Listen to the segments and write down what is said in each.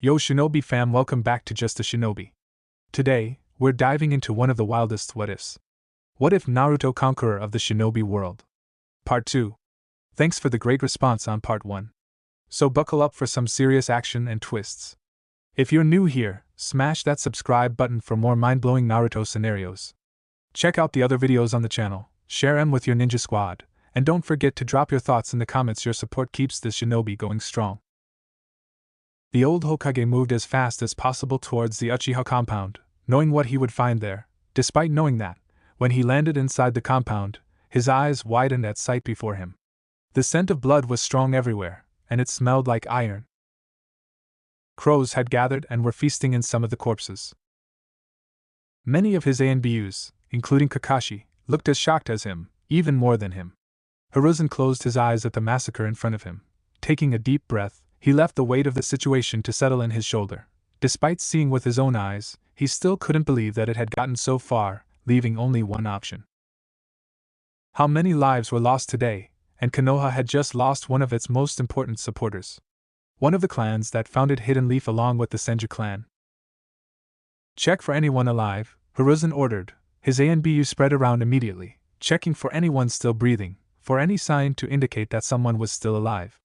Yo Shinobi fam, welcome back to Just a Shinobi. Today, we're diving into one of the wildest what-ifs. What if Naruto Conqueror of the Shinobi world? Part 2. Thanks for the great response on Part 1. So buckle up for some serious action and twists. If you're new here, smash that subscribe button for more mind-blowing Naruto scenarios. Check out the other videos on the channel, share them with your ninja squad, and don't forget to drop your thoughts in the comments. Your support keeps this Shinobi going strong. The old Hokage moved as fast as possible towards the Uchiha compound, knowing what he would find there. Despite knowing that, when he landed inside the compound, his eyes widened at sight before him. The scent of blood was strong everywhere, and it smelled like iron. Crows had gathered and were feasting in some of the corpses. Many of his ANBUs, including Kakashi, looked as shocked as him, even more than him. Hiruzen closed his eyes at the massacre in front of him. Taking a deep breath, he left the weight of the situation to settle in his shoulder. Despite seeing with his own eyes, he still couldn't believe that it had gotten so far, leaving only one option. How many lives were lost today, and Konoha had just lost one of its most important supporters. One of the clans that founded Hidden Leaf along with the Senju clan. Check for anyone alive, Hiruzen ordered. His ANBU spread around immediately, checking for anyone still breathing, for any sign to indicate that someone was still alive.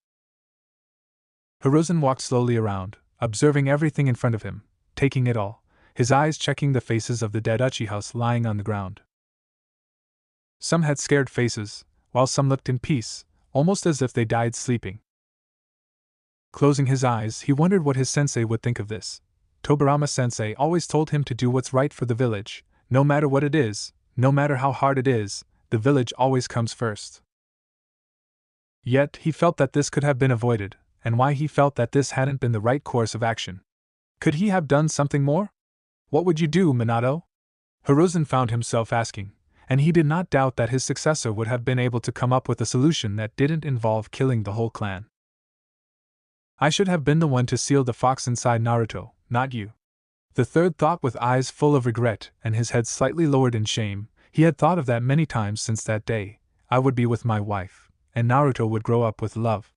Hiruzen walked slowly around, observing everything in front of him, taking it all, his eyes checking the faces of the dead Uchihas lying on the ground. Some had scared faces, while some looked in peace, almost as if they died sleeping. Closing his eyes, he wondered what his sensei would think of this. Tobirama-sensei always told him to do what's right for the village, no matter what it is, no matter how hard it is, the village always comes first. Yet, he felt that this could have been avoided, and why he felt that this hadn't been the right course of action. Could he have done something more? What would you do, Minato? Hiruzen found himself asking, and he did not doubt that his successor would have been able to come up with a solution that didn't involve killing the whole clan. I should have been the one to seal the fox inside Naruto, not you. The third thought with eyes full of regret and his head slightly lowered in shame. He had thought of that many times since that day. I would be with my wife, and Naruto would grow up with love.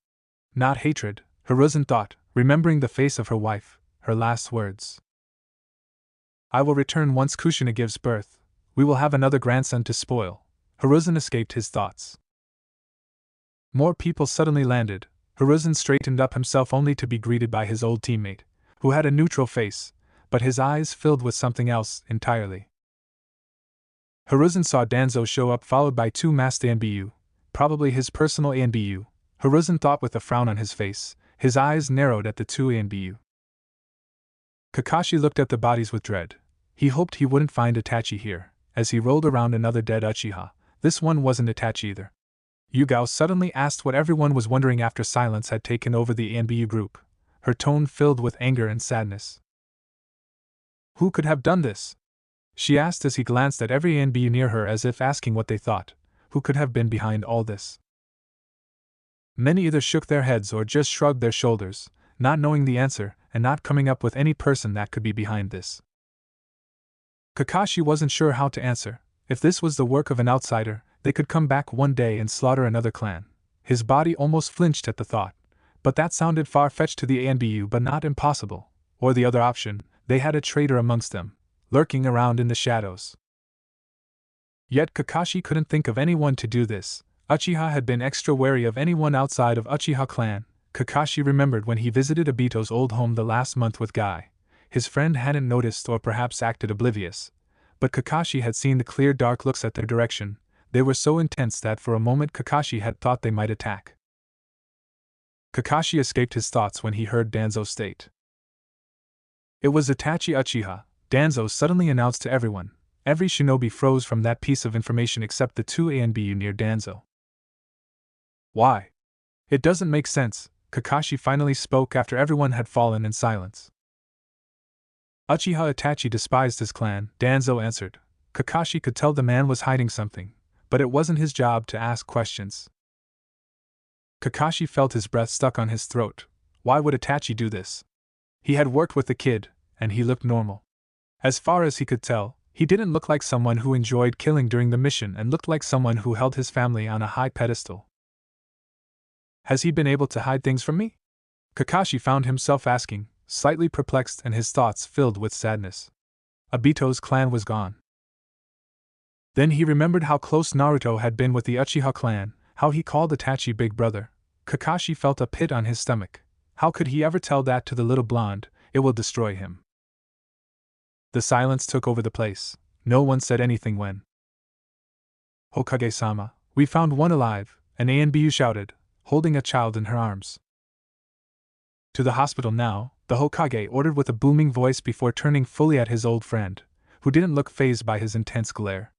Not hatred, Hiruzen thought, remembering the face of her wife, her last words. I will return once Kushina gives birth. We will have another grandson to spoil. Hiruzen escaped his thoughts. More people suddenly landed. Hiruzen straightened up himself only to be greeted by his old teammate, who had a neutral face, but his eyes filled with something else entirely. Hiruzen saw Danzo show up followed by two masked ANBU, probably his personal ANBU. Hiruzen thought with a frown on his face, his eyes narrowed at the two ANBU. Kakashi looked at the bodies with dread. He hoped he wouldn't find Itachi here, as he rolled around another dead Uchiha. This one wasn't Itachi either. Yugao suddenly asked what everyone was wondering after silence had taken over the ANBU group, her tone filled with anger and sadness. Who could have done this? She asked as he glanced at every ANBU near her as if asking what they thought. Who could have been behind all this? Many either shook their heads or just shrugged their shoulders, not knowing the answer and not coming up with any person that could be behind this. Kakashi wasn't sure how to answer. If this was the work of an outsider, they could come back one day and slaughter another clan. His body almost flinched at the thought, but that sounded far-fetched to the ANBU but not impossible. Or the other option, they had a traitor amongst them, lurking around in the shadows. Yet Kakashi couldn't think of anyone to do this. Uchiha had been extra wary of anyone outside of Uchiha clan. Kakashi remembered when he visited Obito's old home the last month with Guy. His friend hadn't noticed or perhaps acted oblivious, but Kakashi had seen the clear dark looks at their direction. They were so intense that for a moment Kakashi had thought they might attack. Kakashi escaped his thoughts when he heard Danzo state. It was Itachi Uchiha, Danzo suddenly announced to everyone. Every shinobi froze from that piece of information except the two ANBU near Danzo. Why? It doesn't make sense, Kakashi finally spoke after everyone had fallen in silence. Uchiha Itachi despised his clan, Danzo answered. Kakashi could tell the man was hiding something, but it wasn't his job to ask questions. Kakashi felt his breath stuck on his throat. Why would Itachi do this? He had worked with the kid, and he looked normal. As far as he could tell, he didn't look like someone who enjoyed killing during the mission and looked like someone who held his family on a high pedestal. Has he been able to hide things from me? Kakashi found himself asking, slightly perplexed and his thoughts filled with sadness. Obito's clan was gone. Then he remembered how close Naruto had been with the Uchiha clan, how he called Itachi big brother. Kakashi felt a pit on his stomach. How could he ever tell that to the little blonde? It will destroy him. The silence took over the place. No one said anything when Hokage-sama, we found one alive, an ANBU shouted, holding a child in her arms. To the hospital now, the Hokage ordered with a booming voice before turning fully at his old friend, who didn't look fazed by his intense glare.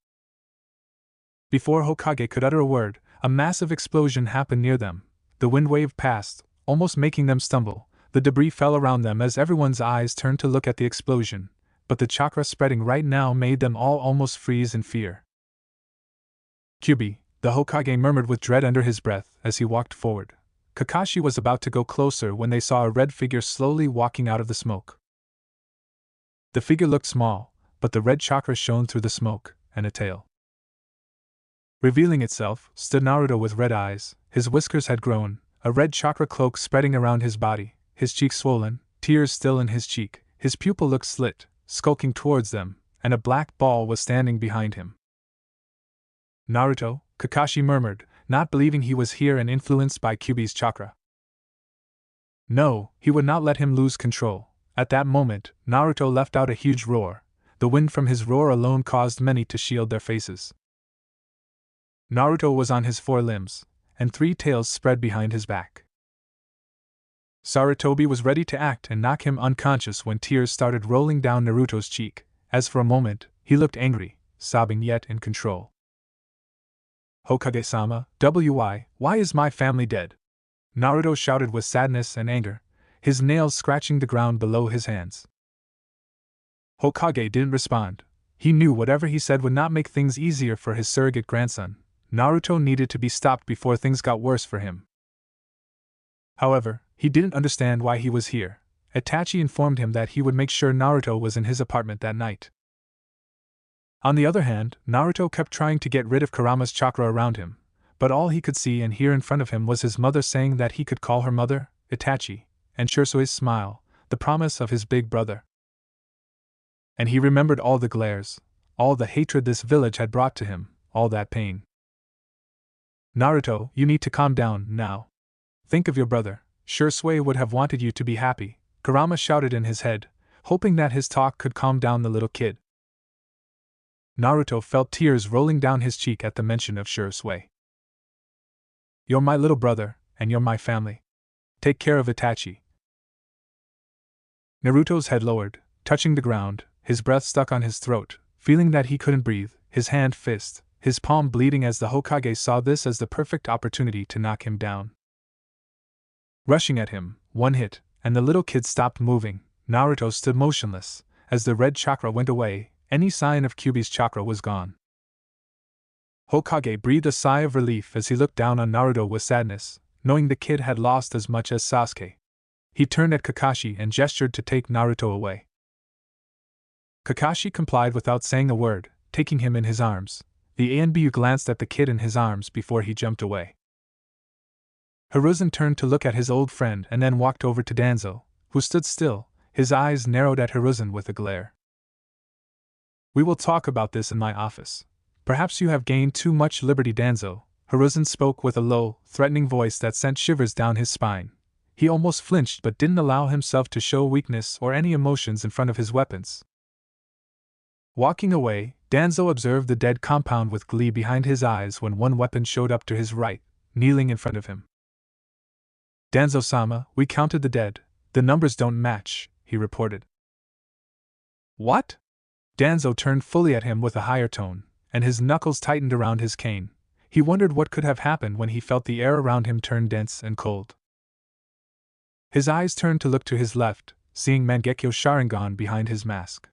Before Hokage could utter a word, a massive explosion happened near them. The wind wave passed, almost making them stumble. The debris fell around them as everyone's eyes turned to look at the explosion, but the chakra spreading right now made them all almost freeze in fear. Kyubi, the Hokage murmured with dread under his breath as he walked forward. Kakashi was about to go closer when they saw a red figure slowly walking out of the smoke. The figure looked small, but the red chakra shone through the smoke, and a tail. Revealing itself, stood Naruto with red eyes. His whiskers had grown, a red chakra cloak spreading around his body, his cheek swollen, tears still in his cheek, his pupil looked slit, skulking towards them, and a black ball was standing behind him. Naruto, Kakashi murmured, not believing he was here and influenced by Kyubi's chakra. No, he would not let him lose control. At that moment, Naruto let out a huge roar. The wind from his roar alone caused many to shield their faces. Naruto was on his four limbs, and three tails spread behind his back. Sarutobi was ready to act and knock him unconscious when tears started rolling down Naruto's cheek, as for a moment, he looked angry, sobbing yet in control. Hokage-sama, why is my family dead? Naruto shouted with sadness and anger, his nails scratching the ground below his hands. Hokage didn't respond. He knew whatever he said would not make things easier for his surrogate grandson. Naruto needed to be stopped before things got worse for him. However, he didn't understand why he was here. Itachi informed him that he would make sure Naruto was in his apartment that night. On the other hand, Naruto kept trying to get rid of Kurama's chakra around him, but all he could see and hear in front of him was his mother saying that he could call her mother, Itachi, and Shurasui's smile, the promise of his big brother. And he remembered all the glares, all the hatred this village had brought to him, all that pain. Naruto, you need to calm down now. Think of your brother. Shurasui would have wanted you to be happy, Kurama shouted in his head, hoping that his talk could calm down the little kid. Naruto felt tears rolling down his cheek at the mention of Shurasui. You're my little brother, and you're my family. Take care of Itachi. Naruto's head lowered, touching the ground, his breath stuck on his throat, feeling that he couldn't breathe, his hand fist, his palm bleeding as the Hokage saw this as the perfect opportunity to knock him down. Rushing at him, one hit, and the little kid stopped moving. Naruto stood motionless. As the red chakra went away, any sign of Kyubi's chakra was gone. Hokage breathed a sigh of relief as he looked down on Naruto with sadness, knowing the kid had lost as much as Sasuke. He turned at Kakashi and gestured to take Naruto away. Kakashi complied without saying a word, taking him in his arms. The ANBU glanced at the kid in his arms before he jumped away. Hiruzen turned to look at his old friend and then walked over to Danzo, who stood still, his eyes narrowed at Hiruzen with a glare. We will talk about this in my office. Perhaps you have gained too much liberty, Danzo. Hiruzen spoke with a low, threatening voice that sent shivers down his spine. He almost flinched but didn't allow himself to show weakness or any emotions in front of his weapons. Walking away, Danzo observed the dead compound with glee behind his eyes when one weapon showed up to his right, kneeling in front of him. Danzo-sama, we counted the dead. The numbers don't match, he reported. What? Danzo turned fully at him with a higher tone, and his knuckles tightened around his cane. He wondered what could have happened when he felt the air around him turn dense and cold. His eyes turned to look to his left, seeing Mangekyo Sharingan behind his mask.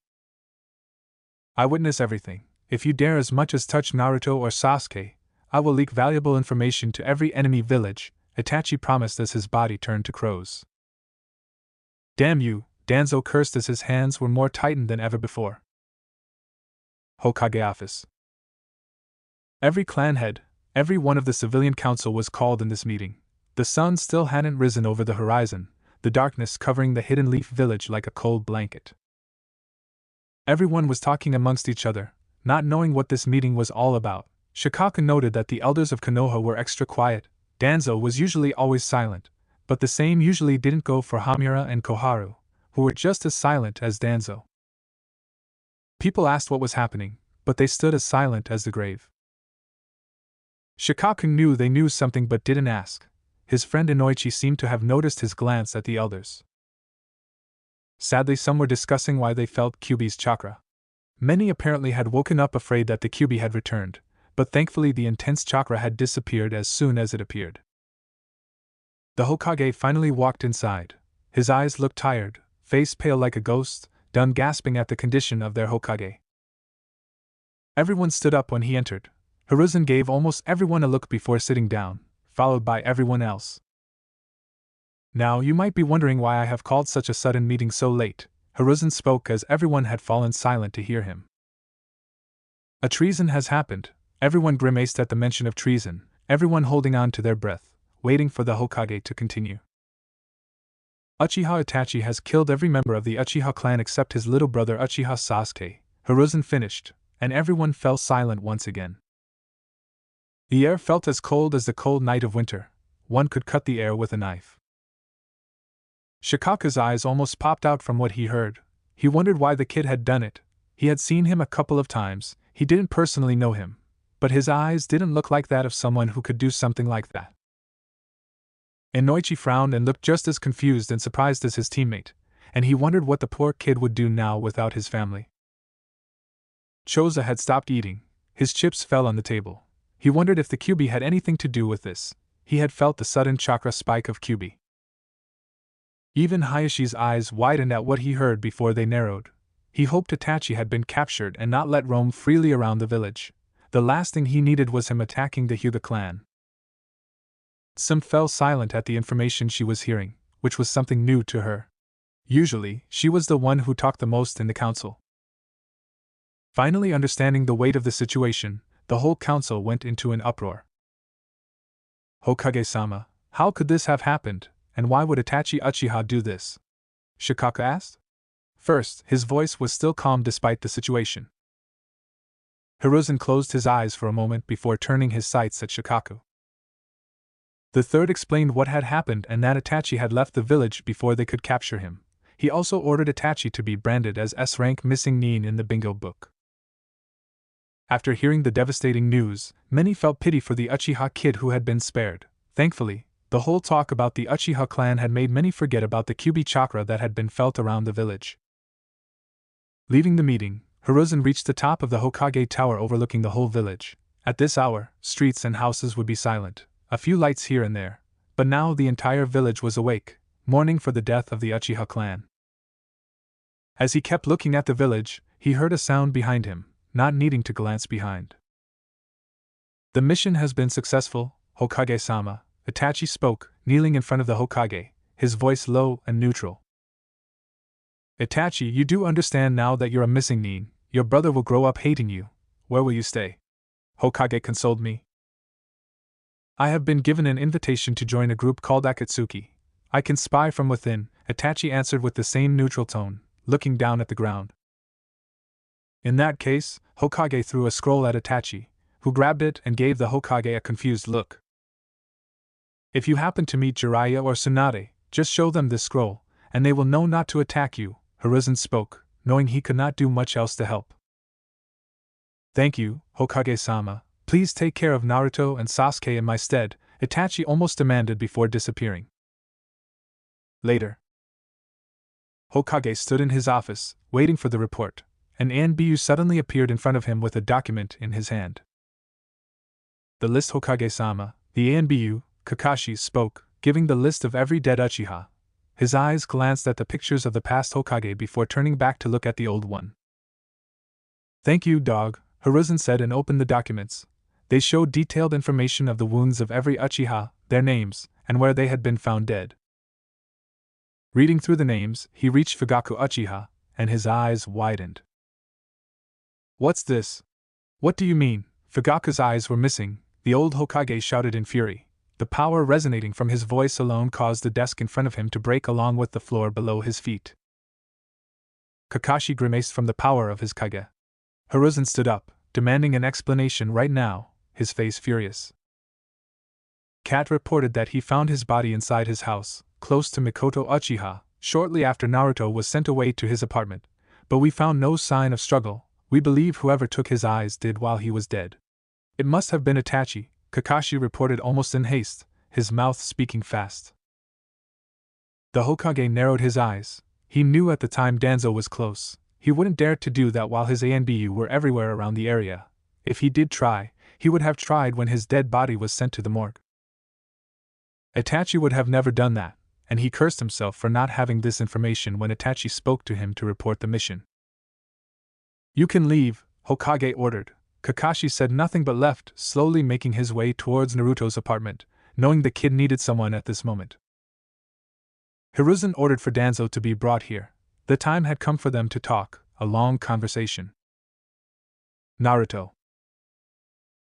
I witness everything. If you dare as much as touch Naruto or Sasuke, I will leak valuable information to every enemy village, Itachi promised as his body turned to crows. Damn you, Danzo cursed as his hands were more tightened than ever before. Hokage office. Every clan head, every one of the civilian council was called in this meeting. The sun still hadn't risen over the horizon. the darkness covering the Hidden Leaf village like a cold blanket. Everyone was talking amongst each other, not knowing what this meeting was all about. Shikaka noted that the elders of Konoha were extra quiet. Danzo was usually always silent, but the same usually didn't go for Hamura and Koharu, who were just as silent as Danzo. People asked what was happening, but they stood as silent as the grave. Shikaka knew they knew something but didn't ask. His friend Inoichi seemed to have noticed his glance at the elders. Sadly, some were discussing why they felt Kyuubi's chakra. Many apparently had woken up afraid that the Kyuubi had returned, but thankfully the intense chakra had disappeared as soon as it appeared. The Hokage finally walked inside. His eyes looked tired, face pale like a ghost, done gasping at the condition of their Hokage. Everyone stood up when he entered. Hiruzen gave almost everyone a look before sitting down, followed by everyone else. Now you might be wondering why I have called such a sudden meeting so late. Hiruzen spoke as everyone had fallen silent to hear him. A treason has happened. Everyone grimaced at the mention of treason, everyone holding on to their breath, waiting for the Hokage to continue. Uchiha Itachi has killed every member of the Uchiha clan except his little brother Uchiha Sasuke. Hiruzen finished, and everyone fell silent once again. The air felt as cold as the cold night of winter. One could cut the air with a knife. Shikaka's eyes almost popped out from what he heard. He wondered why the kid had done it. He had seen him a couple of times, he didn't personally know him, but his eyes didn't look like that of someone who could do something like that. Inoichi frowned and looked just as confused and surprised as his teammate, and he wondered what the poor kid would do now without his family. Choza had stopped eating. His chips fell on the table. He wondered if the Kyuubi had anything to do with this. He had felt the sudden chakra spike of Kyuubi. Even Hayashi's eyes widened at what he heard before they narrowed. He hoped Itachi had been captured and not let roam freely around the village. The last thing he needed was him attacking the Hyuga clan. Sim fell silent at the information she was hearing, which was something new to her. Usually, she was the one who talked the most in the council. Finally understanding the weight of the situation, the whole council went into an uproar. Hokage-sama, how could this have happened, and why would Itachi Uchiha do this? Shikaka asked. First, his voice was still calm despite the situation. Hiruzen closed his eyes for a moment before turning his sights at Shikaku. The third explained what had happened and that Itachi had left the village before they could capture him. He also ordered Itachi to be branded as S-rank missing nin in the bingo book. After hearing the devastating news, many felt pity for the Uchiha kid who had been spared. Thankfully, the whole talk about the Uchiha clan had made many forget about the Kyuubi chakra that had been felt around the village. Leaving the meeting, Hiruzen reached the top of the Hokage tower overlooking the whole village. At this hour, streets and houses would be silent, a few lights here and there, but now the entire village was awake, mourning for the death of the Uchiha clan. As he kept looking at the village, he heard a sound behind him, not needing to glance behind. The mission has been successful, Hokage-sama, Itachi spoke, kneeling in front of the Hokage, his voice low and neutral. Itachi, you do understand now that you're a missing nin. Your brother will grow up hating you. Where will you stay? Hokage consoled me. I have been given an invitation to join a group called Akatsuki. I can spy from within, Itachi answered with the same neutral tone, looking down at the ground. In that case, Hokage threw a scroll at Itachi, who grabbed it and gave the Hokage a confused look. If you happen to meet Jiraiya or Tsunade, just show them this scroll, and they will know not to attack you, Hiruzen spoke, knowing he could not do much else to help. Thank you, Hokage-sama. Please take care of Naruto and Sasuke in my stead, Itachi almost demanded before disappearing. Later. Hokage stood in his office, waiting for the report, and ANBU suddenly appeared in front of him with a document in his hand. The list Hokage-sama, the ANBU, Kakashi spoke, giving the list of every dead Uchiha. His eyes glanced at the pictures of the past Hokage before turning back to look at the old one. Thank you, dog, Hiruzen said and opened the documents. They showed detailed information of the wounds of every Uchiha, their names, and where they had been found dead. Reading through the names, he reached Fugaku Uchiha, and his eyes widened. What's this? What do you mean? Fugaku's eyes were missing. The old Hokage shouted in fury. The power resonating from his voice alone caused the desk in front of him to break along with the floor below his feet. Kakashi grimaced from the power of his kage. Hiruzen stood up, demanding an explanation right now, his face furious. Cat reported that he found his body inside his house, close to Mikoto Uchiha, shortly after Naruto was sent away to his apartment, but we found no sign of struggle. We believe whoever took his eyes did while he was dead. It must have been Itachi, Kakashi reported almost in haste, his mouth speaking fast. The Hokage narrowed his eyes. He knew at the time Danzo was close. He wouldn't dare to do that while his ANBU were everywhere around the area. If he did try, he would have tried when his dead body was sent to the morgue. Itachi would have never done that, and he cursed himself for not having this information when Itachi spoke to him to report the mission. "You can leave," Hokage ordered. Kakashi said nothing but left, slowly making his way towards Naruto's apartment, knowing the kid needed someone at this moment. Hiruzen ordered for Danzo to be brought here. The time had come for them to talk, a long conversation. Naruto.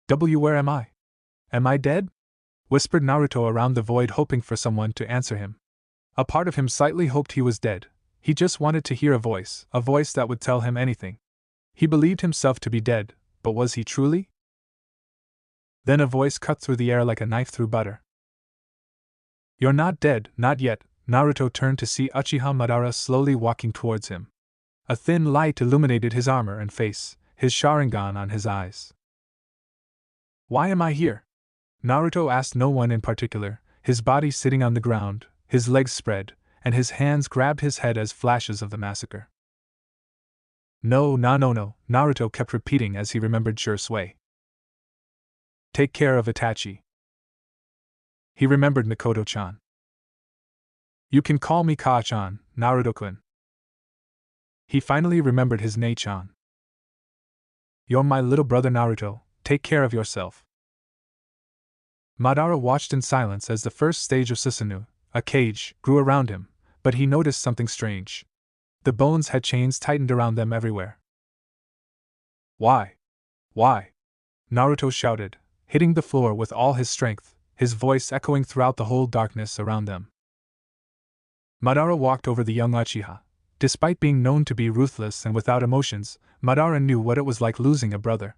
Where am I? Am I dead? Whispered Naruto around the void, hoping for someone to answer him. A part of him slightly hoped he was dead. He just wanted to hear a voice that would tell him anything. He believed himself to be dead, but was he truly? Then a voice cut through the air like a knife through butter. "You're not dead, not yet." Naruto turned to see Uchiha Madara slowly walking towards him. A thin light illuminated his armor and face, his Sharingan on his eyes. "Why am I here?" Naruto asked no one in particular, his body sitting on the ground, his legs spread, and his hands grabbed his head as flashes of the massacre. No, Naruto kept repeating as he remembered Shursui. Take care of Itachi. He remembered Mikoto-chan. You can call me Ka-chan, Naruto-kun. He finally remembered his Nei-chan. You're my little brother Naruto, take care of yourself. Madara watched in silence as the first stage of Susanoo, a cage, grew around him, but he noticed something strange. The bones had chains tightened around them everywhere. Why? Why? Naruto shouted, hitting the floor with all his strength, his voice echoing throughout the whole darkness around them. Madara walked over the young Uchiha. Despite being known to be ruthless and without emotions, Madara knew what it was like losing a brother.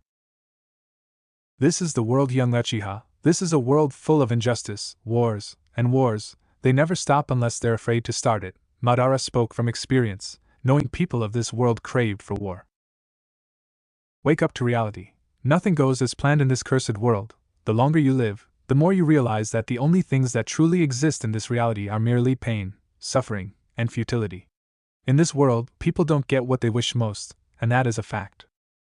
This is the world, young Uchiha. This is a world full of injustice, wars, and wars. They never stop unless they're afraid to start it. Madara spoke from experience, knowing people of this world craved for war. Wake up to reality. Nothing goes as planned in this cursed world. The longer you live, the more you realize that the only things that truly exist in this reality are merely pain, suffering, and futility. In this world, people don't get what they wish most, and that is a fact.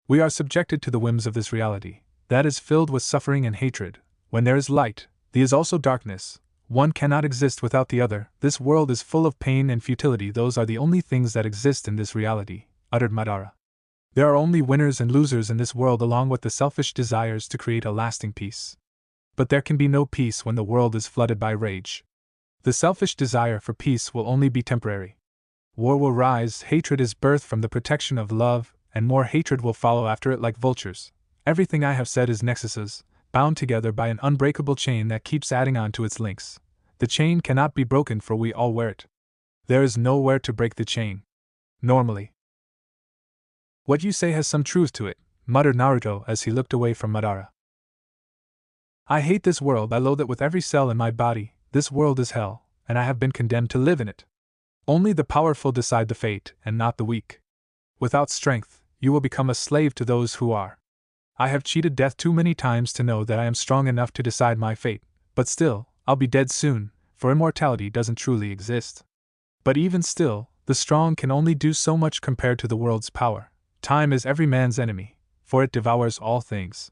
We are subjected to the whims of this reality, that is filled with suffering and hatred. When there is light, there is also darkness. One cannot exist without the other. This world is full of pain and futility. Those are the only things that exist in this reality, uttered Madara. There are only winners and losers in this world, along with the selfish desires to create a lasting peace. But there can be no peace when the world is flooded by rage. The selfish desire for peace will only be temporary. War will rise, hatred is birthed from the protection of love, and more hatred will follow after it like vultures. Everything I have said is nexuses, bound together by an unbreakable chain that keeps adding on to its links. The chain cannot be broken, for we all wear it. There is nowhere to break the chain. Normally. What you say has some truth to it, muttered Naruto as he looked away from Madara. I hate this world, I loathe it with every cell in my body. This world is hell, and I have been condemned to live in it. Only the powerful decide the fate, and not the weak. Without strength, you will become a slave to those who are. I have cheated death too many times to know that I am strong enough to decide my fate, but still, I'll be dead soon, for immortality doesn't truly exist. But even still, the strong can only do so much compared to the world's power. Time is every man's enemy, for it devours all things.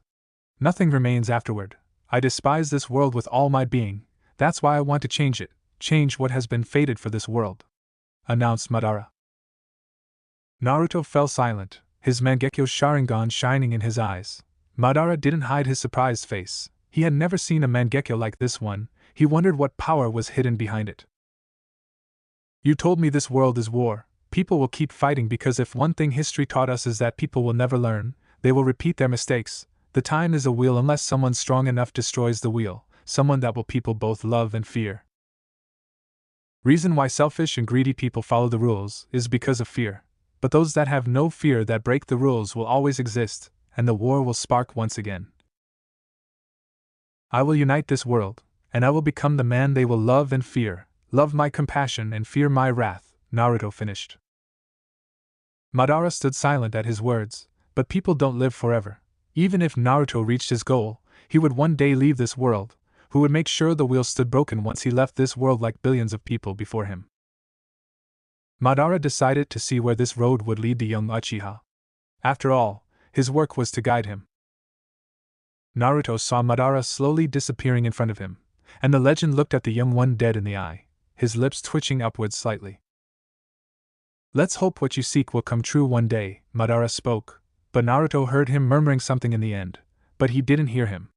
Nothing remains afterward. I despise this world with all my being, that's why I want to change it, change what has been fated for this world, announced Madara. Naruto fell silent, his Mangekyo Sharingan shining in his eyes. Madara didn't hide his surprised face. He had never seen a Mangekyo like this one. He wondered what power was hidden behind it. You told me this world is war. People will keep fighting because if one thing history taught us is that people will never learn, they will repeat their mistakes. The time is a wheel unless someone strong enough destroys the wheel. someone that will people both love and fear. Reason why selfish and greedy people follow the rules is because of fear, but those that have no fear that break the rules will always exist, and the war will spark once again. I will unite this world, and I will become the man they will love and fear, love my compassion and fear my wrath, Naruto finished. Madara stood silent at his words, but people don't live forever. Even if Naruto reached his goal, he would one day leave this world, who would make sure the wheel stood broken once he left this world like billions of people before him. Madara decided to see where this road would lead the young Uchiha. After all, his work was to guide him. Naruto saw Madara slowly disappearing in front of him, and the legend looked at the young one dead in the eye, his lips twitching upwards slightly. Let's hope what you seek will come true one day, Madara spoke, but Naruto heard him murmuring something in the end, but he didn't hear him.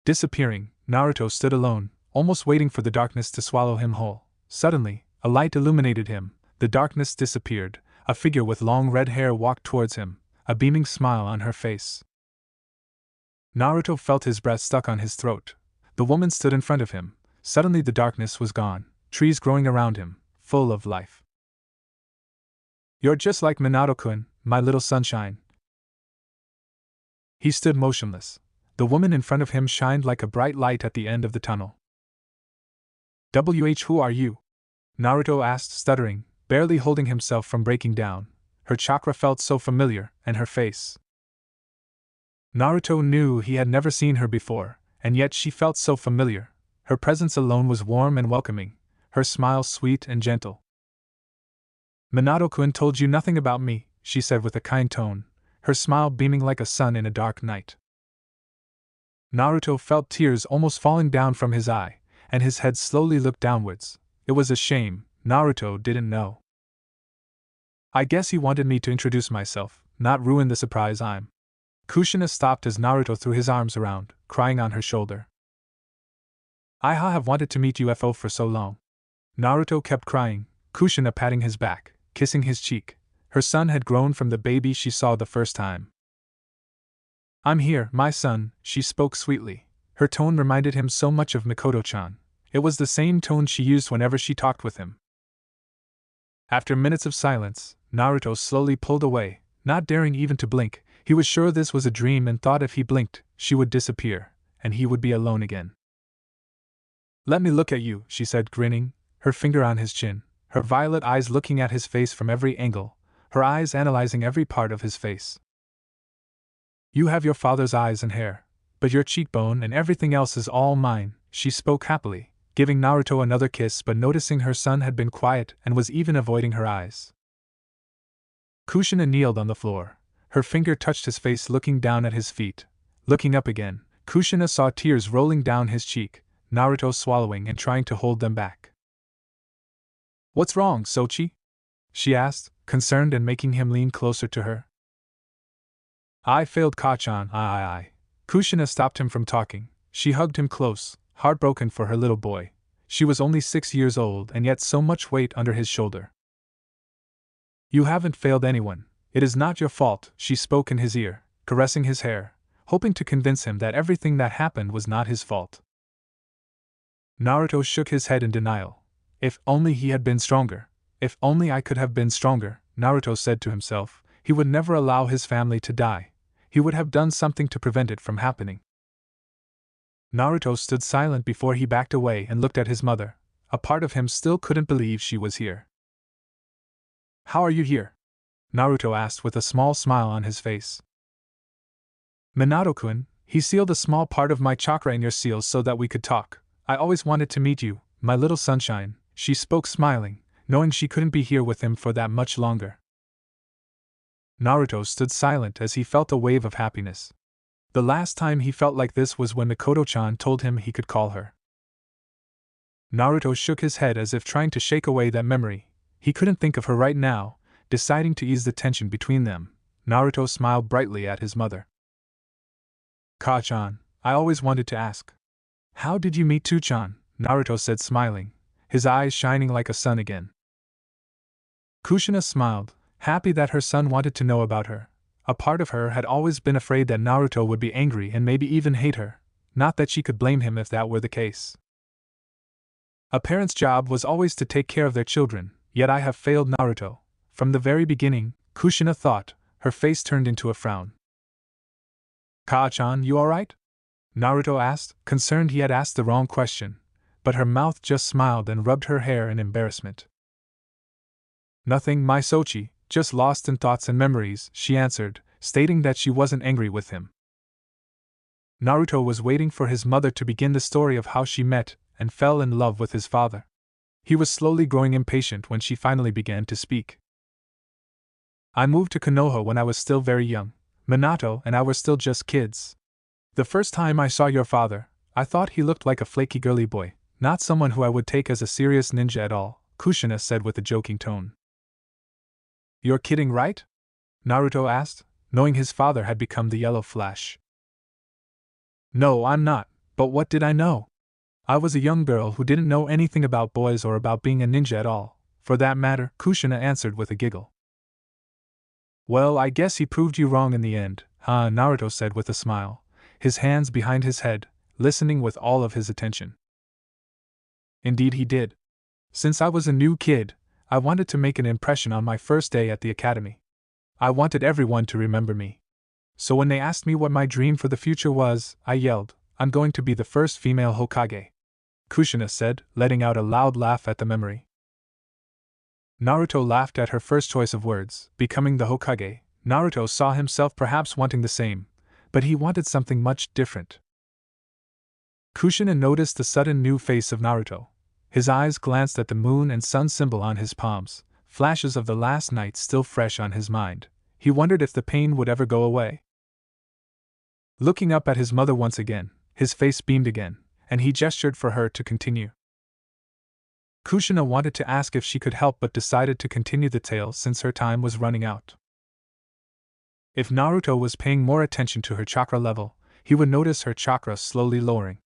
Disappearing, Naruto stood alone, almost waiting for the darkness to swallow him whole. Suddenly, a light illuminated him, the darkness disappeared, a figure with long red hair walked towards him, a beaming smile on her face. Naruto felt his breath stuck on his throat. The woman stood in front of him. Suddenly the darkness was gone, trees growing around him, full of life. You're just like Minato-kun, my little sunshine. He stood motionless. The woman in front of him shined like a bright light at the end of the tunnel. Who are you? Naruto asked, stuttering, barely holding himself from breaking down. Her chakra felt so familiar, and her face. Naruto knew he had never seen her before, and yet she felt so familiar. Her presence alone was warm and welcoming, her smile sweet and gentle. Minato-kun told you nothing about me, she said with a kind tone, her smile beaming like a sun in a dark night. Naruto felt tears almost falling down from his eye, and his head slowly looked downwards. It was a shame, Naruto didn't know. I guess he wanted me to introduce myself, not ruin the surprise I'm. Kushina stopped as Naruto threw his arms around, crying on her shoulder. I have wanted to meet UFO for so long. Naruto kept crying, Kushina patting his back, kissing his cheek. Her son had grown from the baby she saw the first time. I'm here, my son, she spoke sweetly. Her tone reminded him so much of Mikoto-chan. It was the same tone she used whenever she talked with him. After minutes of silence, Naruto slowly pulled away, not daring even to blink. He was sure this was a dream and thought if he blinked, she would disappear, and he would be alone again. Let me look at you, she said, grinning, her finger on his chin, her violet eyes looking at his face from every angle, her eyes analyzing every part of his face. You have your father's eyes and hair, but your cheekbone and everything else is all mine, she spoke happily, giving Naruto another kiss but noticing her son had been quiet and was even avoiding her eyes. Kushina kneeled on the floor. Her finger touched his face, looking down at his feet. Looking up again, Kushina saw tears rolling down his cheek, Naruto swallowing and trying to hold them back. What's wrong, Sochi? She asked, concerned and making him lean closer to her. I failed Kachan, I. Kushina stopped him from talking. She hugged him close, heartbroken for her little boy. She was only 6 years old and yet so much weight under his shoulder. You haven't failed anyone. It is not your fault, she spoke in his ear, caressing his hair, hoping to convince him that everything that happened was not his fault. Naruto shook his head in denial. If only he had been stronger. If only I could have been stronger, Naruto said to himself. He would never allow his family to die. He would have done something to prevent it from happening. Naruto stood silent before he backed away and looked at his mother. A part of him still couldn't believe she was here. How are you here? Naruto asked with a small smile on his face. Minato-kun, he sealed a small part of my chakra in your seals so that we could talk. I always wanted to meet you, my little sunshine, she spoke smiling, knowing she couldn't be here with him for that much longer. Naruto stood silent as he felt a wave of happiness. The last time he felt like this was when Mikoto-chan told him he could call her. Naruto shook his head as if trying to shake away that memory. He couldn't think of her right now, deciding to ease the tension between them. Naruto smiled brightly at his mother. Ka-chan, I always wanted to ask. How did you meet Tu-chan? Naruto said, smiling, his eyes shining like a sun again. Kushina smiled, happy that her son wanted to know about her. A part of her had always been afraid that Naruto would be angry and maybe even hate her. not that she could blame him if that were the case. A parent's job was always to take care of their children, yet I have failed Naruto. From the very beginning, Kushina thought, her face turned into a frown. Ka-chan, you alright? Naruto asked, concerned he had asked the wrong question, but her mouth just smiled and rubbed her hair in embarrassment. Nothing, my Sochi, just lost in thoughts and memories, she answered, stating that she wasn't angry with him. Naruto was waiting for his mother to begin the story of how she met and fell in love with his father. He was slowly growing impatient when she finally began to speak. I moved to Konoha when I was still very young. Minato and I were still just kids. The first time I saw your father, I thought he looked like a flaky girly boy, not someone who I would take as a serious ninja at all, Kushina said with a joking tone. You're kidding, right? Naruto asked, knowing his father had become the Yellow Flash. No, I'm not, but what did I know? I was a young girl who didn't know anything about boys or about being a ninja at all, for that matter, Kushina answered with a giggle. Well, I guess he proved you wrong in the end, huh? Naruto said with a smile, his hands behind his head, listening with all of his attention. Indeed he did. Since I was a new kid, I wanted to make an impression on my first day at the academy. I wanted everyone to remember me. So when they asked me what my dream for the future was, I yelled, I'm going to be the first female Hokage. Kushina said, letting out a loud laugh at the memory. Naruto laughed at her first choice of words, becoming the Hokage. Naruto saw himself perhaps wanting the same, but he wanted something much different. Kushina noticed the sudden new face of Naruto. His eyes glanced at the moon and sun symbol on his palms, flashes of the last night still fresh on his mind. He wondered if the pain would ever go away. Looking up at his mother once again, his face beamed again, and he gestured for her to continue. Kushina wanted to ask if she could help but decided to continue the tale since her time was running out. If Naruto was paying more attention to her chakra level, he would notice her chakra slowly lowering.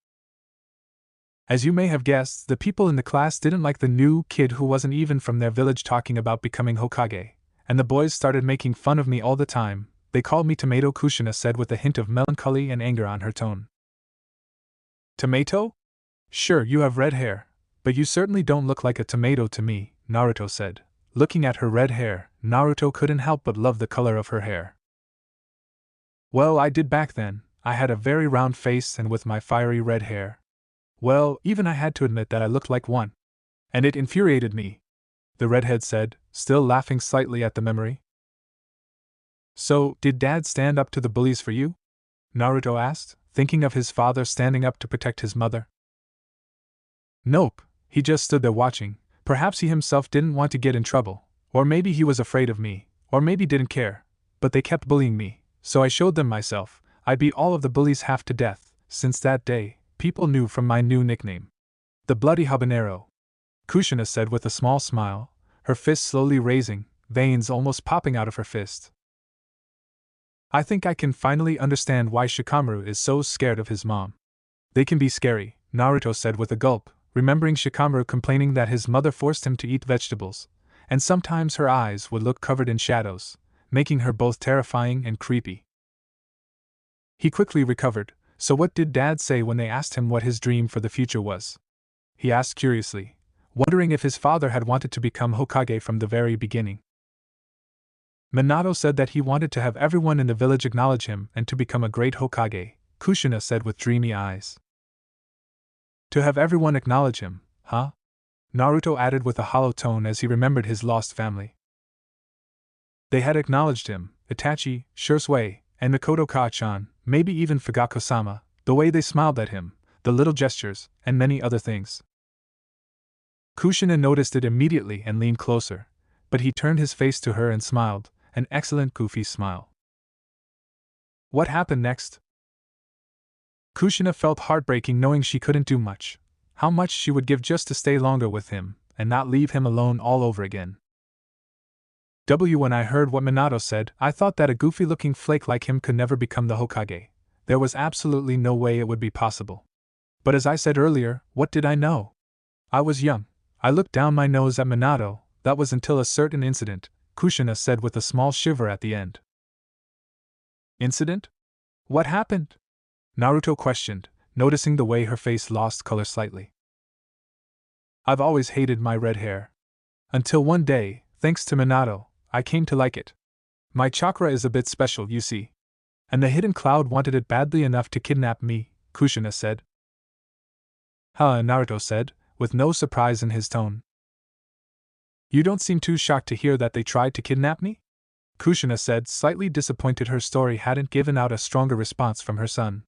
As you may have guessed, the people in the class didn't like the new kid who wasn't even from their village talking about becoming Hokage, and the boys started making fun of me all the time. They called me Tomato, Kushina said with a hint of melancholy and anger on her tone. Tomato? Sure, you have red hair, but you certainly don't look like a tomato to me, Naruto said. Looking at her red hair, Naruto couldn't help but love the color of her hair. Well, I did back then. I had a very round face and with my fiery red hair. Well, even I had to admit that I looked like one. And it infuriated me, the redhead said, still laughing slightly at the memory. So, did Dad stand up to the bullies for you? Naruto asked, thinking of his father standing up to protect his mother. Nope, he just stood there watching. Perhaps he himself didn't want to get in trouble, or maybe he was afraid of me, or maybe didn't care, but they kept bullying me, so I showed them myself. I beat all of the bullies half to death. Since that day, people knew from my new nickname. The Bloody Habanero. Kushina said with a small smile, her fist slowly raising, veins almost popping out of her fist. I think I can finally understand why Shikamaru is so scared of his mom. They can be scary, Naruto said with a gulp, remembering Shikamaru complaining that his mother forced him to eat vegetables, and sometimes her eyes would look covered in shadows, making her both terrifying and creepy. He quickly recovered. So what did Dad say when they asked him what his dream for the future was? He asked curiously, wondering if his father had wanted to become Hokage from the very beginning. Minato said that he wanted to have everyone in the village acknowledge him and to become a great Hokage, Kushina said with dreamy eyes. To have everyone acknowledge him, huh? Naruto added with a hollow tone as he remembered his lost family. They had acknowledged him, Itachi, Shursui, and Mikoto Ka-chan, maybe even Fugako-sama, the way they smiled at him, the little gestures, and many other things. Kushina noticed it immediately and leaned closer, but he turned his face to her and smiled, an excellent goofy smile. What happened next? Kushina felt heartbreaking knowing she couldn't do much, how much she would give just to stay longer with him, and not leave him alone all over again. When I heard what Minato said, I thought that a goofy-looking flake like him could never become the Hokage. There was absolutely no way it would be possible. But as I said earlier, what did I know? I was young. I looked down my nose at Minato. That was until a certain incident, Kushina said with a small shiver at the end. Incident? What happened? Naruto questioned, noticing the way her face lost color slightly. I've always hated my red hair. Until one day, thanks to Minato, I came to like it. My chakra is a bit special, you see. And the hidden cloud wanted it badly enough to kidnap me, Kushina said. Huh, Naruto said, with no surprise in his tone. You don't seem too shocked to hear that they tried to kidnap me? Kushina said, slightly disappointed her story hadn't given out a stronger response from her son.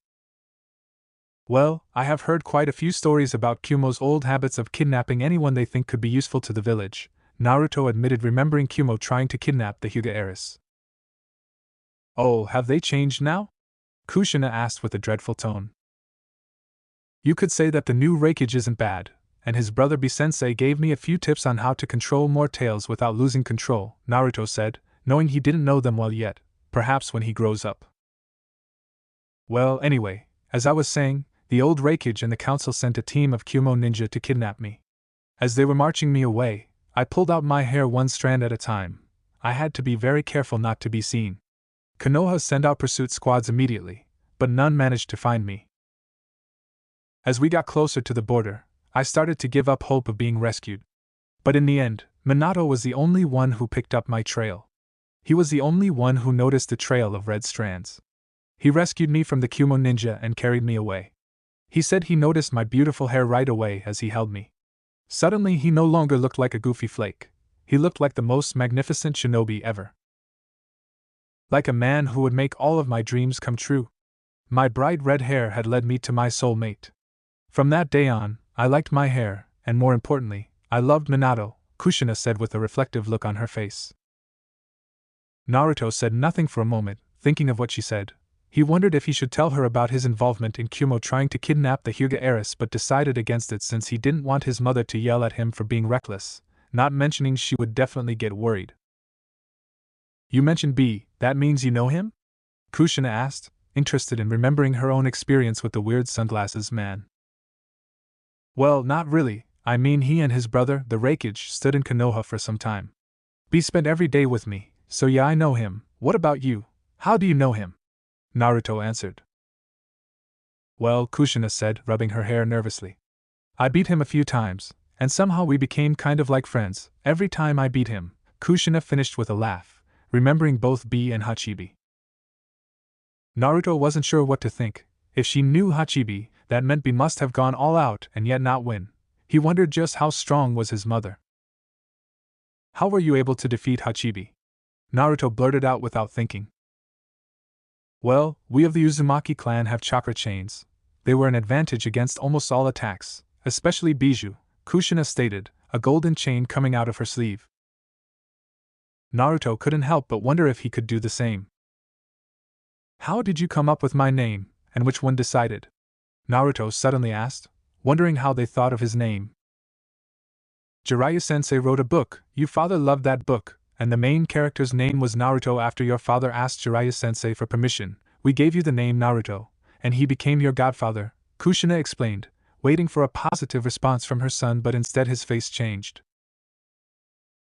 Well, I have heard quite a few stories about Kumo's old habits of kidnapping anyone they think could be useful to the village, Naruto admitted, remembering Kumo trying to kidnap the Hyuga heiress. Oh, have they changed now? Kushina asked with a dreadful tone. You could say that the new Raigage isn't bad, and his brother B-sensei gave me a few tips on how to control more tails without losing control, Naruto said, knowing he didn't know them well yet, perhaps when he grows up. Well, anyway, as I was saying, the old Raigage and the council sent a team of Kumo ninja to kidnap me. As they were marching me away, I pulled out my hair one strand at a time. I had to be very careful not to be seen. Konoha sent out pursuit squads immediately, but none managed to find me. As we got closer to the border, I started to give up hope of being rescued. But in the end, Minato was the only one who picked up my trail. He was the only one who noticed the trail of red strands. He rescued me from the Kumo ninja and carried me away. He said he noticed my beautiful hair right away as he held me. Suddenly he no longer looked like a goofy flake. He looked like the most magnificent shinobi ever. Like a man who would make all of my dreams come true. My bright red hair had led me to my soulmate. From that day on, I liked my hair, and more importantly, I loved Minato, Kushina said with a reflective look on her face. Naruto said nothing for a moment, thinking of what she said. He wondered if he should tell her about his involvement in Kumo trying to kidnap the Hyuga heiress, but decided against it since he didn't want his mother to yell at him for being reckless, not mentioning she would definitely get worried. You mentioned B, that means you know him? Kushina asked, interested in remembering her own experience with the weird sunglasses man. Well, not really, I mean he and his brother, the Raigage, stood in Konoha for some time. B spent every day with me, so yeah, I know him. What about you? How do you know him? Naruto answered. Well, Kushina said, rubbing her hair nervously. I beat him a few times, and somehow we became kind of like friends. Every time I beat him, Kushina finished with a laugh, remembering both B and Hachibi. Naruto wasn't sure what to think. If she knew Hachibi, that meant B must have gone all out and yet not win. He wondered just how strong was his mother. How were you able to defeat Hachibi? Naruto blurted out without thinking. Well, we of the Uzumaki clan have chakra chains. They were an advantage against almost all attacks, especially Bijou, Kushina stated, a golden chain coming out of her sleeve. Naruto couldn't help but wonder if he could do the same. How did you come up with my name, and which one decided? Naruto suddenly asked, wondering how they thought of his name. Jiraiya-sensei wrote a book, your father loved that book, and the main character's name was Naruto. After your father asked Jiraiya-sensei for permission, we gave you the name Naruto, and he became your godfather, Kushina explained, waiting for a positive response from her son, but instead his face changed.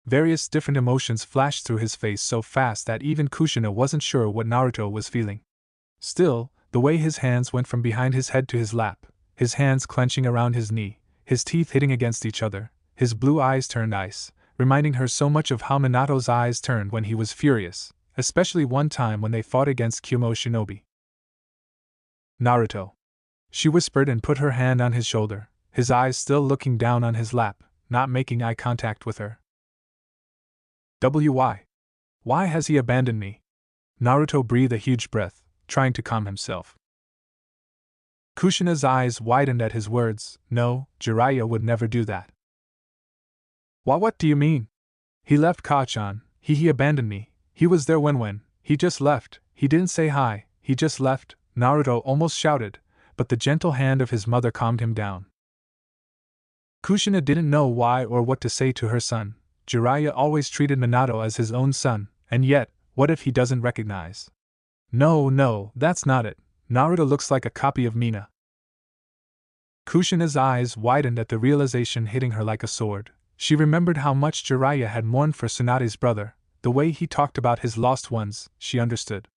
Various different emotions flashed through his face so fast that even Kushina wasn't sure what Naruto was feeling. Still, the way his hands went from behind his head to his lap, his hands clenching around his knee, his teeth hitting against each other, his blue eyes turned ice, reminding her so much of how Minato's eyes turned when he was furious, especially one time when they fought against Kumo Shinobi. Naruto. She whispered and put her hand on his shoulder, his eyes still looking down on his lap, not making eye contact with her. Why? Why has he abandoned me? Naruto breathed a huge breath, trying to calm himself. Kushina's eyes widened at his words. No, Jiraiya would never do that. What do you mean? He left Kachan, he abandoned me, he was there when he just left, he didn't say hi, he just left, Naruto almost shouted, but the gentle hand of his mother calmed him down. Kushina didn't know why or what to say to her son. Jiraiya always treated Minato as his own son, and yet, what if he doesn't recognize? No, that's not it. Naruto looks like a copy of Mina. Kushina's eyes widened at the realization, hitting her like a sword. She remembered how much Jiraiya had mourned for Tsunade's brother, the way he talked about his lost ones. She understood.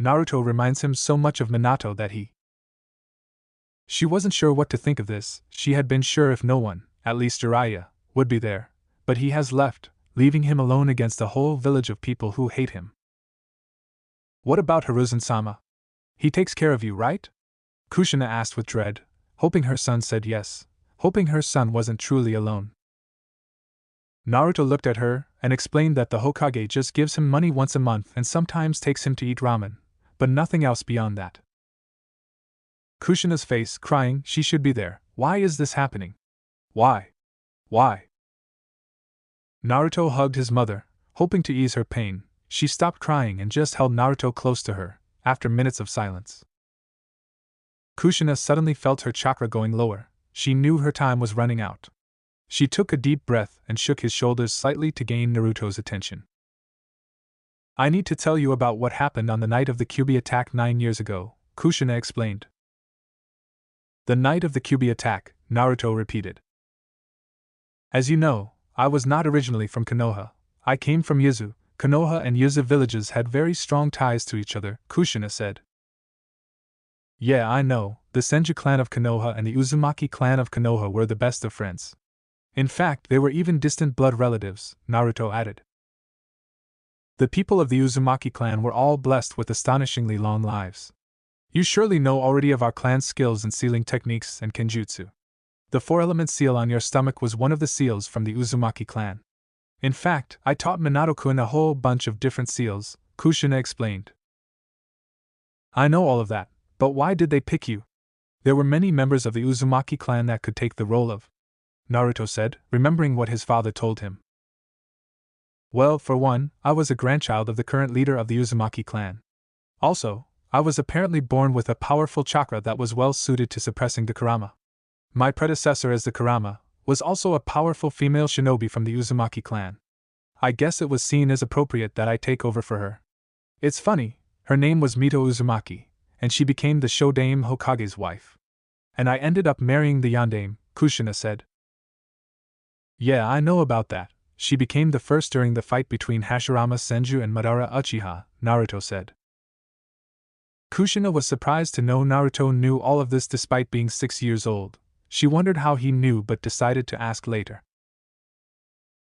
Naruto reminds him so much of Minato that he She wasn't sure what to think of this. She had been sure if no one, at least Jiraiya, would be there, but he has left, leaving him alone against a whole village of people who hate him. What about Hiruzen-sama? He takes care of you, right? Kushina asked with dread, hoping her son said yes, hoping her son wasn't truly alone. Naruto looked at her and explained that the Hokage just gives him money once a month and sometimes takes him to eat ramen, but nothing else beyond that. Kushina's face, crying, she should be there. Why is this happening? Why? Why? Naruto hugged his mother, hoping to ease her pain. She stopped crying and just held Naruto close to her, after minutes of silence. Kushina suddenly felt her chakra going lower. She knew her time was running out. She took a deep breath and shook his shoulders slightly to gain Naruto's attention. I need to tell you about what happened on the night of the Kyuubi attack 9 years ago, Kushina explained. The night of the Kyuubi attack, Naruto repeated. As you know, I was not originally from Konoha. I came from Yuzu. Konoha and Yuzu villages had very strong ties to each other, Kushina said. Yeah, I know, the Senju clan of Konoha and the Uzumaki clan of Konoha were the best of friends. In fact, they were even distant blood relatives, Naruto added. The people of the Uzumaki clan were all blessed with astonishingly long lives. You surely know already of our clan's skills in sealing techniques and kenjutsu. The 4-element seal on your stomach was one of the seals from the Uzumaki clan. In fact, I taught Minato-kun a whole bunch of different seals, Kushina explained. I know all of that, but why did they pick you? There were many members of the Uzumaki clan that could take the role of, Naruto said, remembering what his father told him. Well, for one, I was a grandchild of the current leader of the Uzumaki clan. Also, I was apparently born with a powerful chakra that was well suited to suppressing the Kurama. My predecessor as the Kurama was also a powerful female shinobi from the Uzumaki clan. I guess it was seen as appropriate that I take over for her. It's funny, her name was Mito Uzumaki, and she became the Shodame Hokage's wife. And I ended up marrying the Yandame, Kushina said. Yeah, I know about that. She became the first during the fight between Hashirama Senju and Madara Uchiha, Naruto said. Kushina was surprised to know Naruto knew all of this despite being 6 years old. She wondered how he knew but decided to ask later.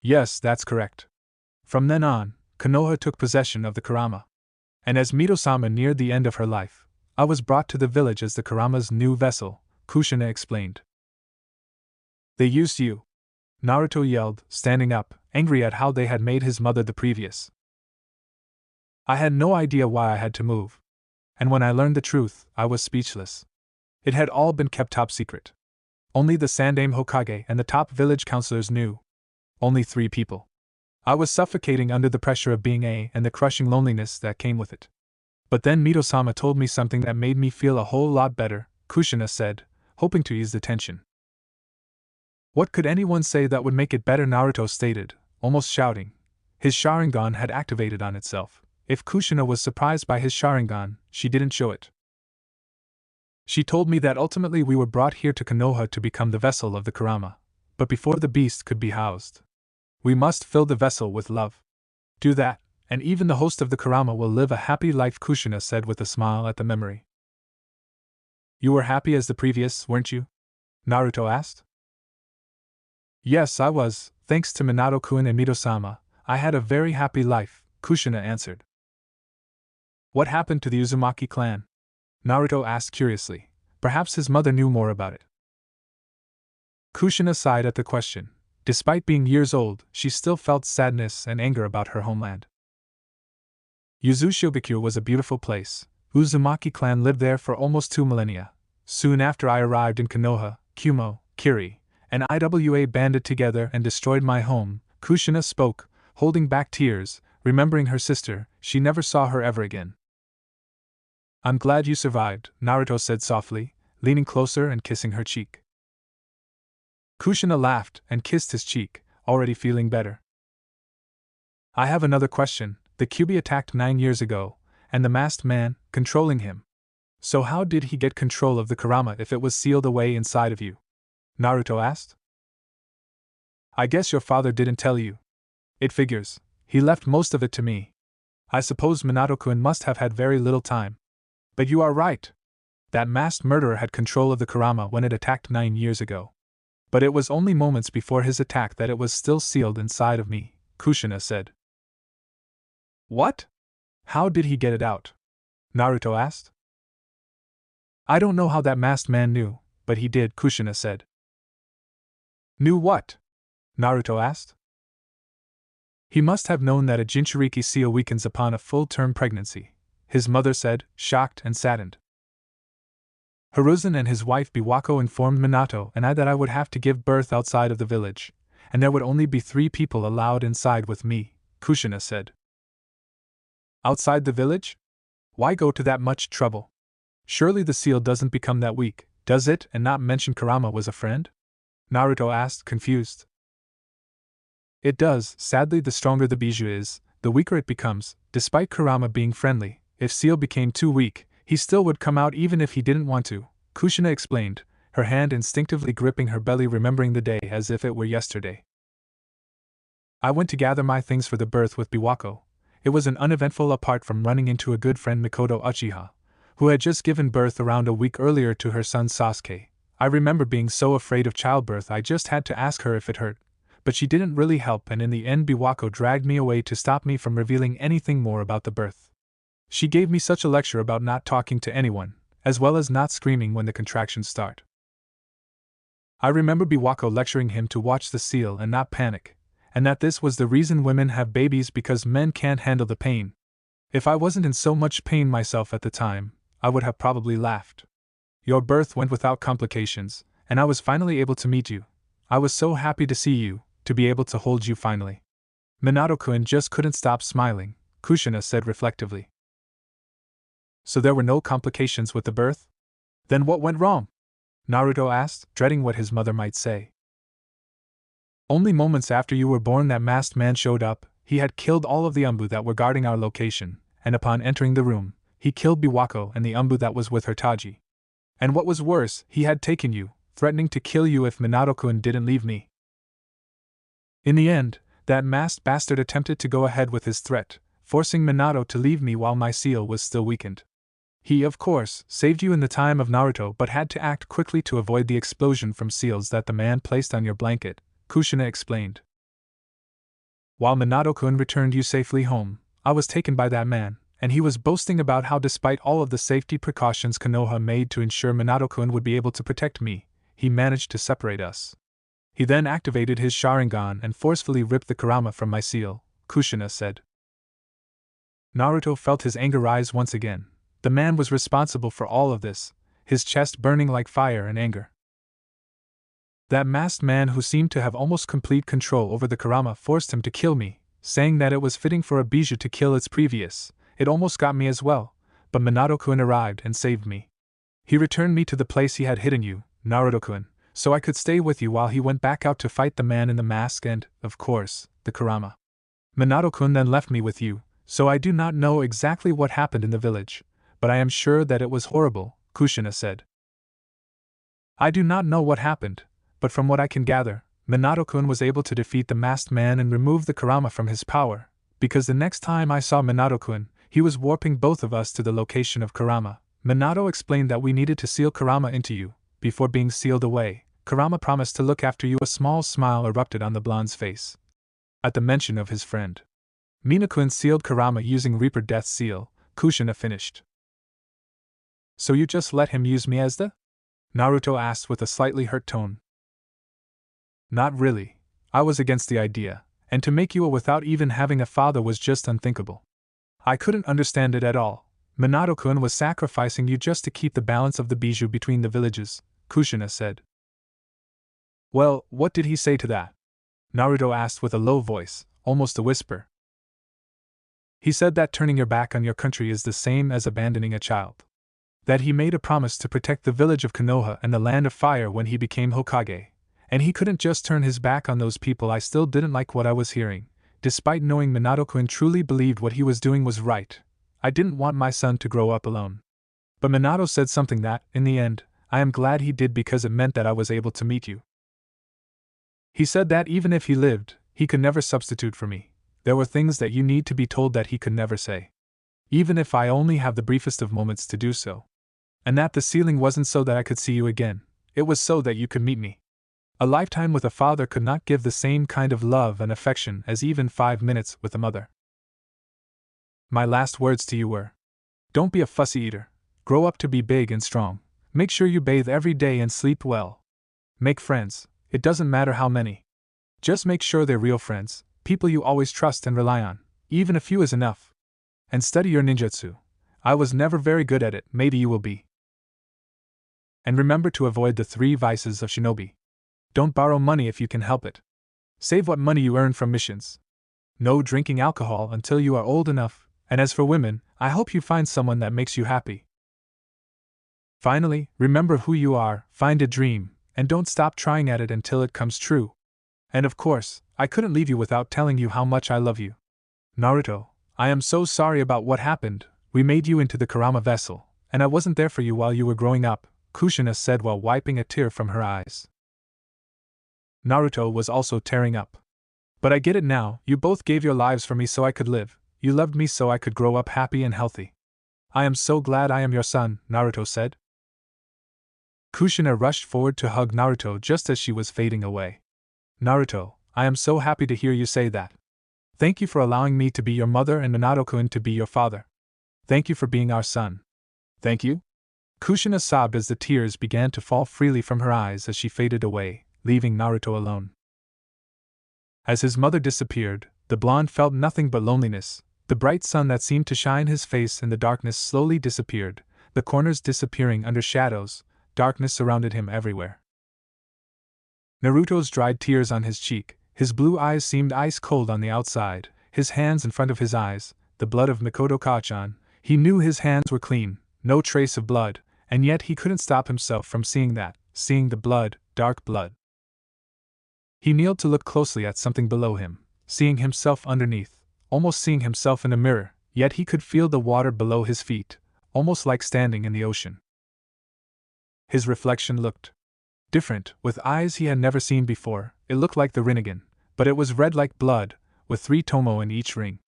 Yes, that's correct. From then on, Konoha took possession of the Kurama. And as Mito-sama neared the end of her life, I was brought to the village as the Kurama's new vessel, Kushina explained. They used you, Naruto yelled, standing up, angry at how they had made his mother the previous. I had no idea why I had to move. And when I learned the truth, I was speechless. It had all been kept top secret. Only the Sandame Hokage and the top village counselors knew. Only 3 people. I was suffocating under the pressure of being and the crushing loneliness that came with it. But then Mito-sama told me something that made me feel a whole lot better, Kushina said, hoping to ease the tension. What could anyone say that would make it better? Naruto stated, almost shouting. His Sharingan had activated on itself. If Kushina was surprised by his Sharingan, she didn't show it. She told me that ultimately we were brought here to Konoha to become the vessel of the Kurama. But before the beast could be housed, we must fill the vessel with love. Do that, and even the host of the Kurama will live a happy life, Kushina said with a smile at the memory. You were happy as the previous, weren't you? Naruto asked. Yes, I was, thanks to Minato-kun and Mito-sama. I had a very happy life, Kushina answered. What happened to the Uzumaki clan? Naruto asked curiously. Perhaps his mother knew more about it. Kushina sighed at the question. Despite being years old, she still felt sadness and anger about her homeland. Yuzu-Shobikyu was a beautiful place. Uzumaki clan lived there for almost 2 millennia. Soon after I arrived in Konoha, Kumo, Kiri, and IWA banded together and destroyed my home, Kushina spoke, holding back tears, remembering her sister. She never saw her ever again. I'm glad you survived, Naruto said softly, leaning closer and kissing her cheek. Kushina laughed and kissed his cheek, already feeling better. I have another question. The Kyuubi attacked 9 years ago, and the masked man, controlling him. So how did he get control of the Kurama if it was sealed away inside of you? Naruto asked. I guess your father didn't tell you. It figures. He left most of it to me. I suppose Minato-kun must have had very little time. But you are right. That masked murderer had control of the Kurama when it attacked 9 years ago. But it was only moments before his attack that it was still sealed inside of me, Kushina said. What? How did he get it out? Naruto asked. I don't know how that masked man knew, but he did, Kushina said. Knew what? Naruto asked. He must have known that a Jinchuriki seal weakens upon a full-term pregnancy, his mother said, shocked and saddened. Hiruzen and his wife Biwako informed Minato and I that I would have to give birth outside of the village, and there would only be 3 people allowed inside with me, Kushina said. Outside the village? Why go to that much trouble? Surely the seal doesn't become that weak, does it, and not mention Kurama was a friend? Naruto asked, confused. It does. Sadly, the stronger the bijou is, the weaker it becomes. Despite Kurama being friendly, if seal became too weak, he still would come out even if he didn't want to, Kushina explained, her hand instinctively gripping her belly, remembering the day as if it were yesterday. I went to gather my things for the birth with Biwako. It was an uneventful apart from running into a good friend Mikoto Uchiha, who had just given birth around a week earlier to her son Sasuke. I remember being so afraid of childbirth I just had to ask her if it hurt, but she didn't really help, and in the end Biwako dragged me away to stop me from revealing anything more about the birth. She gave me such a lecture about not talking to anyone, as well as not screaming when the contractions start. I remember Biwako lecturing him to watch the seal and not panic, and that this was the reason women have babies because men can't handle the pain. If I wasn't in so much pain myself at the time, I would have probably laughed. Your birth went without complications, and I was finally able to meet you. I was so happy to see you, to be able to hold you finally. Minato-kun just couldn't stop smiling, Kushina said reflectively. So there were no complications with the birth? Then what went wrong? Naruto asked, dreading what his mother might say. Only moments after you were born that masked man showed up. He had killed all of the ANBU that were guarding our location, and upon entering the room, he killed Biwako and the ANBU that was with her Taji. And what was worse, he had taken you, threatening to kill you if Minato-kun didn't leave me. In the end, that masked bastard attempted to go ahead with his threat, forcing Minato to leave me while my seal was still weakened. He, of course, saved you in the time of Naruto but had to act quickly to avoid the explosion from seals that the man placed on your blanket, Kushina explained. While Minato-kun returned you safely home, I was taken by that man, and he was boasting about how despite all of the safety precautions Konoha made to ensure Minato-kun would be able to protect me, he managed to separate us. He then activated his Sharingan and forcefully ripped the Kurama from my seal, Kushina said. Naruto felt his anger rise once again. The man was responsible for all of this, his chest burning like fire in anger. That masked man who seemed to have almost complete control over the Kurama forced him to kill me, saying that it was fitting for a bijou to kill its previous. It almost got me as well, but Minato-kun arrived and saved me. He returned me to the place he had hidden you, Naruto-kun, so I could stay with you while he went back out to fight the man in the mask and, of course, the Kurama. Minato-kun then left me with you, so I do not know exactly what happened in the village, but I am sure that it was horrible, Kushina said. I do not know what happened, but from what I can gather, Minato-kun was able to defeat the masked man and remove the Kurama from his power, because the next time I saw Minato-kun, he was warping both of us to the location of Kurama. Minato explained that we needed to seal Kurama into you. Before being sealed away, Kurama promised to look after you. A small smile erupted on the blonde's face at the mention of his friend. Minato-kun sealed Kurama using Reaper Death Seal, Kushina finished. So you just let him use me as the? Naruto asked with a slightly hurt tone. Not really. I was against the idea, and to make you a without even having a father was just unthinkable. I couldn't understand it at all. Minato-kun was sacrificing you just to keep the balance of the bijou between the villages, Kushina said. Well, what did he say to that? Naruto asked with a low voice, almost a whisper. He said that turning your back on your country is the same as abandoning a child. That he made a promise to protect the village of Konoha and the land of fire when he became Hokage, and he couldn't just turn his back on those people. I still didn't like what I was hearing. Despite knowing Minato-kun truly believed what he was doing was right, I didn't want my son to grow up alone. But Minato said something that, in the end, I am glad he did because it meant that I was able to meet you. He said that even if he lived, he could never substitute for me. There were things that you need to be told that he could never say. Even if I only have the briefest of moments to do so. And that the ceiling wasn't so that I could see you again, it was so that you could meet me. A lifetime with a father could not give the same kind of love and affection as even 5 minutes with a mother. My last words to you were, don't be a fussy eater, grow up to be big and strong, make sure you bathe every day and sleep well. Make friends, it doesn't matter how many. Just make sure they're real friends, people you always trust and rely on, even a few is enough. And study your ninjutsu. I was never very good at it, maybe you will be. And remember to avoid the 3 vices of Shinobi. Don't borrow money if you can help it. Save what money you earn from missions. No drinking alcohol until you are old enough, and as for women, I hope you find someone that makes you happy. Finally, remember who you are, find a dream, and don't stop trying at it until it comes true. And of course, I couldn't leave you without telling you how much I love you. Naruto, I am so sorry about what happened. We made you into the Kurama vessel, and I wasn't there for you while you were growing up, Kushina said while wiping a tear from her eyes. Naruto was also tearing up. But I get it now, you both gave your lives for me so I could live, you loved me so I could grow up happy and healthy. I am so glad I am your son, Naruto said. Kushina rushed forward to hug Naruto just as she was fading away. Naruto, I am so happy to hear you say that. Thank you for allowing me to be your mother and Minato-kun to be your father. Thank you for being our son. Thank you? Kushina sobbed as the tears began to fall freely from her eyes as she faded away, leaving Naruto alone. As his mother disappeared, the blonde felt nothing but loneliness. The bright sun that seemed to shine his face in the darkness slowly disappeared, the corners disappearing under shadows, darkness surrounded him everywhere. Naruto's dried tears on his cheek, his blue eyes seemed ice cold on the outside, his hands in front of his eyes, the blood of Mikoto Kachan. He knew his hands were clean, no trace of blood, and yet he couldn't stop himself from seeing the blood, dark blood. He kneeled to look closely at something below him, seeing himself underneath, almost seeing himself in a mirror, yet he could feel the water below his feet, almost like standing in the ocean. His reflection looked different, with eyes he had never seen before. It looked like the Rinnegan, but it was red like blood, with 3 tomo in each ring.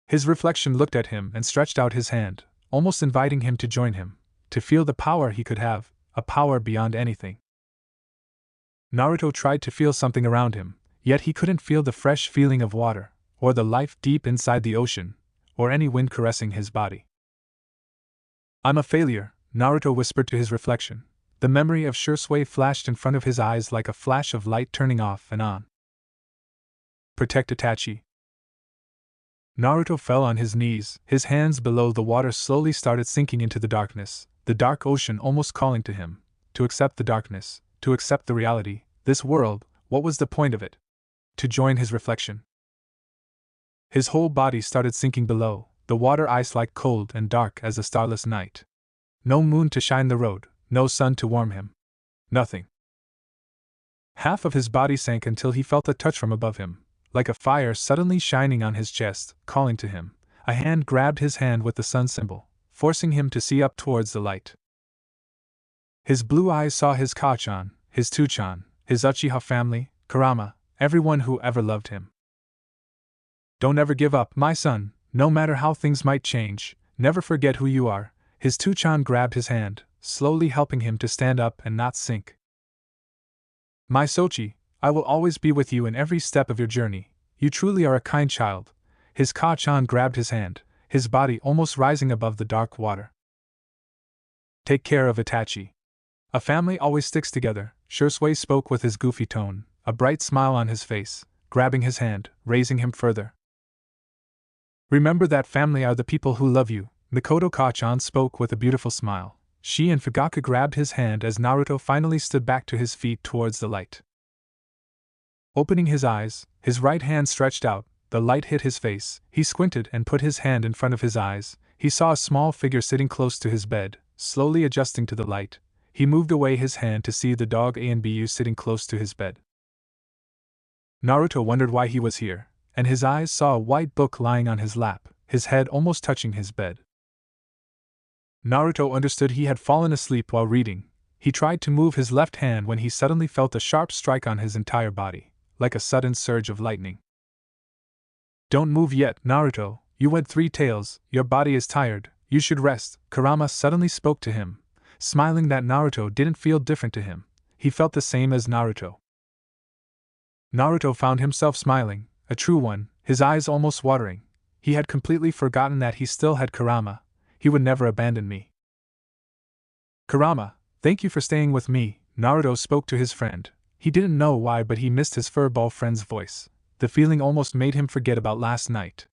His reflection looked at him and stretched out his hand, almost inviting him to join him, to feel the power he could have, a power beyond anything. Naruto tried to feel something around him, yet he couldn't feel the fresh feeling of water, or the life deep inside the ocean, or any wind caressing his body. I'm a failure, Naruto whispered to his reflection. The memory of Shursui flashed in front of his eyes like a flash of light turning off and on. Protect Itachi. Naruto fell on his knees, his hands below the water slowly started sinking into the darkness, the dark ocean almost calling to him, to accept the darkness, to accept the reality, this world, what was the point of it? To join his reflection. His whole body started sinking below, the water ice-like cold and dark as a starless night. No moon to shine the road, no sun to warm him. Nothing. Half of his body sank until he felt a touch from above him, like a fire suddenly shining on his chest, calling to him. A hand grabbed his hand with the sun symbol, forcing him to see up towards the light. His blue eyes saw his Kachan, his Tuchan, his Uchiha family, Kurama, everyone who ever loved him. Don't ever give up, my son, no matter how things might change, never forget who you are. His Tuchan grabbed his hand, slowly helping him to stand up and not sink. My Sochi, I will always be with you in every step of your journey. You truly are a kind child. His Kachan grabbed his hand, his body almost rising above the dark water. Take care of Itachi. A family always sticks together, Shursui spoke with his goofy tone, a bright smile on his face, grabbing his hand, raising him further. Remember that family are the people who love you, Mikoto Kachan spoke with a beautiful smile. She and Fugaku grabbed his hand as Naruto finally stood back to his feet towards the light. Opening his eyes, his right hand stretched out, the light hit his face, he squinted and put his hand in front of his eyes. He saw a small figure sitting close to his bed, slowly adjusting to the light. He moved away his hand to see the dog ANBU sitting close to his bed. Naruto wondered why he was here, and his eyes saw a white book lying on his lap, his head almost touching his bed. Naruto understood he had fallen asleep while reading. He tried to move his left hand when he suddenly felt a sharp strike on his entire body, like a sudden surge of lightning. Don't move yet, Naruto, you went 3 tails, your body is tired, You should rest, Kurama suddenly spoke to him, smiling that Naruto didn't feel different to him. He felt the same as Naruto. Naruto found himself smiling, a true one, his eyes almost watering. He had completely forgotten that he still had Kurama. He would never abandon me. Kurama, thank you for staying with me, Naruto spoke to his friend. He didn't know why, but he missed his furball friend's voice. The feeling almost made him forget about last night.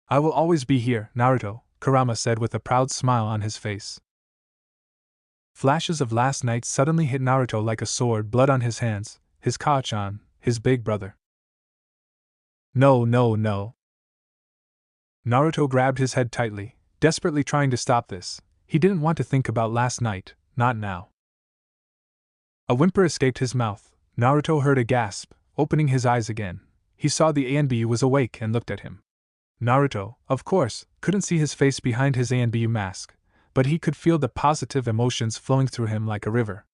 I will always be here, Naruto, Kurama said with a proud smile on his face. Flashes of last night suddenly hit Naruto like a sword, blood on his hands, his Kachan, his big brother. No, no, no. Naruto grabbed his head tightly, desperately trying to stop this. He didn't want to think about last night, not now. A whimper escaped his mouth. Naruto heard a gasp, opening his eyes again. He saw the ANBU was awake and looked at him. Naruto, of course, couldn't see his face behind his ANBU mask, but he could feel the positive emotions flowing through him like a river.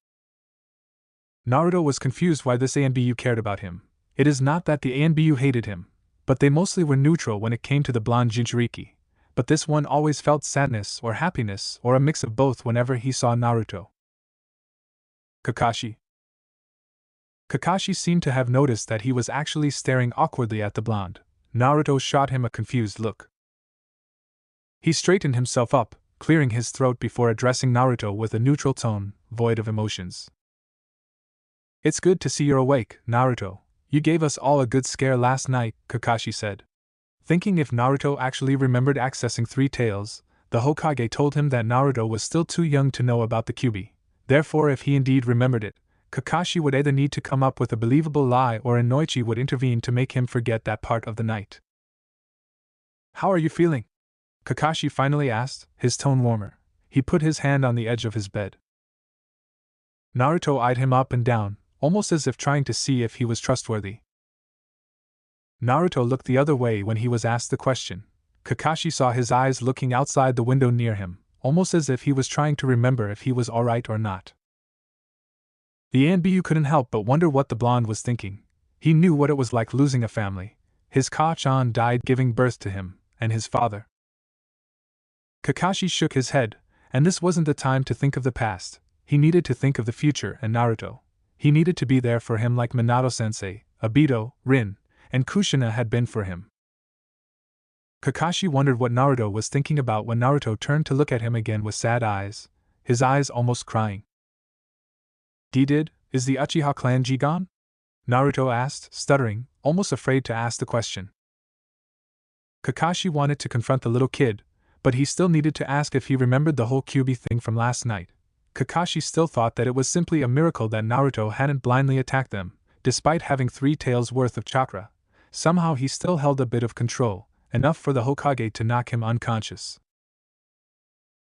Naruto was confused why this ANBU cared about him. It is not that the ANBU hated him, but they mostly were neutral when it came to the blonde Jinchuriki. But this one always felt sadness or happiness or a mix of both whenever he saw Naruto. Kakashi. Kakashi seemed to have noticed that he was actually staring awkwardly at the blonde. Naruto shot him a confused look. He straightened himself up, clearing his throat before addressing Naruto with a neutral tone, void of emotions. It's good to see you're awake, Naruto. You gave us all a good scare last night, Kakashi said. Thinking if Naruto actually remembered accessing Three Tails, the Hokage told him that Naruto was still too young to know about the Kyuubi. Therefore, if he indeed remembered it, Kakashi would either need to come up with a believable lie or Inoichi would intervene to make him forget that part of the night. How are you feeling? Kakashi finally asked, his tone warmer. He put his hand on the edge of his bed. Naruto eyed him up and down, almost as if trying to see if he was trustworthy. Naruto looked the other way when he was asked the question. Kakashi saw his eyes looking outside the window near him, almost as if he was trying to remember if he was alright or not. The ANBU couldn't help but wonder what the blonde was thinking. He knew what it was like losing a family. His Kachan died giving birth to him, and his father. Kakashi shook his head, and this wasn't the time to think of the past. He needed to think of the future and Naruto. He needed to be there for him like Minato-sensei, Obito, Rin, and Kushina had been for him. Kakashi wondered what Naruto was thinking about when Naruto turned to look at him again with sad eyes, his eyes almost crying. Did, is the Uchiha clan G gone? Naruto asked, stuttering, almost afraid to ask the question. Kakashi wanted to confront the little kid, but he still needed to ask if he remembered the whole Kyuubi thing from last night. Kakashi still thought that it was simply a miracle that Naruto hadn't blindly attacked them, despite having 3 tails worth of chakra. Somehow he still held a bit of control, enough for the Hokage to knock him unconscious.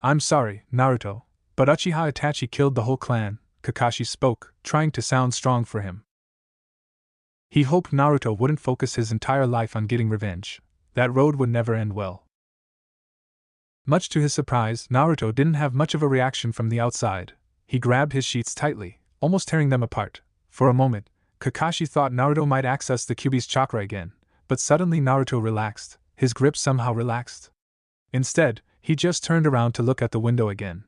I'm sorry, Naruto, but Uchiha Itachi killed the whole clan, Kakashi spoke, trying to sound strong for him. He hoped Naruto wouldn't focus his entire life on getting revenge. That road would never end well. Much to his surprise, Naruto didn't have much of a reaction from the outside. He grabbed his sheets tightly, almost tearing them apart. For a moment, Kakashi thought Naruto might access the Kyuubi's chakra again, but suddenly Naruto relaxed, his grip somehow relaxed. Instead, he just turned around to look at the window again.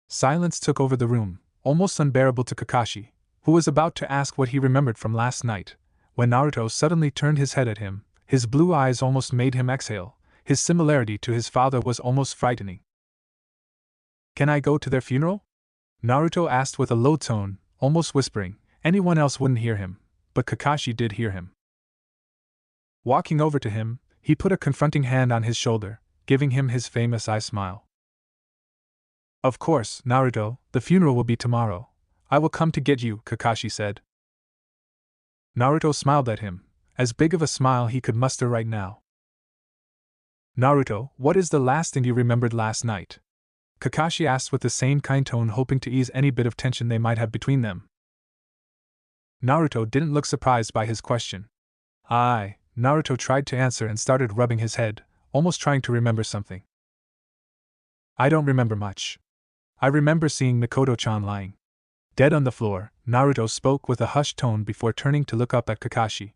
Silence took over the room, almost unbearable to Kakashi, who was about to ask what he remembered from last night, when Naruto suddenly turned his head at him. His blue eyes almost made him exhale. His similarity to his father was almost frightening. Can I go to their funeral? Naruto asked with a low tone, almost whispering. Anyone else wouldn't hear him, but Kakashi did hear him. Walking over to him, he put a confronting hand on his shoulder, giving him his famous eye smile. Of course, Naruto, the funeral will be tomorrow. I will come to get you, Kakashi said. Naruto smiled at him, as big of a smile he could muster right now. Naruto, what is the last thing you remembered last night? Kakashi asked with the same kind tone, hoping to ease any bit of tension they might have between them. Naruto didn't look surprised by his question. Naruto tried to answer and started rubbing his head, almost trying to remember something. I don't remember much. I remember seeing Mikoto-chan lying dead on the floor, Naruto spoke with a hushed tone before turning to look up at Kakashi.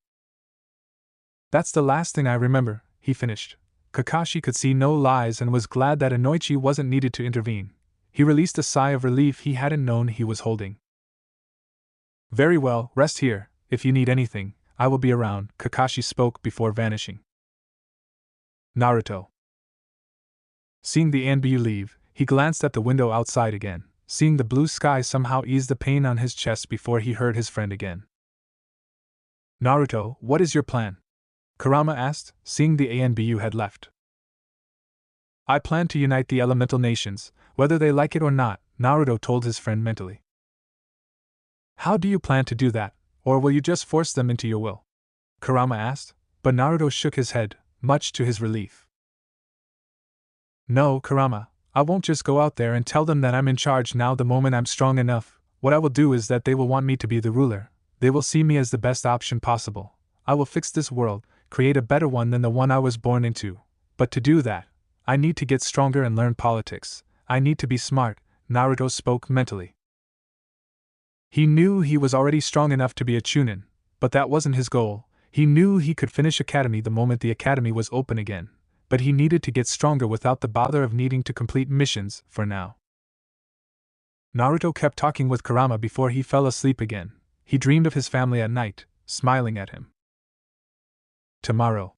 That's the last thing I remember, he finished. Kakashi could see no lies and was glad that Inoichi wasn't needed to intervene. He released a sigh of relief he hadn't known he was holding. Very well, rest here. If you need anything, I will be around, Kakashi spoke before vanishing. Naruto. Seeing the ANBU leave, he glanced at the window outside again. Seeing the blue sky somehow eased the pain on his chest before he heard his friend again. Naruto, what is your plan? Kurama asked, seeing the ANBU had left. I plan to unite the elemental nations, whether they like it or not, Naruto told his friend mentally. How do you plan to do that, or will you just force them into your will? Kurama asked, but Naruto shook his head, much to his relief. No, Kurama, I won't just go out there and tell them that I'm in charge now the moment I'm strong enough. What I will do is that they will want me to be the ruler. They will see me as the best option possible. I will fix this world, create a better one than the one I was born into. But to do that, I need to get stronger and learn politics. I need to be smart, Naruto spoke mentally. He knew he was already strong enough to be a chunin, but that wasn't his goal. He knew he could finish academy the moment the academy was open again, but he needed to get stronger without the bother of needing to complete missions for now. Naruto kept talking with Kurama before he fell asleep again. He dreamed of his family at night, smiling at him. Tomorrow.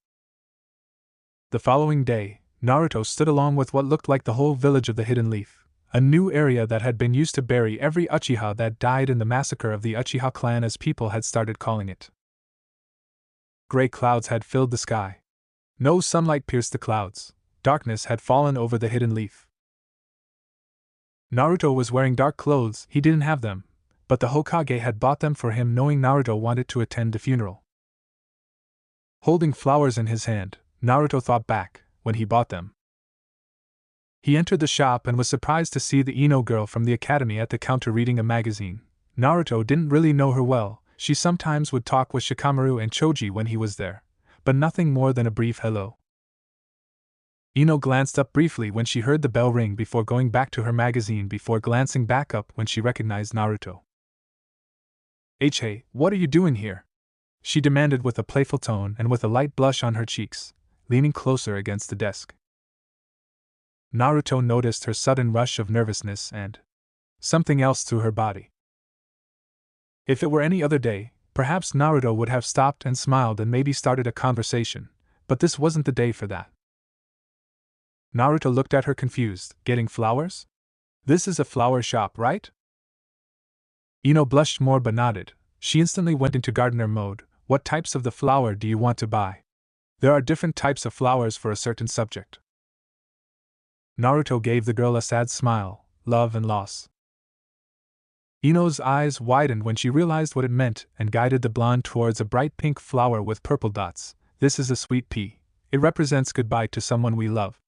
The following day, Naruto stood along with what looked like the whole village of the Hidden Leaf, a new area that had been used to bury every Uchiha that died in the massacre of the Uchiha clan, as people had started calling it. Gray clouds had filled the sky. No sunlight pierced the clouds. Darkness had fallen over the Hidden Leaf. Naruto was wearing dark clothes. He didn't have them, but the Hokage had bought them for him, knowing Naruto wanted to attend the funeral. Holding flowers in his hand, Naruto thought back when he bought them. He entered the shop and was surprised to see the Ino girl from the academy at the counter reading a magazine. Naruto didn't really know her well. She sometimes would talk with Shikamaru and Choji when he was there, but nothing more than a brief hello. Ino glanced up briefly when she heard the bell ring before going back to her magazine, before glancing back up when she recognized Naruto. Hey, what are you doing here? She demanded with a playful tone and with a light blush on her cheeks, leaning closer against the desk. Naruto noticed her sudden rush of nervousness and something else through her body. If it were any other day, perhaps Naruto would have stopped and smiled and maybe started a conversation, but this wasn't the day for that. Naruto looked at her confused. Getting flowers? This is a flower shop, right? Ino blushed more but nodded. She instantly went into gardener mode. What types of the flower do you want to buy? There are different types of flowers for a certain subject. Naruto gave the girl a sad smile. Love and loss. Ino's eyes widened when she realized what it meant and guided the blonde towards a bright pink flower with purple dots. This is a sweet pea. It represents goodbye to someone we love.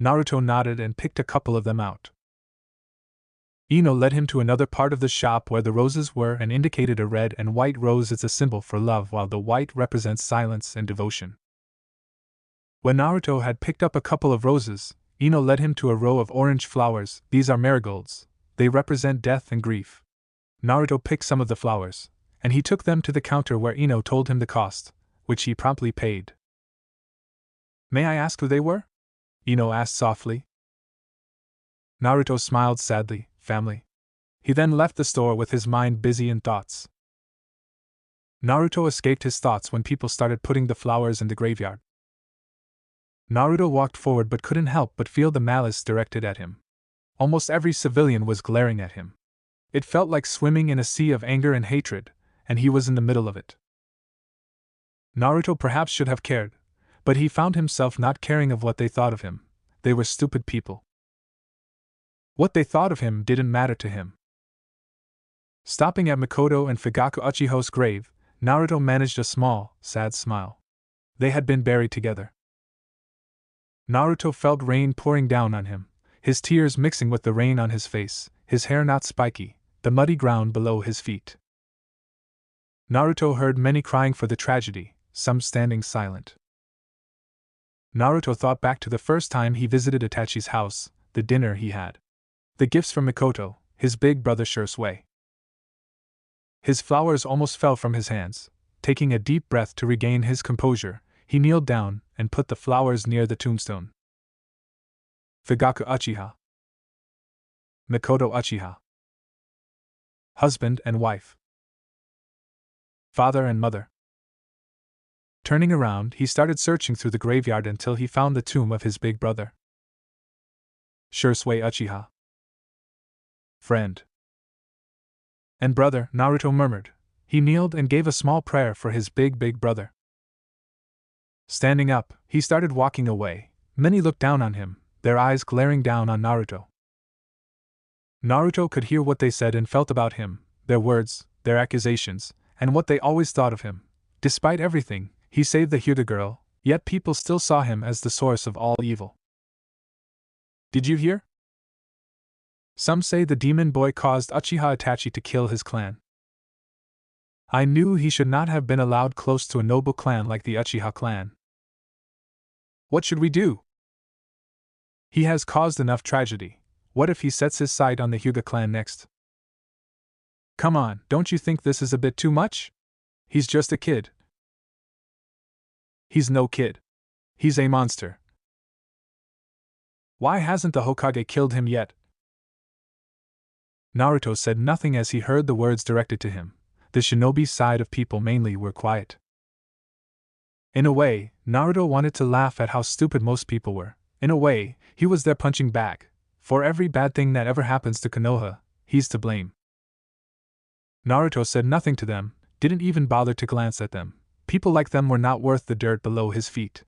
Naruto nodded and picked a couple of them out. Ino led him to another part of the shop where the roses were and indicated a red and white rose as a symbol for love, while the white represents silence and devotion. When Naruto had picked up a couple of roses, Ino led him to a row of orange flowers. These are marigolds. They represent death and grief. Naruto picked some of the flowers, and he took them to the counter where Ino told him the cost, which he promptly paid. May I ask who they were? Ino asked softly. Naruto smiled sadly. Family. He then left the store with his mind busy in thoughts. Naruto escaped his thoughts when people started putting the flowers in the graveyard. Naruto walked forward but couldn't help but feel the malice directed at him. Almost every civilian was glaring at him. It felt like swimming in a sea of anger and hatred, and he was in the middle of it. Naruto perhaps should have cared, but he found himself not caring of what they thought of him. They were stupid people. What they thought of him didn't matter to him. Stopping at Mikoto and Fugaku Uchiha's grave, Naruto managed a small, sad smile. They had been buried together. Naruto felt rain pouring down on him, his tears mixing with the rain on his face, his hair not spiky, the muddy ground below his feet. Naruto heard many crying for the tragedy, some standing silent. Naruto thought back to the first time he visited Itachi's house, the dinner he had. The gifts from Mikoto, his big brother Shursui. His flowers almost fell from his hands. Taking a deep breath to regain his composure, he kneeled down and put the flowers near the tombstone. Fugaku Uchiha. Mikoto Uchiha. Husband and wife. Father and mother. Turning around, he started searching through the graveyard until he found the tomb of his big brother. Shursui Uchiha. Friend. And brother, Naruto murmured. He kneeled and gave a small prayer for his big brother. Standing up, he started walking away. Many looked down on him, their eyes glaring down on Naruto. Naruto could hear what they said and felt about him, their words, their accusations, and what they always thought of him. Despite everything, he saved the Hyuga girl, yet people still saw him as the source of all evil. Did you hear? Some say the demon boy caused Uchiha Itachi to kill his clan. I knew he should not have been allowed close to a noble clan like the Uchiha clan. What should we do? He has caused enough tragedy. What if he sets his sight on the Hyuga clan next? Come on, don't you think this is a bit too much? He's just a kid. He's no kid. He's a monster. Why hasn't the Hokage killed him yet? Naruto said nothing as he heard the words directed to him. The shinobi side of people mainly were quiet. In a way, Naruto wanted to laugh at how stupid most people were. In a way, he was their punching bag. For every bad thing that ever happens to Konoha, he's to blame. Naruto said nothing to them, didn't even bother to glance at them. People like them were not worth the dirt below his feet.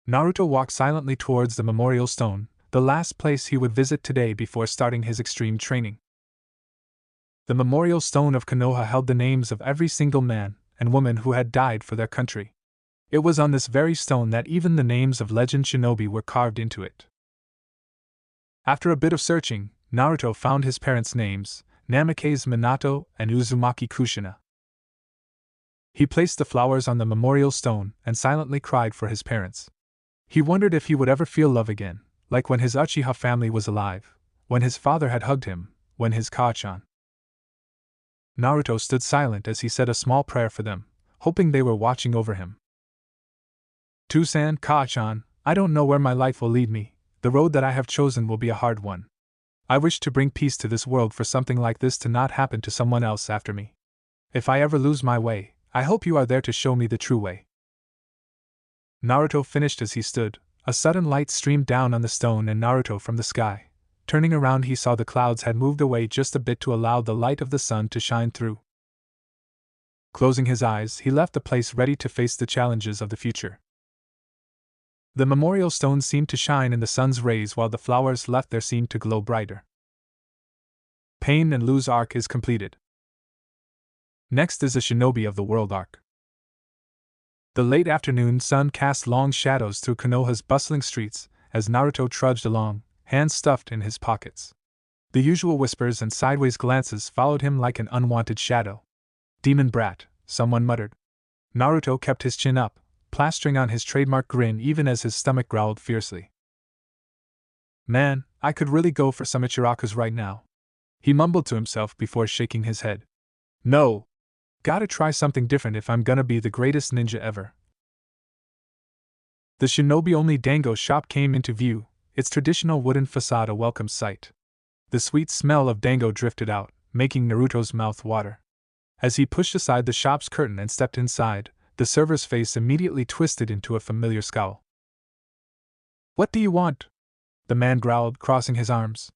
Naruto walked silently towards the memorial stone, the last place he would visit today before starting his extreme training. The memorial stone of Konoha held the names of every single man and woman who had died for their country. It was on this very stone that even the names of legend shinobi were carved into it. After a bit of searching, Naruto found his parents' names, Namikaze Minato and Uzumaki Kushina. He placed the flowers on the memorial stone and silently cried for his parents. He wondered if he would ever feel love again, like when his Uchiha family was alive, when his father had hugged him, when his Kachan. Naruto stood silent as he said a small prayer for them, hoping they were watching over him. Tusan, Kachan, I don't know where my life will lead me. The road that I have chosen will be a hard one. I wish to bring peace to this world for something like this to not happen to someone else after me. If I ever lose my way, I hope you are there to show me the true way. Naruto finished as he stood. A sudden light streamed down on the stone and Naruto from the sky. Turning around, he saw the clouds had moved away just a bit to allow the light of the sun to shine through. Closing his eyes, he left the place ready to face the challenges of the future. The memorial stone seemed to shine in the sun's rays while the flowers left there seemed to glow brighter. Pain and Lose arc is completed. Next is the Shinobi of the World arc. The late afternoon sun cast long shadows through Konoha's bustling streets as Naruto trudged along, hands stuffed in his pockets. The usual whispers and sideways glances followed him like an unwanted shadow. Demon brat, someone muttered. Naruto kept his chin up, plastering on his trademark grin even as his stomach growled fiercely. Man, I could really go for some Ichirakus right now. He mumbled to himself before shaking his head. No! Gotta try something different if I'm gonna be the greatest ninja ever. The shinobi-only dango shop came into view, its traditional wooden facade a welcome sight. The sweet smell of dango drifted out, making Naruto's mouth water. As he pushed aside the shop's curtain and stepped inside, the server's face immediately twisted into a familiar scowl. What do you want? The man growled, crossing his arms.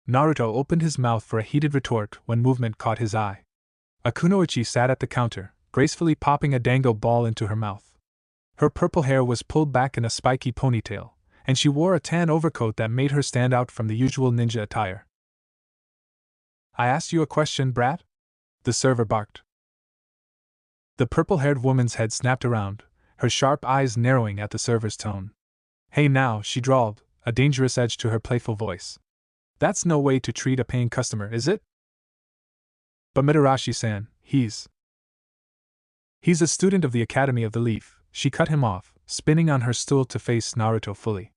Naruto opened his mouth for a heated retort when movement caught his eye. A kunoichi sat at the counter, gracefully popping a dango ball into her mouth. Her purple hair was pulled back in a spiky ponytail, and she wore a tan overcoat that made her stand out from the usual ninja attire. I asked you a question, brat? The server barked. The purple-haired woman's head snapped around, her sharp eyes narrowing at the server's tone. Hey now, she drawled, a dangerous edge to her playful voice. That's no way to treat a paying customer, is it? But Mitarashi-san, he's a student of the Academy of the Leaf, she cut him off, spinning on her stool to face Naruto fully.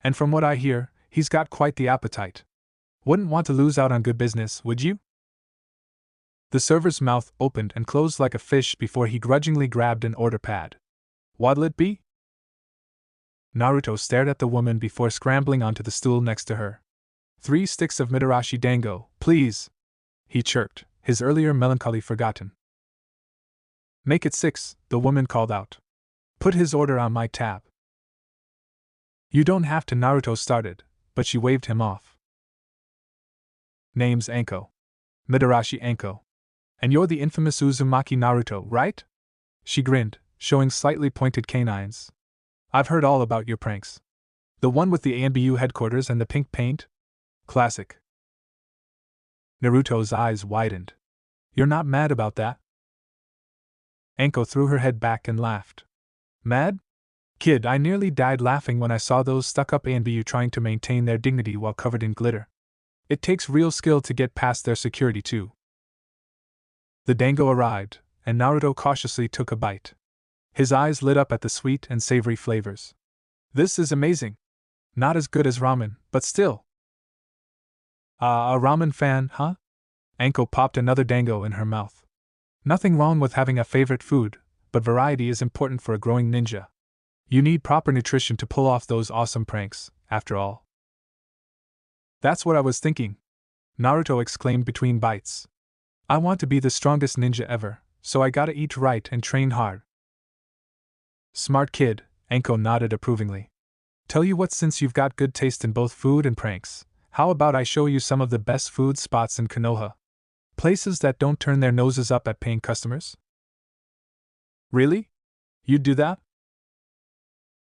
And from what I hear, he's got quite the appetite. Wouldn't want to lose out on good business, would you? The server's mouth opened and closed like a fish before he grudgingly grabbed an order pad. What'll it be? Naruto stared at the woman before scrambling onto the stool next to her. 3 sticks of Mitarashi dango, please, he chirped, his earlier melancholy forgotten. Make it 6, the woman called out. Put his order on my tab. You don't have to, Naruto started, but she waved him off. Name's Anko. Mitarashi Anko. And you're the infamous Uzumaki Naruto, right? She grinned, showing slightly pointed canines. I've heard all about your pranks. The one with the ANBU headquarters and the pink paint? Classic. Naruto's eyes widened. You're not mad about that? Anko threw her head back and laughed. Mad? Kid, I nearly died laughing when I saw those stuck-up ANBU trying to maintain their dignity while covered in glitter. It takes real skill to get past their security too. The dango arrived, and Naruto cautiously took a bite. His eyes lit up at the sweet and savory flavors. This is amazing. Not as good as ramen, but still. A ramen fan, huh? Anko popped another dango in her mouth. Nothing wrong with having a favorite food, but variety is important for a growing ninja. You need proper nutrition to pull off those awesome pranks, after all. That's what I was thinking, Naruto exclaimed between bites. I want to be the strongest ninja ever, so I gotta eat right and train hard. Smart kid, Anko nodded approvingly. Tell you what, since you've got good taste in both food and pranks, how about I show you some of the best food spots in Konoha? Places that don't turn their noses up at paying customers? Really? You'd do that?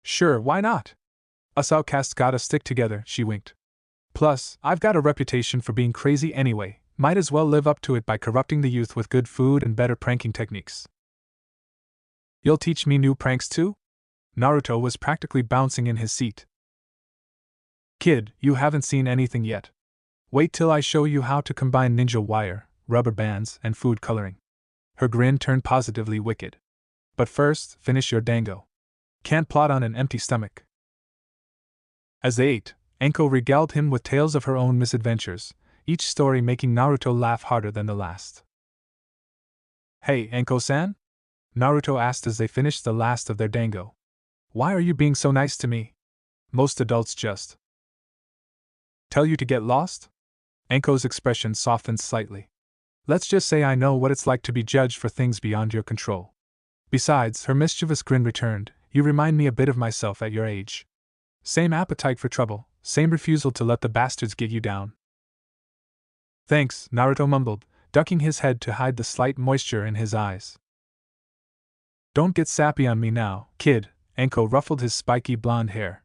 Sure, why not? Us outcasts gotta stick together, she winked. Plus, I've got a reputation for being crazy anyway, might as well live up to it by corrupting the youth with good food and better pranking techniques. You'll teach me new pranks too? Naruto was practically bouncing in his seat. Kid, you haven't seen anything yet. Wait till I show you how to combine ninja wire, rubber bands, and food coloring. Her grin turned positively wicked. But first, finish your dango. Can't plot on an empty stomach. As they ate, Anko regaled him with tales of her own misadventures, each story making Naruto laugh harder than the last. Hey, Anko-san? Naruto asked as they finished the last of their dango. Why are you being so nice to me? Most adults just tell you to get lost? Anko's expression softened slightly. Let's just say I know what it's like to be judged for things beyond your control. Besides, her mischievous grin returned, you remind me a bit of myself at your age. Same appetite for trouble, same refusal to let the bastards get you down. Thanks, Naruto mumbled, ducking his head to hide the slight moisture in his eyes. Don't get sappy on me now, kid, Anko ruffled his spiky blonde hair.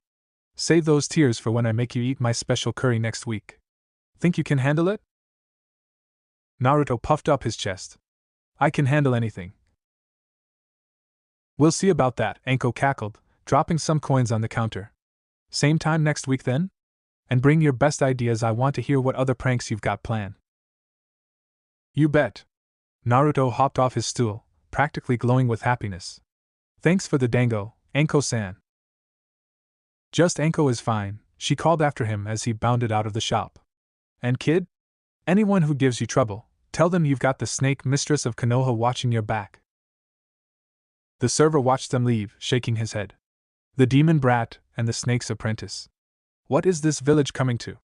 Save those tears for when I make you eat my special curry next week. Think you can handle it? Naruto puffed up his chest. I can handle anything. We'll see about that, Anko cackled, dropping some coins on the counter. Same time next week then? And bring your best ideas, I want to hear what other pranks you've got planned. You bet. Naruto hopped off his stool, practically glowing with happiness. Thanks for the dango, Anko-san. Just Anko is fine, she called after him as he bounded out of the shop. And kid? Anyone who gives you trouble, tell them you've got the snake mistress of Konoha watching your back. The server watched them leave, shaking his head. The demon brat and the snake's apprentice. What is this village coming to?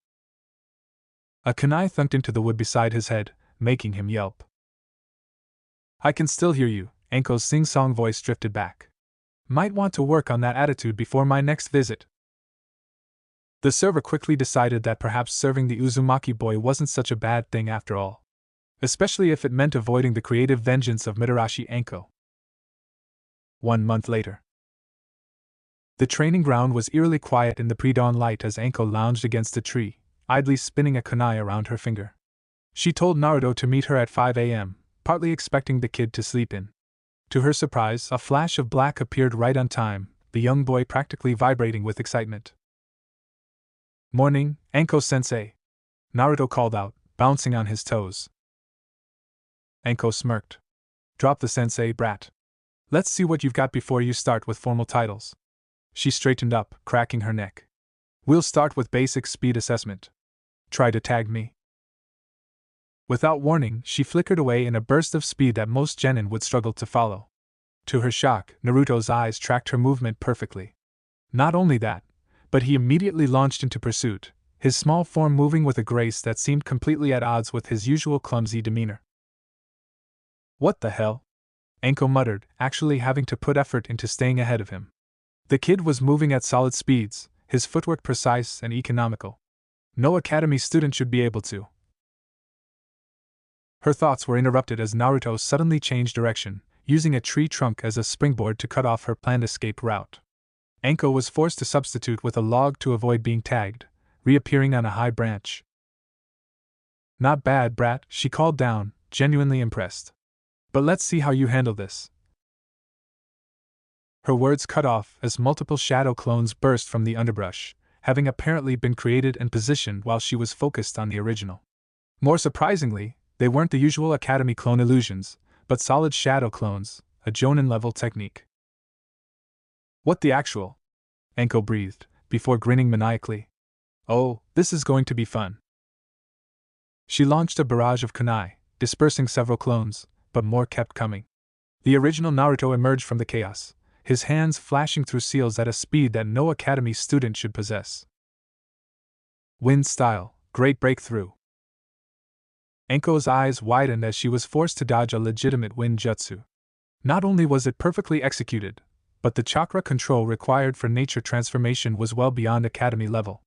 A kunai thunked into the wood beside his head, making him yelp. I can still hear you, Anko's sing-song voice drifted back. Might want to work on that attitude before my next visit. The server quickly decided that perhaps serving the Uzumaki boy wasn't such a bad thing after all. Especially if it meant avoiding the creative vengeance of Mitarashi Anko. 1 month later. The training ground was eerily quiet in the pre-dawn light as Anko lounged against a tree, idly spinning a kunai around her finger. She told Naruto to meet her at 5 a.m., partly expecting the kid to sleep in. To her surprise, a flash of black appeared right on time, the young boy practically vibrating with excitement. Morning, Anko-sensei, Naruto called out, bouncing on his toes. Anko smirked. Drop the sensei, brat. Let's see what you've got before you start with formal titles. She straightened up, cracking her neck. We'll start with basic speed assessment. Try to tag me. Without warning, she flickered away in a burst of speed that most genin would struggle to follow. To her shock, Naruto's eyes tracked her movement perfectly. Not only that, but he immediately launched into pursuit, his small form moving with a grace that seemed completely at odds with his usual clumsy demeanor. What the hell? Anko muttered, actually having to put effort into staying ahead of him. The kid was moving at solid speeds, his footwork precise and economical. No academy student should be able to. Her thoughts were interrupted as Naruto suddenly changed direction, using a tree trunk as a springboard to cut off her planned escape route. Anko was forced to substitute with a log to avoid being tagged, reappearing on a high branch. Not bad, brat, she called down, genuinely impressed. But let's see how you handle this. Her words cut off as multiple shadow clones burst from the underbrush, having apparently been created and positioned while she was focused on the original. More surprisingly, they weren't the usual academy clone illusions, but solid shadow clones, a Jonin-level technique. What the actual? Anko breathed, before grinning maniacally. Oh, this is going to be fun. She launched a barrage of kunai, dispersing several clones, but more kept coming. The original Naruto emerged from the chaos, his hands flashing through seals at a speed that no academy student should possess. Wind style, great breakthrough. Anko's eyes widened as she was forced to dodge a legitimate wind jutsu. Not only was it perfectly executed, but the chakra control required for nature transformation was well beyond academy level.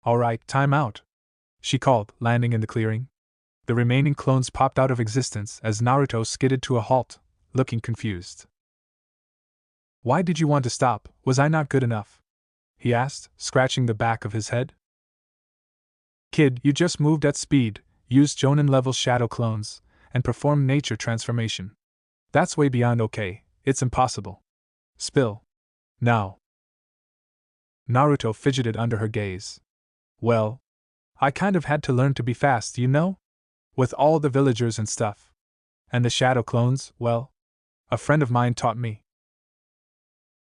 Alright, time out, she called, landing in the clearing. The remaining clones popped out of existence as Naruto skidded to a halt, looking confused. Why did you want to stop? Was I not good enough? He asked, scratching the back of his head. Kid, you just moved at speed, used Jonin-level shadow clones, and performed nature transformation. That's way beyond okay, it's impossible. Spill. Now. Naruto fidgeted under her gaze. Well, I kind of had to learn to be fast, you know? With all the villagers and stuff. And the shadow clones, well, a friend of mine taught me.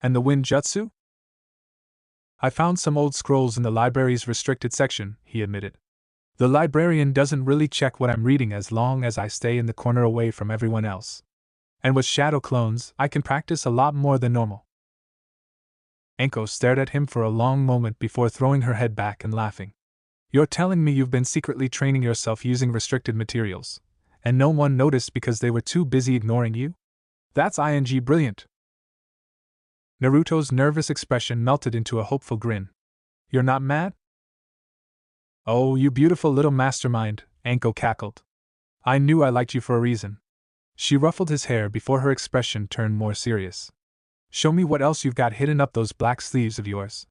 And the wind jutsu? I found some old scrolls in the library's restricted section, he admitted. The librarian doesn't really check what I'm reading as long as I stay in the corner away from everyone else. And with shadow clones, I can practice a lot more than normal. Anko stared at him for a long moment before throwing her head back and laughing. You're telling me you've been secretly training yourself using restricted materials, and no one noticed because they were too busy ignoring you? That's brilliant. Naruto's nervous expression melted into a hopeful grin. You're not mad? Oh, you beautiful little mastermind, Anko cackled. I knew I liked you for a reason. She ruffled his hair before her expression turned more serious. Show me what else you've got hidden up those black sleeves of yours.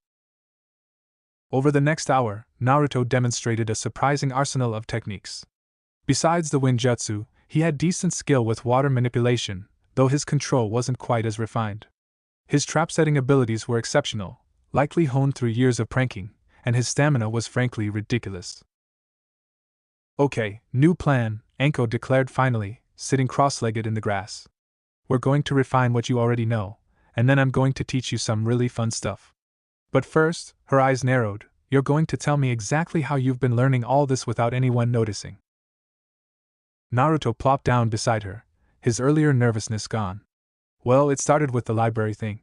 Over the next hour, Naruto demonstrated a surprising arsenal of techniques. Besides the wind jutsu, he had decent skill with water manipulation, though his control wasn't quite as refined. His trap-setting abilities were exceptional, likely honed through years of pranking, and his stamina was frankly ridiculous. Okay, new plan, Anko declared finally, sitting cross-legged in the grass. We're going to refine what you already know, and then I'm going to teach you some really fun stuff. But first, her eyes narrowed, you're going to tell me exactly how you've been learning all this without anyone noticing. Naruto plopped down beside her, his earlier nervousness gone. Well, it started with the library thing.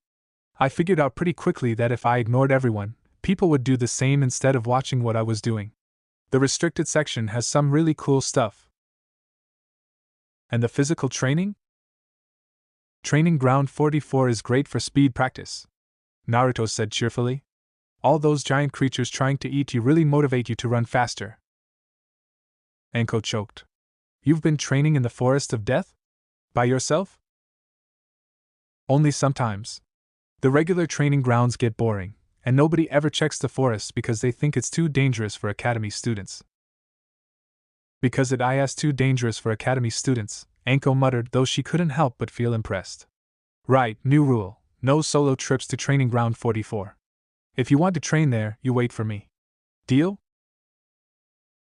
I figured out pretty quickly that if I ignored everyone, people would do the same instead of watching what I was doing. The restricted section has some really cool stuff. And the physical training? Training Ground 44 is great for speed practice, Naruto said cheerfully. All those giant creatures trying to eat you really motivate you to run faster. Anko choked. You've been training in the Forest of Death? By yourself? Only sometimes. The regular training grounds get boring, and nobody ever checks the forest because they think it's too dangerous for academy students. Because it is too dangerous for academy students, Anko muttered, though she couldn't help but feel impressed. Right, new rule, no solo trips to Training Ground 44. If you want to train there, you wait for me. Deal?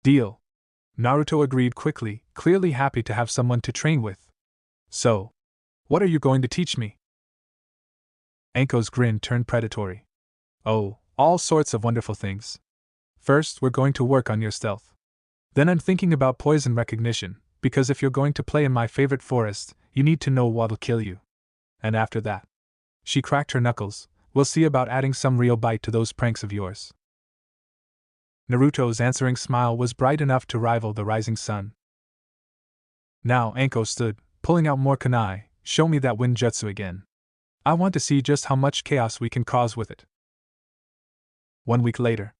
Deal. Naruto agreed quickly, clearly happy to have someone to train with. So, what are you going to teach me? Anko's grin turned predatory. Oh, all sorts of wonderful things. First, we're going to work on your stealth. Then I'm thinking about poison recognition, because if you're going to play in my favorite forest, you need to know what'll kill you. And after that, she cracked her knuckles, we'll see about adding some real bite to those pranks of yours. Naruto's answering smile was bright enough to rival the rising sun. Now Anko stood, pulling out more kunai. Show me that wind jutsu again. I want to see just how much chaos we can cause with it. 1 week later.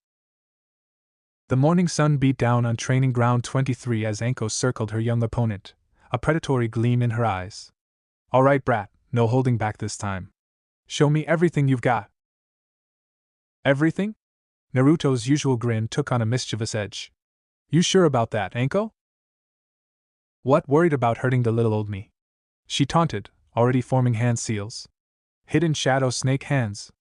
The morning sun beat down on training ground 23 as Anko circled her young opponent, a predatory gleam in her eyes. All right, brat, no holding back this time. Show me everything you've got. Everything? Naruto's usual grin took on a mischievous edge. You sure about that, Anko? What, worried about hurting the little old me? She taunted, already forming hand seals. Hidden shadow snake hands.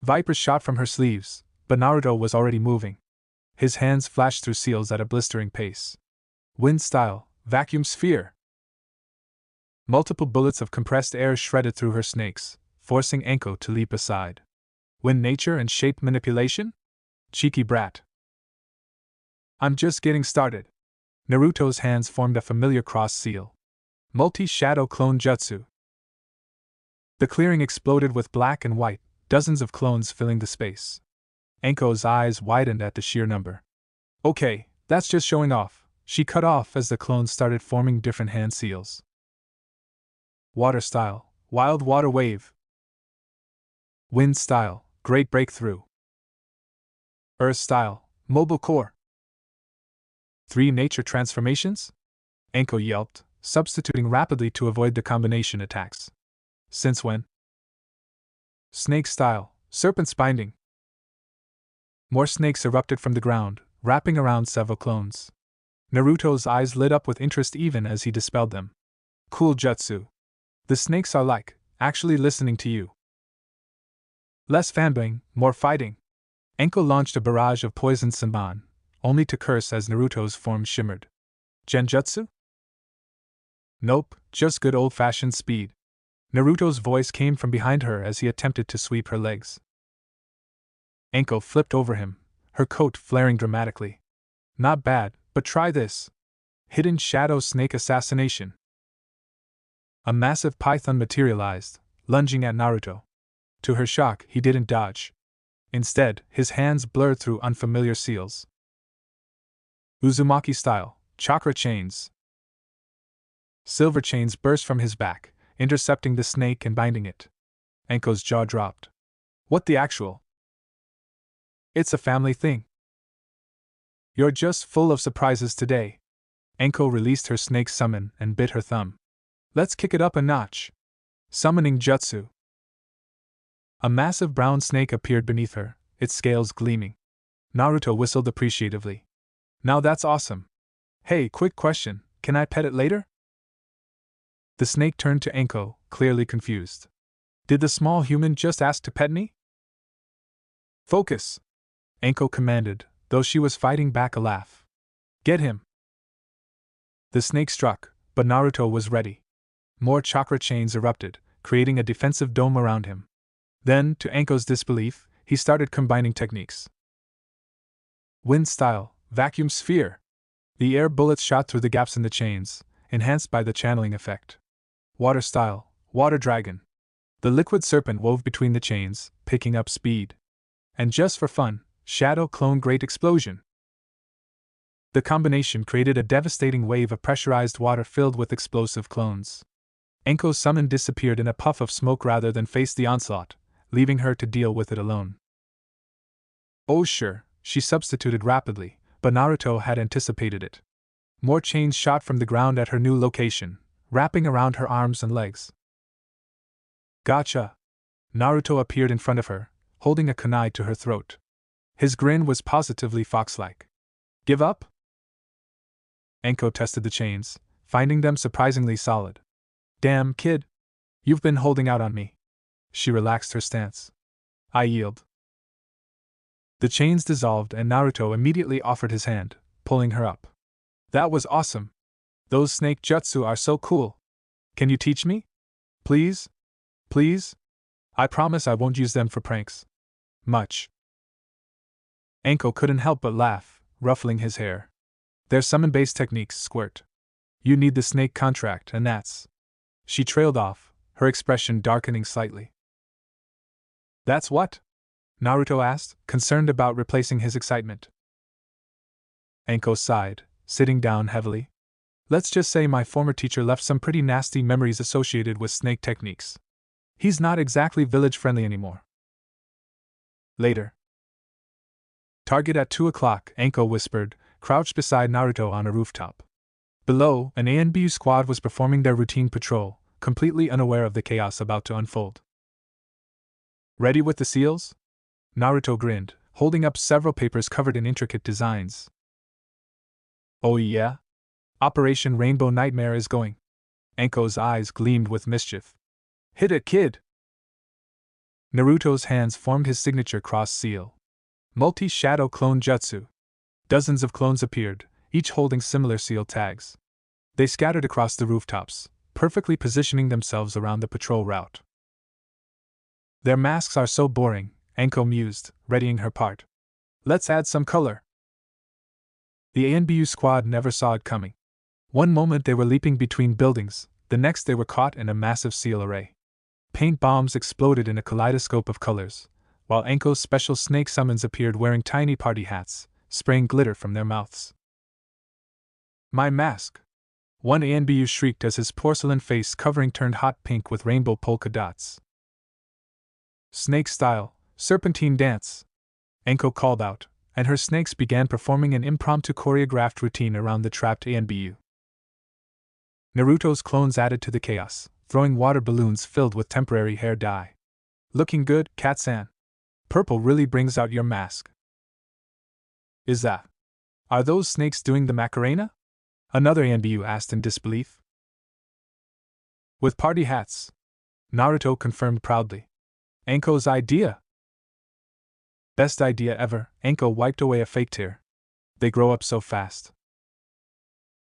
Vipers shot from her sleeves, but Naruto was already moving. His hands flashed through seals at a blistering pace. Wind style, vacuum sphere. Multiple bullets of compressed air shredded through her snakes, forcing Anko to leap aside. Wind nature and shape manipulation? Cheeky brat. I'm just getting started. Naruto's hands formed a familiar cross seal. Multi-shadow clone jutsu. The clearing exploded with black and white, dozens of clones filling the space. Anko's eyes widened at the sheer number. Okay, that's just showing off, she cut off as the clones started forming different hand seals. Water style, wild water wave. Wind style, great breakthrough. Earth style, mobile core. 3 nature transformations? Anko yelped, substituting rapidly to avoid the combination attacks. Since when? Snake style, serpent's binding. More snakes erupted from the ground, wrapping around several clones. Naruto's eyes lit up with interest even as he dispelled them. Cool jutsu. The snakes are actually listening to you. Less fanboying, more fighting. Anko launched a barrage of poisoned Senbon, only to curse as Naruto's form shimmered. Genjutsu? Nope, just good old-fashioned speed. Naruto's voice came from behind her as he attempted to sweep her legs. Anko flipped over him, her coat flaring dramatically. Not bad, but try this. Hidden shadow snake assassination. A massive python materialized, lunging at Naruto. To her shock, he didn't dodge. Instead, his hands blurred through unfamiliar seals. Uzumaki style, chakra chains. Silver chains burst from his back, intercepting the snake and binding it. Anko's jaw dropped. What the actual? It's a family thing. You're just full of surprises today. Anko released her snake summon and bit her thumb. Let's kick it up a notch. Summoning jutsu. A massive brown snake appeared beneath her, its scales gleaming. Naruto whistled appreciatively. Now that's awesome. Hey, quick question, can I pet it later? The snake turned to Anko, clearly confused. Did the small human just ask to pet me? Focus! Anko commanded, though she was fighting back a laugh. Get him! The snake struck, but Naruto was ready. More chakra chains erupted, creating a defensive dome around him. Then, to Anko's disbelief, he started combining techniques. Wind style, vacuum sphere. The air bullets shot through the gaps in the chains, enhanced by the channeling effect. Water style, water dragon. The liquid serpent wove between the chains, picking up speed. And just for fun, shadow clone great explosion. The combination created a devastating wave of pressurized water filled with explosive clones. Anko's summon disappeared in a puff of smoke rather than face the onslaught, leaving her to deal with it alone. Oh sure, she substituted rapidly, but Naruto had anticipated it. More chains shot from the ground at her new location, wrapping around her arms and legs. Gotcha! Naruto appeared in front of her, holding a kunai to her throat. His grin was positively fox-like. Give up? Anko tested the chains, finding them surprisingly solid. Damn, kid. You've been holding out on me. She relaxed her stance. I yield. The chains dissolved and Naruto immediately offered his hand, pulling her up. That was awesome. Those snake jutsu are so cool. Can you teach me? Please? Please? I promise I won't use them for pranks. Much. Anko couldn't help but laugh, ruffling his hair. "They're summon-based techniques, Squirt. You need the snake contract, and that's." She trailed off, her expression darkening slightly. "That's what?" Naruto asked, concerned about replacing his excitement. Anko sighed, sitting down heavily. "Let's just say my former teacher left some pretty nasty memories associated with snake techniques. He's not exactly village-friendly anymore." Later. "Target at 2 o'clock, Anko whispered, crouched beside Naruto on a rooftop. Below, an ANBU squad was performing their routine patrol, completely unaware of the chaos about to unfold. "Ready with the seals?" Naruto grinned, holding up several papers covered in intricate designs. "Oh yeah? Operation Rainbow Nightmare is going." Anko's eyes gleamed with mischief. "Hit it, kid!" Naruto's hands formed his signature cross seal. Multi-shadow clone jutsu. Dozens of clones appeared, each holding similar seal tags. They scattered across the rooftops, perfectly positioning themselves around the patrol route. "Their masks are so boring," Anko mused, readying her part. "Let's add some color." The ANBU squad never saw it coming. One moment they were leaping between buildings, the next they were caught in a massive seal array. Paint bombs exploded in a kaleidoscope of colors, while Anko's special snake summons appeared wearing tiny party hats, spraying glitter from their mouths. "My mask!" One ANBU shrieked as his porcelain face covering turned hot pink with rainbow polka dots. "Snake style, serpentine dance!" Anko called out, and her snakes began performing an impromptu choreographed routine around the trapped ANBU. Naruto's clones added to the chaos, throwing water balloons filled with temporary hair dye. "Looking good, Kat-san. Purple really brings out your mask." "Is that? Are those snakes doing the Macarena?" another ANBU asked in disbelief. "With party hats," Naruto confirmed proudly. "Anko's idea." "Best idea ever," Anko wiped away a fake tear. "They grow up so fast."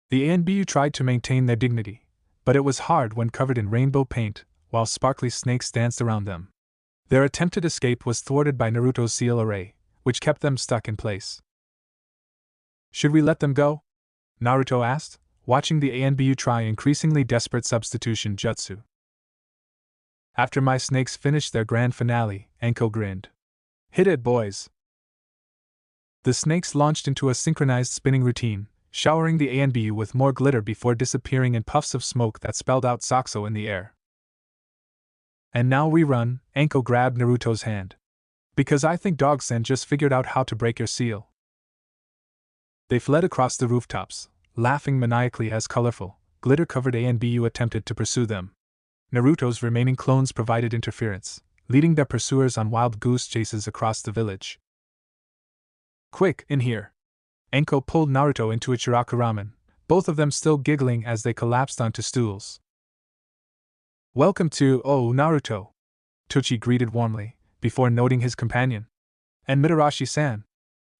The ANBU tried to maintain their dignity, but it was hard when covered in rainbow paint, while sparkly snakes danced around them. Their attempted escape was thwarted by Naruto's seal array, which kept them stuck in place. "Should we let them go?" Naruto asked, watching the ANBU try increasingly desperate substitution jutsu. "After my snakes finish their grand finale," Anko grinned. "Hit it, boys!" The snakes launched into a synchronized spinning routine, showering the ANBU with more glitter before disappearing in puffs of smoke that spelled out Saxo in the air. "And now we run," Anko grabbed Naruto's hand. "Because I think Dog-san just figured out how to break your seal." They fled across the rooftops, laughing maniacally as colorful, glitter-covered ANBU attempted to pursue them. Naruto's remaining clones provided interference, leading their pursuers on wild goose chases across the village. "Quick, in here!" Anko pulled Naruto into a Chiraku ramen, both of them still giggling as they collapsed onto stools. "Welcome to, oh, Naruto!" Tochi greeted warmly, before noting his companion. "And Mitarashi-san.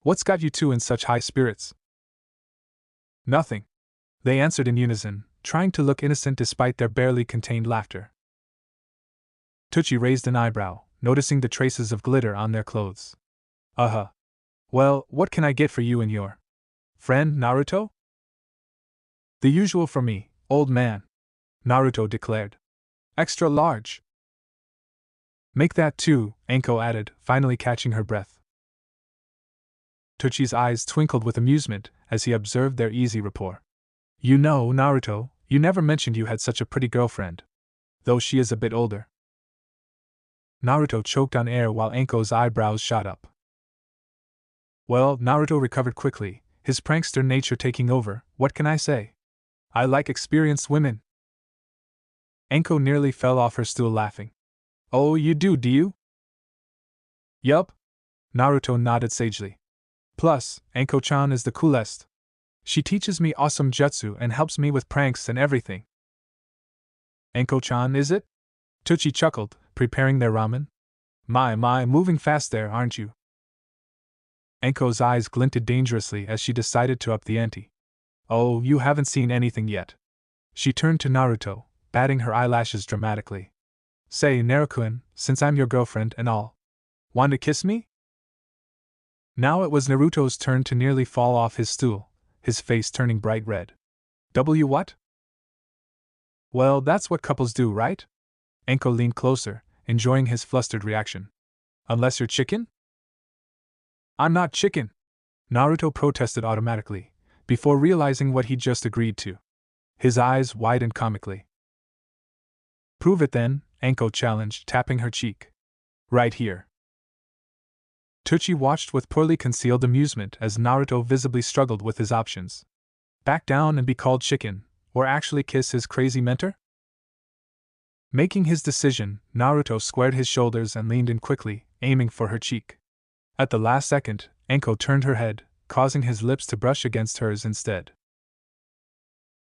What's got you two in such high spirits?" "Nothing," they answered in unison, trying to look innocent despite their barely contained laughter. Tochi raised an eyebrow, noticing the traces of glitter on their clothes. Well, what can I get for you and your friend, Naruto?" "The usual for me, old man," Naruto declared. "Extra large." "Make that two," Anko added, finally catching her breath. Tochi's eyes twinkled with amusement as he observed their easy rapport. "You know, Naruto, you never mentioned you had such a pretty girlfriend. Though she is a bit older." Naruto choked on air while Anko's eyebrows shot up. "Well," Naruto recovered quickly, his prankster nature taking over, "what can I say? I like experienced women." Anko nearly fell off her stool laughing. "Oh, you do you?" "Yup." Naruto nodded sagely. "Plus, Anko-chan is the coolest. She teaches me awesome jutsu and helps me with pranks and everything." "Anko-chan, is it?" Tochi chuckled, preparing their ramen. My, moving fast there, aren't you?" Anko's eyes glinted dangerously as she decided to up the ante. "Oh, you haven't seen anything yet." She turned to Naruto, batting her eyelashes dramatically. "Say, Naruto-kun, since I'm your girlfriend and all, want to kiss me?" Now it was Naruto's turn to nearly fall off his stool, his face turning bright red. What? Well, that's what couples do, right? Anko leaned closer, enjoying his flustered reaction. Unless you're chicken? I'm not chicken! Naruto protested automatically, before realizing what he'd just agreed to. His eyes widened comically. Prove it then, Anko challenged, tapping her cheek. Right here. Tucci watched with poorly concealed amusement as Naruto visibly struggled with his options. Back down and be called chicken, or actually kiss his crazy mentor? Making his decision, Naruto squared his shoulders and leaned in quickly, aiming for her cheek. At the last second, Anko turned her head, causing his lips to brush against hers instead.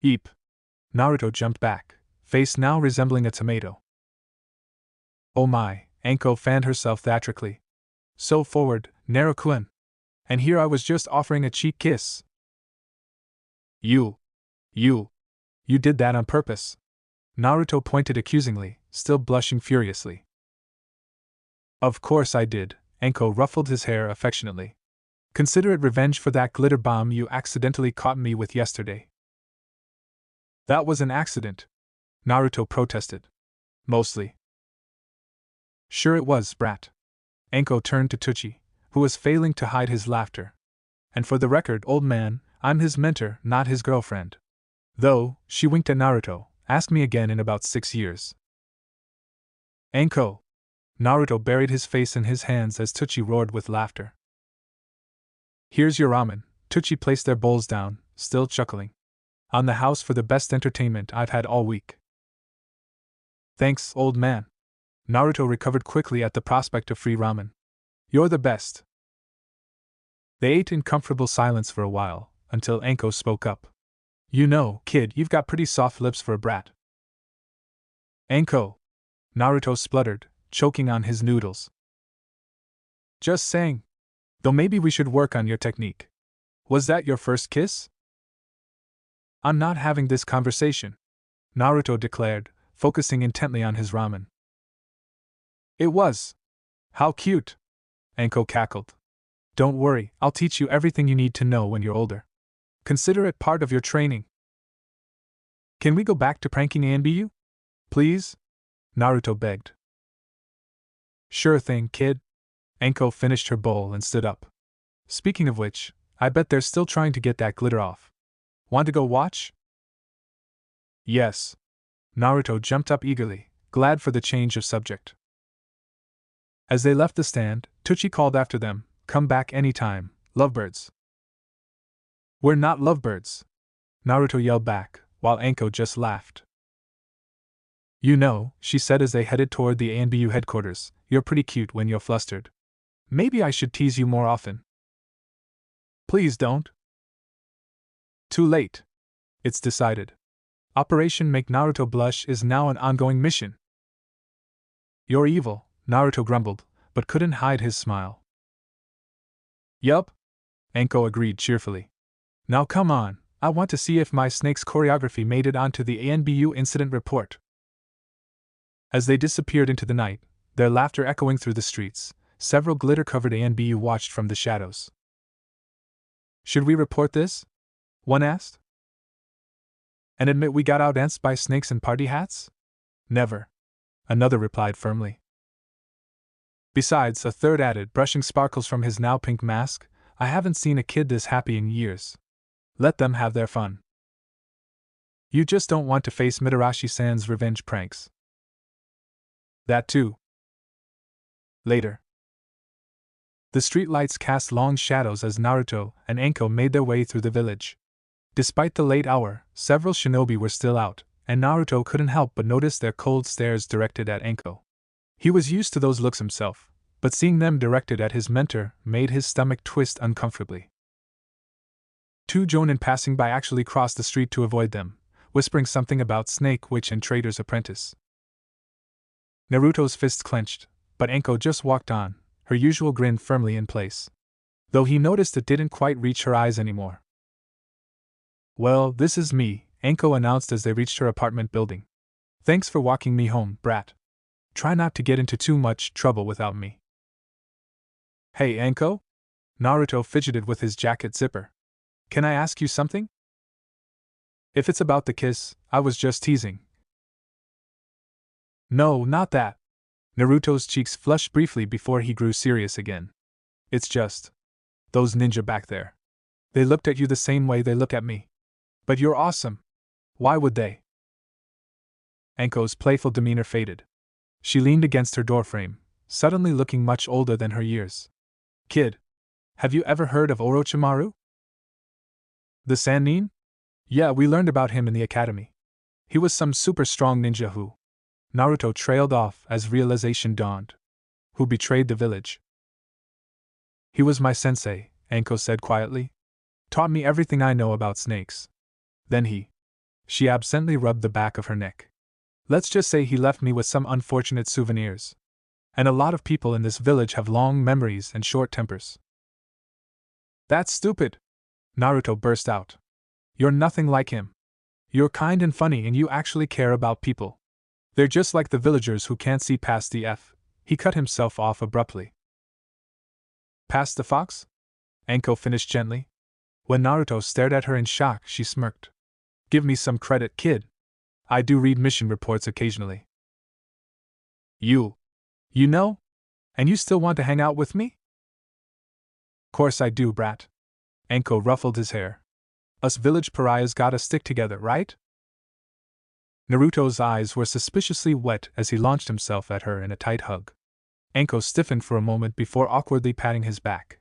Eep! Naruto jumped back, face now resembling a tomato. Oh my, Anko fanned herself theatrically. So forward, Naruto-kun. And here I was just offering a cheek kiss. You did that on purpose. Naruto pointed accusingly, still blushing furiously. Of course I did, Anko ruffled his hair affectionately. Consider it revenge for that glitter bomb you accidentally caught me with yesterday. That was an accident, Naruto protested. Mostly. Sure it was, brat. Anko turned to Tucci, who was failing to hide his laughter. And for the record, old man, I'm his mentor, not his girlfriend. Though, she winked at Naruto, ask me again in about 6 years. Anko! Naruto buried his face in his hands as Tucci roared with laughter. Here's your ramen. Tucci placed their bowls down, still chuckling. On the house for the best entertainment I've had all week. Thanks, old man. Naruto recovered quickly at the prospect of free ramen. You're the best. They ate in comfortable silence for a while, until Anko spoke up. You know, kid, you've got pretty soft lips for a brat. Anko! Naruto spluttered, choking on his noodles. Just saying. Though maybe we should work on your technique. Was that your first kiss? I'm not having this conversation, Naruto declared, focusing intently on his ramen. It was. How cute! Anko cackled. Don't worry, I'll teach you everything you need to know when you're older. Consider it part of your training. Can we go back to pranking ANBU? Please? Naruto begged. Sure thing, kid. Anko finished her bowl and stood up. Speaking of which, I bet they're still trying to get that glitter off. Want to go watch? Yes. Naruto jumped up eagerly, glad for the change of subject. As they left the stand, Tucci called after them, come back anytime, lovebirds. We're not lovebirds, Naruto yelled back, while Anko just laughed. You know, she said as they headed toward the ANBU headquarters, you're pretty cute when you're flustered. Maybe I should tease you more often. Please don't. Too late. It's decided. Operation Make Naruto Blush is now an ongoing mission. You're evil, Naruto grumbled, but couldn't hide his smile. Yup, Anko agreed cheerfully. Now come on, I want to see if my snake's choreography made it onto the ANBU incident report. As they disappeared into the night, their laughter echoing through the streets, several glitter-covered ANBU watched from the shadows. Should we report this? One asked. And admit we got outdanced by snakes in party hats? Never. Another replied firmly. Besides, a third added, brushing sparkles from his now pink mask, I haven't seen a kid this happy in years. Let them have their fun. You just don't want to face Mitarashi-san's revenge pranks. That too. Later. The streetlights cast long shadows as Naruto and Anko made their way through the village. Despite the late hour, several shinobi were still out, and Naruto couldn't help but notice their cold stares directed at Anko. He was used to those looks himself, but seeing them directed at his mentor made his stomach twist uncomfortably. Two jonin passing by actually crossed the street to avoid them, whispering something about Snake Witch and Trader's Apprentice. Naruto's fists clenched, but Anko just walked on, her usual grin firmly in place. Though he noticed it didn't quite reach her eyes anymore. Well, this is me, Anko announced as they reached her apartment building. Thanks for walking me home, brat. Try not to get into too much trouble without me. Hey, Anko? Naruto fidgeted with his jacket zipper. Can I ask you something? If it's about the kiss, I was just teasing. No, not that. Naruto's cheeks flushed briefly before he grew serious again. It's just. Those ninja back there. They looked at you the same way they look at me. But you're awesome. Why would they? Anko's playful demeanor faded. She leaned against her doorframe, suddenly looking much older than her years. Kid, have you ever heard of Orochimaru? The Sannin? Yeah, we learned about him in the academy. He was some super strong ninja who. Naruto trailed off as realization dawned. Who betrayed the village. He was my sensei, Anko said quietly. Taught me everything I know about snakes. Then he. She absently rubbed the back of her neck. Let's just say he left me with some unfortunate souvenirs. And a lot of people in this village have long memories and short tempers. That's stupid! Naruto burst out. You're nothing like him. You're kind and funny and you actually care about people. They're just like the villagers who can't see past the F. He cut himself off abruptly. Past the fox? Anko finished gently. When Naruto stared at her in shock, she smirked. Give me some credit, kid. I do read mission reports occasionally. You know? And you still want to hang out with me? Course I do, brat. Anko ruffled his hair. Us village pariahs gotta stick together, right? Naruto's eyes were suspiciously wet as he launched himself at her in a tight hug. Anko stiffened for a moment before awkwardly patting his back.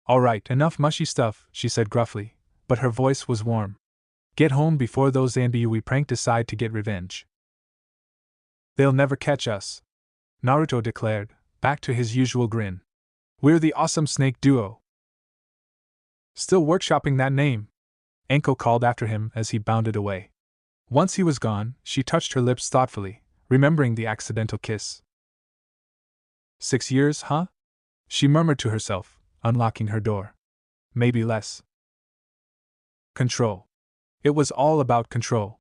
All right, enough mushy stuff, she said gruffly, but her voice was warm. Get home before those ANBU we prank decide to get revenge. They'll never catch us, Naruto declared, back to his usual grin. We're the awesome snake duo. Still workshopping that name, Anko called after him as he bounded away. Once he was gone, she touched her lips thoughtfully, remembering the accidental kiss. 6 years, huh? She murmured to herself, unlocking her door. Maybe less. Control. It was all about control.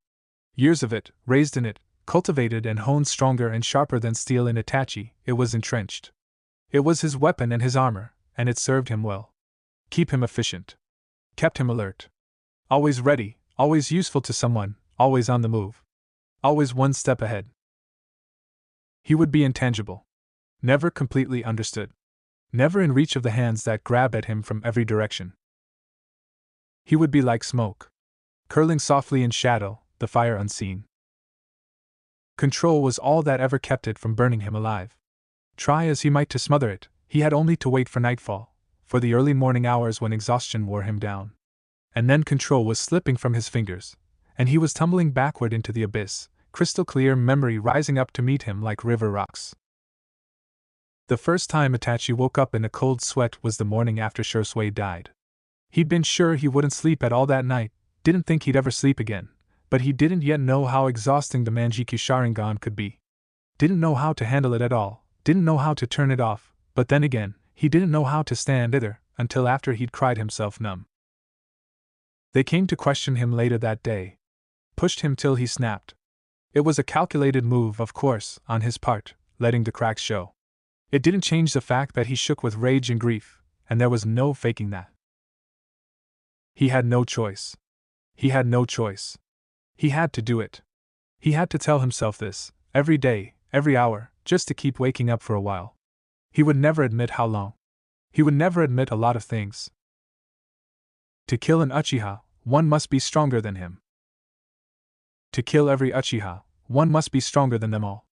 Years of it, raised in it, cultivated and honed stronger and sharper than steel in Itachi, it was entrenched. It was his weapon and his armor, and it served him well. Keep him efficient. Kept him alert. Always ready, always useful to someone, always on the move. Always one step ahead. He would be intangible. Never completely understood. Never in reach of the hands that grab at him from every direction. He would be like smoke. Curling softly in shadow, the fire unseen. Control was all that ever kept it from burning him alive. Try as he might to smother it, he had only to wait for nightfall, for the early morning hours when exhaustion wore him down. And then control was slipping from his fingers, and he was tumbling backward into the abyss, crystal clear memory rising up to meet him like river rocks. The first time Itachi woke up in a cold sweat was the morning after Shursui died. He'd been sure he wouldn't sleep at all that night, didn't think he'd ever sleep again, but he didn't yet know how exhausting the Manjiki Sharingan could be. Didn't know how to handle it at all, didn't know how to turn it off, but then again, he didn't know how to stand either, until after he'd cried himself numb. They came to question him later that day. Pushed him till he snapped. It was a calculated move, of course, on his part, letting the cracks show. It didn't change the fact that he shook with rage and grief, and there was no faking that. He had no choice. He had no choice. He had to do it. He had to tell himself this, every day, every hour, just to keep waking up for a while. He would never admit how long. He would never admit a lot of things. To kill an Uchiha, one must be stronger than him. To kill every Uchiha, one must be stronger than them all.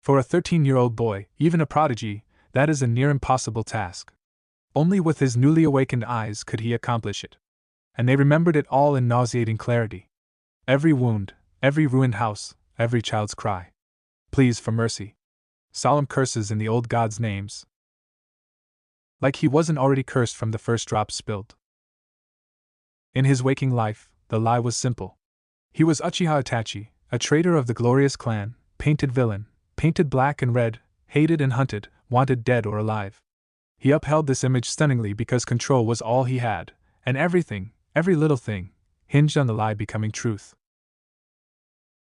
For a 13-year-old boy, even a prodigy, that is a near impossible task. Only with his newly awakened eyes could he accomplish it. And they remembered it all in nauseating clarity. Every wound, every ruined house, every child's cry. Pleas for mercy. Solemn curses in the old gods' names. Like he wasn't already cursed from the first drop spilled. In his waking life, the lie was simple. He was Uchiha Itachi, a traitor of the glorious clan, painted villain, painted black and red, hated and hunted, wanted dead or alive. He upheld this image stunningly because control was all he had, and everything, every little thing, hinged on the lie becoming truth.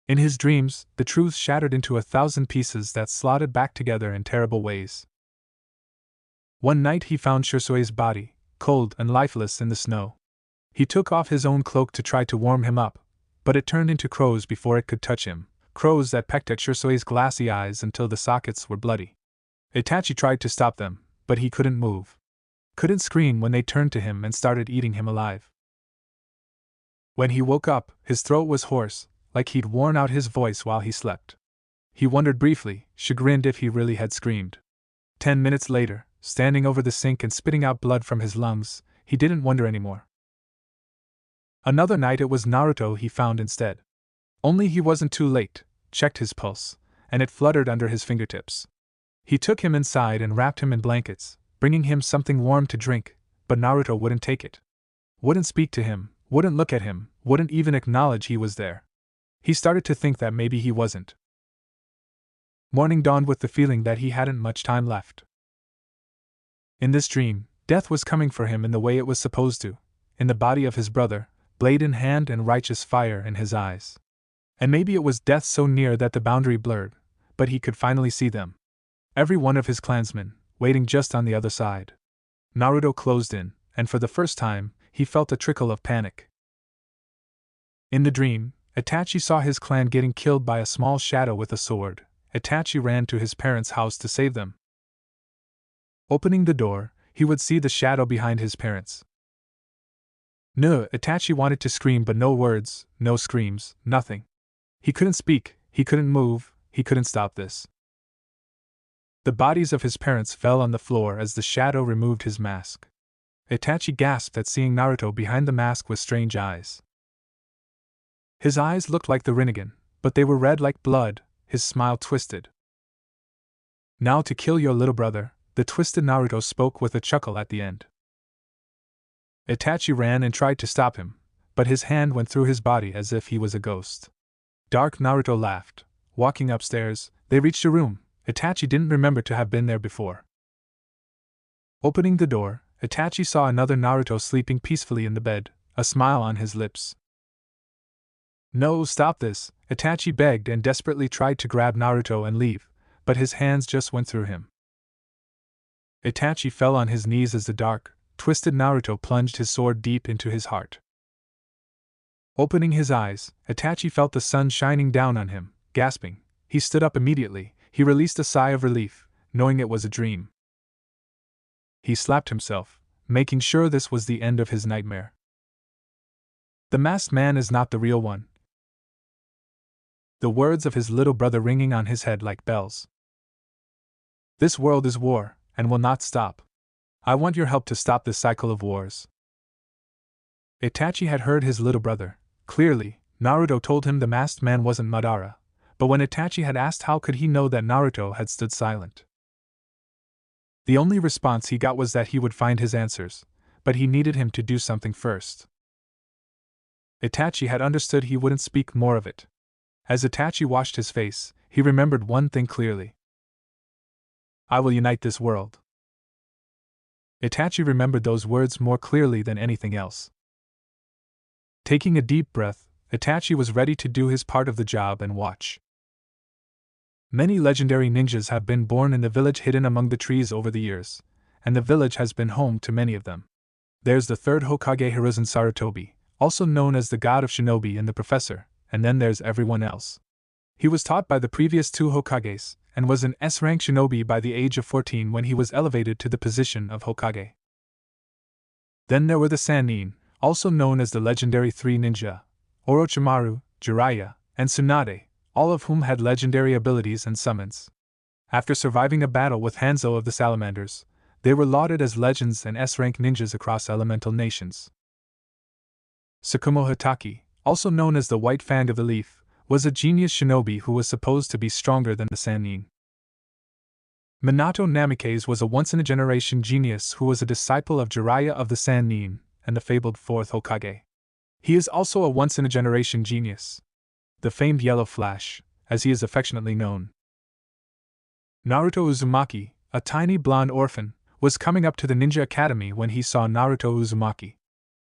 In his dreams, the truth shattered into 1,000 pieces that slotted back together in terrible ways. One night he found Shusui's body, cold and lifeless in the snow. He took off his own cloak to try to warm him up, but it turned into crows before it could touch him, crows that pecked at Shusui's glassy eyes until the sockets were bloody. Itachi tried to stop them, but he couldn't move. Couldn't scream when they turned to him and started eating him alive. When he woke up, his throat was hoarse, like he'd worn out his voice while he slept. He wondered briefly, chagrined if he really had screamed. 10 minutes later, standing over the sink and spitting out blood from his lungs, he didn't wonder anymore. Another night it was Naruto he found instead. Only he wasn't too late, checked his pulse, and it fluttered under his fingertips. He took him inside and wrapped him in blankets, bringing him something warm to drink, but Naruto wouldn't take it. Wouldn't speak to him, wouldn't look at him, wouldn't even acknowledge he was there. He started to think that maybe he wasn't. Morning dawned with the feeling that he hadn't much time left. In this dream, death was coming for him in the way it was supposed to, in the body of his brother, blade in hand and righteous fire in his eyes. And maybe it was death so near that the boundary blurred, but he could finally see them. Every one of his clansmen, waiting just on the other side. Naruto closed in, and for the first time, he felt a trickle of panic. In the dream, Itachi saw his clan getting killed by a small shadow with a sword. Itachi ran to his parents' house to save them. Opening the door, he would see the shadow behind his parents. No, Itachi wanted to scream, but no words, no screams, nothing. He couldn't speak, he couldn't move, he couldn't stop this. The bodies of his parents fell on the floor as the shadow removed his mask. Itachi gasped at seeing Naruto behind the mask with strange eyes. His eyes looked like the Rinnegan, but they were red like blood, his smile twisted. Now to kill your little brother, the twisted Naruto spoke with a chuckle at the end. Itachi ran and tried to stop him, but his hand went through his body as if he was a ghost. Dark Naruto laughed. Walking upstairs, they reached a room. Itachi didn't remember to have been there before. Opening the door, Itachi saw another Naruto sleeping peacefully in the bed, a smile on his lips. No, stop this, Itachi begged and desperately tried to grab Naruto and leave, but his hands just went through him. Itachi fell on his knees as the dark, twisted Naruto plunged his sword deep into his heart. Opening his eyes, Itachi felt the sun shining down on him. Gasping, he stood up immediately. He released a sigh of relief, knowing it was a dream. He slapped himself, making sure this was the end of his nightmare. The masked man is not the real one. The words of his little brother ringing on his head like bells. This world is war, and will not stop. I want your help to stop this cycle of wars. Itachi had heard his little brother. Clearly, Naruto told him the masked man wasn't Madara. But when Itachi had asked how could he know that Naruto had stood silent. The only response he got was that he would find his answers, but he needed him to do something first. Itachi had understood he wouldn't speak more of it. As Itachi washed his face, he remembered one thing clearly. I will unite this world. Itachi remembered those words more clearly than anything else. Taking a deep breath, Itachi was ready to do his part of the job and watch. Many legendary ninjas have been born in the village hidden among the trees over the years, and the village has been home to many of them. There's the third Hokage Hiruzen Sarutobi, also known as the god of Shinobi and the professor, and then there's everyone else. He was taught by the previous two Hokages, and was an S-rank shinobi by the age of 14 when he was elevated to the position of Hokage. Then there were the Sannin, also known as the legendary three ninja, Orochimaru, Jiraiya, and Tsunade, all of whom had legendary abilities and summons. After surviving a battle with Hanzo of the Salamanders, they were lauded as legends and S-rank ninjas across elemental nations. Tsukumo Hatake, also known as the White Fang of the Leaf, was a genius shinobi who was supposed to be stronger than the Sannin. Minato Namikaze was a once-in-a-generation genius who was a disciple of Jiraiya of the Sannin, and the fabled fourth Hokage. He is also a once-in-a-generation genius. The famed Yellow Flash, as he is affectionately known. Naruto Uzumaki, a tiny blonde orphan, was coming up to the ninja academy when he saw Naruto Uzumaki.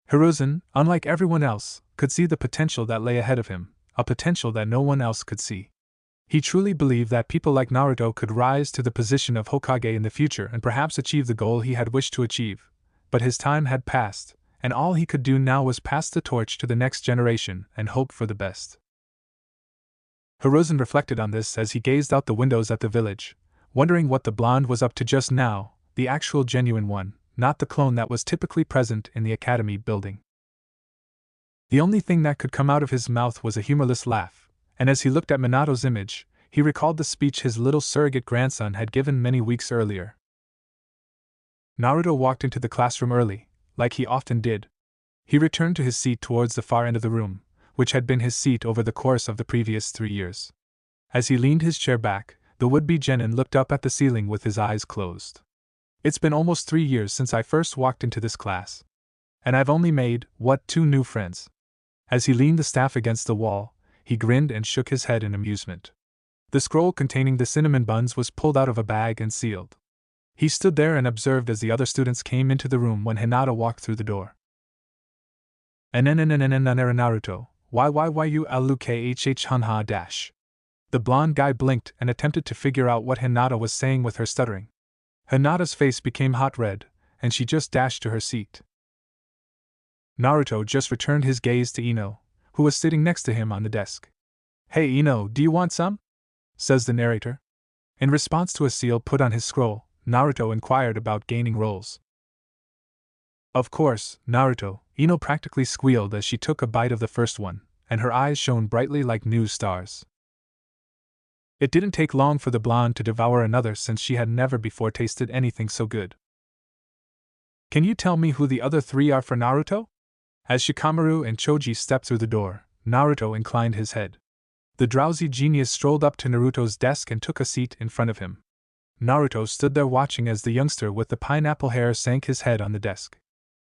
Hiruzen, unlike everyone else, could see the potential that lay ahead of him, a potential that no one else could see. He truly believed that people like Naruto could rise to the position of Hokage in the future and perhaps achieve the goal he had wished to achieve, but his time had passed, and all he could do now was pass the torch to the next generation and hope for the best. Hiruzen reflected on this as he gazed out the windows at the village, wondering what the blonde was up to just now, the actual genuine one, not the clone that was typically present in the academy building. The only thing that could come out of his mouth was a humorless laugh, and as he looked at Minato's image, he recalled the speech his little surrogate grandson had given many weeks earlier. Naruto walked into the classroom early, like he often did. He returned to his seat towards the far end of the room, which had been his seat over the course of the previous 3 years. As he leaned his chair back, the would-be genin looked up at the ceiling with his eyes closed. It's been almost 3 years since I first walked into this class. And I've only made, 2 new friends. As he leaned the staff against the wall, he grinned and shook his head in amusement. The scroll containing the cinnamon buns was pulled out of a bag and sealed. He stood there and observed as the other students came into the room when Hinata walked through the door. Naruto, why you LUKHH Hanha dash. The blonde guy blinked and attempted to figure out what Hinata was saying with her stuttering. Hinata's face became hot red, and she just dashed to her seat. Naruto just returned his gaze to Ino, who was sitting next to him on the desk. Hey Ino, do you want some? Says the narrator. In response to a seal put on his scroll, Naruto inquired about gaining roles. Of course, Naruto, Ino practically squealed as she took a bite of the first one, and her eyes shone brightly like new stars. It didn't take long for the blonde to devour another since she had never before tasted anything so good. Can you tell me who the other 3 are for Naruto? As Shikamaru and Choji stepped through the door, Naruto inclined his head. The drowsy genius strolled up to Naruto's desk and took a seat in front of him. Naruto stood there watching as the youngster with the pineapple hair sank his head on the desk.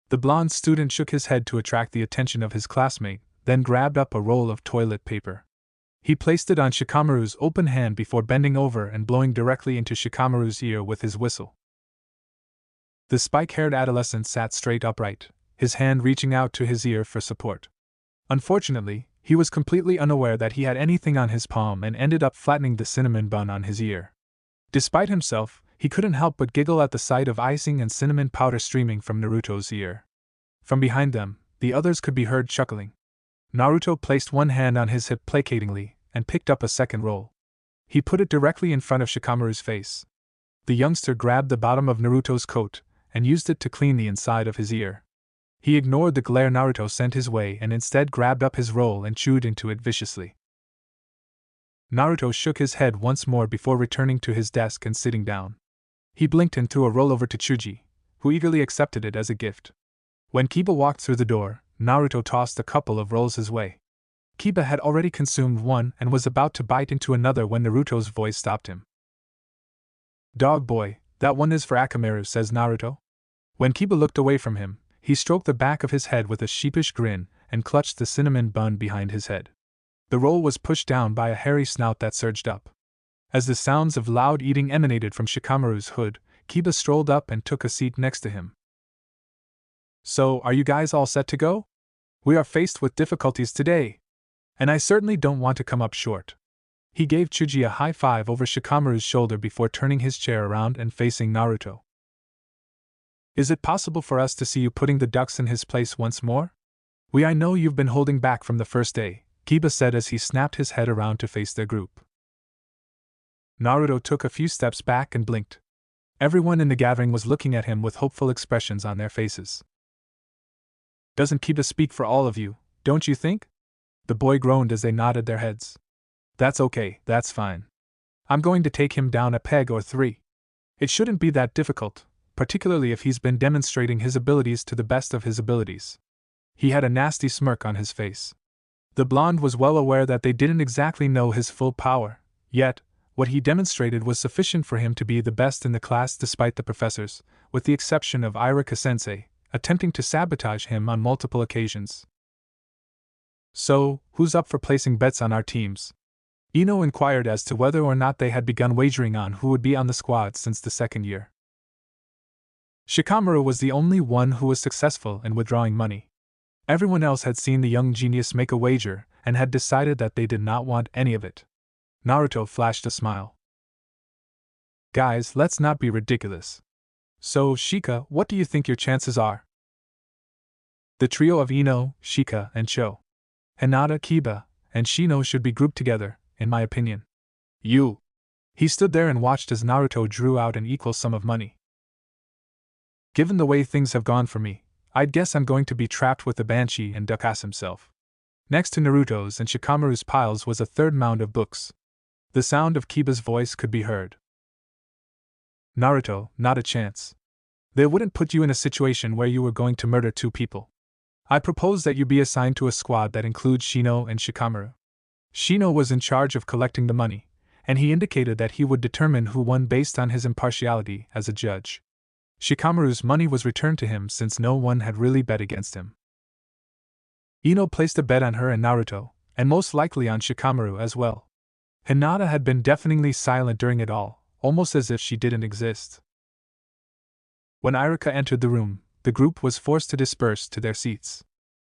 The blonde student shook his head to attract the attention of his classmate, then grabbed up a roll of toilet paper. He placed it on Shikamaru's open hand before bending over and blowing directly into Shikamaru's ear with his whistle. The spike-haired adolescent sat straight upright, his hand reaching out to his ear for support. Unfortunately, he was completely unaware that he had anything on his palm and ended up flattening the cinnamon bun on his ear. Despite himself, he couldn't help but giggle at the sight of icing and cinnamon powder streaming from Naruto's ear. From behind them, the others could be heard chuckling. Naruto placed one hand on his hip placatingly and picked up a second roll. He put it directly in front of Shikamaru's face. The youngster grabbed the bottom of Naruto's coat and used it to clean the inside of his ear. He ignored the glare Naruto sent his way and instead grabbed up his roll and chewed into it viciously. Naruto shook his head once more before returning to his desk and sitting down. He blinked and threw a roll over to Chuji, who eagerly accepted it as a gift. When Kiba walked through the door, Naruto tossed a couple of rolls his way. Kiba had already consumed one and was about to bite into another when Naruto's voice stopped him. Dog boy, that one is for Akamaru, says Naruto. When Kiba looked away from him, he stroked the back of his head with a sheepish grin and clutched the cinnamon bun behind his head. The roll was pushed down by a hairy snout that surged up. As the sounds of loud eating emanated from Shikamaru's hood, Kiba strolled up and took a seat next to him. So, are you guys all set to go? We are faced with difficulties today. And I certainly don't want to come up short. He gave Chuji a high five over Shikamaru's shoulder before turning his chair around and facing Naruto. Is it possible for us to see you putting the ducks in his place once more? I know you've been holding back from the first day, Kiba said as he snapped his head around to face their group. Naruto took a few steps back and blinked. Everyone in the gathering was looking at him with hopeful expressions on their faces. Doesn't Kiba speak for all of you, don't you think? The boy groaned as they nodded their heads. That's okay, that's fine. I'm going to take him down a peg or 3. It shouldn't be that difficult, particularly if he's been demonstrating his abilities to the best of his abilities. He had a nasty smirk on his face. The blonde was well aware that they didn't exactly know his full power, yet, what he demonstrated was sufficient for him to be the best in the class despite the professors, with the exception of Irika-sensei, attempting to sabotage him on multiple occasions. So, who's up for placing bets on our teams? Ino inquired as to whether or not they had begun wagering on who would be on the squad since the second year. Shikamaru was the only one who was successful in withdrawing money. Everyone else had seen the young genius make a wager and had decided that they did not want any of it. Naruto flashed a smile. Guys, let's not be ridiculous. So, Shika, what do you think your chances are? The trio of Ino, Shika, and Cho, Hinata, Kiba, and Shino should be grouped together, in my opinion. You. He stood there and watched as Naruto drew out an equal sum of money. Given the way things have gone for me, I'd guess I'm going to be trapped with the Banshee and Duck-ass himself. Next to Naruto's and Shikamaru's piles was a third mound of books. The sound of Kiba's voice could be heard. Naruto, not a chance. They wouldn't put you in a situation where you were going to murder 2 people. I propose that you be assigned to a squad that includes Shino and Shikamaru. Shino was in charge of collecting the money, and he indicated that he would determine who won based on his impartiality as a judge. Shikamaru's money was returned to him since no one had really bet against him. Ino placed a bet on her and Naruto, and most likely on Shikamaru as well. Hinata had been deafeningly silent during it all, almost as if she didn't exist. When Irika entered the room, the group was forced to disperse to their seats.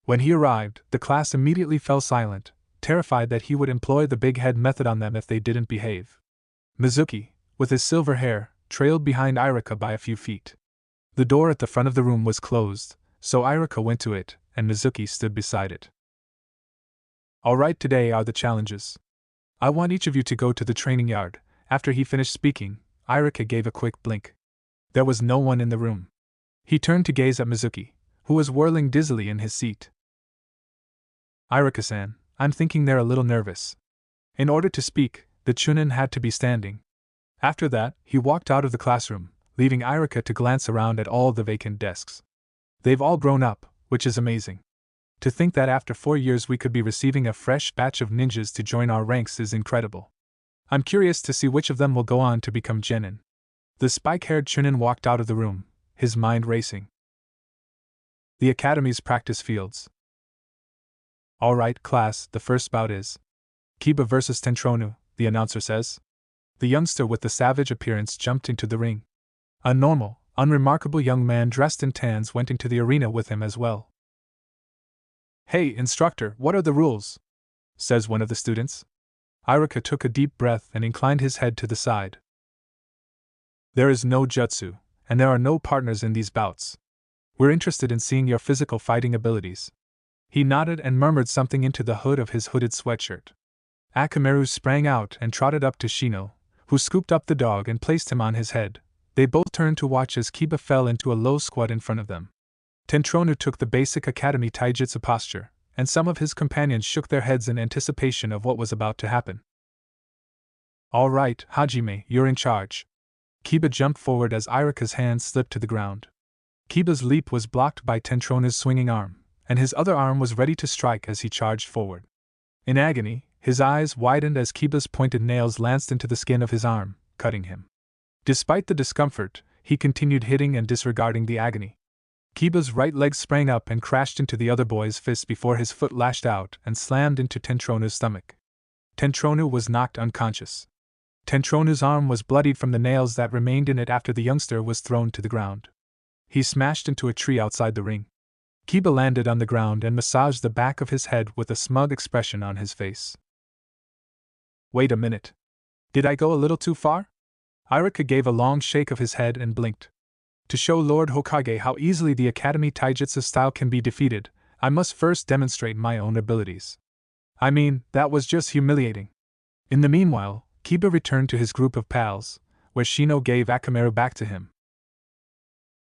When he arrived, the class immediately fell silent, terrified that he would employ the big head method on them if they didn't behave. Mizuki, with his silver hair, trailed behind Irika by a few feet. The door at the front of the room was closed, so Irika went to it, and Mizuki stood beside it. Alright, today are the challenges. I want each of you to go to the training yard. After he finished speaking, Irika gave a quick blink. There was no one in the room. He turned to gaze at Mizuki, who was whirling dizzily in his seat. Irika-san, I'm thinking they're a little nervous. In order to speak, the Chunin had to be standing. After that, he walked out of the classroom, leaving Irika to glance around at all the vacant desks. They've all grown up, which is amazing. To think that after 4 years we could be receiving a fresh batch of ninjas to join our ranks is incredible. I'm curious to see which of them will go on to become genin. The spike-haired Chunin walked out of the room, his mind racing. The Academy's practice fields. Alright, class, the first bout is Kiba vs. Tentronu, the announcer says. The youngster with the savage appearance jumped into the ring. A normal, unremarkable young man dressed in tans went into the arena with him as well. Hey, instructor, what are the rules? Says one of the students. Irika took a deep breath and inclined his head to the side. There is no jutsu, and there are no partners in these bouts. We're interested in seeing your physical fighting abilities. He nodded and murmured something into the hood of his hooded sweatshirt. Akamaru sprang out and trotted up to Shino, who scooped up the dog and placed him on his head. They both turned to watch as Kiba fell into a low squat in front of them. Tentronu took the basic academy taijutsu posture, and some of his companions shook their heads in anticipation of what was about to happen. All right, Hajime, you're in charge. Kiba jumped forward as Irika's hand slipped to the ground. Kiba's leap was blocked by Tentronu's swinging arm, and his other arm was ready to strike as he charged forward. In agony, his eyes widened as Kiba's pointed nails lanced into the skin of his arm, cutting him. Despite the discomfort, he continued hitting and disregarding the agony. Kiba's right leg sprang up and crashed into the other boy's fist before his foot lashed out and slammed into Tentronu's stomach. Tentronu was knocked unconscious. Tentronu's arm was bloodied from the nails that remained in it after the youngster was thrown to the ground. He smashed into a tree outside the ring. Kiba landed on the ground and massaged the back of his head with a smug expression on his face. Wait a minute. Did I go a little too far? Irika gave a long shake of his head and blinked. To show Lord Hokage how easily the Academy Taijutsu style can be defeated, I must first demonstrate my own abilities. I mean, that was just humiliating. In the meanwhile, Kiba returned to his group of pals, where Shino gave Akamaru back to him.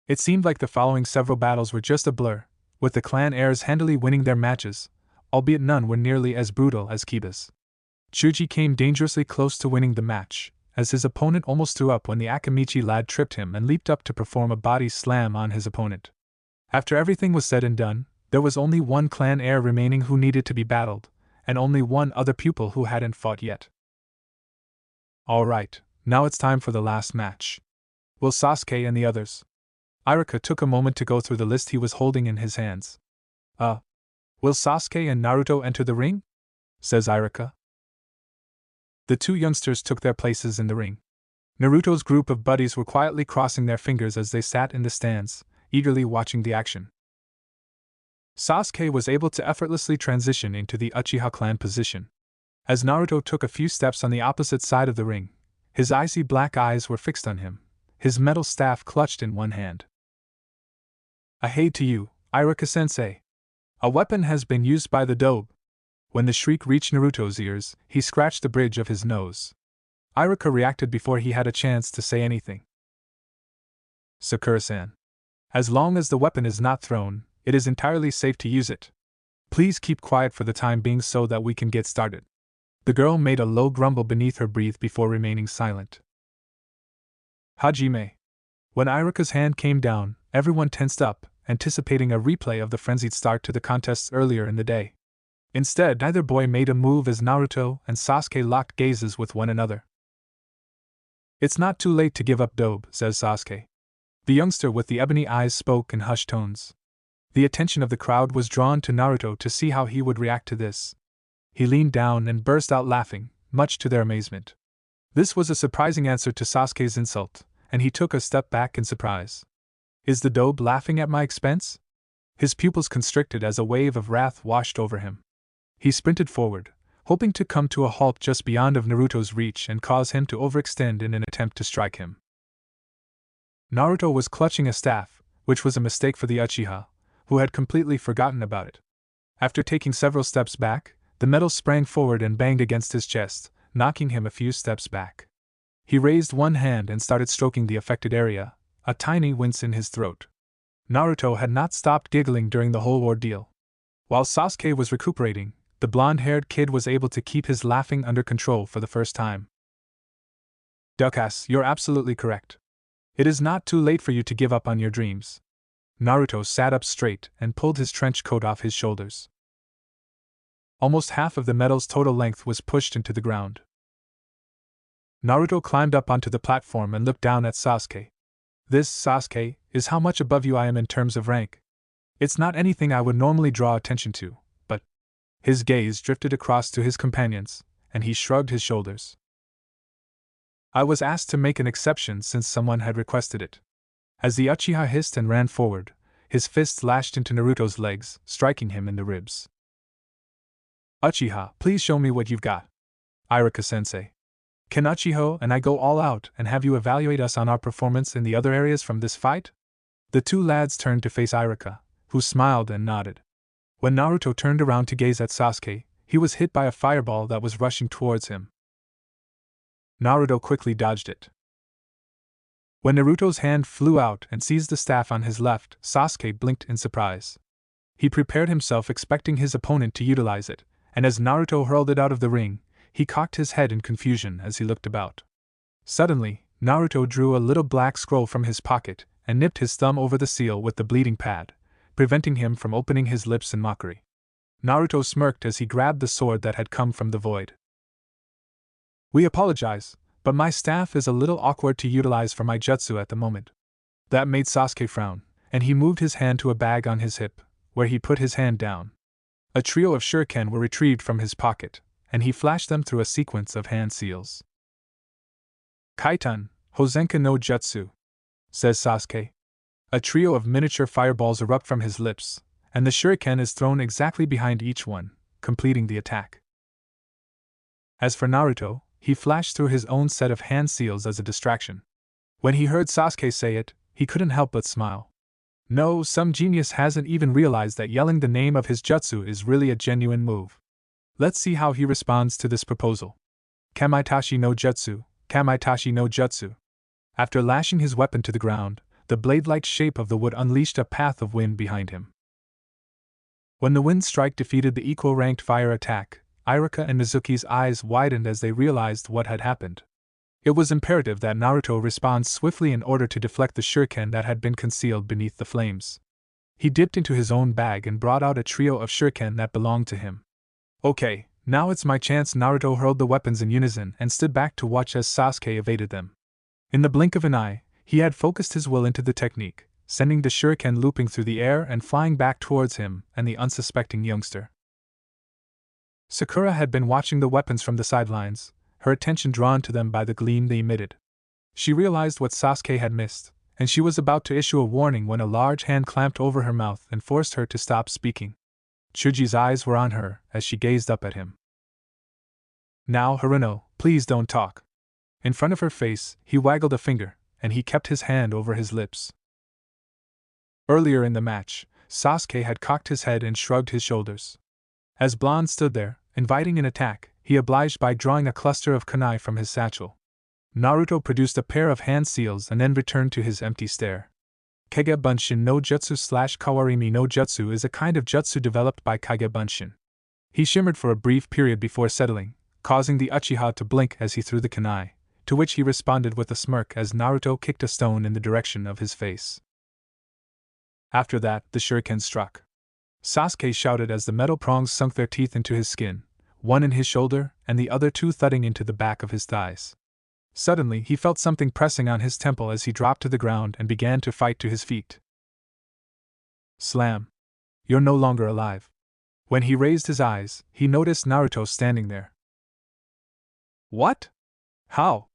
It seemed like the following several battles were just a blur, with the clan heirs handily winning their matches, albeit none were nearly as brutal as Kiba's. Chuji came dangerously close to winning the match, as his opponent almost threw up when the Akamichi lad tripped him and leaped up to perform a body slam on his opponent. After everything was said and done, there was only one clan heir remaining who needed to be battled, and only one other pupil who hadn't fought yet. Alright, now it's time for the last match. Will Sasuke and the others? Irika took a moment to go through the list he was holding in his hands. Will Sasuke and Naruto enter the ring? Says Irika. The two youngsters took their places in the ring. Naruto's group of buddies were quietly crossing their fingers as they sat in the stands, eagerly watching the action. Sasuke was able to effortlessly transition into the Uchiha clan position. As Naruto took a few steps on the opposite side of the ring, his icy black eyes were fixed on him, his metal staff clutched in one hand. "I hate to you, Iruka-sensei. A weapon has been used by the dobe." When the shriek reached Naruto's ears, he scratched the bridge of his nose. Iruka reacted before he had a chance to say anything. "Sakura-san. As long as the weapon is not thrown, it is entirely safe to use it. Please keep quiet for the time being so that we can get started." The girl made a low grumble beneath her breath before remaining silent. "Hajime." When Iruka's hand came down, everyone tensed up, anticipating a replay of the frenzied start to the contests earlier in the day. Instead, neither boy made a move as Naruto and Sasuke locked gazes with one another. "It's not too late to give up, dobe," says Sasuke. The youngster with the ebony eyes spoke in hushed tones. The attention of the crowd was drawn to Naruto to see how he would react to this. He leaned down and burst out laughing, much to their amazement. This was a surprising answer to Sasuke's insult, and he took a step back in surprise. "Is the dobe laughing at my expense?" His pupils constricted as a wave of wrath washed over him. He sprinted forward, hoping to come to a halt just beyond of Naruto's reach and cause him to overextend in an attempt to strike him. Naruto was clutching a staff, which was a mistake for the Uchiha, who had completely forgotten about it. After taking several steps back, the metal sprang forward and banged against his chest, knocking him a few steps back. He raised one hand and started stroking the affected area, a tiny wince in his throat. Naruto had not stopped giggling during the whole ordeal. While Sasuke was recuperating, the blonde-haired kid was able to keep his laughing under control for the first time. "Duckass, you're absolutely correct. It is not too late for you to give up on your dreams." Naruto sat up straight and pulled his trench coat off his shoulders. Almost half of the metal's total length was pushed into the ground. Naruto climbed up onto the platform and looked down at Sasuke. "This, Sasuke, is how much above you I am in terms of rank. It's not anything I would normally draw attention to, but..." His gaze drifted across to his companions, and he shrugged his shoulders. "I was asked to make an exception since someone had requested it." As the Uchiha hissed and ran forward, his fists lashed into Naruto's legs, striking him in the ribs. "Uchiha, please show me what you've got. Iruka-sensei. Can Uchiha and I go all out and have you evaluate us on our performance in the other areas from this fight?" The two lads turned to face Iruka, who smiled and nodded. When Naruto turned around to gaze at Sasuke, he was hit by a fireball that was rushing towards him. Naruto quickly dodged it. When Naruto's hand flew out and seized the staff on his left, Sasuke blinked in surprise. He prepared himself expecting his opponent to utilize it, and as Naruto hurled it out of the ring, he cocked his head in confusion as he looked about. Suddenly, Naruto drew a little black scroll from his pocket and nipped his thumb over the seal with the bleeding pad, preventing him from opening his lips in mockery. Naruto smirked as he grabbed the sword that had come from the void. "We apologize, but my staff is a little awkward to utilize for my jutsu at the moment." That made Sasuke frown, and he moved his hand to a bag on his hip, where he put his hand down. A trio of shuriken were retrieved from his pocket, and he flashed them through a sequence of hand seals. "Kaitan, Hozenka no Jutsu," says Sasuke. A trio of miniature fireballs erupt from his lips, and the shuriken is thrown exactly behind each one, completing the attack. As for Naruto, he flashed through his own set of hand seals as a distraction. When he heard Sasuke say it, he couldn't help but smile. No, some genius hasn't even realized that yelling the name of his jutsu is really a genuine move. Let's see how he responds to this proposal. Kamaitachi no Jutsu, Kamaitachi no Jutsu. After lashing his weapon to the ground, the blade-like shape of the wood unleashed a path of wind behind him. When the wind strike defeated the equal-ranked fire attack, Iruka and Mizuki's eyes widened as they realized what had happened. It was imperative that Naruto respond swiftly in order to deflect the shuriken that had been concealed beneath the flames. He dipped into his own bag and brought out a trio of shuriken that belonged to him. "Okay, now it's my chance." Naruto hurled the weapons in unison and stood back to watch as Sasuke evaded them. In the blink of an eye, he had focused his will into the technique, sending the shuriken looping through the air and flying back towards him and the unsuspecting youngster. Sakura had been watching the weapons from the sidelines, her attention drawn to them by the gleam they emitted. She realized what Sasuke had missed, and she was about to issue a warning when a large hand clamped over her mouth and forced her to stop speaking. Chuji's eyes were on her as she gazed up at him. Now, Haruno, please don't talk. In front of her face, he waggled a finger, and he kept his hand over his lips. Earlier in the match, Sasuke had cocked his head and shrugged his shoulders. As Blonde stood there, inviting an attack, he obliged by drawing a cluster of kunai from his satchel. Naruto produced a pair of hand seals and then returned to his empty stare. Kage Bunshin no Jutsu / Kawarimi no Jutsu is a kind of jutsu developed by Kage Bunshin. He shimmered for a brief period before settling, causing the Uchiha to blink as he threw the kunai, to which he responded with a smirk as Naruto kicked a stone in the direction of his face. After that, the shuriken struck. Sasuke shouted as the metal prongs sunk their teeth into his skin, one in his shoulder and the other two thudding into the back of his thighs. Suddenly, he felt something pressing on his temple as he dropped to the ground and began to fight to his feet. Slam! You're no longer alive. When he raised his eyes, he noticed Naruto standing there. What? How?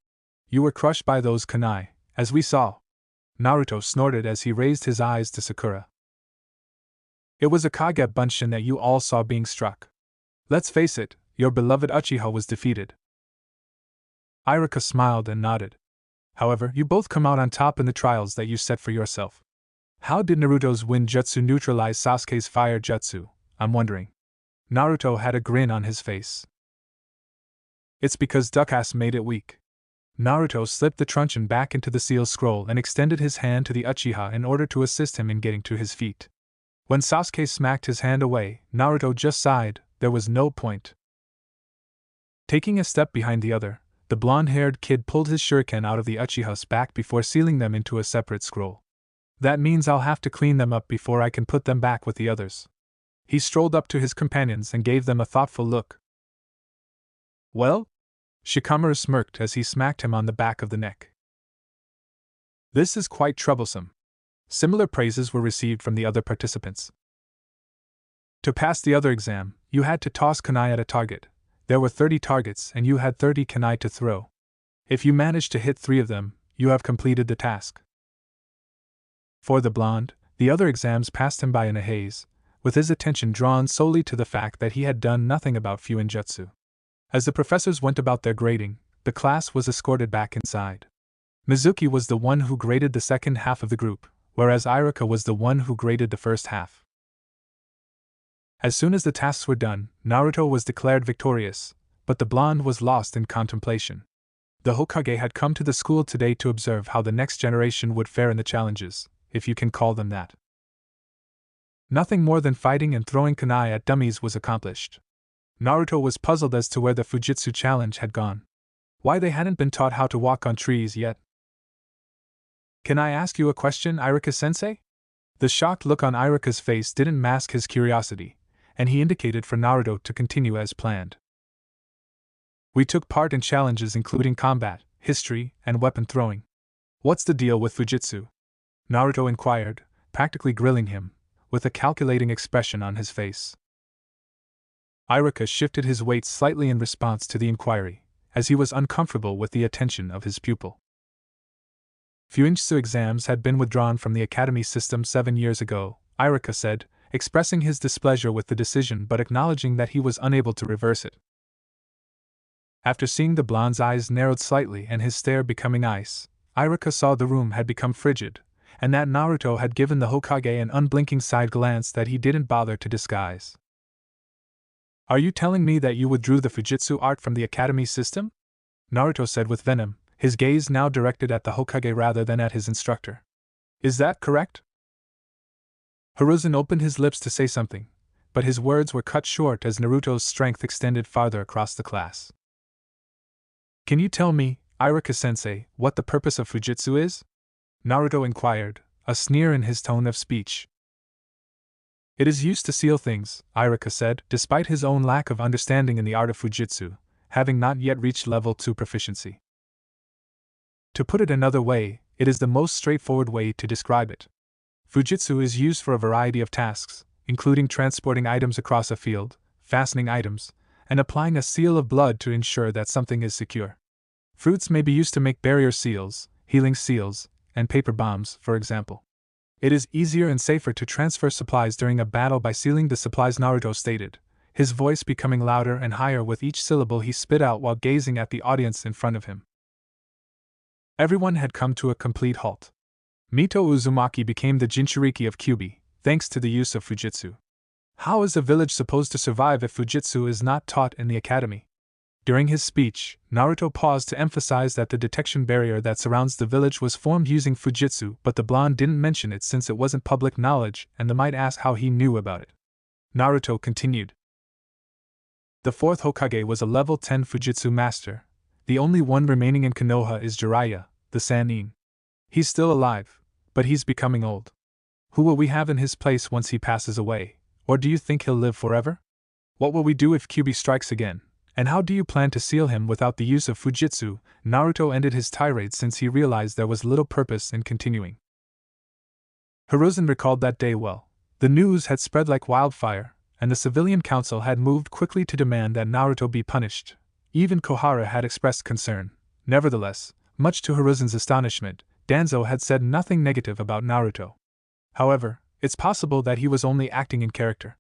You were crushed by those kunai, as we saw. Naruto snorted as he raised his eyes to Sakura. It was a Kage Bunshin that you all saw being struck. Let's face it, your beloved Uchiha was defeated. Iruka smiled and nodded. However, you both come out on top in the trials that you set for yourself. How did Naruto's wind jutsu neutralize Sasuke's fire jutsu, I'm wondering? Naruto had a grin on his face. It's because Duckass made it weak. Naruto slipped the truncheon back into the seal scroll and extended his hand to the Uchiha in order to assist him in getting to his feet. When Sasuke smacked his hand away, Naruto just sighed, there was no point. Taking a step behind the other, the blonde-haired kid pulled his shuriken out of the Uchiha's back before sealing them into a separate scroll. That means I'll have to clean them up before I can put them back with the others. He strolled up to his companions and gave them a thoughtful look. Well? Shikamaru smirked as he smacked him on the back of the neck. This is quite troublesome. Similar praises were received from the other participants. To pass the other exam, you had to toss kunai at a target. There were 30 targets and you had 30 kunai to throw. If you managed to hit 3 of them, you have completed the task. For the blonde, the other exams passed him by in a haze, with his attention drawn solely to the fact that he had done nothing about Fuinjutsu. As the professors went about their grading, the class was escorted back inside. Mizuki was the one who graded the second half of the group, whereas Iruka was the one who graded the first half. As soon as the tasks were done, Naruto was declared victorious, but the blonde was lost in contemplation. The Hokage had come to the school today to observe how the next generation would fare in the challenges, if you can call them that. Nothing more than fighting and throwing kunai at dummies was accomplished. Naruto was puzzled as to where the Fujitsu challenge had gone. Why they hadn't been taught how to walk on trees yet. Can I ask you a question, Iruka-sensei? The shocked look on Iruka's face didn't mask his curiosity, and he indicated for Naruto to continue as planned. We took part in challenges including combat, history, and weapon throwing. What's the deal with Fujitsu? Naruto inquired, practically grilling him, with a calculating expression on his face. Iruka shifted his weight slightly in response to the inquiry, as he was uncomfortable with the attention of his pupil. Fuinjutsu exams had been withdrawn from the academy system 7 years ago, Iruka said, expressing his displeasure with the decision but acknowledging that he was unable to reverse it. After seeing the blonde's eyes narrowed slightly and his stare becoming ice, Iruka saw the room had become frigid, and that Naruto had given the Hokage an unblinking side glance that he didn't bother to disguise. Are you telling me that you withdrew the Fujitsu art from the academy system? Naruto said with venom, his gaze now directed at the Hokage rather than at his instructor. Is that correct? Hiruzen opened his lips to say something, but his words were cut short as Naruto's strength extended farther across the class. Can you tell me, Iruka-sensei, what the purpose of Fujitsu is? Naruto inquired, a sneer in his tone of speech. It is used to seal things, Iruka said, despite his own lack of understanding in the art of Fujitsu, having not yet reached level 2 proficiency. To put it another way, it is the most straightforward way to describe it. Fujitsu is used for a variety of tasks, including transporting items across a field, fastening items, and applying a seal of blood to ensure that something is secure. Fruits may be used to make barrier seals, healing seals, and paper bombs, for example. It is easier and safer to transfer supplies during a battle by sealing the supplies, Naruto stated, his voice becoming louder and higher with each syllable he spit out while gazing at the audience in front of him. Everyone had come to a complete halt. Mito Uzumaki became the Jinchuriki of Kyubi, thanks to the use of Fujitsu. How is a village supposed to survive if Fujitsu is not taught in the academy? During his speech, Naruto paused to emphasize that the detection barrier that surrounds the village was formed using Fujitsu, but the blonde didn't mention it since it wasn't public knowledge and they might ask how he knew about it. Naruto continued. The fourth Hokage was a level 10 Fujitsu master. The only one remaining in Konoha is Jiraiya, the Sannin. He's still alive, but he's becoming old. Who will we have in his place once he passes away, or do you think he'll live forever? What will we do if Kyubi strikes again, and how do you plan to seal him without the use of Fujitsu? Naruto ended his tirade since he realized there was little purpose in continuing. Hiruzen recalled that day well. The news had spread like wildfire, and the civilian council had moved quickly to demand that Naruto be punished. Even Kohara had expressed concern. Nevertheless, much to Hiruzen's astonishment, Danzo had said nothing negative about Naruto. However, it's possible that he was only acting in character.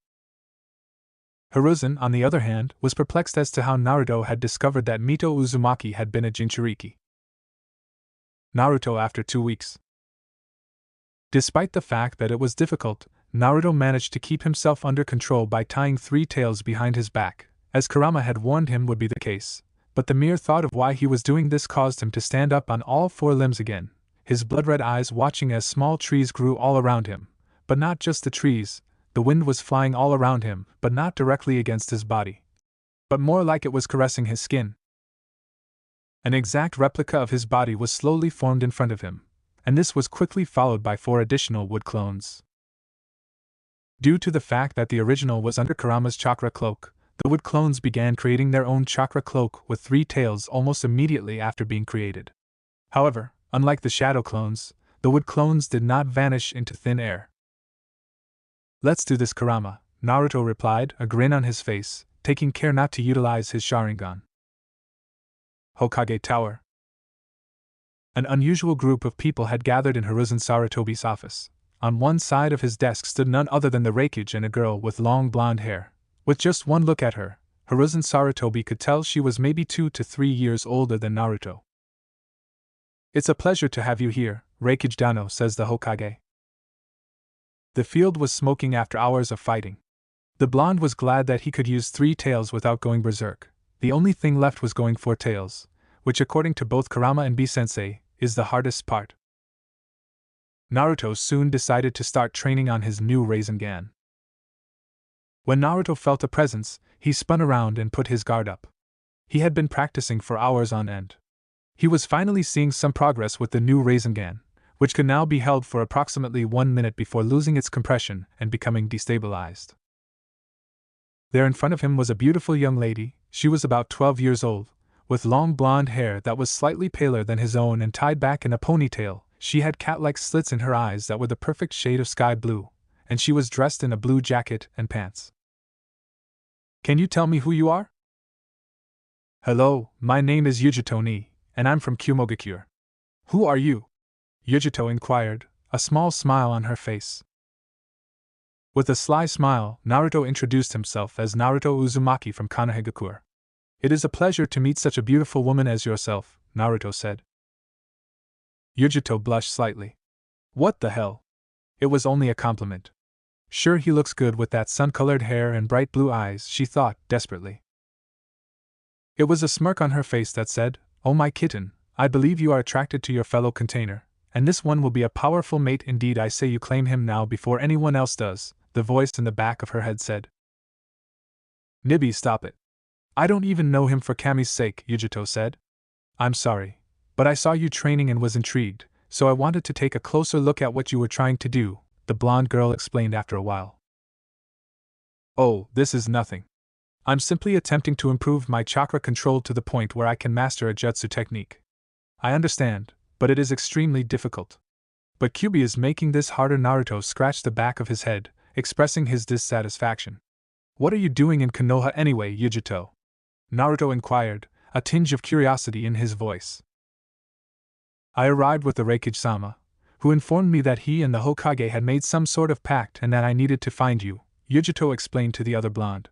Hiruzen, on the other hand, was perplexed as to how Naruto had discovered that Mito Uzumaki had been a Jinchuriki. Naruto after 2 weeks. Despite the fact that it was difficult, Naruto managed to keep himself under control by tying 3 tails behind his back, as Kurama had warned him would be the case, but the mere thought of why he was doing this caused him to stand up on all 4 limbs again, his blood-red eyes watching as small trees grew all around him. But not just the trees, the wind was flying all around him, but not directly against his body, but more like it was caressing his skin. An exact replica of his body was slowly formed in front of him, and this was quickly followed by 4 additional wood clones. Due to the fact that the original was under Kurama's chakra cloak, the wood clones began creating their own chakra cloak with 3 tails almost immediately after being created. However, unlike the shadow clones, the wood clones did not vanish into thin air. Let's do this, Kurama, Naruto replied, a grin on his face, taking care not to utilize his Sharingan. Hokage Tower. An unusual group of people had gathered in Hiruzen Sarutobi's office. On one side of his desk stood none other than the Raigake and a girl with long blonde hair. With just one look at her, Hiruzen Sarutobi could tell she was maybe 2 to 3 years older than Naruto. It's a pleasure to have you here, Raigake Dano, says the Hokage. The field was smoking after hours of fighting. The blonde was glad that he could use 3 tails without going berserk. The only thing left was going 4 tails, which according to both Kurama and B-sensei, is the hardest part. Naruto soon decided to start training on his new Rasengan. When Naruto felt a presence, he spun around and put his guard up. He had been practicing for hours on end. He was finally seeing some progress with the new Rasengan, which could now be held for approximately 1 minute before losing its compression and becoming destabilized. There in front of him was a beautiful young lady. She was about 12 years old, with long blonde hair that was slightly paler than his own and tied back in a ponytail. She had cat-like slits in her eyes that were the perfect shade of sky blue, and she was dressed in a blue jacket and pants. Can you tell me who you are? Hello, my name is Yujito Ni, and I'm from Kumogakure. Who are you? Yujito inquired, a small smile on her face. With a sly smile, Naruto introduced himself as Naruto Uzumaki from Konohagakure. It is a pleasure to meet such a beautiful woman as yourself, Naruto said. Yujito blushed slightly. What the hell? It was only a compliment. Sure, he looks good with that sun-colored hair and bright blue eyes, she thought, desperately. It was a smirk on her face that said, Oh my kitten, I believe you are attracted to your fellow container, and this one will be a powerful mate indeed. I say you claim him now before anyone else does, the voice in the back of her head said. Nibby, stop it. I don't even know him for Kami's sake, Yujito said. I'm sorry, but I saw you training and was intrigued, so I wanted to take a closer look at what you were trying to do, the blonde girl explained after a while. Oh, this is nothing. I'm simply attempting to improve my chakra control to the point where I can master a jutsu technique. I understand, but it is extremely difficult. But Kyubi is making this harder. Naruto scratched the back of his head, expressing his dissatisfaction. What are you doing in Konoha anyway, Yujito? Naruto inquired, a tinge of curiosity in his voice. I arrived with the Raikage-sama, who informed me that he and the Hokage had made some sort of pact and that I needed to find you, Yujito explained to the other blonde.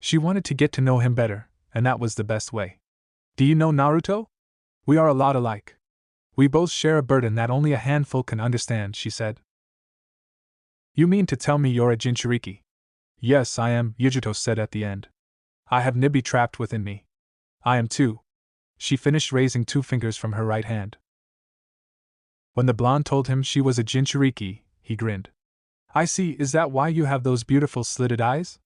She wanted to get to know him better, and that was the best way. Do you know Naruto? We are a lot alike. We both share a burden that only a handful can understand, she said. You mean to tell me you're a Jinchuriki? Yes, I am, Yujuto said at the end. I have Nibi trapped within me. I am too. She finished, raising 2 fingers from her right hand. When the blonde told him she was a Jinchuriki, he grinned. I see, is that why you have those beautiful slitted eyes?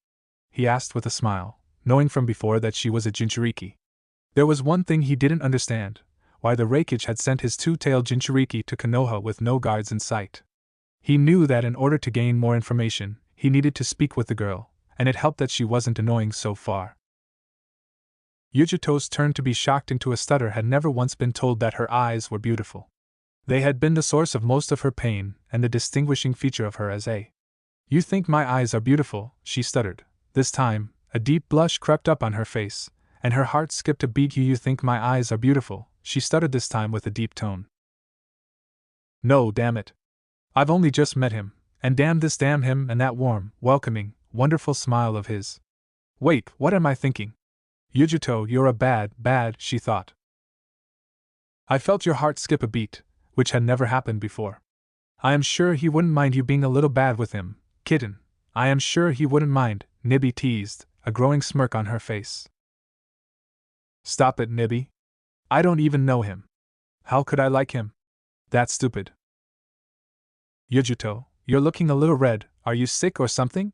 He asked with a smile, knowing from before that she was a Jinchuriki. There was one thing he didn't understand, why the Raigake had sent his 2-tailed Jinchuriki to Konoha with no guards in sight. He knew that in order to gain more information, he needed to speak with the girl, and it helped that she wasn't annoying so far. Yujuto's turn to be shocked into a stutter had never once been told that her eyes were beautiful. They had been the source of most of her pain and the distinguishing feature of her as a. You think my eyes are beautiful, she stuttered. This time, a deep blush crept up on her face, and her heart skipped a beat. You think my eyes are beautiful, she stuttered this time with a deep tone. No, damn it. I've only just met him, and damn this damn him and that warm, welcoming, wonderful smile of his. Wait, what am I thinking? Yujuto, you're a bad, she thought. I felt your heart skip a beat, which had never happened before. I am sure he wouldn't mind you being a little bad with him, kitten. I am sure he wouldn't mind, Nibi teased, a growing smirk on her face. Stop it, Nibi. I don't even know him. How could I like him? That's stupid. Yujuto, you're looking a little red, are you sick or something?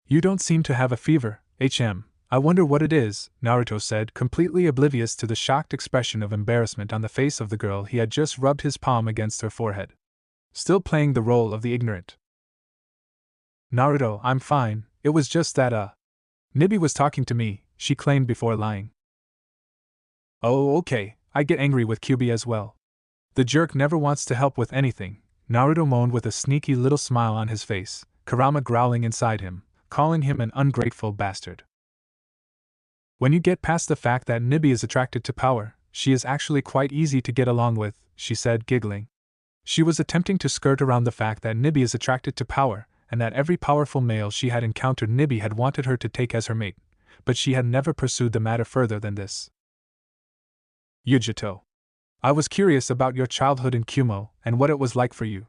You don't seem to have a fever, I wonder what it is, Naruto said, completely oblivious to the shocked expression of embarrassment on the face of the girl. He had just rubbed his palm against her forehead, still playing the role of the ignorant. Naruto, I'm fine, it was just that, Nibi was talking to me, she claimed before lying. Oh, okay, I get angry with Kyubi as well. The jerk never wants to help with anything, Naruto moaned with a sneaky little smile on his face, Kurama growling inside him, calling him an ungrateful bastard. When you get past the fact that Nibi is attracted to power, she is actually quite easy to get along with, she said, giggling. She was attempting to skirt around the fact that Nibi is attracted to power, and that every powerful male she had encountered Nibi had wanted her to take as her mate, but she had never pursued the matter further than this. Yujuto. I was curious about your childhood in Kumo and what it was like for you.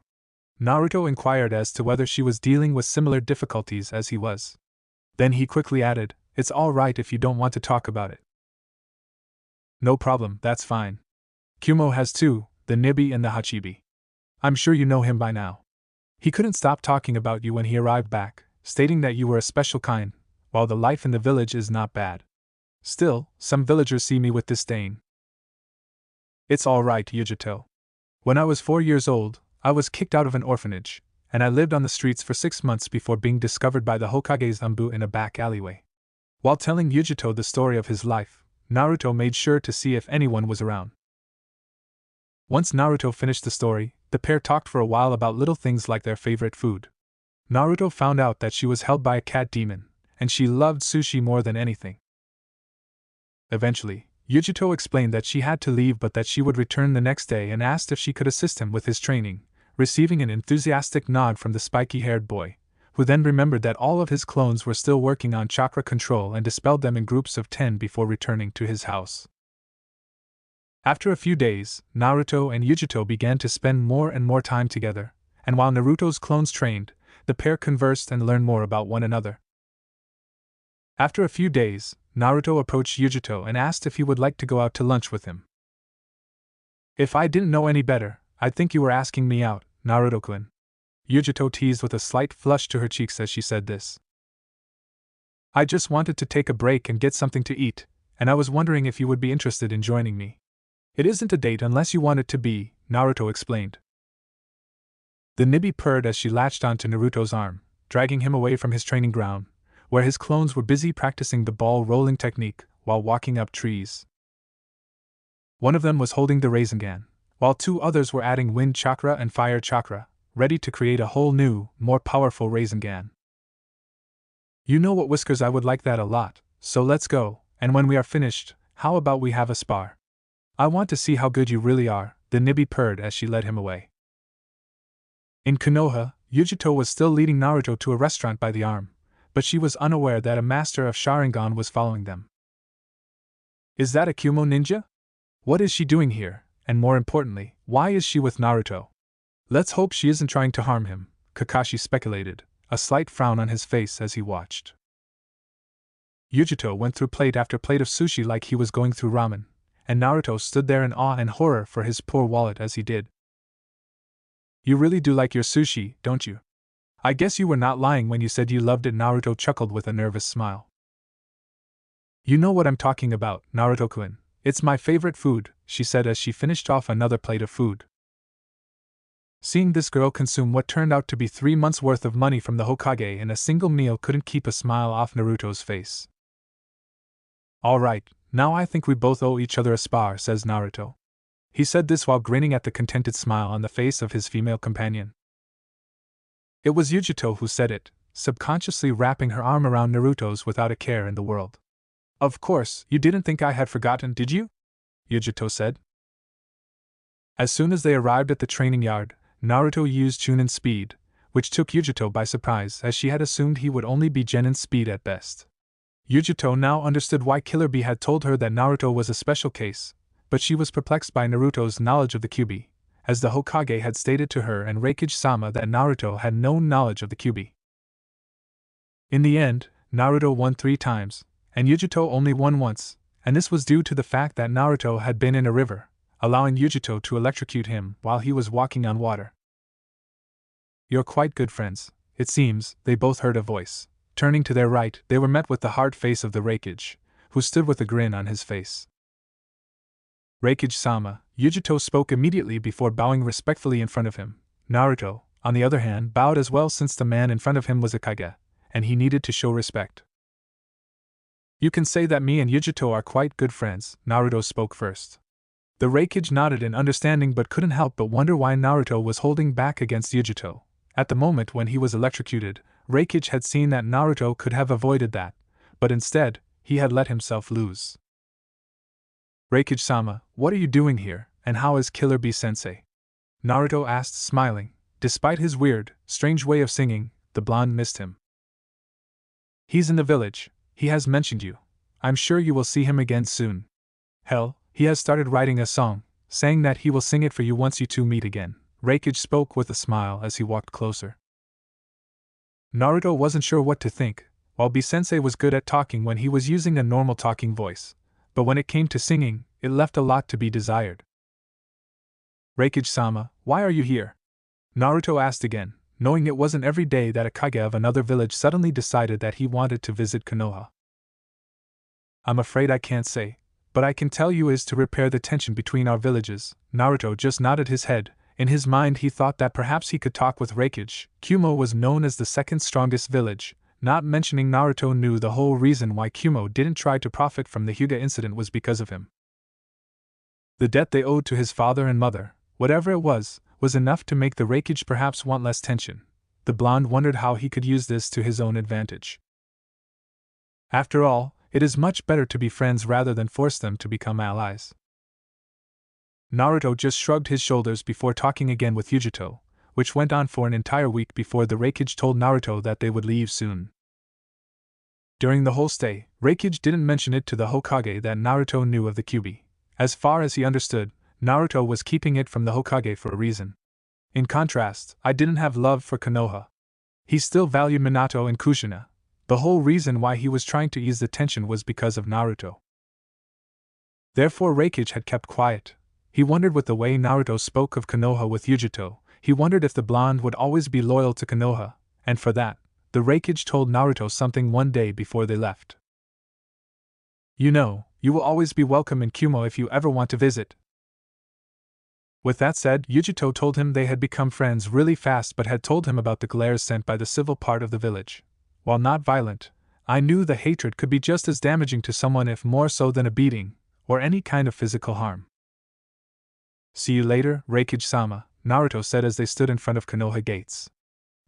Naruto inquired as to whether she was dealing with similar difficulties as he was. Then he quickly added, it's all right if you don't want to talk about it. No problem, that's fine. Kumo has 2, the Nibi and the Hachibi. I'm sure you know him by now. He couldn't stop talking about you when he arrived back, stating that you were a special kind, while the life in the village is not bad. Still, some villagers see me with disdain. It's all right, Yujuto. When I was 4 years old, I was kicked out of an orphanage, and I lived on the streets for 6 months before being discovered by the Hokage's ANBU in a back alleyway. While telling Yujuto the story of his life, Naruto made sure to see if anyone was around. Once Naruto finished the story, the pair talked for a while about little things like their favorite food. Naruto found out that she was held by a cat demon, and she loved sushi more than anything. Eventually, Yujuto explained that she had to leave but that she would return the next day and asked if she could assist him with his training, receiving an enthusiastic nod from the spiky-haired boy, who then remembered that all of his clones were still working on chakra control and dispelled them in groups of 10 before returning to his house. After a few days, Naruto and Yujuto began to spend more and more time together, and while Naruto's clones trained, the pair conversed and learned more about one another. After a few days, Naruto approached Yujuto and asked if he would like to go out to lunch with him. If I didn't know any better, I'd think you were asking me out, Naruto-kun. Yujuto teased with a slight flush to her cheeks as she said this. I just wanted to take a break and get something to eat, and I was wondering if you would be interested in joining me. It isn't a date unless you want it to be, Naruto explained. The Nibi purred as she latched onto Naruto's arm, dragging him away from his training ground, where his clones were busy practicing the ball rolling technique while walking up trees. One of them was holding the Rasengan, while 2 others were adding wind chakra and fire chakra, ready to create a whole new, more powerful Rasengan. You know what, Whiskers, I would like that a lot, so let's go, and when we are finished, how about we have a spar? I want to see how good you really are, the Nibi purred as she led him away. In Konoha, Yujuto was still leading Naruto to a restaurant by the arm, but she was unaware that a master of Sharingan was following them. Is that a Kumo ninja? What is she doing here, and more importantly, why is she with Naruto? Let's hope she isn't trying to harm him, Kakashi speculated, a slight frown on his face as he watched. Yujito went through plate after plate of sushi like he was going through ramen, and Naruto stood there in awe and horror for his poor wallet as he did. You really do like your sushi, don't you? I guess you were not lying when you said you loved it, Naruto chuckled with a nervous smile. You know what I'm talking about, Naruto-kun. It's my favorite food, she said as she finished off another plate of food. Seeing this girl consume what turned out to be 3 months' worth of money from the Hokage in a single meal couldn't keep a smile off Naruto's face. All right, now I think we both owe each other a spar, says Naruto. He said this while grinning at the contented smile on the face of his female companion. It was Yujito who said it, subconsciously wrapping her arm around Naruto's without a care in the world. Of course, you didn't think I had forgotten, did you? Yujito said. As soon as they arrived at the training yard, Naruto used Chunin speed, which took Yujito by surprise as she had assumed he would only be Genin speed at best. Yujito now understood why Killer Bee had told her that Naruto was a special case, but she was perplexed by Naruto's knowledge of the Kyuubi, as the Hokage had stated to her and Raikage-sama that Naruto had no knowledge of the Kyuubi. In the end, Naruto won 3 times, and Yujito only won once, and this was due to the fact that Naruto had been in a river, allowing Yujito to electrocute him while he was walking on water. You're quite good friends, it seems, they both heard a voice. Turning to their right, they were met with the hard face of the Raikage, who stood with a grin on his face. Raikage-sama, Yujito spoke immediately before bowing respectfully in front of him. Naruto, on the other hand, bowed as well since the man in front of him was a Kage, and he needed to show respect. You can say that me and Yujito are quite good friends, Naruto spoke first. The Raikage nodded in understanding but couldn't help but wonder why Naruto was holding back against Yujito. At the moment when he was electrocuted, Raikage had seen that Naruto could have avoided that, but instead, he had let himself lose. Raikage-sama, what are you doing here, and how is Killer Bee Sensei? Naruto asked, smiling. Despite his weird, strange way of singing, the blonde missed him. He's in the village, he has mentioned you. I'm sure you will see him again soon. Hell, he has started writing a song, saying that he will sing it for you once you two meet again. Raikage spoke with a smile as he walked closer. Naruto wasn't sure what to think. While Bee-sensei was good at talking when he was using a normal talking voice, but when it came to singing, it left a lot to be desired. Raikage-sama, why are you here? Naruto asked again, knowing it wasn't every day that a Kage of another village suddenly decided that he wanted to visit Konoha. I'm afraid I can't say, but I can tell you is to repair the tension between our villages. Naruto just nodded his head. In his mind he thought that perhaps he could talk with Raikage. Kumo was known as the second strongest village. Not mentioning Naruto knew the whole reason why Kumo didn't try to profit from the Hyuga incident was because of him. The debt they owed to his father and mother, whatever it was enough to make the Raikage perhaps want less tension. The blonde wondered how he could use this to his own advantage. After all, it is much better to be friends rather than force them to become allies. Naruto just shrugged his shoulders before talking again with Yujito, which went on for an entire week before the Raikage told Naruto that they would leave soon. During the whole stay, Raikage didn't mention it to the Hokage that Naruto knew of the Kyuubi. As far as he understood, Naruto was keeping it from the Hokage for a reason. In contrast, I didn't have love for Konoha. He still valued Minato and Kushina. The whole reason why he was trying to ease the tension was because of Naruto. Therefore Raikage had kept quiet. He wondered with the way Naruto spoke of Konoha with Yujito, he wondered if the blonde would always be loyal to Konoha, and for that, the Raikage told Naruto something one day before they left. You know, you will always be welcome in Kumo if you ever want to visit. With that said, Yujito told him they had become friends really fast but had told him about the glares sent by the civil part of the village. While not violent, I knew the hatred could be just as damaging to someone if more so than a beating, or any kind of physical harm. See you later, Raikage-sama, Naruto said as they stood in front of Konoha gates.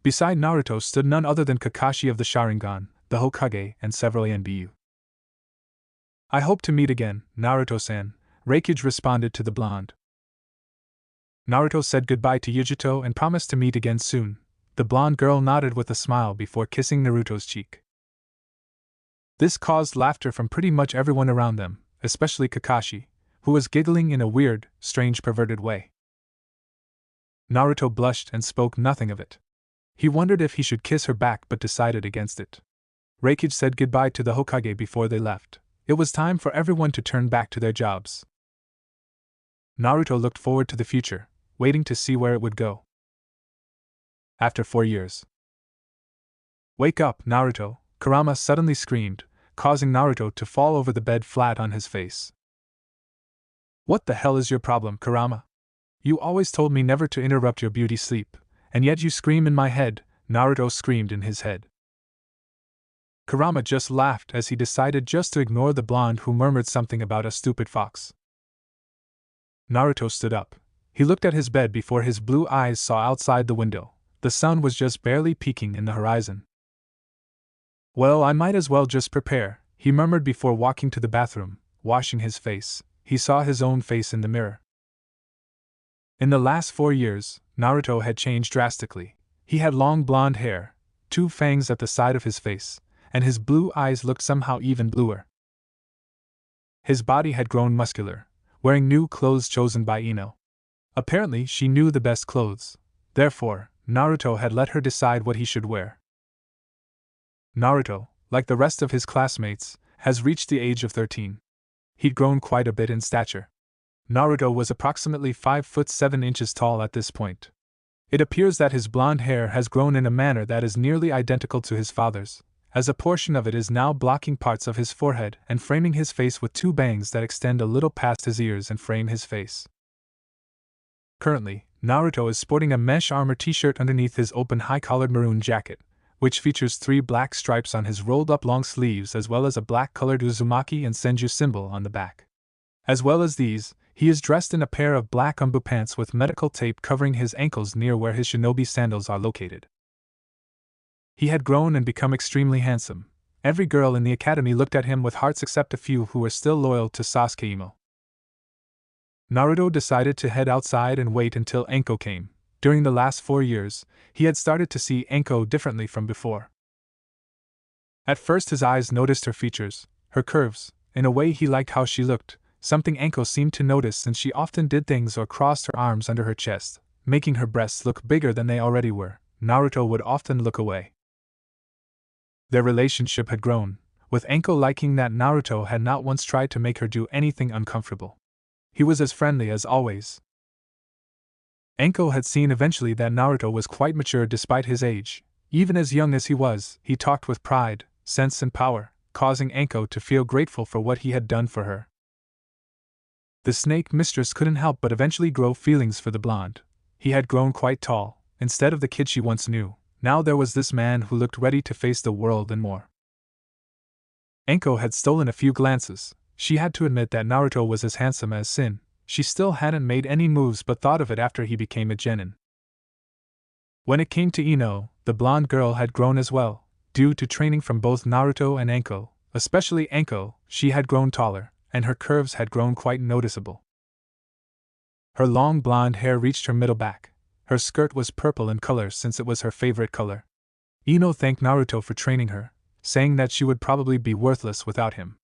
Beside Naruto stood none other than Kakashi of the Sharingan, the Hokage, and several ANBU. I hope to meet again, Naruto-san, Raikage responded to the blonde. Naruto said goodbye to Yujito and promised to meet again soon. The blonde girl nodded with a smile before kissing Naruto's cheek. This caused laughter from pretty much everyone around them, especially Kakashi, who was giggling in a weird, strange, perverted way. Naruto blushed and spoke nothing of it. He wondered if he should kiss her back but decided against it. Raigake said goodbye to the Hokage before they left. It was time for everyone to turn back to their jobs. Naruto looked forward to the future, waiting to see where it would go. After 4 years. "Wake up, Naruto," Kurama suddenly screamed, causing Naruto to fall over the bed flat on his face. "What the hell is your problem, Kurama? You always told me never to interrupt your beauty sleep, and yet you scream in my head," Naruto screamed in his head. Kurama just laughed as he decided just to ignore the blonde who murmured something about a stupid fox. Naruto stood up. He looked at his bed before his blue eyes saw outside the window. The sun was just barely peeking in the horizon. "Well, I might as well just prepare," he murmured before walking to the bathroom, washing his face. He saw his own face in the mirror. In the last 4 years, Naruto had changed drastically. He had long blonde hair, 2 fangs at the side of his face, and his blue eyes looked somehow even bluer. His body had grown muscular, wearing new clothes chosen by Ino. Apparently, she knew the best clothes. Therefore, Naruto had let her decide what he should wear. Naruto, like the rest of his classmates, has reached the age of 13. He'd grown quite a bit in stature. Naruto was approximately 5 foot 7 inches tall at this point. It appears that his blonde hair has grown in a manner that is nearly identical to his father's, as a portion of it is now blocking parts of his forehead and framing his face with 2 bangs that extend a little past his ears and frame his face. Currently, Naruto is sporting a mesh armor t-shirt underneath his open high-collared maroon jacket, which features 3 black stripes on his rolled-up long sleeves as well as a black-colored Uzumaki and Senju symbol on the back. As well as these, he is dressed in a pair of black ANBU pants with medical tape covering his ankles near where his shinobi sandals are located. He had grown and become extremely handsome. Every girl in the academy looked at him with hearts except a few who were still loyal to Sasuke Imo. Naruto decided to head outside and wait until Anko came. During the last 4 years, he had started to see Anko differently from before. At first his eyes noticed her features, her curves. In a way he liked how she looked, something Anko seemed to notice since she often did things or crossed her arms under her chest, making her breasts look bigger than they already were. Naruto would often look away. Their relationship had grown, with Anko liking that Naruto had not once tried to make her do anything uncomfortable. He was as friendly as always. Anko had seen eventually that Naruto was quite mature despite his age. Even as young as he was, he talked with pride, sense and power, causing Anko to feel grateful for what he had done for her. The snake mistress couldn't help but eventually grow feelings for the blonde. He had grown quite tall, instead of the kid she once knew. Now there was this man who looked ready to face the world and more. Anko had stolen a few glances. She had to admit that Naruto was as handsome as sin. She still hadn't made any moves but thought of it after he became a genin. When it came to Ino, the blonde girl had grown as well, due to training from both Naruto and Anko. Especially Anko, she had grown taller, and her curves had grown quite noticeable. Her long blonde hair reached her middle back. Her skirt was purple in color since it was her favorite color. Ino thanked Naruto for training her, saying that she would probably be worthless without him.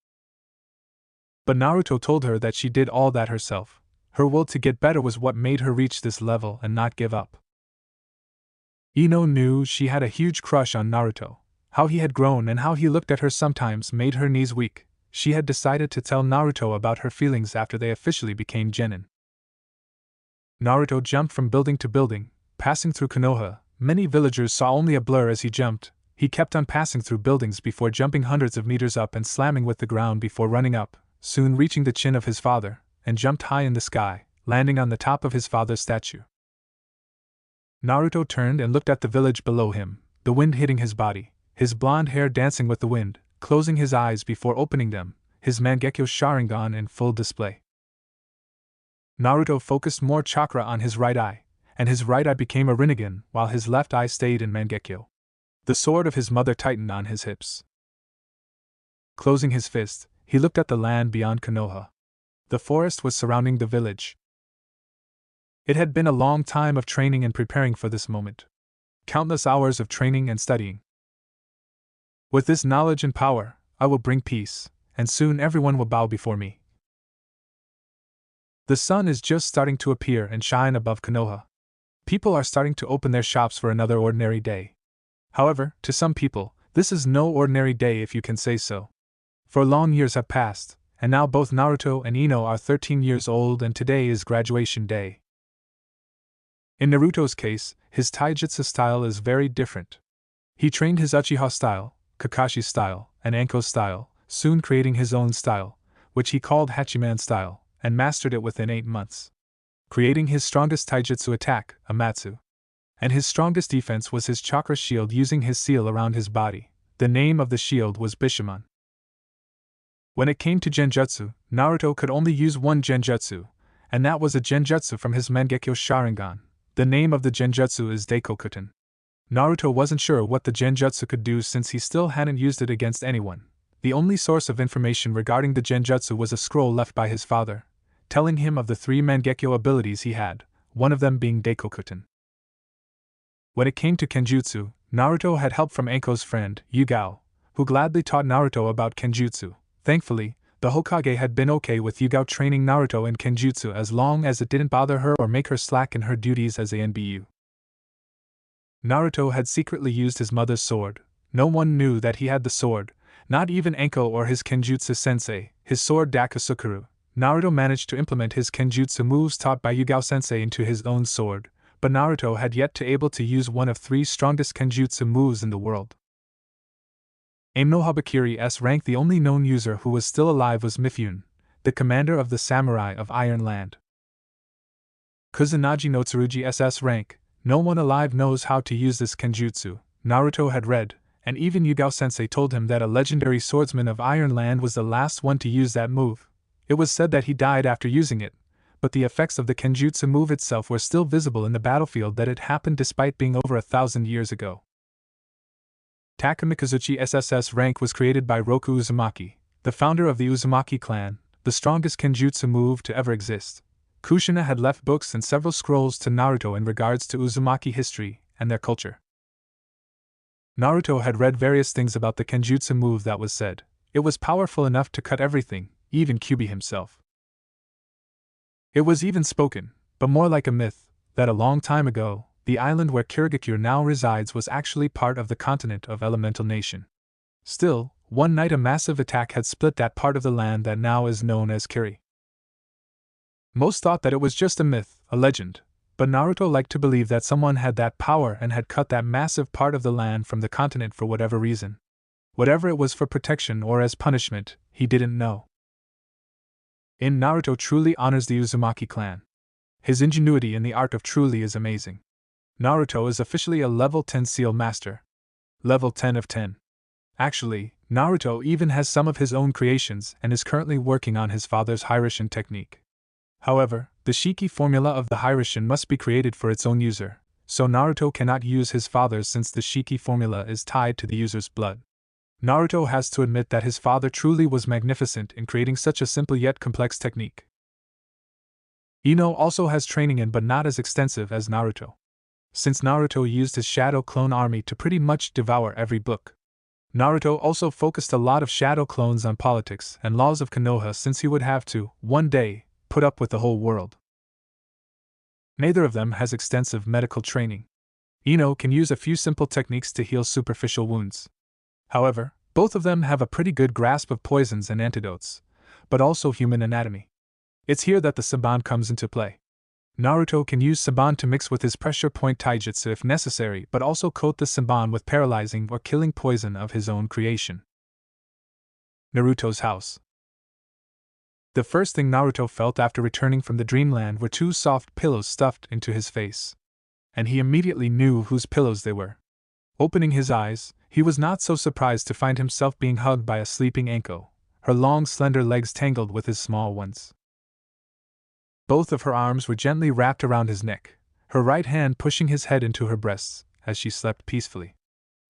But Naruto told her that she did all that herself. Her will to get better was what made her reach this level and not give up. Ino knew she had a huge crush on Naruto. How he had grown and how he looked at her sometimes made her knees weak. She had decided to tell Naruto about her feelings after they officially became genin. Naruto jumped from building to building, passing through Konoha. Many villagers saw only a blur as he jumped. He kept on passing through buildings before jumping hundreds of meters up and slamming with the ground before running up, soon reaching the chin of his father, and jumped high in the sky, landing on the top of his father's statue. Naruto turned and looked at the village below him, the wind hitting his body, his blonde hair dancing with the wind, closing his eyes before opening them, his Mangekyo Sharingan in full display. Naruto focused more chakra on his right eye, and his right eye became a Rinnegan while his left eye stayed in Mangekyo. The sword of his mother tightened on his hips. Closing his fist, he looked at the land beyond Konoha. The forest was surrounding the village. It had been a long time of training and preparing for this moment. Countless hours of training and studying. With this knowledge and power, I will bring peace, and soon everyone will bow before me. The sun is just starting to appear and shine above Konoha. People are starting to open their shops for another ordinary day. However, to some people, this is no ordinary day if you can say so. For long years have passed, and now both Naruto and Ino are 13 years old and today is graduation day. In Naruto's case, his taijutsu style is very different. He trained his Uchiha style, Kakashi style, and Anko style, soon creating his own style, which he called Hachiman style, and mastered it within 8 months. Creating his strongest taijutsu attack, Amatsu. And his strongest defense was his chakra shield using his seal around his body. The name of the shield was Bishamon. When it came to genjutsu, Naruto could only use one genjutsu, and that was a genjutsu from his Mangekyo Sharingan. The name of the genjutsu is Daikokuten. Naruto wasn't sure what the genjutsu could do since he still hadn't used it against anyone. The only source of information regarding the genjutsu was a scroll left by his father, telling him of the 3 Mangekyo abilities he had, one of them being Daikokuten. When it came to kenjutsu, Naruto had help from Anko's friend, Yugao, who gladly taught Naruto about kenjutsu. Thankfully, the Hokage had been okay with Yugao training Naruto in kenjutsu as long as it didn't bother her or make her slack in her duties as ANBU. Naruto had secretly used his mother's sword. No one knew that he had the sword, not even Anko or his kenjutsu sensei, his sword Dakusukuru. Naruto managed to implement his kenjutsu moves taught by Yugao sensei into his own sword, but Naruto had yet to able to use one of 3 strongest kenjutsu moves in the world. Aim no Habakiri's rank. The only known user who was still alive was Mifune, the commander of the samurai of Iron Land. Kusanagi no Tsurugi rank. No one alive knows how to use this kenjutsu, Naruto had read, and even Yugao sensei told him that a legendary swordsman of Iron Land was the last one to use that move. It was said that he died after using it, but the effects of the kenjutsu move itself were still visible in the battlefield that it happened despite being over 1,000 years ago. Takamikazuchi SSS rank was created by Roku Uzumaki, the founder of the Uzumaki clan, the strongest kenjutsu move to ever exist. Kushina had left books and several scrolls to Naruto in regards to Uzumaki history and their culture. Naruto had read various things about the kenjutsu move that was said. It was powerful enough to cut everything, even Kyuubi himself. It was even spoken, but more like a myth, that a long time ago, the island where Kirigakure now resides was actually part of the continent of Elemental Nation. Still, one night a massive attack had split that part of the land that now is known as Kiri. Most thought that it was just a myth, a legend, but Naruto liked to believe that someone had that power and had cut that massive part of the land from the continent for whatever reason. Whatever it was, for protection or as punishment, he didn't know. Naruto truly honors the Uzumaki clan. His ingenuity in the art of truly is amazing. Naruto is officially a level 10 seal master. Level 10 of 10. Actually, Naruto even has some of his own creations and is currently working on his father's Hiraishin technique. However, the Shiki formula of the Hiraishin must be created for its own user, so Naruto cannot use his father's since the Shiki formula is tied to the user's blood. Naruto has to admit that his father truly was magnificent in creating such a simple yet complex technique. Ino also has training in but not as extensive as Naruto. Since Naruto used his shadow clone army to pretty much devour every book. Naruto also focused a lot of shadow clones on politics and laws of Konoha since he would have to, one day, put up with the whole world. Neither of them has extensive medical training. Ino can use a few simple techniques to heal superficial wounds. However, both of them have a pretty good grasp of poisons and antidotes, but also human anatomy. It's here that the Saban comes into play. Naruto can use Saban to mix with his pressure point taijutsu if necessary, but also coat the Saban with paralyzing or killing poison of his own creation. Naruto's house. The first thing Naruto felt after returning from the dreamland were 2 soft pillows stuffed into his face. And he immediately knew whose pillows they were. Opening his eyes, he was not so surprised to find himself being hugged by a sleeping Anko, her long slender legs tangled with his small ones. Both of her arms were gently wrapped around his neck, her right hand pushing his head into her breasts as she slept peacefully.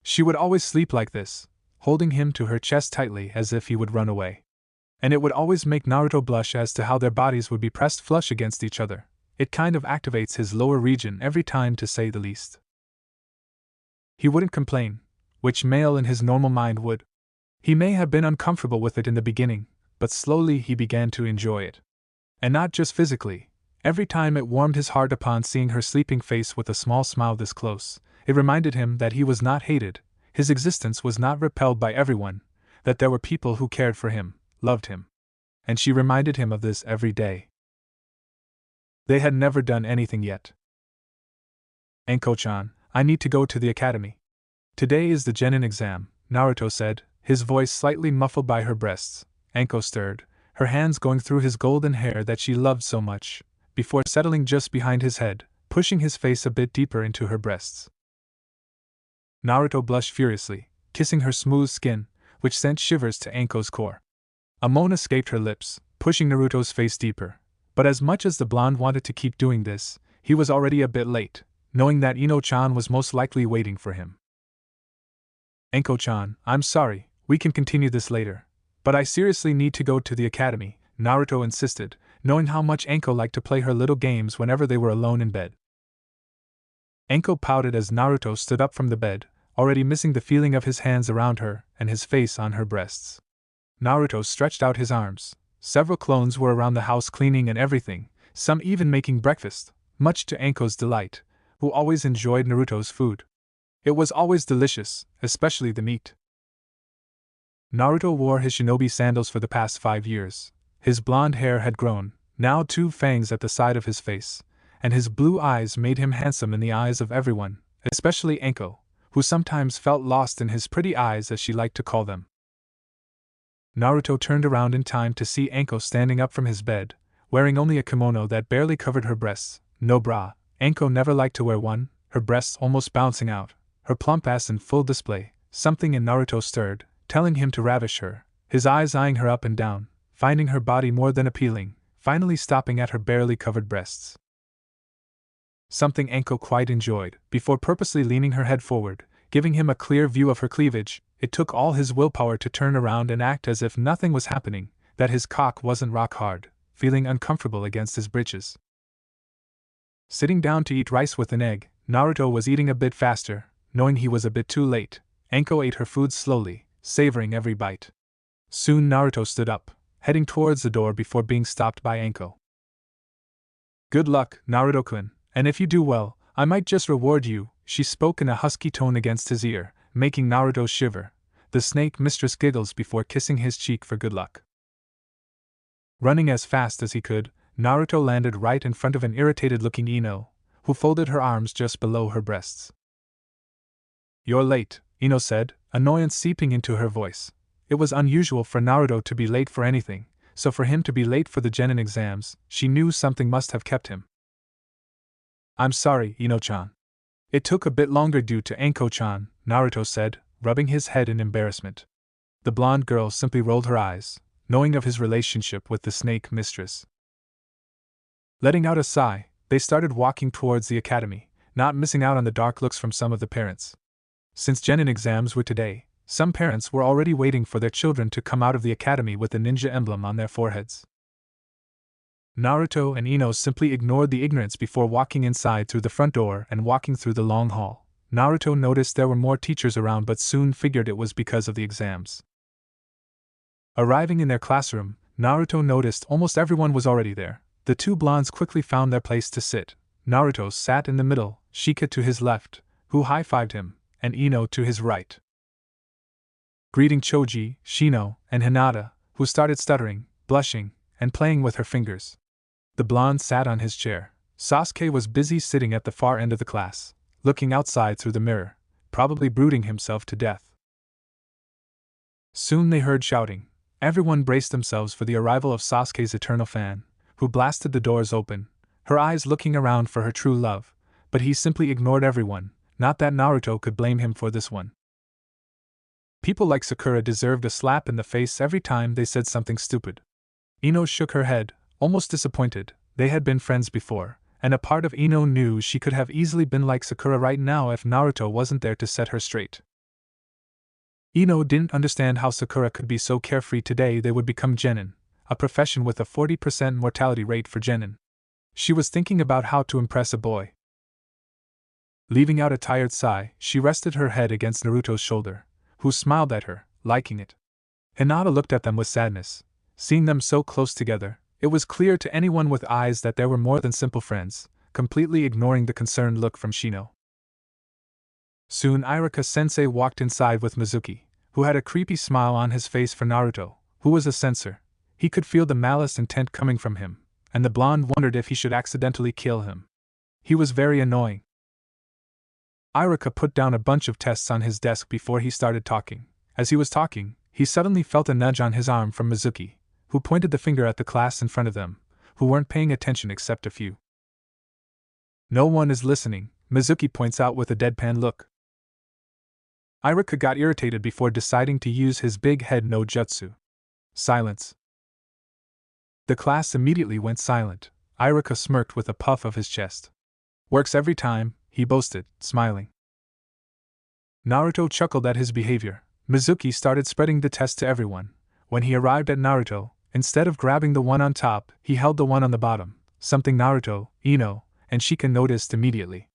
She would always sleep like this, holding him to her chest tightly as if he would run away. And it would always make Naruto blush as to how their bodies would be pressed flush against each other. It kind of activates his lower region every time, to say the least. He wouldn't complain, which male in his normal mind would. He may have been uncomfortable with it in the beginning, but slowly he began to enjoy it. And not just physically. Every time it warmed his heart upon seeing her sleeping face with a small smile this close, it reminded him that he was not hated, his existence was not repelled by everyone, that there were people who cared for him, loved him. And she reminded him of this every day. They had never done anything yet. Anko-chan, I need to go to the academy. Today is the genin exam, Naruto said, his voice slightly muffled by her breasts. Anko stirred, her hands going through his golden hair that she loved so much, before settling just behind his head, pushing his face a bit deeper into her breasts. Naruto blushed furiously, kissing her smooth skin, which sent shivers to Anko's core. A moan escaped her lips, pushing Naruto's face deeper, but as much as the blonde wanted to keep doing this, he was already a bit late, knowing that Ino-chan was most likely waiting for him. Anko-chan, I'm sorry, we can continue this later, but I seriously need to go to the academy, Naruto insisted, knowing how much Anko liked to play her little games whenever they were alone in bed. Anko pouted as Naruto stood up from the bed, already missing the feeling of his hands around her and his face on her breasts. Naruto stretched out his arms. Several clones were around the house cleaning and everything, some even making breakfast, much to Anko's delight, who always enjoyed Naruto's food. It was always delicious, especially the meat. Naruto wore his shinobi sandals for the past 5 years. His blonde hair had grown, now 2 fangs at the side of his face, and his blue eyes made him handsome in the eyes of everyone, especially Anko, who sometimes felt lost in his pretty eyes as she liked to call them. Naruto turned around in time to see Anko standing up from his bed, wearing only a kimono that barely covered her breasts, no bra. Anko never liked to wear one, her breasts almost bouncing out, her plump ass in full display. Something in Naruto stirred, telling him to ravish her, his eyes eyeing her up and down, finding her body more than appealing, finally stopping at her barely covered breasts. Something Anko quite enjoyed, before purposely leaning her head forward, giving him a clear view of her cleavage. It took all his willpower to turn around and act as if nothing was happening, that his cock wasn't rock hard, feeling uncomfortable against his britches. Sitting down to eat rice with an egg, Naruto was eating a bit faster, knowing he was a bit too late. Anko ate her food slowly, savoring every bite. Soon Naruto stood up, heading towards the door before being stopped by Anko. Good luck, Naruto-kun, and if you do well, I might just reward you, she spoke in a husky tone against his ear, making Naruto shiver. The snake mistress giggles before kissing his cheek for good luck. Running as fast as he could, Naruto landed right in front of an irritated-looking Ino, who folded her arms just below her breasts. You're late, Ino said, annoyance seeping into her voice. It was unusual for Naruto to be late for anything, so for him to be late for the genin exams, she knew something must have kept him. I'm sorry, Ino-chan. It took a bit longer due to Anko-chan, Naruto said, rubbing his head in embarrassment. The blonde girl simply rolled her eyes, knowing of his relationship with the snake mistress. Letting out a sigh, they started walking towards the academy, not missing out on the dark looks from some of the parents. Since genin exams were today, some parents were already waiting for their children to come out of the academy with the ninja emblem on their foreheads. Naruto and Ino simply ignored the ignorance before walking inside through the front door and walking through the long hall. Naruto noticed there were more teachers around but soon figured it was because of the exams. Arriving in their classroom, Naruto noticed almost everyone was already there. The 2 blondes quickly found their place to sit. Naruto sat in the middle, Shika to his left, who high-fived him, and Ino to his right. Greeting Choji, Shino, and Hinata, who started stuttering, blushing, and playing with her fingers. The blonde sat on his chair. Sasuke was busy sitting at the far end of the class, looking outside through the mirror, probably brooding himself to death. Soon they heard shouting. Everyone braced themselves for the arrival of Sasuke's eternal fan, who blasted the doors open, her eyes looking around for her true love, but he simply ignored everyone, not that Naruto could blame him for this one. People like Sakura deserved a slap in the face every time they said something stupid. Ino shook her head, almost disappointed. They had been friends before, and a part of Ino knew she could have easily been like Sakura right now if Naruto wasn't there to set her straight. Ino didn't understand how Sakura could be so carefree today they would become genin, a profession with a 40% mortality rate for genin. She was thinking about how to impress a boy. Leaving out a tired sigh, she rested her head against Naruto's shoulder, who smiled at her, liking it. Hinata looked at them with sadness. Seeing them so close together, it was clear to anyone with eyes that they were more than simple friends, completely ignoring the concerned look from Shino. Soon Iruka-sensei walked inside with Mizuki, who had a creepy smile on his face for Naruto, who was a censor. He could feel the malice intent coming from him, and the blonde wondered if he should accidentally kill him. He was very annoying. Iruka put down a bunch of tests on his desk before he started talking. As he was talking, he suddenly felt a nudge on his arm from Mizuki, who pointed the finger at the class in front of them, who weren't paying attention except a few. No one is listening, Mizuki points out with a deadpan look. Iruka got irritated before deciding to use his big head no jutsu. Silence. The class immediately went silent. Iruka smirked with a puff of his chest. Works every time, he boasted, smiling. Naruto chuckled at his behavior. Mizuki started spreading the test to everyone. When he arrived at Naruto, instead of grabbing the one on top, he held the one on the bottom, something Naruto, Ino, and Shika noticed immediately.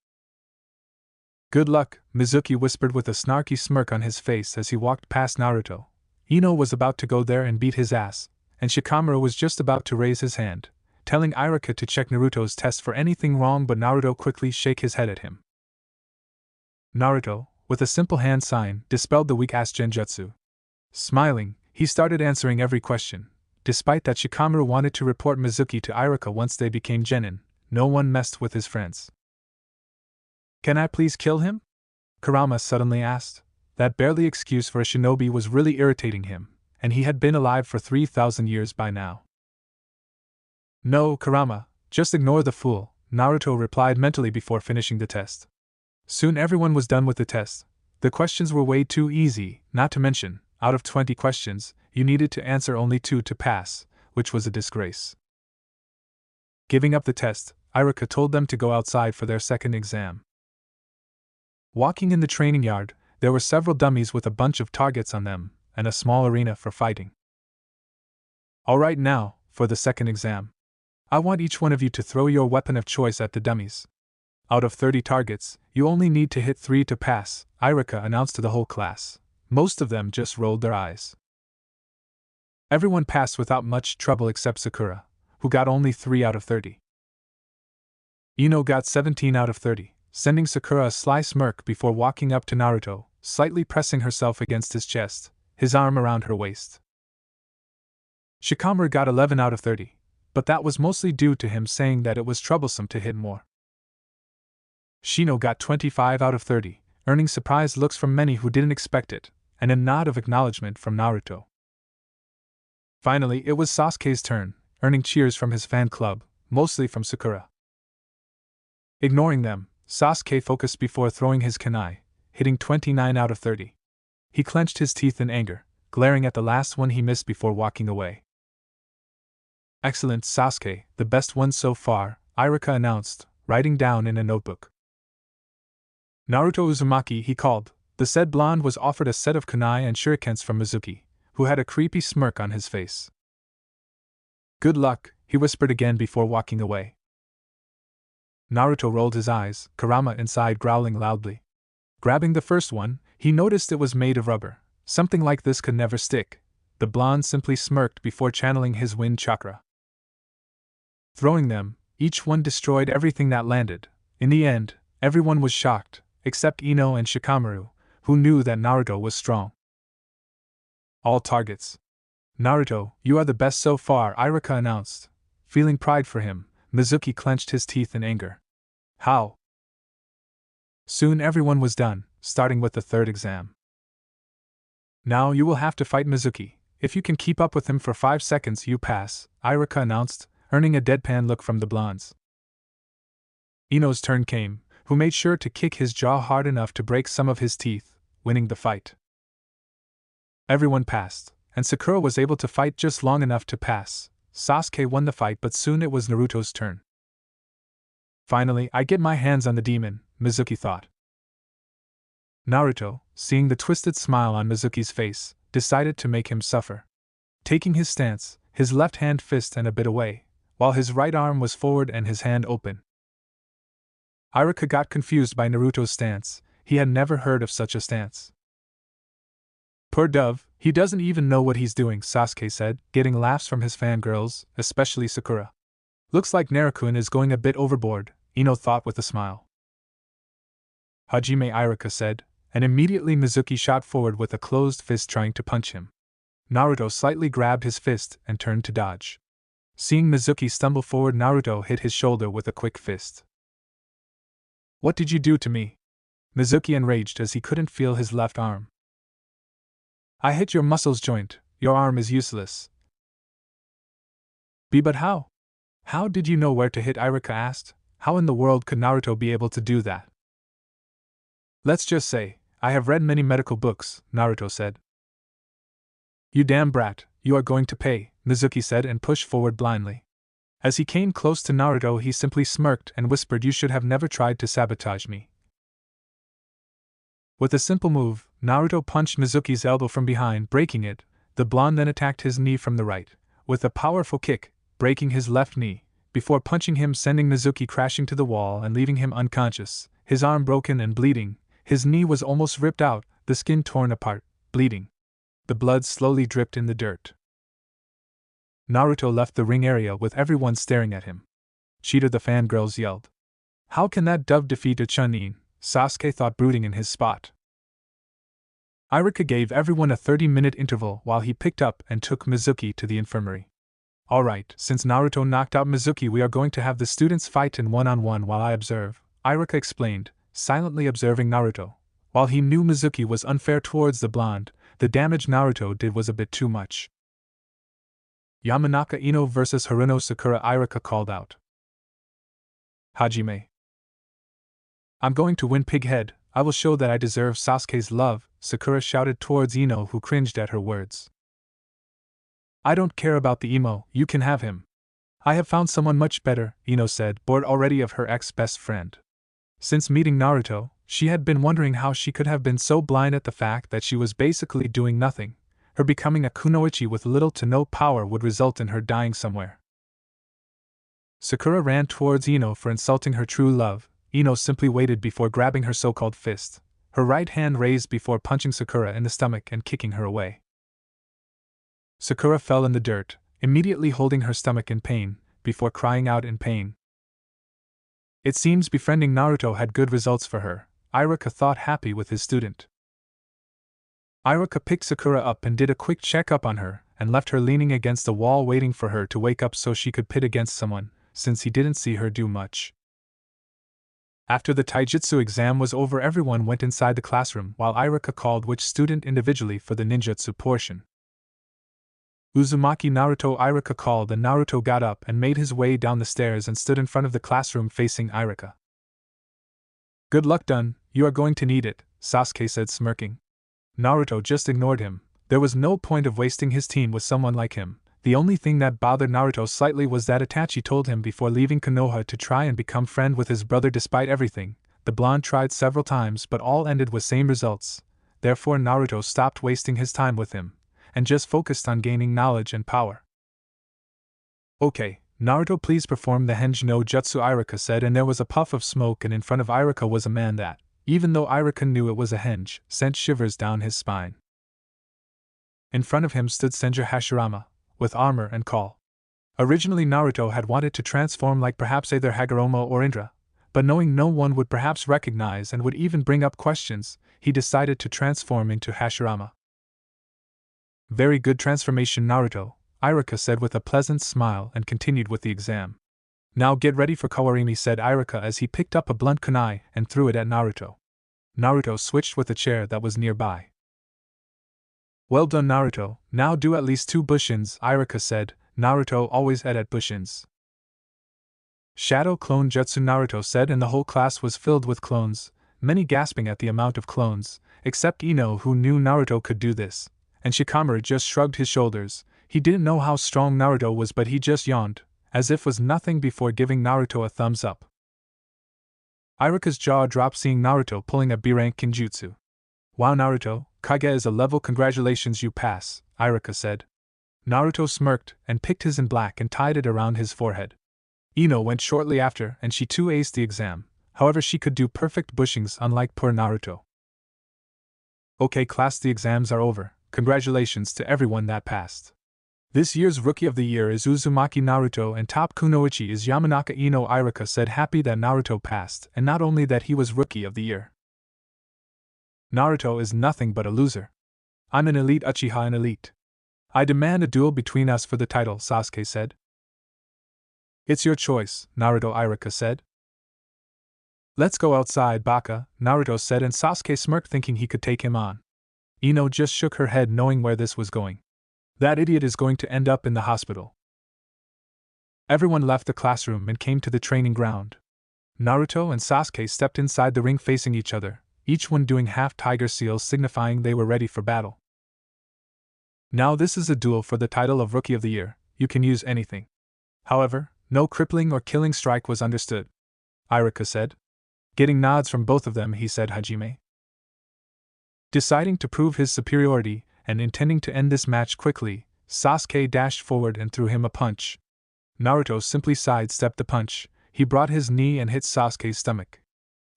Good luck, Mizuki whispered with a snarky smirk on his face as he walked past Naruto. Ino was about to go there and beat his ass, and Shikamaru was just about to raise his hand, telling Iruka to check Naruto's test for anything wrong, but Naruto quickly shook his head at him. Naruto, with a simple hand sign, dispelled the weak-ass genjutsu. Smiling, he started answering every question. Despite that Shikamaru wanted to report Mizuki to Iruka once they became genin, no one messed with his friends. Can I please kill him? Kurama suddenly asked. That barely excuse for a shinobi was really irritating him, and he had been alive for 3,000 years by now. No, Kurama, just ignore the fool, Naruto replied mentally before finishing the test. Soon everyone was done with the test. The questions were way too easy, not to mention, out of 20 questions, you needed to answer only 2 to pass, which was a disgrace. Giving up the test, Iruka told them to go outside for their second exam. Walking in the training yard, there were several dummies with a bunch of targets on them, and a small arena for fighting. Alright now, for the second exam. I want each one of you to throw your weapon of choice at the dummies. Out of 30 targets, you only need to hit 3 to pass, Iruka announced to the whole class. Most of them just rolled their eyes. Everyone passed without much trouble except Sakura, who got only 3 out of 30. Ino got 17 out of 30, sending Sakura a sly smirk before walking up to Naruto, slightly pressing herself against his chest, his arm around her waist. Shikamaru got 11 out of 30, but that was mostly due to him saying that it was troublesome to hit more. Shino got 25 out of 30, earning surprised looks from many who didn't expect it, and a nod of acknowledgement from Naruto. Finally, it was Sasuke's turn, earning cheers from his fan club, mostly from Sakura. Ignoring them, Sasuke focused before throwing his kunai, hitting 29 out of 30. He clenched his teeth in anger, glaring at the last one he missed before walking away. Excellent, Sasuke, the best one so far, Iruka announced, writing down in a notebook. Naruto Uzumaki, he called. The said blonde was offered a set of kunai and shurikens from Mizuki, who had a creepy smirk on his face. Good luck, he whispered again before walking away. Naruto rolled his eyes, Kurama inside growling loudly. Grabbing the first one, he noticed it was made of rubber. Something like this could never stick. The blonde simply smirked before channeling his wind chakra. Throwing them, each one destroyed everything that landed. In the end, everyone was shocked, except Ino and Shikamaru, who knew that Naruto was strong. All targets. Naruto, you are the best so far, Iruka announced. Feeling pride for him, Mizuki clenched his teeth in anger. How? Soon everyone was done, starting with the third exam. Now you will have to fight Mizuki. If you can keep up with him for 5 seconds, you pass, Iruka announced, earning a deadpan look from the blondes. Ino's turn came, who made sure to kick his jaw hard enough to break some of his teeth, winning the fight. Everyone passed, and Sakura was able to fight just long enough to pass. Sasuke won the fight, but soon it was Naruto's turn. Finally, I get my hands on the demon, Mizuki thought. Naruto, seeing the twisted smile on Mizuki's face, decided to make him suffer. Taking his stance, his left hand fist and a bit away, while his right arm was forward and his hand open. Iruka got confused by Naruto's stance. He had never heard of such a stance. Poor dove, He doesn't even know what he's doing, Sasuke said, getting laughs from his fangirls, especially Sakura. Looks like Naruto is going a bit overboard, Ino thought with a smile. Hajime Irika said, and immediately Mizuki shot forward with a closed fist trying to punch him. Naruto slightly grabbed his fist and turned to dodge. Seeing Mizuki stumble forward, Naruto hit his shoulder with a quick fist. What did you do to me? Mizuki enraged as he couldn't feel his left arm. I hit your muscles joint, your arm is useless. But how? How did you know where to hit? Irika asked. How in the world could Naruto be able to do that? Let's just say, I have read many medical books, Naruto said. You damn brat, you are going to pay, Mizuki said and pushed forward blindly. As he came close to Naruto, he simply smirked and whispered, you should have never tried to sabotage me. With a simple move, Naruto punched Mizuki's elbow from behind, breaking it. The blonde then attacked his knee from the right, with a powerful kick, breaking his left knee, before punching him, sending Mizuki crashing to the wall and leaving him unconscious, his arm broken and bleeding. His knee was almost ripped out, the skin torn apart, bleeding. The blood slowly dripped in the dirt. Naruto left the ring area with everyone staring at him. Cheater, the fangirls yelled. How can that dove defeat a Chunin? Sasuke thought, brooding in his spot. Irika gave everyone a 30-minute interval while he picked up and took Mizuki to the infirmary. Alright, since Naruto knocked out Mizuki, we are going to have the students fight in one-on-one while I observe, Irika explained, silently observing Naruto. While he knew Mizuki was unfair towards the blonde, the damage Naruto did was a bit too much. Yamanaka Ino vs Haruno Sakura, Irika called out. Hajime. I'm going to win, pighead. I will show that I deserve Sasuke's love, Sakura shouted towards Ino, who cringed at her words. I don't care about the emo, you can have him. I have found someone much better, Ino said, bored already of her ex-best friend. Since meeting Naruto, she had been wondering how she could have been so blind at the fact that she was basically doing nothing. Her becoming a kunoichi with little to no power would result in her dying somewhere. Sakura ran towards Ino for insulting her true love. Ino simply waited before grabbing her so-called fist, her right hand raised before punching Sakura in the stomach and kicking her away. Sakura fell in the dirt, immediately holding her stomach in pain, before crying out in pain. It seems befriending Naruto had good results for her, Irika thought, happy with his student. Irika picked Sakura up and did a quick check-up on her, and left her leaning against the wall waiting for her to wake up so she could pit against someone, since he didn't see her do much. After the taijutsu exam was over, everyone went inside the classroom while Irika called which student individually for the ninjutsu portion. Uzumaki Naruto, Irika called, and Naruto got up and made his way down the stairs and stood in front of the classroom facing Irika. Good luck, done, you are going to need it, Sasuke said, smirking. Naruto just ignored him. There was no point of wasting his team with someone like him. The only thing that bothered Naruto slightly was that Itachi told him before leaving Konoha to try and become friend with his brother. Despite everything, the blonde tried several times but all ended with same results. Therefore Naruto stopped wasting his time with him, and just focused on gaining knowledge and power. Okay, Naruto, please perform the Henge no Jutsu, Irika said, and there was a puff of smoke, and in front of Irika was a man that, even though Irika knew it was a henge, sent shivers down his spine. In front of him stood Senju Hashirama, with armor and call. Originally Naruto had wanted to transform like perhaps either Hagoromo or Indra, but knowing no one would perhaps recognize and would even bring up questions, he decided to transform into Hashirama. Very good transformation, Naruto, Irika said with a pleasant smile and continued with the exam. Now get ready for Kawarimi, said Irika as he picked up a blunt kunai and threw it at Naruto. Naruto switched with a chair that was nearby. Well done, Naruto, now do at least 2 bushins, Irika said. Naruto always at bushins. Shadow clone jutsu, Naruto said, and the whole class was filled with clones, many gasping at the amount of clones, except Ino, who knew Naruto could do this, and Shikamaru just shrugged his shoulders. He didn't know how strong Naruto was, but he just yawned, as if was nothing, before giving Naruto a thumbs up. Irika's jaw dropped seeing Naruto pulling a B-rank Ninjutsu. Wow, Naruto, Kage is a level, congratulations, you pass, Irika said. Naruto smirked and picked his in black and tied it around his forehead. Ino went shortly after and she too aced the exam, however she could do perfect bushings unlike poor Naruto. Okay class, the exams are over, Congratulations to everyone that passed. This year's Rookie of the Year is Uzumaki Naruto and top Kunoichi is Yamanaka Ino. Irika said, happy that Naruto passed, and not only that he was Rookie of the Year. Naruto is nothing but a loser. I'm an elite Uchiha and elite. I demand a duel between us for the title, Sasuke said. It's your choice, Naruto. Irika said. Let's go outside, Baka, Naruto said, and Sasuke smirked, thinking he could take him on. Ino just shook her head, knowing where this was going. That idiot is going to end up in the hospital. Everyone left the classroom and came to the training ground. Naruto and Sasuke stepped inside the ring facing each other, each one doing half tiger seals signifying they were ready for battle. Now this is a duel for the title of Rookie of the Year, you can use anything. However, no crippling or killing strike was understood, Irika said. Getting nods from both of them, he said, Hajime. Deciding to prove his superiority, and intending to end this match quickly, Sasuke dashed forward and threw him a punch. Naruto simply sidestepped the punch, he brought his knee and hit Sasuke's stomach.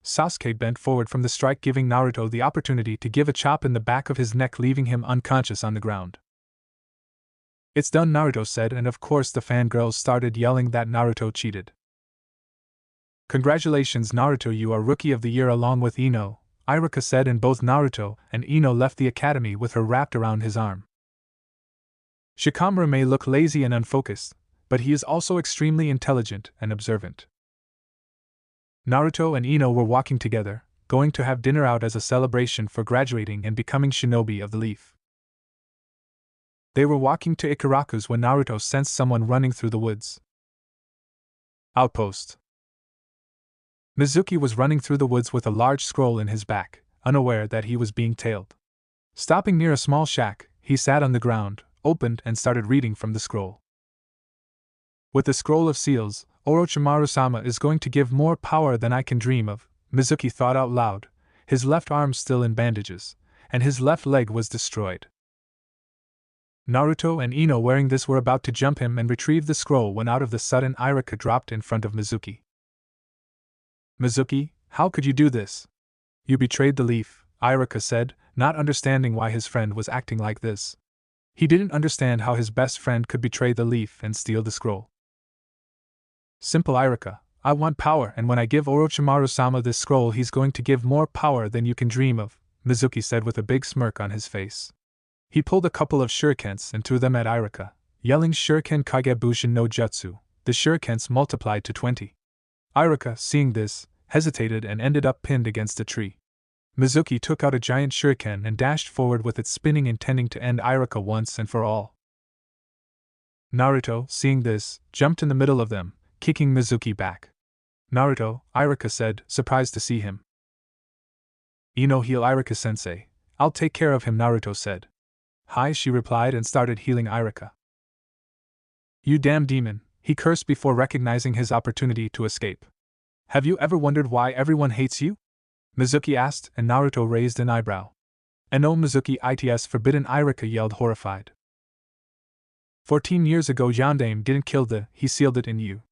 Sasuke bent forward from the strike, giving Naruto the opportunity to give a chop in the back of his neck, leaving him unconscious on the ground. It's done, Naruto said, and of course the fangirls started yelling that Naruto cheated. Congratulations, Naruto, you are Rookie of the Year along with Ino, Irika said, and both Naruto and Ino left the academy with her wrapped around his arm. Shikamaru may look lazy and unfocused, but he is also extremely intelligent and observant. Naruto and Ino were walking together, going to have dinner out as a celebration for graduating and becoming Shinobi of the Leaf. They were walking to Ikaraku's when Naruto sensed someone running through the woods. Outpost. Mizuki was running through the woods with a large scroll in his back, unaware that he was being tailed. Stopping near a small shack, he sat on the ground, opened and started reading from the scroll. With the scroll of seals, Orochimaru-sama is going to give more power than I can dream of, Mizuki thought out loud, his left arm still in bandages, and his left leg was destroyed. Naruto and Ino wearing this were about to jump him and retrieve the scroll when out of the sudden Irika dropped in front of Mizuki. Mizuki, how could you do this? You betrayed the Leaf, Irika said, not understanding why his friend was acting like this. He didn't understand how his best friend could betray the Leaf and steal the scroll. Simple, Irika, I want power, and when I give Orochimaru-sama this scroll he's going to give more power than you can dream of, Mizuki said with a big smirk on his face. He pulled a couple of shurikens and threw them at Irika, yelling Shuriken Kagebushin no Jutsu. The shurikens multiplied to 20. Irika, seeing this, hesitated and ended up pinned against a tree. Mizuki took out a giant shuriken and dashed forward with it spinning, intending to end Irika once and for all. Naruto, seeing this, jumped in the middle of them, kicking Mizuki back. Naruto, Irika said, surprised to see him. Ino, heal Irika-sensei. I'll take care of him, Naruto said. Hi, she replied and started healing Irika. You damn demon, he cursed before recognizing his opportunity to escape. Have you ever wondered why everyone hates you? Mizuki asked, and Naruto raised an eyebrow. And oh, Mizuki, it's forbidden, Irika yelled, horrified. 14 years ago Yondaime didn't kill he sealed it in you.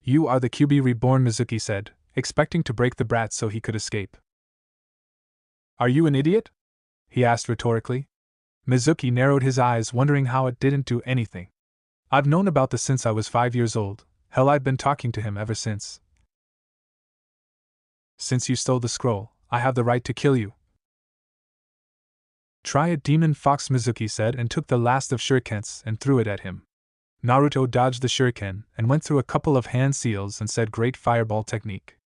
You are the QB reborn, Mizuki said, expecting to break the brat so he could escape. Are you an idiot? He asked rhetorically. Mizuki narrowed his eyes, wondering how it didn't do anything. I've known about this since I was 5 years old, hell, I've been talking to him ever since. Since you stole the scroll, I have the right to kill you. Try it, demon fox, Mizuki said, and took the last of shurikens and threw it at him. Naruto dodged the shuriken and went through a couple of hand seals and said, great fireball technique.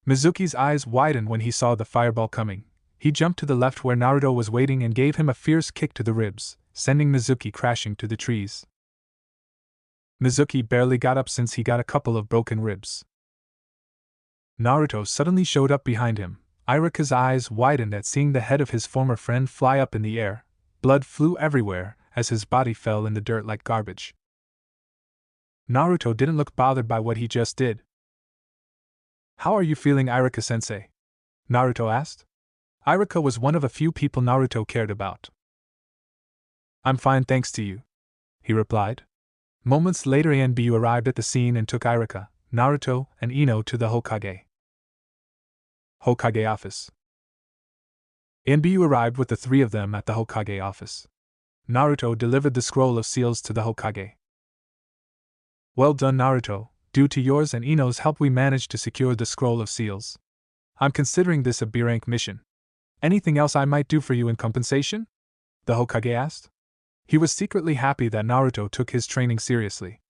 Mizuki's eyes widened when he saw the fireball coming. He jumped to the left where Naruto was waiting and gave him a fierce kick to the ribs, sending Mizuki crashing to the trees. Mizuki barely got up since he got a couple of broken ribs. Naruto suddenly showed up behind him. Irika's eyes widened at seeing the head of his former friend fly up in the air. Blood flew everywhere as his body fell in the dirt like garbage. Naruto didn't look bothered by what he just did. How are you feeling, Irika-sensei? Naruto asked. Irika was one of a few people Naruto cared about. I'm fine thanks to you, he replied. Moments later ANBU arrived at the scene and took Irika, Naruto, and Ino to the Hokage. Hokage office. ANBU arrived with the three of them at the Hokage office. Naruto delivered the scroll of seals to the Hokage. Well done, Naruto. Due to yours and Ino's help we managed to secure the scroll of seals. I'm considering this a B-rank mission. Anything else I might do for you in compensation? The Hokage asked. He was secretly happy that Naruto took his training seriously.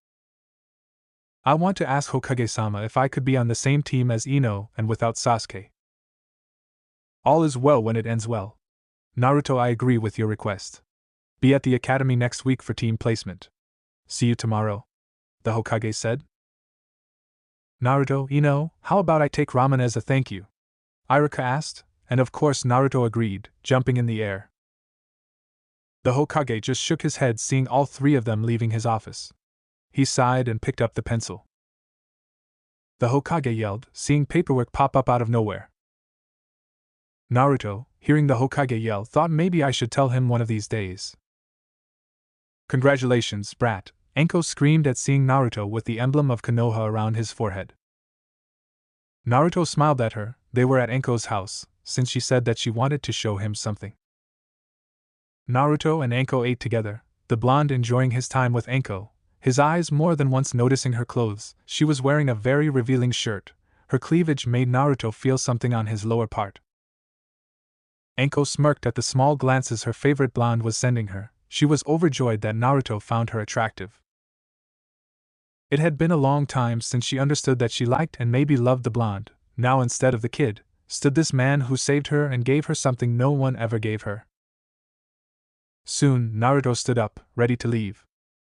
I want to ask Hokage-sama if I could be on the same team as Ino and without Sasuke. All is well when it ends well. Naruto, I agree with your request. Be at the academy next week for team placement. See you tomorrow, the Hokage said. Naruto, Ino, how about I take ramen as a thank you? Iruka asked, and of course Naruto agreed, jumping in the air. The Hokage just shook his head seeing all three of them leaving his office. He sighed and picked up the pencil. The Hokage yelled, seeing paperwork pop up out of nowhere. Naruto, hearing the Hokage yell, thought maybe I should tell him one of these days. Congratulations, brat, Anko screamed at seeing Naruto with the emblem of Konoha around his forehead. Naruto smiled at her. They were at Anko's house, since she said that she wanted to show him something. Naruto and Anko ate together, the blonde enjoying his time with Anko, his eyes more than once noticing her clothes. She was wearing a very revealing shirt. Her cleavage made Naruto feel something on his lower part. Anko smirked at the small glances her favorite blonde was sending her. She was overjoyed that Naruto found her attractive. It had been a long time since she understood that she liked and maybe loved the blonde. Now instead of the kid, stood this man who saved her and gave her something no one ever gave her. Soon, Naruto stood up, ready to leave.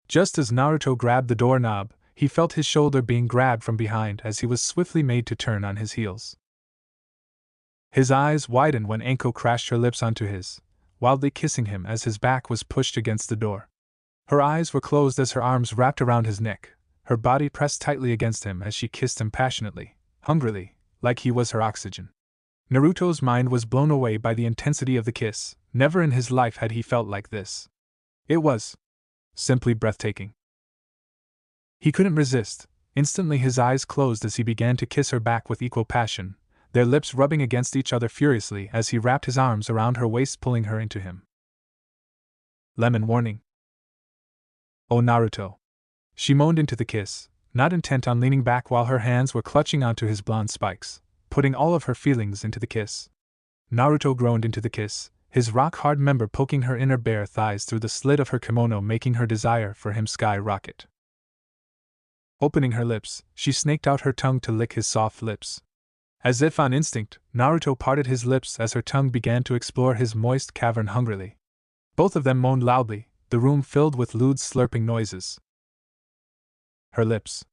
Just as Naruto grabbed the doorknob, he felt his shoulder being grabbed from behind as he was swiftly made to turn on his heels. His eyes widened when Anko crashed her lips onto his, wildly kissing him as his back was pushed against the door. Her eyes were closed as her arms wrapped around his neck, her body pressed tightly against him as she kissed him passionately, hungrily, like he was her oxygen. Naruto's mind was blown away by the intensity of the kiss. Never in his life had he felt like this. It was simply breathtaking. He couldn't resist. Instantly his eyes closed as he began to kiss her back with equal passion, their lips rubbing against each other furiously as he wrapped his arms around her waist, pulling her into him. Lemon warning. Oh, Naruto. She moaned into the kiss, not intent on leaning back while her hands were clutching onto his blonde spikes, putting all of her feelings into the kiss. Naruto groaned into the kiss, his rock-hard member poking her inner bare thighs through the slit of her kimono, making her desire for him skyrocket. Opening her lips, she snaked out her tongue to lick his soft lips. As if on instinct, Naruto parted his lips as her tongue began to explore his moist cavern hungrily. Both of them moaned loudly, the room filled with lewd slurping noises. Her lips.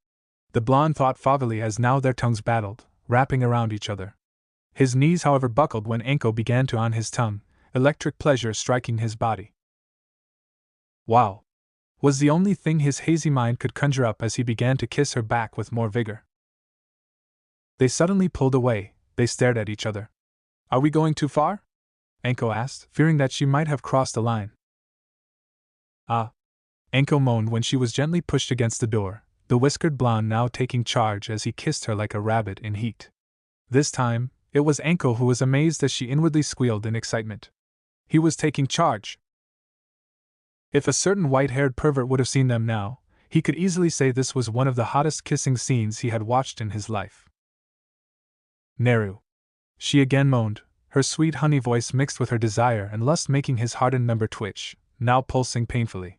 The blonde thought foggily as now their tongues battled, wrapping around each other. His knees, however, buckled when Anko began to on his tongue, electric pleasure striking his body. Wow! Was the only thing his hazy mind could conjure up as he began to kiss her back with more vigor. They suddenly pulled away, they stared at each other. Are we going too far? Anko asked, fearing that she might have crossed the line. Ah! Anko moaned when she was gently pushed against the door, the whiskered blonde now taking charge as he kissed her like a rabbit in heat. This time, it was Anko who was amazed as she inwardly squealed in excitement. He was taking charge. If a certain white-haired pervert would have seen them now, he could easily say this was one of the hottest kissing scenes he had watched in his life. Neru. She again moaned, her sweet honey voice mixed with her desire and lust making his hardened member twitch, now pulsing painfully.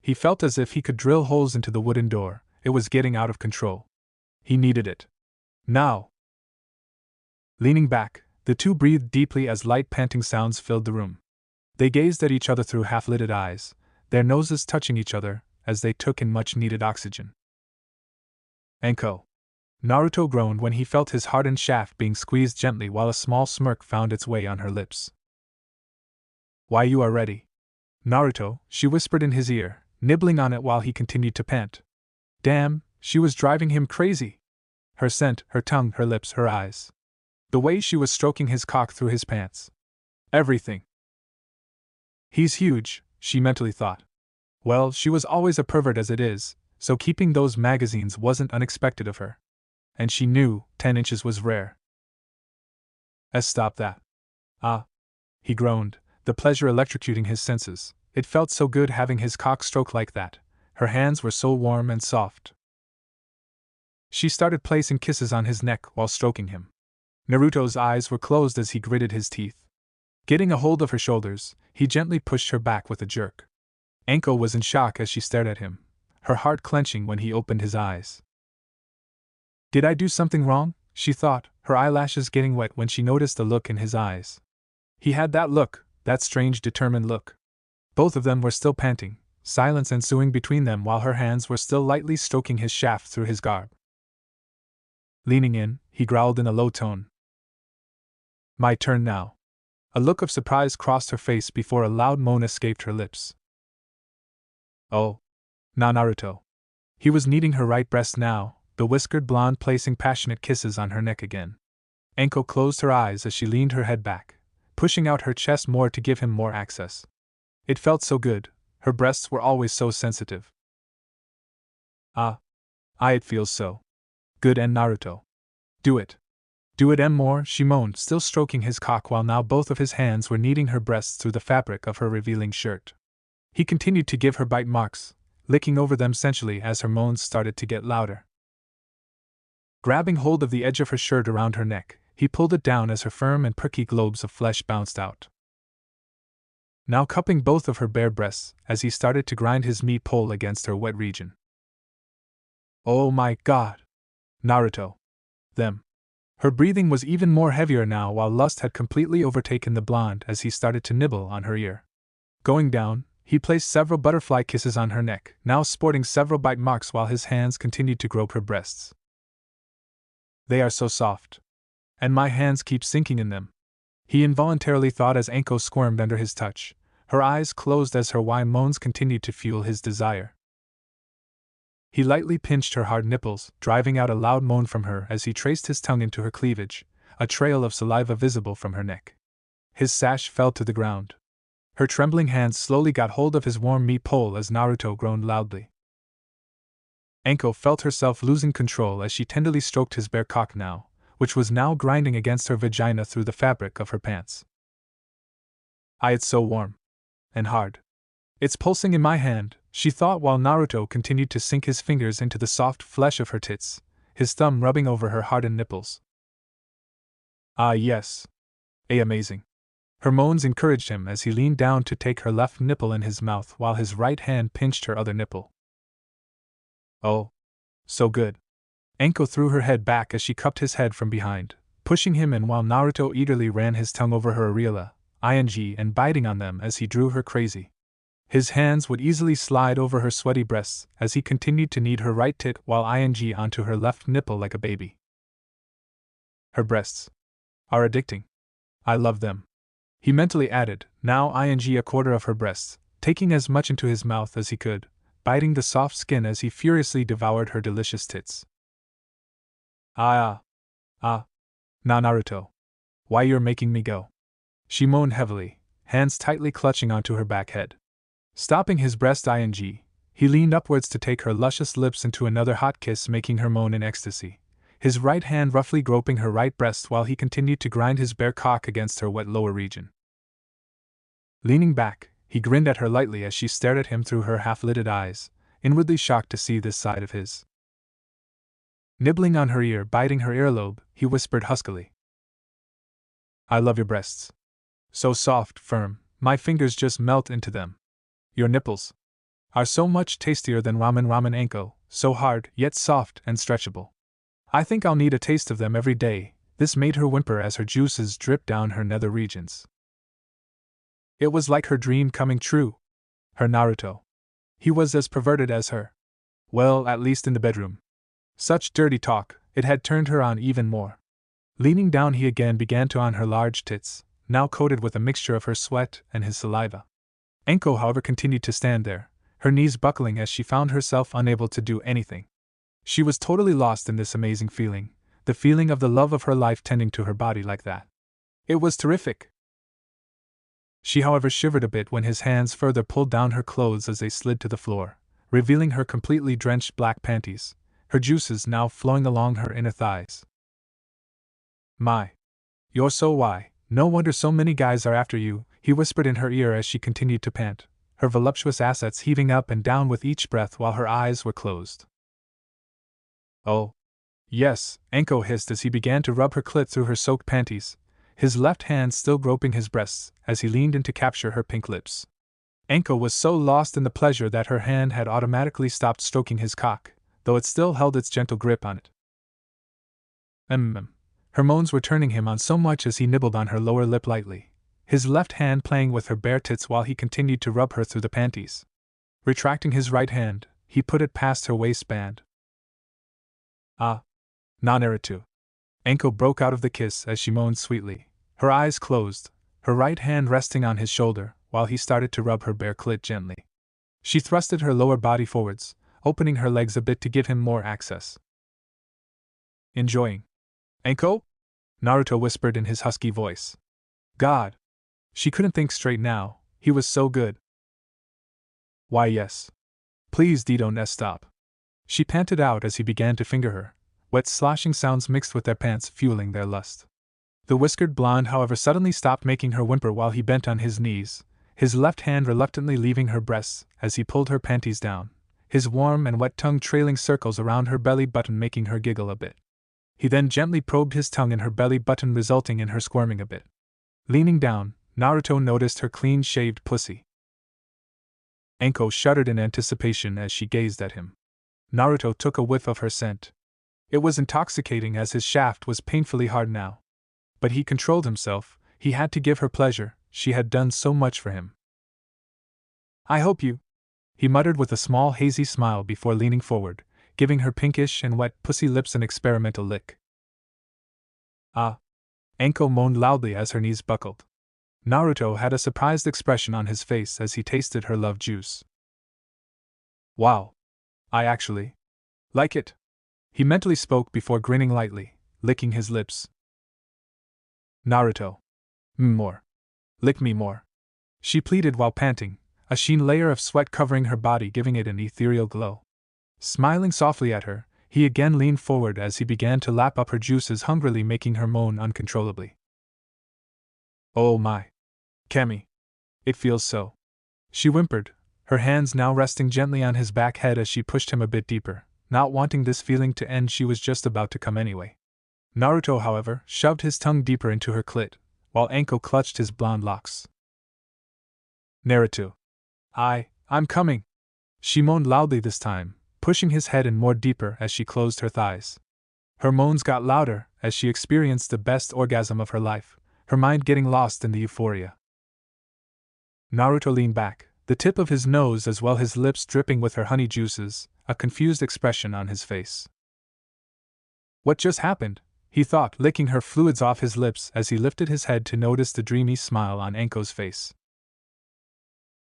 He felt as if he could drill holes into the wooden door. It was getting out of control. He needed it. Now. Leaning back, the two breathed deeply as light panting sounds filled the room. They gazed at each other through half-lidded eyes, their noses touching each other as they took in much-needed oxygen. Anko. Naruto groaned when he felt his hardened shaft being squeezed gently while a small smirk found its way on her lips. Why, you are ready. Naruto, she whispered in his ear, nibbling on it while he continued to pant. Damn, she was driving him crazy. Her scent, her tongue, her lips, her eyes. The way she was stroking his cock through his pants. Everything. He's huge, she mentally thought. Well, she was always a pervert as it is, so keeping those magazines wasn't unexpected of her. And she knew 10 inches was rare. Stop that. Ah. He groaned, the pleasure electrocuting his senses. It felt so good having his cock stroke like that. Her hands were so warm and soft. She started placing kisses on his neck while stroking him. Naruto's eyes were closed as he gritted his teeth. Getting a hold of her shoulders, he gently pushed her back with a jerk. Anko was in shock as she stared at him, her heart clenching when he opened his eyes. Did I do something wrong? She thought, her eyelashes getting wet when she noticed the look in his eyes. He had that look, that strange determined look. Both of them were still panting, silence ensuing between them while her hands were still lightly stroking his shaft through his garb. Leaning in, he growled in a low tone. My turn now. A look of surprise crossed her face before a loud moan escaped her lips. Oh. Now Naruto. He was kneading her right breast now, the whiskered blonde placing passionate kisses on her neck again. Anko closed her eyes as she leaned her head back, pushing out her chest more to give him more access. It felt so good, her breasts were always so sensitive. It feels so good, and Naruto. Do it. Do it more, she moaned, still stroking his cock while now both of his hands were kneading her breasts through the fabric of her revealing shirt. He continued to give her bite marks, licking over them sensually as her moans started to get louder. Grabbing hold of the edge of her shirt around her neck, he pulled it down as her firm and perky globes of flesh bounced out. Now cupping both of her bare breasts as he started to grind his meat pole against her wet region. Oh my God! Naruto. Them. Her breathing was even more heavier now while lust had completely overtaken the blonde as he started to nibble on her ear. Going down, he placed several butterfly kisses on her neck, now sporting several bite marks while his hands continued to grope her breasts. They are so soft. And my hands keep sinking in them. He involuntarily thought as Anko squirmed under his touch, her eyes closed as her whine moans continued to fuel his desire. He lightly pinched her hard nipples, driving out a loud moan from her as he traced his tongue into her cleavage, a trail of saliva visible from her neck. His sash fell to the ground. Her trembling hands slowly got hold of his warm meat pole as Naruto groaned loudly. Anko felt herself losing control as she tenderly stroked his bare cock now, which was now grinding against her vagina through the fabric of her pants. It's so warm. And hard. It's pulsing in my hand, she thought while Naruto continued to sink his fingers into the soft flesh of her tits, his thumb rubbing over her hardened nipples. Yes. Amazing. Her moans encouraged him as he leaned down to take her left nipple in his mouth while his right hand pinched her other nipple. Oh. So good. Anko threw her head back as she cupped his head from behind, pushing him in while Naruto eagerly ran his tongue over her areola, and biting on them as he drew her crazy. His hands would easily slide over her sweaty breasts as he continued to knead her right tit while onto her left nipple like a baby. Her breasts are addicting. I love them. He mentally added, now a quarter of her breasts, taking as much into his mouth as he could, biting the soft skin as he furiously devoured her delicious tits. Now Naruto. Why you're making me go. She moaned heavily, hands tightly clutching onto her back head. Stopping his breast he leaned upwards to take her luscious lips into another hot kiss, making her moan in ecstasy, his right hand roughly groping her right breast while he continued to grind his bare cock against her wet lower region. Leaning back, he grinned at her lightly as she stared at him through her half-lidded eyes, inwardly shocked to see this side of his. Nibbling on her ear, biting her earlobe, he whispered huskily. I love your breasts. So soft, firm, my fingers just melt into them. Your nipples are so much tastier than ramen Anko, so hard, yet soft and stretchable. I think I'll need a taste of them every day. This made her whimper as her juices dripped down her nether regions. It was like her dream coming true. Her Naruto. He was as perverted as her. Well, at least in the bedroom. Such dirty talk, it had turned her on even more. Leaning down, he again began to on her large tits, now coated with a mixture of her sweat and his saliva. Anko, however, continued to stand there, her knees buckling as she found herself unable to do anything. She was totally lost in this amazing feeling, the feeling of the love of her life tending to her body like that. It was terrific. She, however, shivered a bit when his hands further pulled down her clothes as they slid to the floor, revealing her completely drenched black panties, her juices now flowing along her inner thighs. My. You're so why, no wonder so many guys are after you, he whispered in her ear as she continued to pant, her voluptuous assets heaving up and down with each breath while her eyes were closed. "Oh. Yes," Anko hissed as he began to rub her clit through her soaked panties, his left hand still groping his breasts as he leaned in to capture her pink lips. Anko was so lost in the pleasure that her hand had automatically stopped stroking his cock, though it still held its gentle grip on it. Her moans were turning him on so much as he nibbled on her lower lip lightly, his left hand playing with her bare tits while he continued to rub her through the panties. Retracting his right hand, he put it past her waistband. "Ah. Naruto." Anko broke out of the kiss as she moaned sweetly, her eyes closed, her right hand resting on his shoulder, while he started to rub her bare clit gently. She thrusted her lower body forwards, opening her legs a bit to give him more access. "Enjoying, Anko?" Naruto whispered in his husky voice. God! She couldn't think straight now, he was so good. "Why, yes. Please don't stop." She panted out as he began to finger her, wet sloshing sounds mixed with their pants fueling their lust. The whiskered blonde, however, suddenly stopped making her whimper while he bent on his knees, his left hand reluctantly leaving her breasts as he pulled her panties down, his warm and wet tongue trailing circles around her belly button making her giggle a bit. He then gently probed his tongue in her belly button, resulting in her squirming a bit. Leaning down, Naruto noticed her clean-shaved pussy. Anko shuddered in anticipation as she gazed at him. Naruto took a whiff of her scent. It was intoxicating as his shaft was painfully hard now. But he controlled himself, he had to give her pleasure, she had done so much for him. "I hope you," he muttered with a small hazy smile before leaning forward, giving her pinkish and wet pussy lips an experimental lick. "Ah." Anko moaned loudly as her knees buckled. Naruto had a surprised expression on his face as he tasted her love juice. "Wow. I actually like it," he mentally spoke before grinning lightly, licking his lips. "Naruto. More. Lick me more," she pleaded while panting, a sheen layer of sweat covering her body giving it an ethereal glow. Smiling softly at her, he again leaned forward as he began to lap up her juices hungrily, making her moan uncontrollably. "Oh my. Kami. It feels so," she whimpered, her hands now resting gently on his back head as she pushed him a bit deeper, not wanting this feeling to end. She was just about to come anyway. Naruto, however, shoved his tongue deeper into her clit, while Anko clutched his blonde locks. "Naruto. I'm coming," she moaned loudly this time, pushing his head in more deeper as she closed her thighs. Her moans got louder as she experienced the best orgasm of her life, her mind getting lost in the euphoria. Naruto leaned back, the tip of his nose as well his lips dripping with her honey juices, a confused expression on his face. What just happened? He thought, licking her fluids off his lips as he lifted his head to notice the dreamy smile on Anko's face.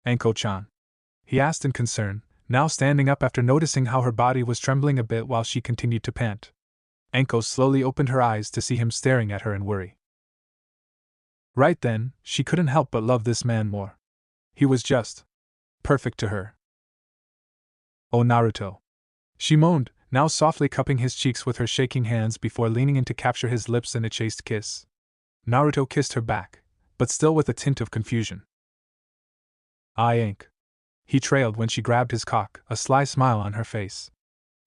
"Anko-chan?" he asked in concern, now standing up after noticing how her body was trembling a bit while she continued to pant. Anko slowly opened her eyes to see him staring at her in worry. Right then, she couldn't help but love this man more. He was just perfect to her. "Oh, Naruto," she moaned, now softly cupping his cheeks with her shaking hands before leaning in to capture his lips in a chaste kiss. Naruto kissed her back, but still with a tint of confusion. "I ain't," he trailed when she grabbed his cock, a sly smile on her face.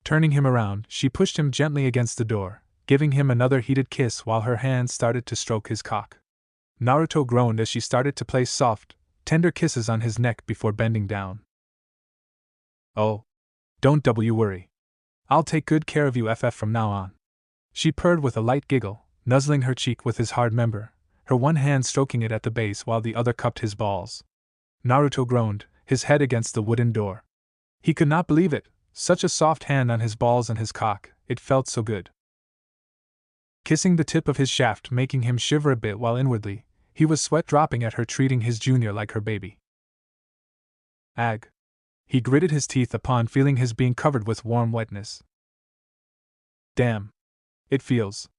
Turning him around, she pushed him gently against the door, giving him another heated kiss while her hands started to stroke his cock. Naruto groaned as she started to place soft, tender kisses on his neck before bending down. "Oh, don't you worry. I'll take good care of you from now on," she purred with a light giggle, nuzzling her cheek with his hard member, her one hand stroking it at the base while the other cupped his balls. Naruto groaned, his head against the wooden door. He could not believe it, such a soft hand on his balls and his cock, it felt so good. Kissing the tip of his shaft making him shiver a bit while inwardly, he was sweat dropping at her, treating his junior like her baby. "Ag." He gritted his teeth upon feeling his being covered with warm wetness. "Damn. It feels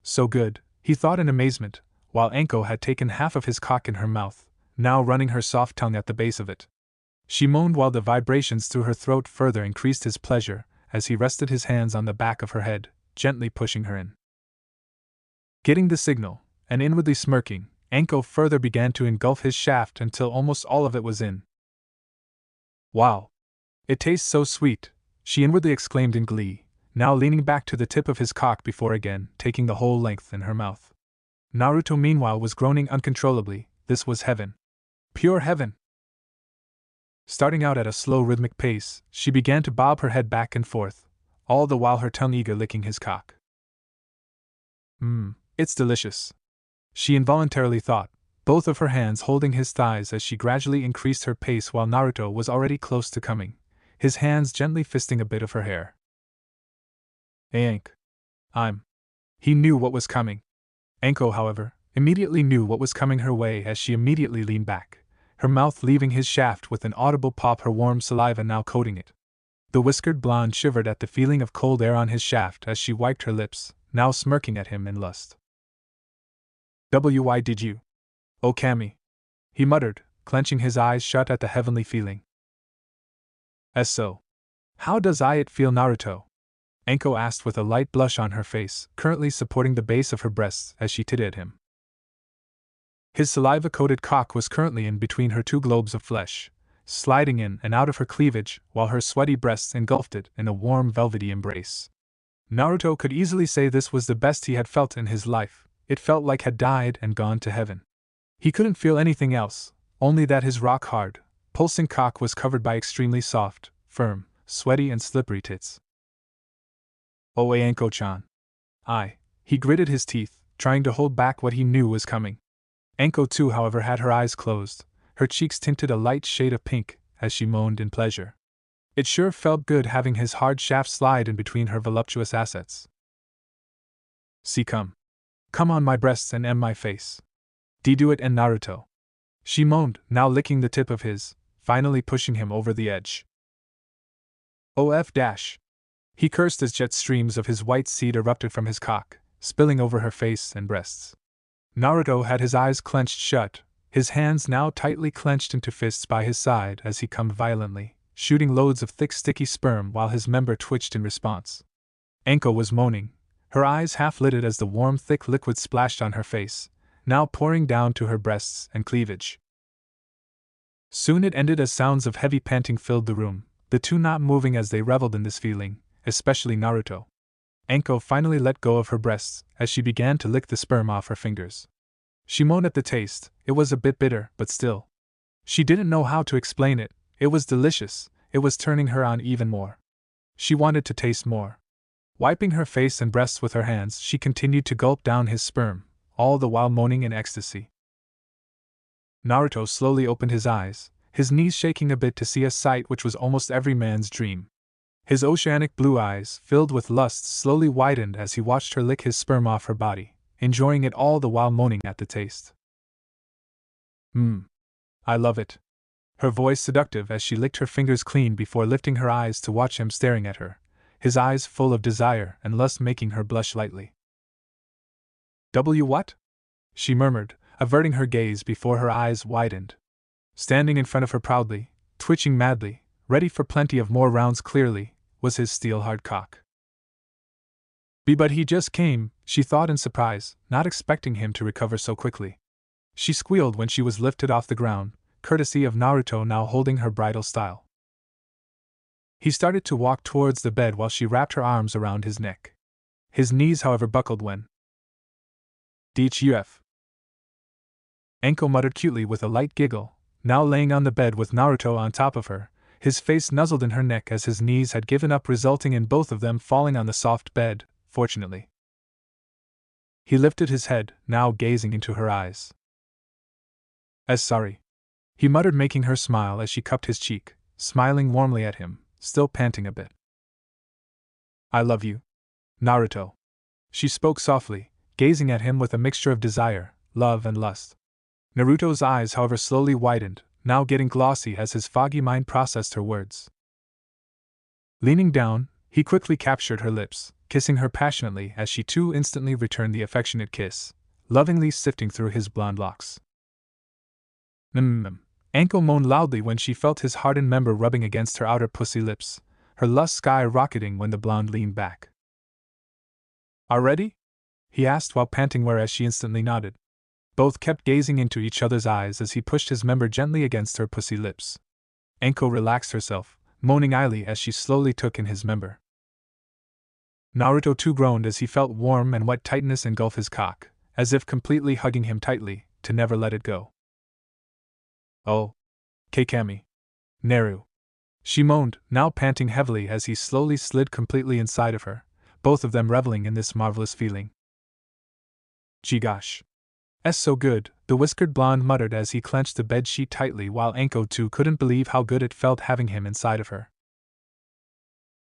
so good," he thought in amazement, while Anko had taken half of his cock in her mouth, now running her soft tongue at the base of it. She moaned while the vibrations through her throat further increased his pleasure as he rested his hands on the back of her head, gently pushing her in. Getting the signal, and inwardly smirking, Anko further began to engulf his shaft until almost all of it was in. Wow! It tastes so sweet, she inwardly exclaimed in glee, now leaning back to the tip of his cock before again taking the whole length in her mouth. Naruto meanwhile was groaning uncontrollably. This was heaven. Pure heaven! Starting out at a slow rhythmic pace, she began to bob her head back and forth, all the while her tongue eager licking his cock. It's delicious, she involuntarily thought, both of her hands holding his thighs as she gradually increased her pace while Naruto was already close to coming, his hands gently fisting a bit of her hair. Ank. He knew what was coming. Anko, however, immediately knew what was coming her way as she immediately leaned back, her mouth leaving his shaft with an audible pop, her warm saliva now coating it. The whiskered blonde shivered at the feeling of cold air on his shaft as she wiped her lips, now smirking at him in lust. Why did you? Oh, Kami, he muttered, clenching his eyes shut at the heavenly feeling. So. How does it feel, Naruto? Anko asked with a light blush on her face, currently supporting the base of her breasts as she titted at him. His saliva-coated cock was currently in between her two globes of flesh, sliding in and out of her cleavage while her sweaty breasts engulfed it in a warm velvety embrace. Naruto could easily say this was the best he had felt in his life. It felt like had died and gone to heaven. He couldn't feel anything else, only that his rock-hard, pulsing cock was covered by extremely soft, firm, sweaty and slippery tits. Oh, Anko-chan. He gritted his teeth, trying to hold back what he knew was coming. Anko too, however, had her eyes closed, her cheeks tinted a light shade of pink, as she moaned in pleasure. It sure felt good having his hard shaft slide in between her voluptuous assets. See, come on my breasts and my face. Do it, and Naruto. She moaned, now licking the tip of his, finally pushing him over the edge. OF dash. He cursed as jet streams of his white seed erupted from his cock, spilling over her face and breasts. Naruto had his eyes clenched shut, his hands now tightly clenched into fists by his side as he cummed violently, shooting loads of thick sticky sperm while his member twitched in response. Anko was moaning, her eyes half-lidded as the warm thick liquid splashed on her face, now pouring down to her breasts and cleavage. Soon it ended as sounds of heavy panting filled the room, the two not moving as they reveled in this feeling, especially Naruto. Anko finally let go of her breasts as she began to lick the sperm off her fingers. She moaned at the taste. It was a bit bitter, but still. She didn't know how to explain it. It was delicious. It was turning her on even more. She wanted to taste more. Wiping her face and breasts with her hands, she continued to gulp down his sperm, all the while moaning in ecstasy. Naruto slowly opened his eyes, his knees shaking a bit to see a sight which was almost every man's dream. His oceanic blue eyes, filled with lust, slowly widened as he watched her lick his sperm off her body, enjoying it all the while moaning at the taste. I love it. Her voice seductive as she licked her fingers clean before lifting her eyes to watch him staring at her, his eyes full of desire and lust making her blush lightly. What? She murmured, averting her gaze before her eyes widened. Standing in front of her proudly, twitching madly, ready for plenty of more rounds clearly, was his steel-hard cock. But he just came, she thought in surprise, not expecting him to recover so quickly. She squealed when she was lifted off the ground, courtesy of Naruto now holding her bridal style. He started to walk towards the bed while she wrapped her arms around his neck. His knees, however, buckled when DHUF. Anko muttered cutely with a light giggle, now laying on the bed with Naruto on top of her, his face nuzzled in her neck as his knees had given up, resulting in both of them falling on the soft bed, fortunately. He lifted his head, now gazing into her eyes. Sorry. He muttered, making her smile as she cupped his cheek, smiling warmly at him, still panting a bit. I love you, Naruto. She spoke softly, gazing at him with a mixture of desire, love and lust. Naruto's eyes, however, slowly widened, now getting glossy as his foggy mind processed her words. Leaning down, he quickly captured her lips, kissing her passionately as she too instantly returned the affectionate kiss, lovingly sifting through his blonde locks. Anko moaned loudly when she felt his hardened member rubbing against her outer pussy lips, her lust skyrocketing when the blonde leaned back. Already? He asked while panting, whereas she instantly nodded. Both kept gazing into each other's eyes as he pushed his member gently against her pussy lips. Anko relaxed herself, moaning idly as she slowly took in his member. Naruto too groaned as he felt warm and wet tightness engulf his cock, as if completely hugging him tightly, to never let it go. Oh. Keikami. Neru. She moaned, now panting heavily as he slowly slid completely inside of her, both of them reveling in this marvelous feeling. Gee gosh. So good, the whiskered blonde muttered as he clenched the bed sheet tightly while Anko too couldn't believe how good it felt having him inside of her.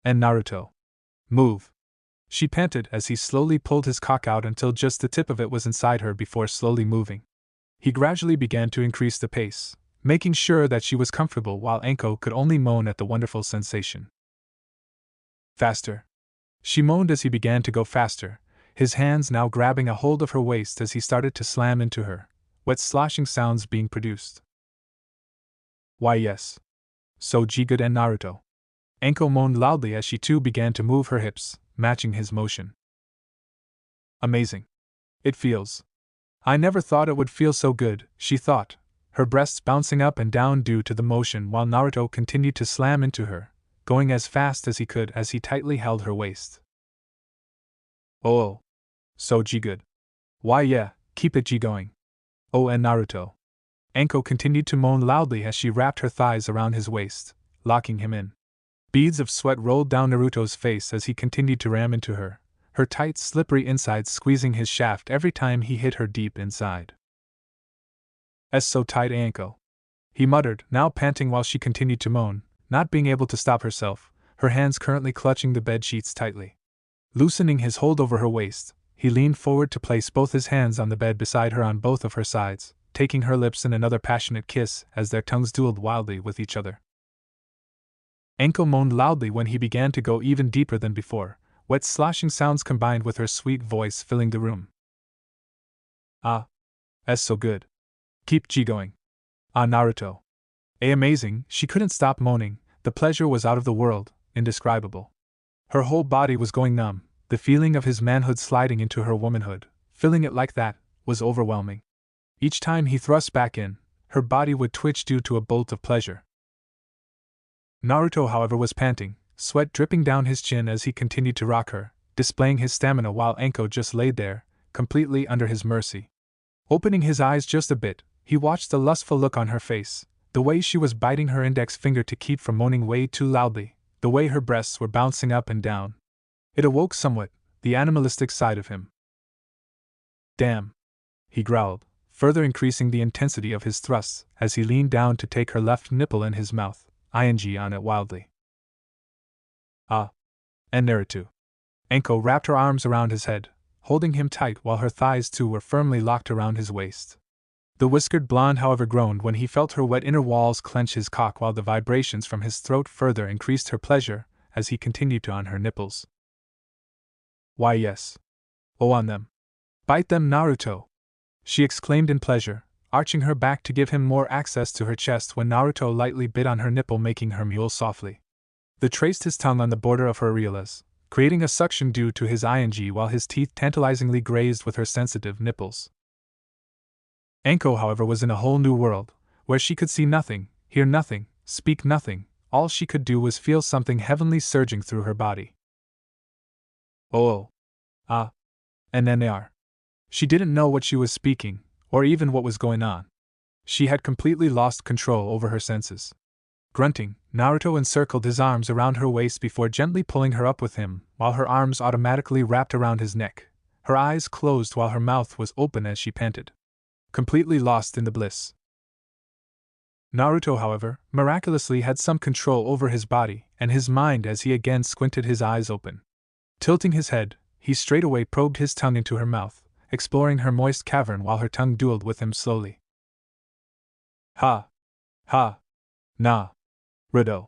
And Naruto. Move. She panted as he slowly pulled his cock out until just the tip of it was inside her before slowly moving. He gradually began to increase the pace, making sure that she was comfortable while Anko could only moan at the wonderful sensation. Faster. She moaned as he began to go faster, his hands now grabbing a hold of her waist as he started to slam into her, wet sloshing sounds being produced. Why yes. So good and Naruto. Anko moaned loudly as she too began to move her hips, matching his motion. Amazing. It feels. I never thought it would feel so good, she thought, her breasts bouncing up and down due to the motion while Naruto continued to slam into her, going as fast as he could as he tightly held her waist. Oh. So good. Why yeah, keep it going. Oh and Naruto. Anko continued to moan loudly as she wrapped her thighs around his waist, locking him in. Beads of sweat rolled down Naruto's face as he continued to ram into her, her tight slippery insides squeezing his shaft every time he hit her deep inside. So tight Anko. He muttered, now panting while she continued to moan, not being able to stop herself, her hands currently clutching the bed sheets tightly. Loosening his hold over her waist, he leaned forward to place both his hands on the bed beside her on both of her sides, taking her lips in another passionate kiss as their tongues dueled wildly with each other. Anko moaned loudly when he began to go even deeper than before, wet sloshing sounds combined with her sweet voice filling the room. Ah. So good. Keep going. Ah Naruto. Amazing, she couldn't stop moaning, the pleasure was out of the world, indescribable. Her whole body was going numb, the feeling of his manhood sliding into her womanhood, filling it like that, was overwhelming. Each time he thrust back in, her body would twitch due to a bolt of pleasure. Naruto, however, was panting, sweat dripping down his chin as he continued to rock her, displaying his stamina while Anko just laid there, completely under his mercy. Opening his eyes just a bit, he watched the lustful look on her face, the way she was biting her index finger to keep from moaning way too loudly, the way her breasts were bouncing up and down. It awoke somewhat the animalistic side of him. Damn. He growled, further increasing the intensity of his thrusts as he leaned down to take her left nipple in his mouth, ing on it wildly. Ah. And Naruto. Anko wrapped her arms around his head, holding him tight while her thighs too were firmly locked around his waist. The whiskered blonde, however, groaned when he felt her wet inner walls clench his cock while the vibrations from his throat further increased her pleasure as he continued to on her nipples. Why yes. Oh on them. Bite them Naruto. She exclaimed in pleasure, arching her back to give him more access to her chest when Naruto lightly bit on her nipple making her mewl softly. The traced his tongue on the border of her areolas, creating a suction due to his ing while his teeth tantalizingly grazed with her sensitive nipples. Anko, however, was in a whole new world, where she could see nothing, hear nothing, speak nothing, all she could do was feel something heavenly surging through her body. Oh. Ah. And NAR. She didn't know what she was speaking, or even what was going on. She had completely lost control over her senses. Grunting, Naruto encircled his arms around her waist before gently pulling her up with him, while her arms automatically wrapped around his neck, her eyes closed while her mouth was open as she panted. Completely lost in the bliss. Naruto, however, miraculously had some control over his body and his mind as he again squinted his eyes open. Tilting his head, he straightaway probed his tongue into her mouth, exploring her moist cavern while her tongue dueled with him slowly. Ha! Ha! Nah! Rido!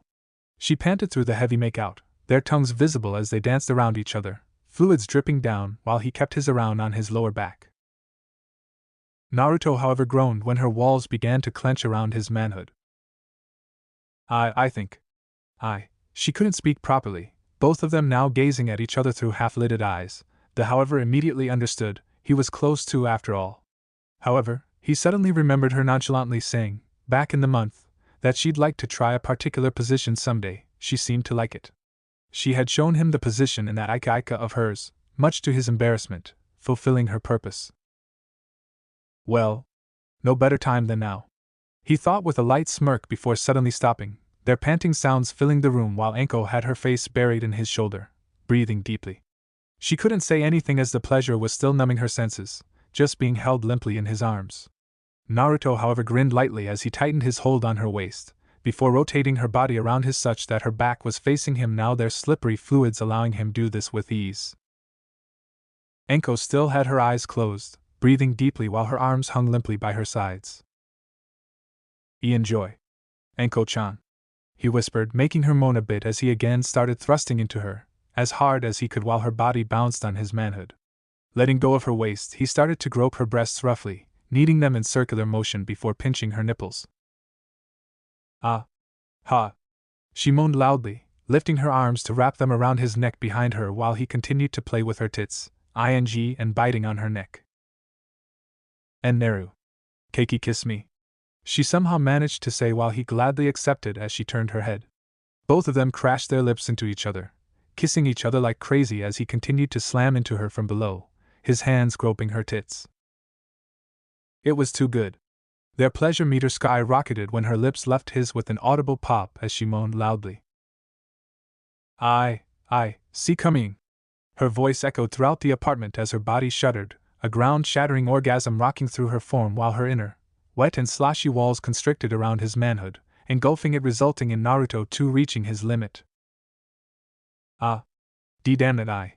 She panted through the heavy make-out, their tongues visible as they danced around each other, fluids dripping down while he kept his around on his lower back. Naruto, however, groaned when her walls began to clench around his manhood. I think. She couldn't speak properly, both of them now gazing at each other through half-lidded eyes, however immediately understood, he was close to after all. However, he suddenly remembered her nonchalantly saying, back in the month, that she'd like to try a particular position someday. She seemed to like it. She had shown him the position in that Raigake of hers, much to his embarrassment, fulfilling her purpose. Well, no better time than now, he thought with a light smirk before suddenly stopping, their panting sounds filling the room while Anko had her face buried in his shoulder, breathing deeply. She couldn't say anything as the pleasure was still numbing her senses, just being held limply in his arms. Naruto, however, grinned lightly as he tightened his hold on her waist, before rotating her body around his such that her back was facing him, now their slippery fluids allowing him do this with ease. Anko still had her eyes closed, breathing deeply while her arms hung limply by her sides. Enjoy, Anko-chan, he whispered, making her moan a bit as he again started thrusting into her, as hard as he could while her body bounced on his manhood. Letting go of her waist, he started to grope her breasts roughly, kneading them in circular motion before pinching her nipples. Ah! Ha! She moaned loudly, lifting her arms to wrap them around his neck behind her while he continued to play with her tits, and biting on her neck. And Naru. Keiki, kiss me, she somehow managed to say while he gladly accepted as she turned her head. Both of them crashed their lips into each other, kissing each other like crazy as he continued to slam into her from below, his hands groping her tits. It was too good. Their pleasure meter skyrocketed when her lips left his with an audible pop as she moaned loudly. I see coming. Her voice echoed throughout the apartment as her body shuddered, a ground-shattering orgasm rocking through her form while her inner, wet and sloshy walls constricted around his manhood, engulfing it, resulting in Naruto too reaching his limit. Ah! Damn it,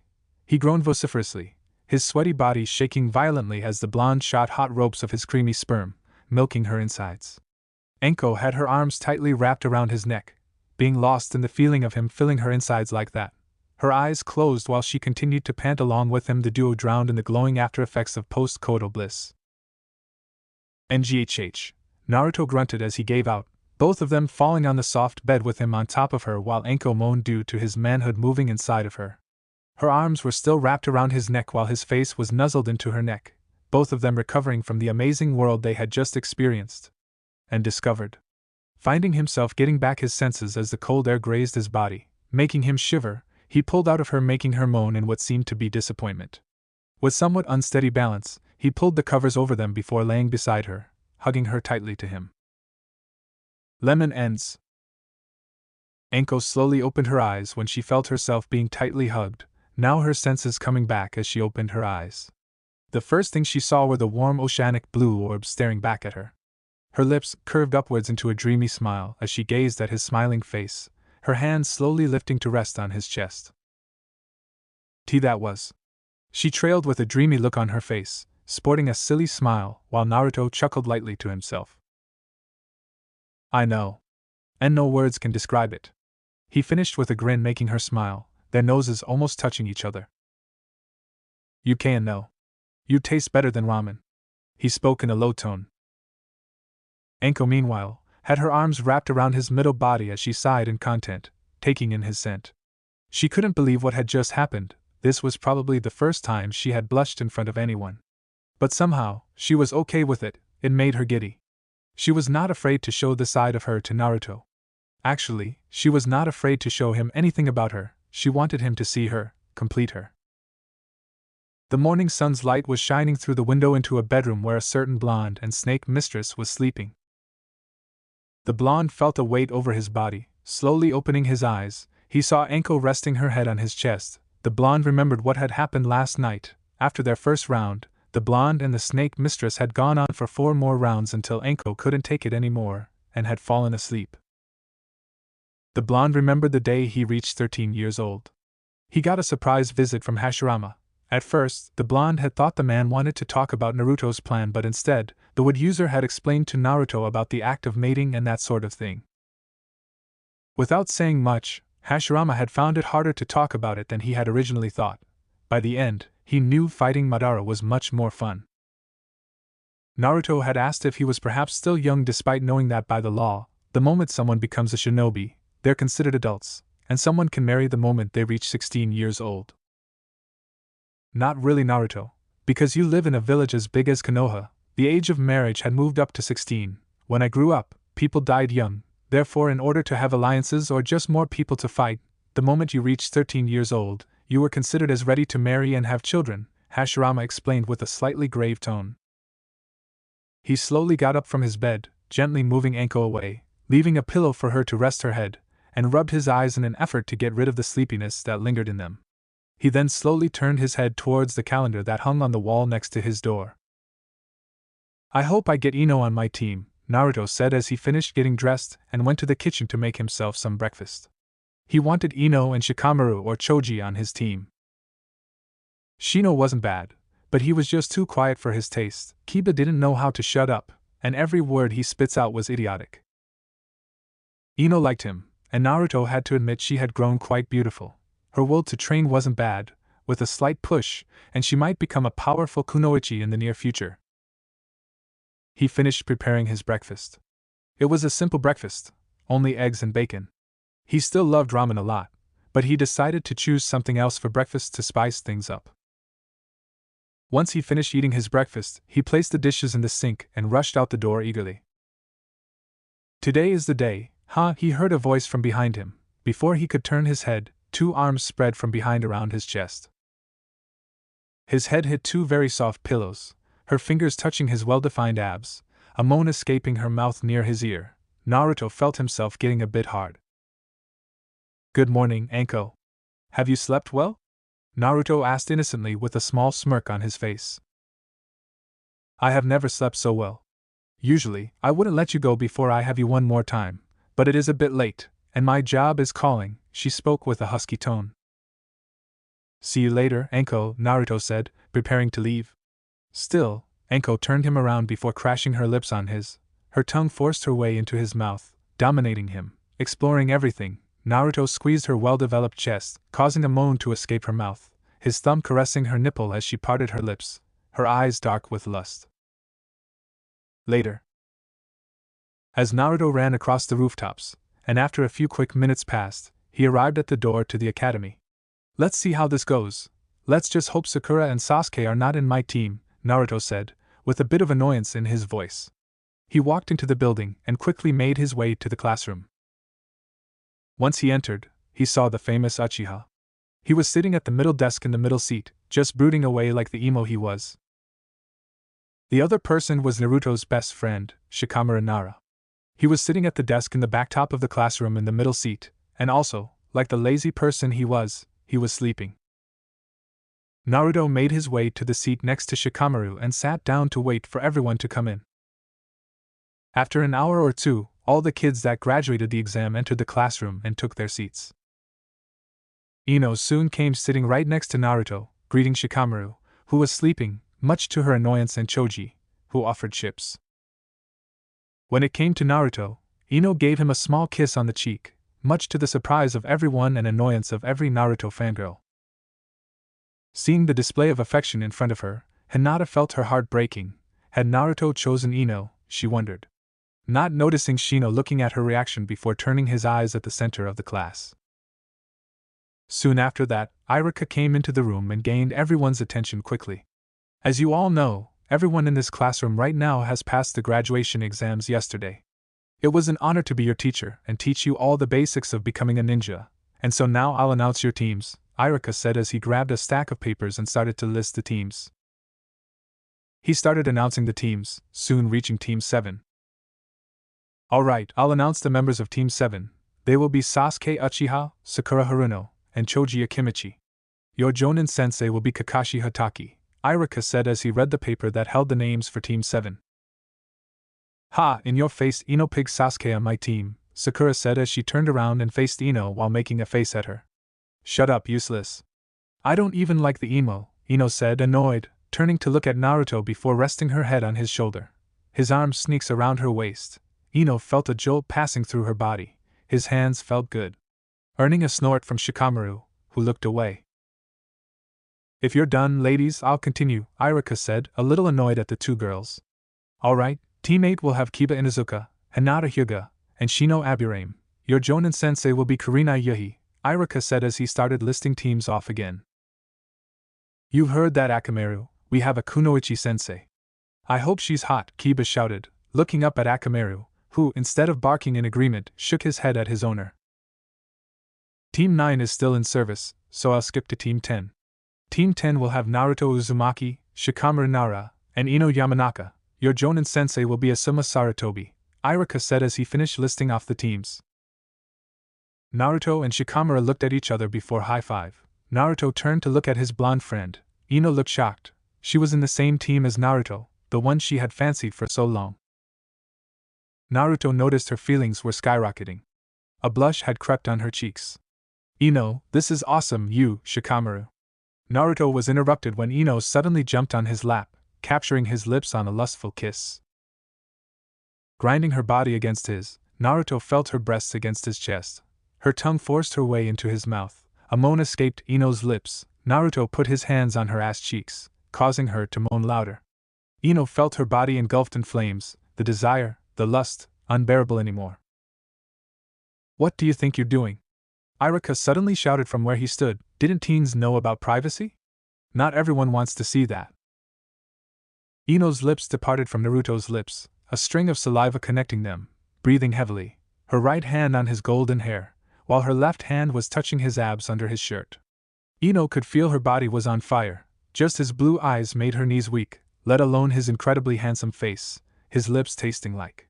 he groaned vociferously, his sweaty body shaking violently as the blonde shot hot ropes of his creamy sperm, milking her insides. Anko had her arms tightly wrapped around his neck, being lost in the feeling of him filling her insides like that. Her eyes closed while she continued to pant along with him, the duo drowned in the glowing after effects of post-coital bliss. NGHH, Naruto grunted as he gave out, both of them falling on the soft bed with him on top of her while Anko moaned due to his manhood moving inside of her. Her arms were still wrapped around his neck while his face was nuzzled into her neck, both of them recovering from the amazing world they had just experienced and discovered. Finding himself getting back his senses as the cold air grazed his body, making him shiver, he pulled out of her, making her moan in what seemed to be disappointment. With somewhat unsteady balance, he pulled the covers over them before laying beside her, hugging her tightly to him. Lemon ends. Anko slowly opened her eyes when she felt herself being tightly hugged, now her senses coming back as she opened her eyes. The first thing she saw were the warm oceanic blue orbs staring back at her. Her lips curved upwards into a dreamy smile as she gazed at his smiling face, her hands slowly lifting to rest on his chest. That was. She trailed with a dreamy look on her face, sporting a silly smile while Naruto chuckled lightly to himself. I know. And no words can describe it. He finished with a grin, making her smile, their noses almost touching each other. You can know. You taste better than ramen. He spoke in a low tone. Anko, meanwhile, had her arms wrapped around his middle body as she sighed in content, taking in his scent. She couldn't believe what had just happened. This was probably the first time she had blushed in front of anyone. But somehow, she was okay with it, it made her giddy. She was not afraid to show this side of her to Naruto. Actually, she was not afraid to show him anything about her, she wanted him to see her, complete her. The morning sun's light was shining through the window into a bedroom where a certain blonde and snake mistress was sleeping. The blonde felt a weight over his body, slowly opening his eyes, he saw Anko resting her head on his chest. The blonde remembered what had happened last night. After their first round, the blonde and the snake mistress had gone on for 4 more rounds until Anko couldn't take it anymore, and had fallen asleep. The blonde remembered the day he reached 13 years old. He got a surprise visit from Hashirama. At first, the blonde had thought the man wanted to talk about Naruto's plan, but instead, the wood user had explained to Naruto about the act of mating and that sort of thing. Without saying much, Hashirama had found it harder to talk about it than he had originally thought. By the end, he knew fighting Madara was much more fun. Naruto had asked if he was perhaps still young, despite knowing that by the law, the moment someone becomes a shinobi, they're considered adults, and someone can marry the moment they reach 16 years old. Not really, Naruto, because you live in a village as big as Konoha. The age of marriage had moved up to 16. When I grew up, people died young. Therefore, in order to have alliances or just more people to fight, the moment you reached 13 years old, you were considered as ready to marry and have children, Hashirama explained with a slightly grave tone. He slowly got up from his bed, gently moving Anko away, leaving a pillow for her to rest her head, and rubbed his eyes in an effort to get rid of the sleepiness that lingered in them. He then slowly turned his head towards the calendar that hung on the wall next to his door. I hope I get Ino on my team, Naruto said as he finished getting dressed and went to the kitchen to make himself some breakfast. He wanted Ino and Shikamaru or Choji on his team. Shino wasn't bad, but he was just too quiet for his taste. Kiba didn't know how to shut up, and every word he spits out was idiotic. Ino liked him, and Naruto had to admit she had grown quite beautiful. Her will to train wasn't bad, with a slight push, and she might become a powerful kunoichi in the near future. He finished preparing his breakfast. It was a simple breakfast, only eggs and bacon. He still loved ramen a lot, but he decided to choose something else for breakfast to spice things up. Once he finished eating his breakfast, he placed the dishes in the sink and rushed out the door eagerly. Today is the day, huh? He heard a voice from behind him. Before he could turn his head, 2 arms spread from behind around his chest. His head hit 2 very soft pillows, her fingers touching his well-defined abs, a moan escaping her mouth near his ear. Naruto felt himself getting a bit hard. Good morning, Anko. Have you slept well? Naruto asked innocently with a small smirk on his face. I have never slept so well. Usually, I wouldn't let you go before I have you one more time, but it is a bit late, and my job is calling, she spoke with a husky tone. See you later, Anko, Naruto said, preparing to leave. Still, Anko turned him around before crashing her lips on his. Her tongue forced her way into his mouth, dominating him, exploring everything. Naruto squeezed her well-developed chest, causing a moan to escape her mouth, his thumb caressing her nipple as she parted her lips, her eyes dark with lust. Later. As Naruto ran across the rooftops, and after a few quick minutes passed, he arrived at the door to the academy. Let's see how this goes. Let's just hope Sakura and Sasuke are not in my team, Naruto said, with a bit of annoyance in his voice. He walked into the building and quickly made his way to the classroom. Once he entered, he saw the famous Uchiha. He was sitting at the middle desk in the middle seat, just brooding away like the emo he was. The other person was Naruto's best friend, Shikamaru Nara. He was sitting at the desk in the back top of the classroom in the middle seat, and also, like the lazy person he was sleeping. Naruto made his way to the seat next to Shikamaru and sat down to wait for everyone to come in. After an hour or two, all the kids that graduated the exam entered the classroom and took their seats. Ino soon came sitting right next to Naruto, greeting Shikamaru, who was sleeping, much to her annoyance, and Choji, who offered chips. When it came to Naruto, Ino gave him a small kiss on the cheek, much to the surprise of everyone and annoyance of every Naruto fangirl. Seeing the display of affection in front of her, Hinata felt her heart breaking. Had Naruto chosen Ino, she wondered. Not noticing Shino looking at her reaction before turning his eyes at the center of the class. Soon after that, Irika came into the room and gained everyone's attention quickly. As you all know, everyone in this classroom right now has passed the graduation exams yesterday. It was an honor to be your teacher and teach you all the basics of becoming a ninja, and so now I'll announce your teams, Irika said as he grabbed a stack of papers and started to list the teams. He started announcing the teams, soon reaching Team 7. Alright, I'll announce the members of Team 7. They will be Sasuke Uchiha, Sakura Haruno, and Choji Akimichi. Your Jonin sensei will be Kakashi Hatake, Irika said as he read the paper that held the names for Team 7. Ha, in your face, Ino. Pig Sasuke on my team, Sakura said as she turned around and faced Ino while making a face at her. Shut up, useless. I don't even like the emo, Ino said, annoyed, turning to look at Naruto before resting her head on his shoulder. His arm sneaks around her waist. Ino felt a jolt passing through her body. His hands felt good. Earning a snort from Shikamaru, who looked away. If you're done, ladies, I'll continue, Irika said, a little annoyed at the two girls. Alright, Team 8 will have Kiba Inuzuka, Hinata Hyuga, and Shino Aburame. Your Jonin sensei will be Kurina Yuhi, Irika said as he started listing teams off again. You've heard that, Akamaru, we have a Kunoichi sensei. I hope she's hot, Kiba shouted, looking up at Akamaru, who, instead of barking in agreement, shook his head at his owner. Team 9 is still in service, so I'll skip to Team 10. Team 10 will have Naruto Uzumaki, Shikamaru Nara, and Ino Yamanaka. Your Jonin sensei will be Asuma Saratobi, Iruka said as he finished listing off the teams. Naruto and Shikamaru looked at each other before high-five. Naruto turned to look at his blonde friend. Ino looked shocked. She was in the same team as Naruto, the one she had fancied for so long. Naruto noticed her feelings were skyrocketing. A blush had crept on her cheeks. Ino, this is awesome, you, Shikamaru. Naruto was interrupted when Ino suddenly jumped on his lap, capturing his lips on a lustful kiss. Grinding her body against his, Naruto felt her breasts against his chest. Her tongue forced her way into his mouth. A moan escaped Ino's lips. Naruto put his hands on her ass cheeks, causing her to moan louder. Ino felt her body engulfed in flames, the desire, the lust, unbearable anymore. What do you think you're doing? Iruka suddenly shouted from where he stood. Didn't teens know about privacy? Not everyone wants to see that. Ino's lips departed from Naruto's lips, a string of saliva connecting them, breathing heavily, her right hand on his golden hair, while her left hand was touching his abs under his shirt. Ino could feel her body was on fire. Just his blue eyes made her knees weak, let alone his incredibly handsome face, his lips tasting like.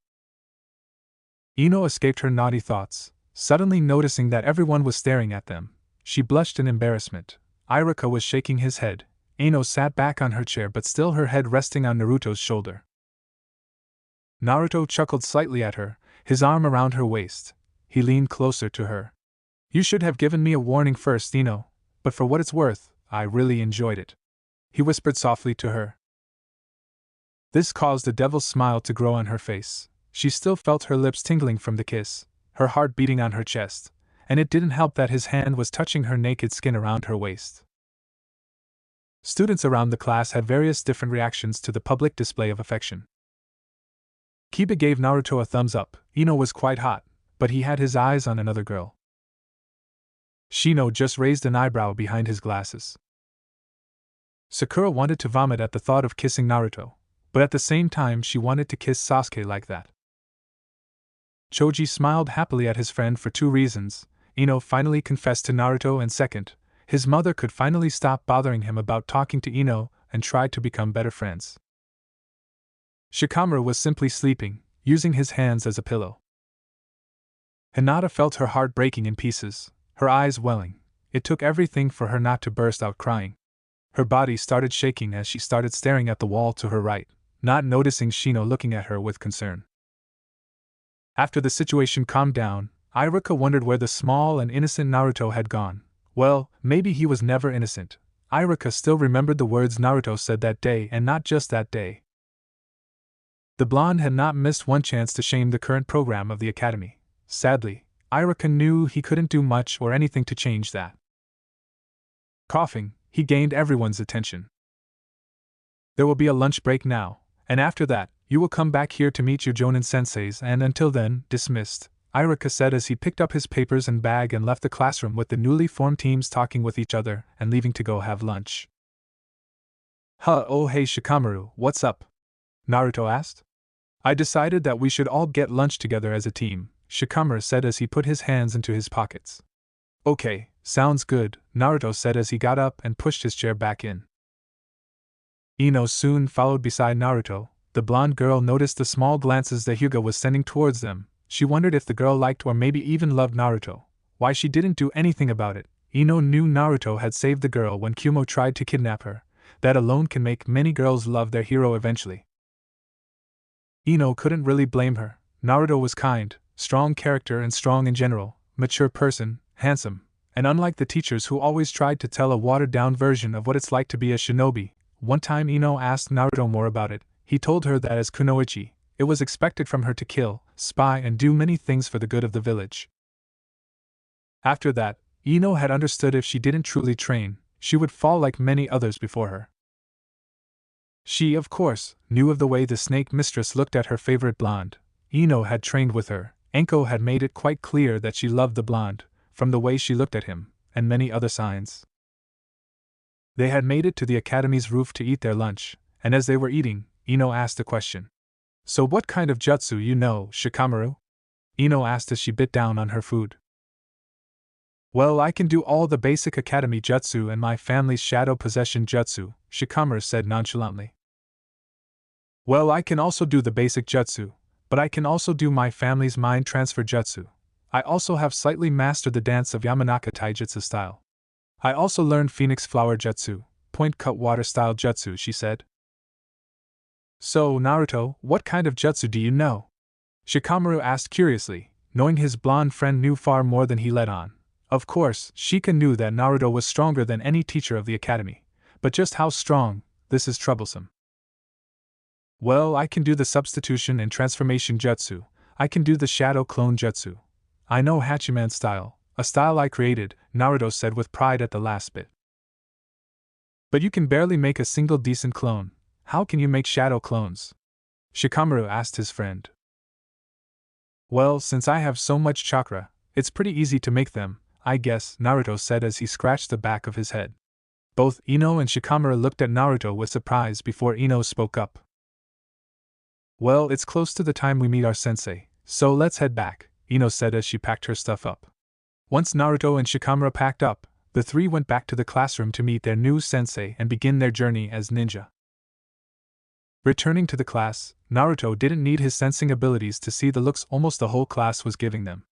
Ino escaped her naughty thoughts, suddenly noticing that everyone was staring at them. She blushed in embarrassment. Iruka was shaking his head. Ino sat back on her chair but still her head resting on Naruto's shoulder. Naruto chuckled slightly at her, his arm around her waist. He leaned closer to her. You should have given me a warning first, Ino, but for what it's worth, I really enjoyed it. He whispered softly to her. This caused a devil's smile to grow on her face. She still felt her lips tingling from the kiss, her heart beating on her chest, and it didn't help that his hand was touching her naked skin around her waist. Students around the class had various different reactions to the public display of affection. Kiba gave Naruto a thumbs up. Ino was quite hot, but he had his eyes on another girl. Shino just raised an eyebrow behind his glasses. Sakura wanted to vomit at the thought of kissing Naruto, but at the same time she wanted to kiss Sasuke like that. Choji smiled happily at his friend for two reasons. Ino finally confessed to Naruto, and second, his mother could finally stop bothering him about talking to Ino and tried to become better friends. Shikamaru was simply sleeping, using his hands as a pillow. Hinata felt her heart breaking in pieces, her eyes welling. It took everything for her not to burst out crying. Her body started shaking as she started staring at the wall to her right, not noticing Shino looking at her with concern. After the situation calmed down, Iruka wondered where the small and innocent Naruto had gone. Well, maybe he was never innocent. Iruka still remembered the words Naruto said that day, and not just that day. The blonde had not missed one chance to shame the current program of the academy. Sadly, Iruka knew he couldn't do much or anything to change that. Coughing, he gained everyone's attention. There will be a lunch break now, and after that, you will come back here to meet your Jonin senseis, and until then, dismissed, Iruka said as he picked up his papers and bag and left the classroom with the newly formed teams talking with each other and leaving to go have lunch. Oh hey Shikamaru, what's up? Naruto asked. I decided that we should all get lunch together as a team, Shikamaru said as he put his hands into his pockets. Okay, sounds good, Naruto said as he got up and pushed his chair back in. Ino soon followed beside Naruto. The blonde girl noticed the small glances that Hyuga was sending towards them. She wondered if the girl liked or maybe even loved Naruto. Why she didn't do anything about it. Ino knew Naruto had saved the girl when Kumo tried to kidnap her. That alone can make many girls love their hero eventually. Ino couldn't really blame her. Naruto was kind, strong character and strong in general, mature person, handsome, and unlike the teachers who always tried to tell a watered-down version of what it's like to be a shinobi. One time Ino asked Naruto more about it. He told her that as kunoichi, it was expected from her to kill, spy and do many things for the good of the village. After that, Ino had understood if she didn't truly train, she would fall like many others before her. She, of course, knew of the way the snake mistress looked at her favorite blonde. Ino had trained with her. Anko had made it quite clear that she loved the blonde, from the way she looked at him, and many other signs. They had made it to the academy's roof to eat their lunch, and as they were eating, Ino asked a question. So what kind of jutsu you know, Shikamaru? Ino asked as she bit down on her food. Well, I can do all the basic academy jutsu and my family's shadow possession jutsu, Shikamaru said nonchalantly. Well, I can also do the basic jutsu, but I can also do my family's mind transfer jutsu. I also have slightly mastered the dance of Yamanaka Taijutsu style. I also learned Phoenix Flower Jutsu, point cut water style jutsu, she said. So, Naruto, what kind of jutsu do you know? Shikamaru asked curiously, knowing his blonde friend knew far more than he let on. Of course, Shika knew that Naruto was stronger than any teacher of the academy, but just how strong, this is troublesome. Well, I can do the substitution and transformation jutsu, I can do the shadow clone jutsu. I know Hachiman style, a style I created, Naruto said with pride at the last bit. But you can barely make a single decent clone. How can you make shadow clones? Shikamaru asked his friend. Well, since I have so much chakra, it's pretty easy to make them, I guess, Naruto said as he scratched the back of his head. Both Ino and Shikamaru looked at Naruto with surprise before Ino spoke up. Well, it's close to the time we meet our sensei, so let's head back, Ino said as she packed her stuff up. Once Naruto and Shikamaru packed up, the three went back to the classroom to meet their new sensei and begin their journey as ninja. Returning to the class, Naruto didn't need his sensing abilities to see the looks almost the whole class was giving them.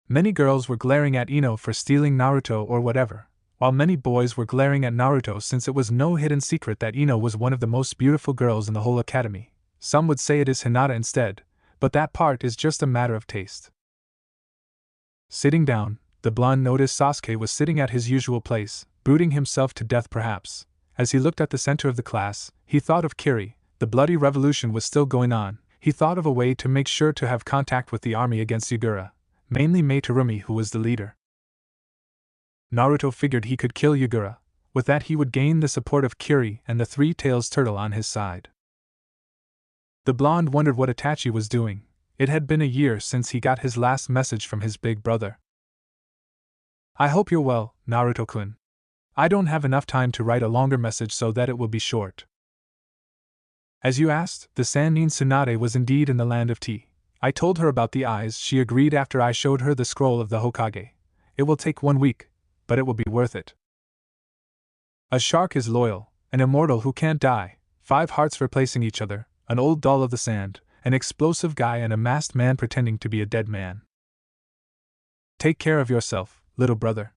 Many girls were glaring at Ino for stealing Naruto or whatever, while many boys were glaring at Naruto since it was no hidden secret that Ino was one of the most beautiful girls in the whole academy. Some would say it is Hinata instead, but that part is just a matter of taste. Sitting down, the blonde noticed Sasuke was sitting at his usual place, brooding himself to death perhaps. As he looked at the center of the class, he thought of Kiri. The bloody revolution was still going on. He thought of a way to make sure to have contact with the army against Yugura, mainly Mei Terumi, who was the leader. Naruto figured he could kill Yugura. With that he would gain the support of Kiri and the Three-Tails Turtle on his side. The blonde wondered what Itachi was doing. It had been a year since he got his last message from his big brother. I hope you're well, Naruto-kun. I don't have enough time to write a longer message so that it will be short. As you asked, the Sannin Tsunade was indeed in the land of tea. I told her about the eyes, she agreed after I showed her the scroll of the Hokage. It will take 1 week, but it will be worth it. A shark is loyal, an immortal who can't die, 5 hearts replacing each other, an old doll of the sand, an explosive guy and a masked man pretending to be a dead man. Take care of yourself, little brother.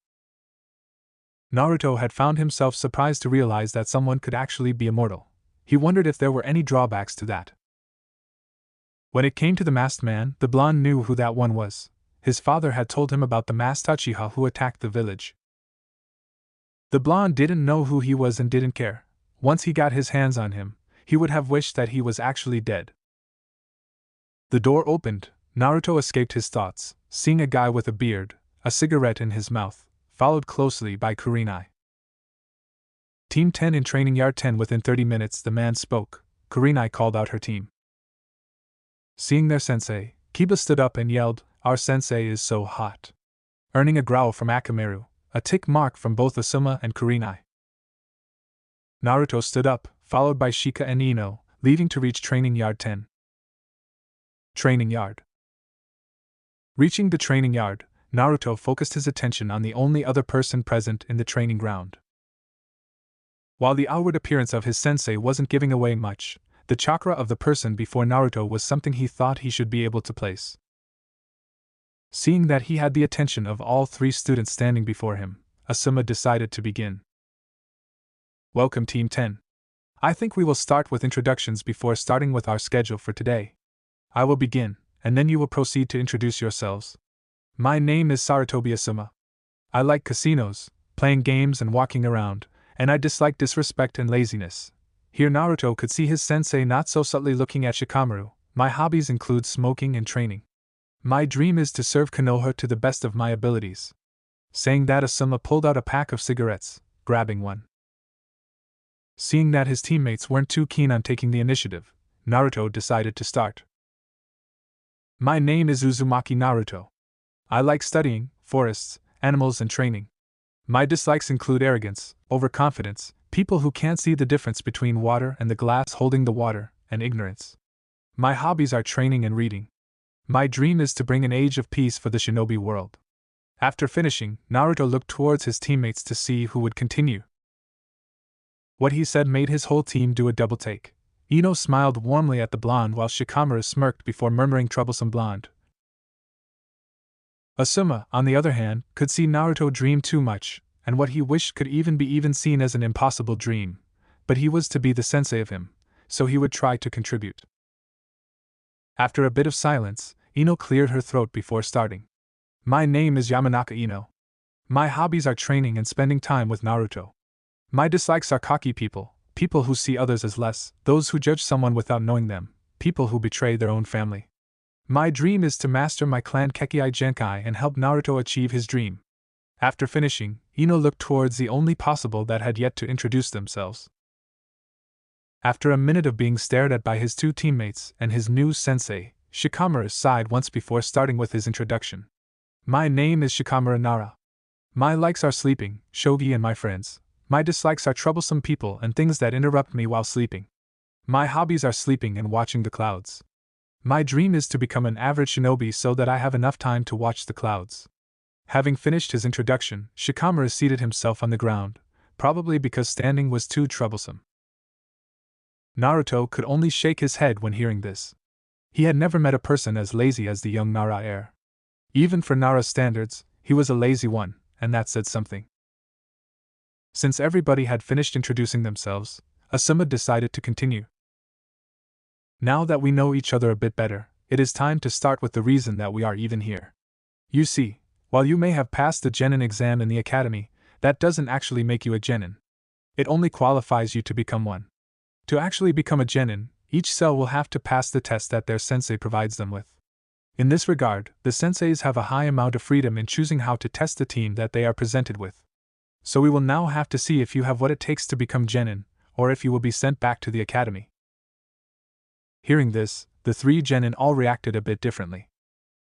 Naruto had found himself surprised to realize that someone could actually be immortal. He wondered if there were any drawbacks to that. When it came to the masked man, the blonde knew who that one was. His father had told him about the masked Uchiha who attacked the village. The blonde didn't know who he was and didn't care. Once he got his hands on him, he would have wished that he was actually dead. The door opened. Naruto escaped his thoughts, seeing a guy with a beard, a cigarette in his mouth, followed closely by Kurinai. Team 10 in Training Yard 10. Within 30 minutes the man spoke. Kurinai called out her team. Seeing their sensei, Kiba stood up and yelled, "Our sensei is so hot!" Earning a growl from Akamaru, a tick mark from both Asuma and Kurinai. Naruto stood up, followed by Shika and Ino, leaving to reach Training Yard 10. Training Yard. Reaching the training yard, Naruto focused his attention on the only other person present in the training ground. While the outward appearance of his sensei wasn't giving away much, the chakra of the person before Naruto was something he thought he should be able to place. Seeing that he had the attention of all 3 students standing before him, Asuma decided to begin. Welcome Team 10. I think we will start with introductions before starting with our schedule for today. I will begin, and then you will proceed to introduce yourselves. My name is Sarutobi Asuma. I like casinos, playing games and walking around, and I dislike disrespect and laziness. Here Naruto could see his sensei not so subtly looking at Shikamaru. My hobbies include smoking and training. My dream is to serve Konoha to the best of my abilities. Saying that, Asuma pulled out a pack of cigarettes, grabbing one. Seeing that his teammates weren't too keen on taking the initiative, Naruto decided to start. My name is Uzumaki Naruto. I like studying, forests, animals and training. My dislikes include arrogance, overconfidence, people who can't see the difference between water and the glass holding the water, and ignorance. My hobbies are training and reading. My dream is to bring an age of peace for the shinobi world. After finishing, Naruto looked towards his teammates to see who would continue. What he said made his whole team do a double take. Ino smiled warmly at the blonde while Shikamaru smirked before murmuring troublesome blonde. Asuma, on the other hand, could see Naruto dream too much, and what he wished could even be seen as an impossible dream, but he was to be the sensei of him, so he would try to contribute. After a bit of silence, Ino cleared her throat before starting. My name is Yamanaka Ino. My hobbies are training and spending time with Naruto. My dislikes are cocky people who see others as less, those who judge someone without knowing them, people who betray their own family. My dream is to master my clan Kekkai Genkai and help Naruto achieve his dream. After finishing, Ino looked towards the only possible that had yet to introduce themselves. After a minute of being stared at by his two teammates and his new sensei, Shikamaru sighed once before starting with his introduction. My name is Shikamaru Nara. My likes are sleeping, shogi and my friends. My dislikes are troublesome people and things that interrupt me while sleeping. My hobbies are sleeping and watching the clouds. My dream is to become an average shinobi so that I have enough time to watch the clouds. Having finished his introduction, Shikamaru seated himself on the ground, probably because standing was too troublesome. Naruto could only shake his head when hearing this. He had never met a person as lazy as the young Nara heir. Even for Nara's standards, he was a lazy one, and that said something. Since everybody had finished introducing themselves, Asuma decided to continue. Now that we know each other a bit better, it is time to start with the reason that we are even here. You see, while you may have passed the genin exam in the academy, that doesn't actually make you a genin. It only qualifies you to become one. To actually become a genin, each cell will have to pass the test that their sensei provides them with. In this regard, the senseis have a high amount of freedom in choosing how to test the team that they are presented with. So we will now have to see if you have what it takes to become genin, or if you will be sent back to the academy. Hearing this, the three genin all reacted a bit differently.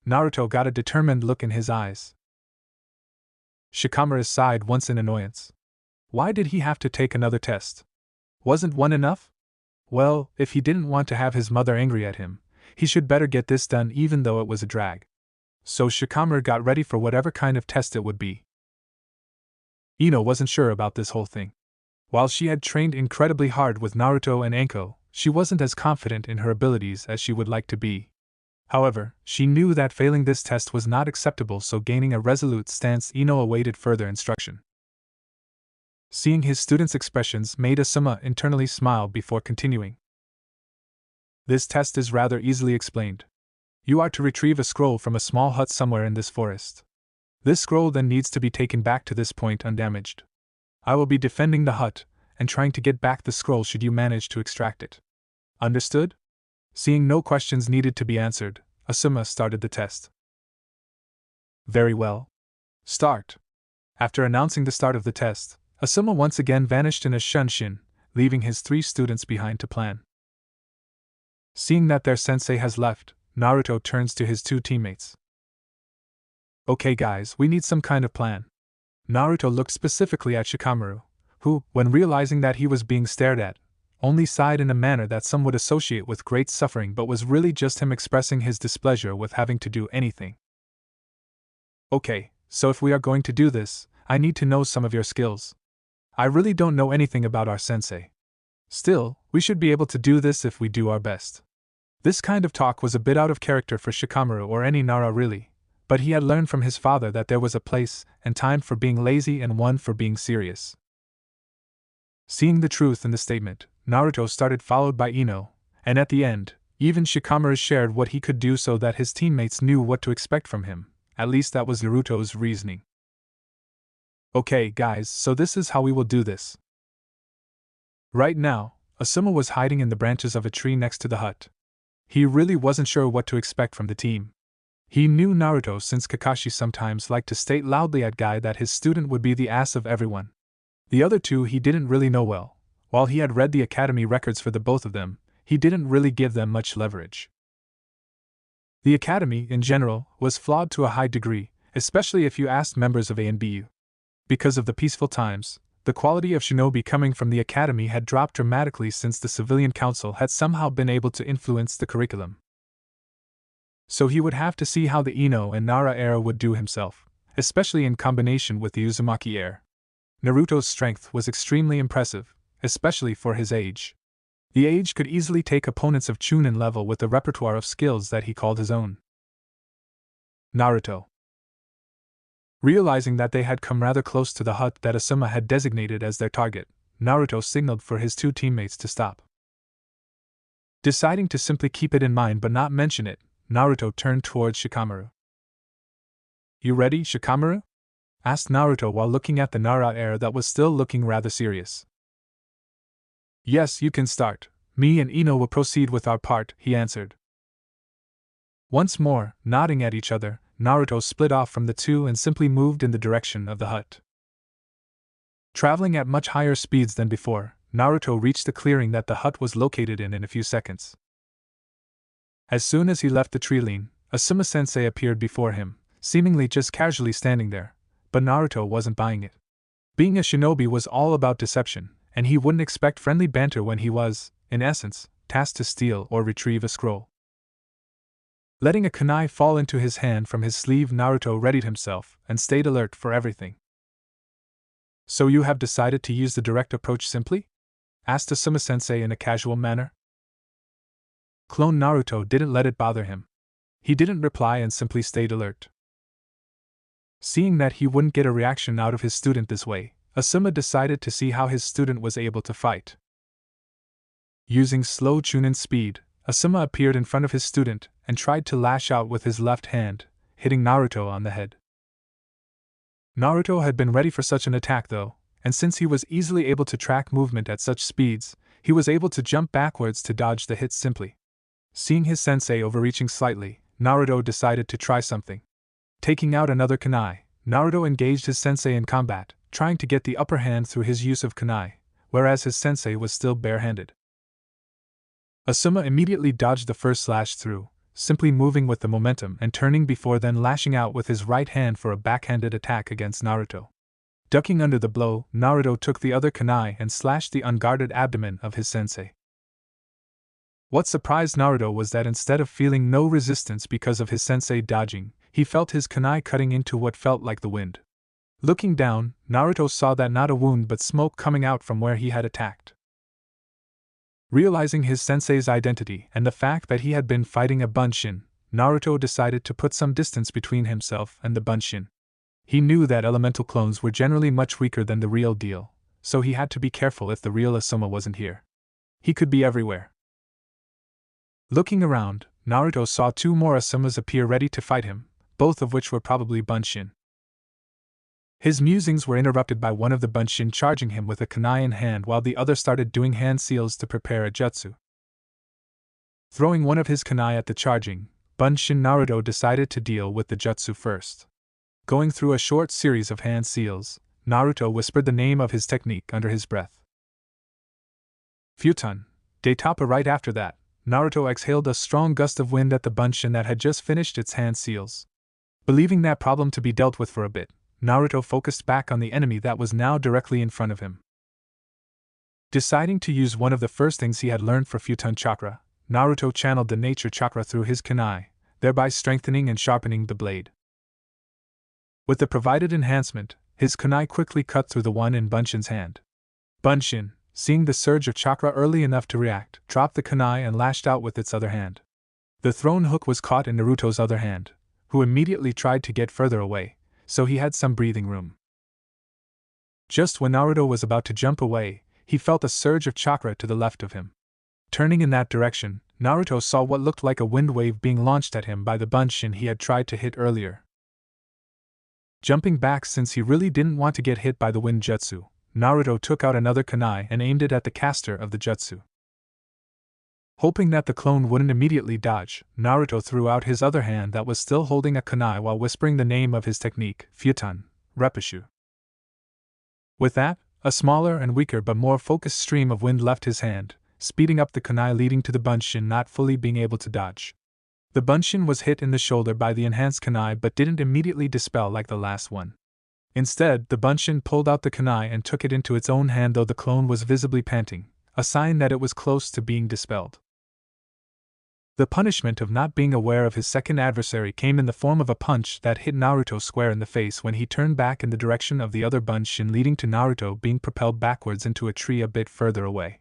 Naruto got a determined look in his eyes. Shikamaru sighed once in annoyance. Why did he have to take another test? Wasn't one enough? Well, if he didn't want to have his mother angry at him, he should better get this done even though it was a drag. So Shikamaru got ready for whatever kind of test it would be. Ino wasn't sure about this whole thing. While she had trained incredibly hard with Naruto and Anko, she wasn't as confident in her abilities as she would like to be. However, she knew that failing this test was not acceptable, so gaining a resolute stance, Ino awaited further instruction. Seeing his students' expressions made Asuma internally smile before continuing. This test is rather easily explained. You are to retrieve a scroll from a small hut somewhere in this forest. This scroll then needs to be taken back to this point undamaged. I will be defending the hut, and trying to get back the scroll should you manage to extract it. Understood? Seeing no questions needed to be answered, Asuma started the test. Very well. Start. After announcing the start of the test, Asuma once again vanished in a shunshin, leaving his three students behind to plan. Seeing that their sensei has left, Naruto turns to his two teammates. Okay guys, we need some kind of plan. Naruto looked specifically at Shikamaru, who, when realizing that he was being stared at, only sighed in a manner that some would associate with great suffering, but was really just him expressing his displeasure with having to do anything. Okay, so if we are going to do this, I need to know some of your skills. I really don't know anything about our sensei. Still, we should be able to do this if we do our best. This kind of talk was a bit out of character for Shikamaru or any Nara really, but he had learned from his father that there was a place and time for being lazy and one for being serious. Seeing the truth in the statement, Naruto started, followed by Ino, and at the end, even Shikamaru shared what he could do so that his teammates knew what to expect from him. At least that was Naruto's reasoning. Okay guys, so this is how we will do this. Right now, Asuma was hiding in the branches of a tree next to the hut. He really wasn't sure what to expect from the team. He knew Naruto since Kakashi sometimes liked to state loudly at Guy that his student would be the ass of everyone. The other two he didn't really know well. While he had read the academy records for the both of them, he didn't really give them much leverage. The academy, in general, was flawed to a high degree, especially if you asked members of ANBU. Because of the peaceful times, The quality of shinobi coming from the academy had dropped dramatically since the civilian council had somehow been able to influence the curriculum. So he would have to see how the Ino and Nara era would do himself, especially in combination with the Uzumaki heir. Naruto's strength was extremely impressive, especially for his age. The age could easily take opponents of Chunin level with the repertoire of skills that he called his own. Naruto. Realizing that they had come rather close to the hut that Asuma had designated as their target, Naruto signaled for his two teammates to stop. Deciding to simply keep it in mind but not mention it, Naruto turned towards Shikamaru. "You ready, Shikamaru?" asked Naruto while looking at the Nara heir that was still looking rather serious. "Yes, you can start. Me and Ino will proceed with our part," he answered. Once more, nodding at each other, Naruto split off from the two and simply moved in the direction of the hut. Traveling at much higher speeds than before, Naruto reached the clearing that the hut was located in a few seconds. As soon as he left the tree line, Asuma-sensei appeared before him, seemingly just casually standing there, but Naruto wasn't buying it. Being a shinobi was all about deception, and he wouldn't expect friendly banter when he was, in essence, tasked to steal or retrieve a scroll. Letting a kunai fall into his hand from his sleeve, Naruto readied himself and stayed alert for everything. "So you have decided to use the direct approach simply?" asked Asuma-sensei in a casual manner. Clone Naruto didn't let it bother him. He didn't reply and simply stayed alert. Seeing that he wouldn't get a reaction out of his student this way, Asuma decided to see how his student was able to fight. Using slow Chunin speed, Asuma appeared in front of his student and tried to lash out with his left hand, hitting Naruto on the head. Naruto had been ready for such an attack though, and since he was easily able to track movement at such speeds, he was able to jump backwards to dodge the hit simply. Seeing his sensei overreaching slightly, Naruto decided to try something. Taking out another kunai, Naruto engaged his sensei in combat, trying to get the upper hand through his use of kunai, whereas his sensei was still barehanded. Asuma immediately dodged the first slash through, simply moving with the momentum and turning before then lashing out with his right hand for a backhanded attack against Naruto. Ducking under the blow, Naruto took the other kunai and slashed the unguarded abdomen of his sensei. What surprised Naruto was that instead of feeling no resistance because of his sensei dodging, he felt his kunai cutting into what felt like the wind. Looking down, Naruto saw that not a wound but smoke coming out from where he had attacked. Realizing his sensei's identity and the fact that he had been fighting a bunshin, Naruto decided to put some distance between himself and the bunshin. He knew that elemental clones were generally much weaker than the real deal, so he had to be careful if the real Asuma wasn't here. He could be everywhere. Looking around, Naruto saw two more Asumas appear ready to fight him, both of which were probably bunshin. His musings were interrupted by one of the bunshin charging him with a kunai in hand while the other started doing hand seals to prepare a jutsu. Throwing one of his kunai at the charging bunshin, Naruto decided to deal with the jutsu first. Going through a short series of hand seals, Naruto whispered the name of his technique under his breath. Futon, Daitapa. Right after that, Naruto exhaled a strong gust of wind at the bunshin that had just finished its hand seals. Believing that problem to be dealt with for a bit, Naruto focused back on the enemy that was now directly in front of him. Deciding to use one of the first things he had learned for Futon Chakra, Naruto channeled the nature chakra through his kunai, thereby strengthening and sharpening the blade. With the provided enhancement, his kunai quickly cut through the one in Bunshin's hand. Bunshin, seeing the surge of chakra early enough to react, dropped the kunai and lashed out with its other hand. The thrown hook was caught in Naruto's other hand, who immediately tried to get further away, so he had some breathing room. Just when Naruto was about to jump away, he felt a surge of chakra to the left of him. Turning in that direction, Naruto saw what looked like a wind wave being launched at him by the bunshin he had tried to hit earlier. Jumping back since he really didn't want to get hit by the wind jutsu, Naruto took out another kunai and aimed it at the caster of the jutsu. Hoping that the clone wouldn't immediately dodge, Naruto threw out his other hand that was still holding a kunai while whispering the name of his technique, Futon, Repushu. With that, a smaller and weaker but more focused stream of wind left his hand, speeding up the kunai leading to the bunshin not fully being able to dodge. The bunshin was hit in the shoulder by the enhanced kunai but didn't immediately dispel like the last one. Instead, the Bunshin pulled out the kunai and took it into its own hand, though the clone was visibly panting, a sign that it was close to being dispelled. The punishment of not being aware of his second adversary came in the form of a punch that hit Naruto square in the face when he turned back in the direction of the other Bunshin, leading to Naruto being propelled backwards into a tree a bit further away.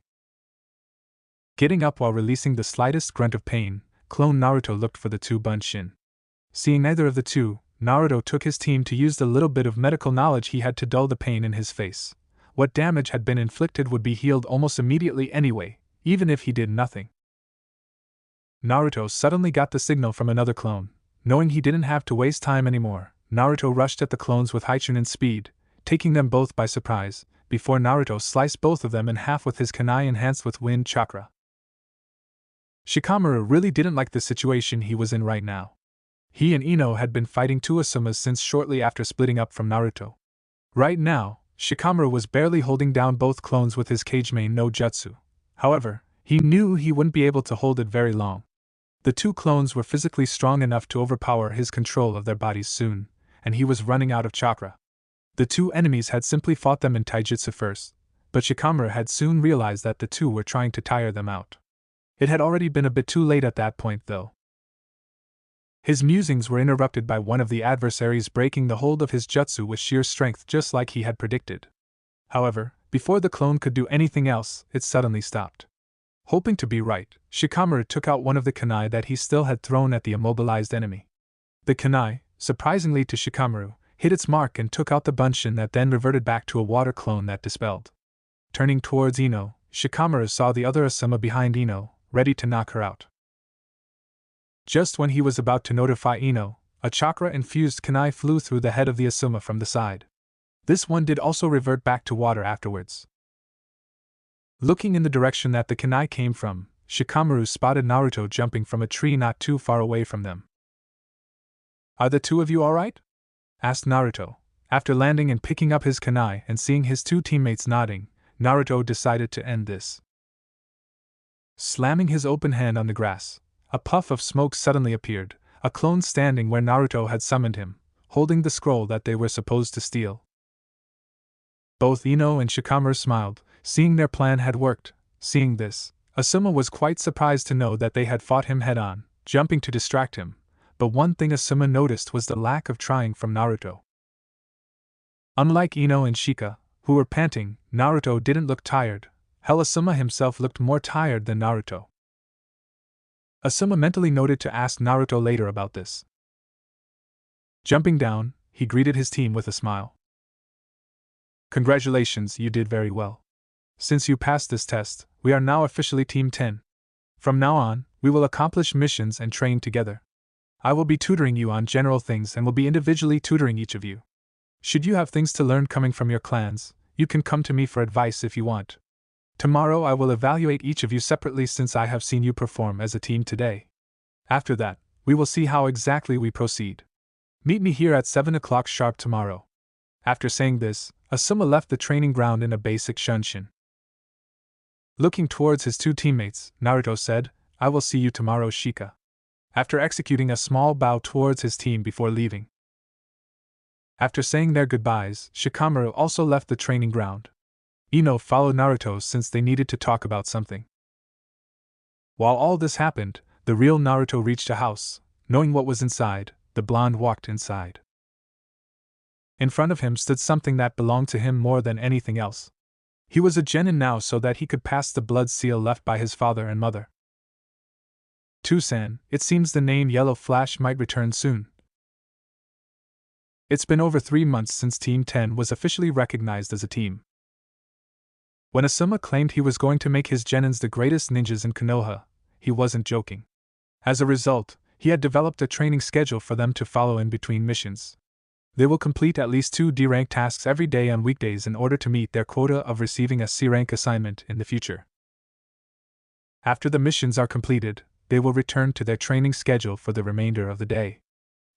Getting up while releasing the slightest grunt of pain, clone Naruto looked for the two Bunshin. Seeing neither of the two, Naruto took his team to use the little bit of medical knowledge he had to dull the pain in his face. What damage had been inflicted would be healed almost immediately anyway, even if he did nothing. Naruto suddenly got the signal from another clone. Knowing he didn't have to waste time anymore, Naruto rushed at the clones with high chunin speed, taking them both by surprise, before Naruto sliced both of them in half with his kunai enhanced with wind chakra. Shikamaru really didn't like the situation he was in right now. He and Ino had been fighting two Asumas since shortly after splitting up from Naruto. Right now, Shikamaru was barely holding down both clones with his Kagemain no Jutsu. However, he knew he wouldn't be able to hold it very long. The two clones were physically strong enough to overpower his control of their bodies soon, and he was running out of chakra. The two enemies had simply fought them in taijutsu first, but Shikamaru had soon realized that the two were trying to tire them out. It had already been a bit too late at that point, though. His musings were interrupted by one of the adversaries breaking the hold of his jutsu with sheer strength, just like he had predicted. However, before the clone could do anything else, it suddenly stopped. Hoping to be right, Shikamaru took out one of the kunai that he still had thrown at the immobilized enemy. The kunai, surprisingly to Shikamaru, hit its mark and took out the Bunshin that then reverted back to a water clone that dispelled. Turning towards Ino, Shikamaru saw the other Asuma behind Ino, ready to knock her out. Just when he was about to notify Ino, a chakra-infused kunai flew through the head of the Asuma from the side. This one did also revert back to water afterwards. Looking in the direction that the kunai came from, Shikamaru spotted Naruto jumping from a tree not too far away from them. "Are the two of you alright?" asked Naruto. After landing and picking up his kunai and seeing his two teammates nodding, Naruto decided to end this. Slamming his open hand on the grass, a puff of smoke suddenly appeared, a clone standing where Naruto had summoned him, holding the scroll that they were supposed to steal. Both Ino and Shikamaru smiled, seeing their plan had worked. Seeing this, Asuma was quite surprised to know that they had fought him head-on, jumping to distract him, but one thing Asuma noticed was the lack of trying from Naruto. Unlike Ino and Shika, who were panting, Naruto didn't look tired. Hell, Asuma himself looked more tired than Naruto. Asuma mentally noted to ask Naruto later about this. Jumping down, he greeted his team with a smile. "Congratulations, you did very well. Since you passed this test, we are now officially Team 10. From now on, we will accomplish missions and train together. I will be tutoring you on general things and will be individually tutoring each of you. Should you have things to learn coming from your clans, you can come to me for advice if you want. Tomorrow I will evaluate each of you separately since I have seen you perform as a team today. After that, we will see how exactly we proceed. Meet me here at 7 o'clock sharp tomorrow." After saying this, Asuma left the training ground in a basic shunshin. Looking towards his two teammates, Naruto said, "I will see you tomorrow, Shika." After executing a small bow towards his team before leaving. After saying their goodbyes, Shikamaru also left the training ground. Ino followed Naruto since they needed to talk about something. While all this happened, the real Naruto reached a house. Knowing what was inside, the blonde walked inside. In front of him stood something that belonged to him more than anything else. He was a genin now so that he could pass the blood seal left by his father and mother. "Tusan, it seems the name Yellow Flash might return soon. It's been over 3 months since Team 10 was officially recognized as a team." When Asuma claimed he was going to make his genins the greatest ninjas in Konoha, he wasn't joking. As a result, he had developed a training schedule for them to follow in between missions. They will complete at least 2 D-rank tasks every day on weekdays in order to meet their quota of receiving a C-rank assignment in the future. After the missions are completed, they will return to their training schedule for the remainder of the day.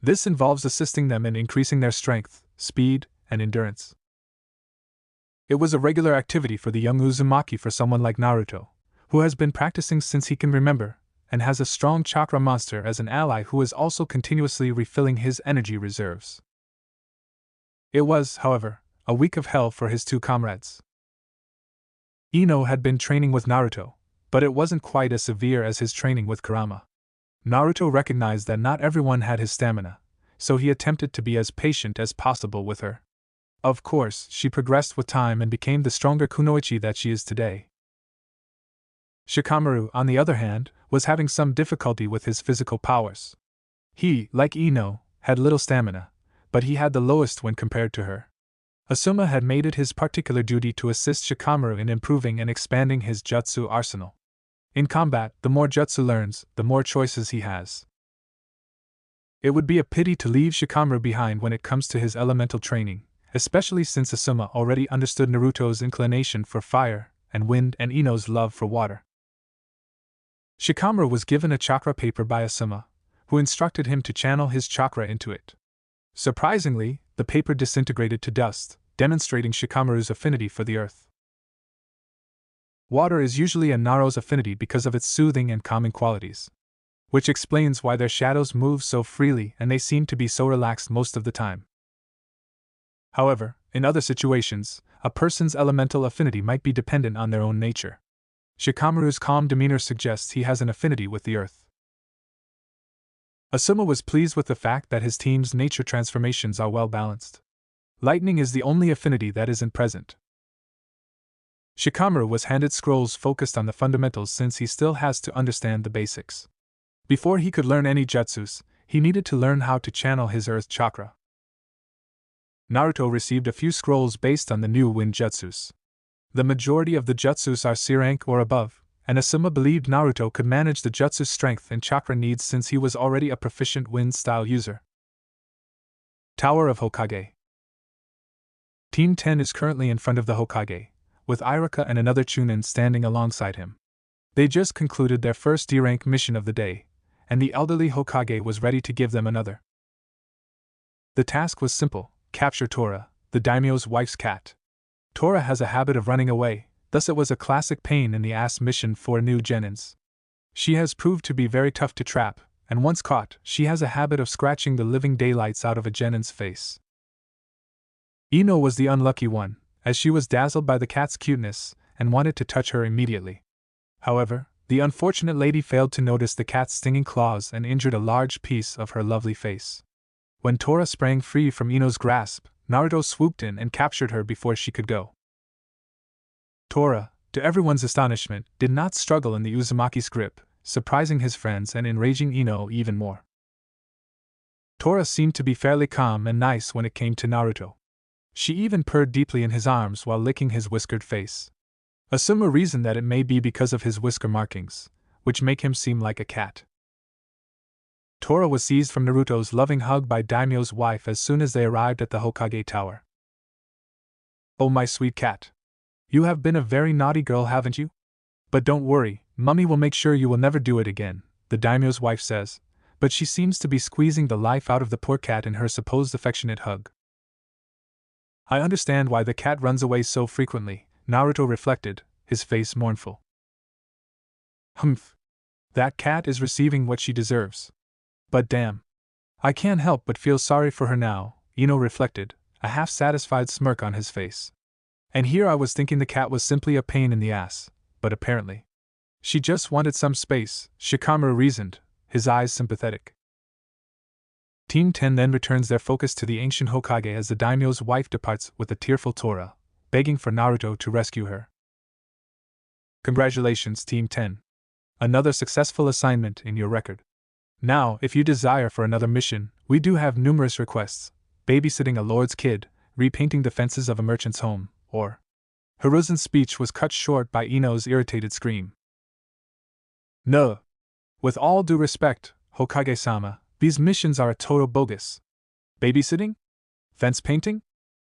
This involves assisting them in increasing their strength, speed, and endurance. It was a regular activity for the young Uzumaki for someone like Naruto, who has been practicing since he can remember, and has a strong chakra monster as an ally who is also continuously refilling his energy reserves. It was, however, a week of hell for his two comrades. Ino had been training with Naruto, but it wasn't quite as severe as his training with Kurama. Naruto recognized that not everyone had his stamina, so he attempted to be as patient as possible with her. Of course, she progressed with time and became the stronger kunoichi that she is today. Shikamaru, on the other hand, was having some difficulty with his physical powers. He, like Ino, had little stamina, but he had the lowest when compared to her. Asuma had made it his particular duty to assist Shikamaru in improving and expanding his jutsu arsenal. In combat, the more jutsu learns, the more choices he has. It would be a pity to leave Shikamaru behind when it comes to his elemental training, especially since Asuma already understood Naruto's inclination for fire and wind and Ino's love for water. Shikamaru was given a chakra paper by Asuma, who instructed him to channel his chakra into it. Surprisingly, the paper disintegrated to dust, demonstrating Shikamaru's affinity for the earth. Water is usually a Naruto's affinity because of its soothing and calming qualities, which explains why their shadows move so freely and they seem to be so relaxed most of the time. However, in other situations, a person's elemental affinity might be dependent on their own nature. Shikamaru's calm demeanor suggests he has an affinity with the earth. Asuma was pleased with the fact that his team's nature transformations are well balanced. Lightning is the only affinity that isn't present. Shikamaru was handed scrolls focused on the fundamentals since he still has to understand the basics. Before he could learn any jutsus, he needed to learn how to channel his earth chakra. Naruto received a few scrolls based on the new wind jutsus. The majority of the jutsus are C rank or above, and Asuma believed Naruto could manage the jutsu's strength and chakra needs since he was already a proficient wind-style user. Tower of Hokage. Team 10 is currently in front of the Hokage, with Iraka and another Chunin standing alongside him. They just concluded their first D-rank mission of the day, and the elderly Hokage was ready to give them another. The task was simple: capture Tora, the daimyo's wife's cat. Tora has a habit of running away, thus it was a classic pain-in-the-ass mission for new genins. She has proved to be very tough to trap, and once caught, she has a habit of scratching the living daylights out of a genin's face. Ino was the unlucky one, as she was dazzled by the cat's cuteness and wanted to touch her immediately. However, the unfortunate lady failed to notice the cat's stinging claws and injured a large piece of her lovely face. When Tora sprang free from Ino's grasp, Naruto swooped in and captured her before she could go. Tora, to everyone's astonishment, did not struggle in the Uzumaki's grip, surprising his friends and enraging Ino even more. Tora seemed to be fairly calm and nice when it came to Naruto. She even purred deeply in his arms while licking his whiskered face. Asuma reasoned that it may be because of his whisker markings, which make him seem like a cat. Tora was seized from Naruto's loving hug by Daimyo's wife as soon as they arrived at the Hokage Tower. "Oh, my sweet cat. You have been a very naughty girl, haven't you? But don't worry, Mummy will make sure you will never do it again," the daimyo's wife says, but she seems to be squeezing the life out of the poor cat in her supposed affectionate hug. I understand why the cat runs away so frequently, Naruto reflected, his face mournful. Humph. That cat is receiving what she deserves. But damn. I can't help but feel sorry for her now, Ino reflected, a half-satisfied smirk on his face. And here I was thinking the cat was simply a pain in the ass, but apparently she just wanted some space, Shikamaru reasoned, his eyes sympathetic. Team 10 then returns their focus to the ancient Hokage as the daimyo's wife departs with a tearful Tora, begging for Naruto to rescue her. Congratulations, Team 10. Another successful assignment in your record. Now, if you desire for another mission, we do have numerous requests: babysitting a lord's kid, repainting the fences of a merchant's home, or... Hiruzen's speech was cut short by Ino's irritated scream. No. With all due respect, Hokage-sama, these missions are a total bogus. Babysitting? Fence painting?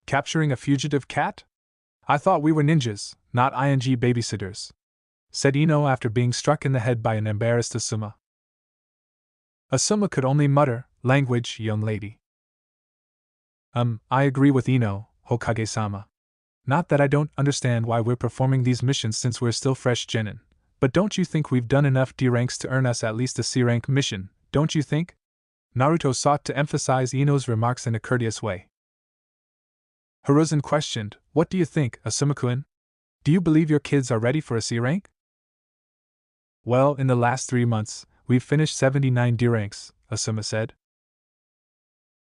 Capturing a fugitive cat? I thought we were ninjas, not babysitters, said Ino after being struck in the head by an embarrassed Asuma. Asuma could only mutter, "Language, young lady." I agree with Ino, Hokage-sama. Not that I don't understand why we're performing these missions since we're still fresh genin, but don't you think we've done enough D ranks to earn us at least a C rank mission, don't you think? Naruto sought to emphasize Ino's remarks in a courteous way. Hiruzen questioned, "What do you think, Asuma-kun? Do you believe your kids are ready for a C rank?" "Well, in the last 3 months, we've finished 79 D ranks," Asuma said.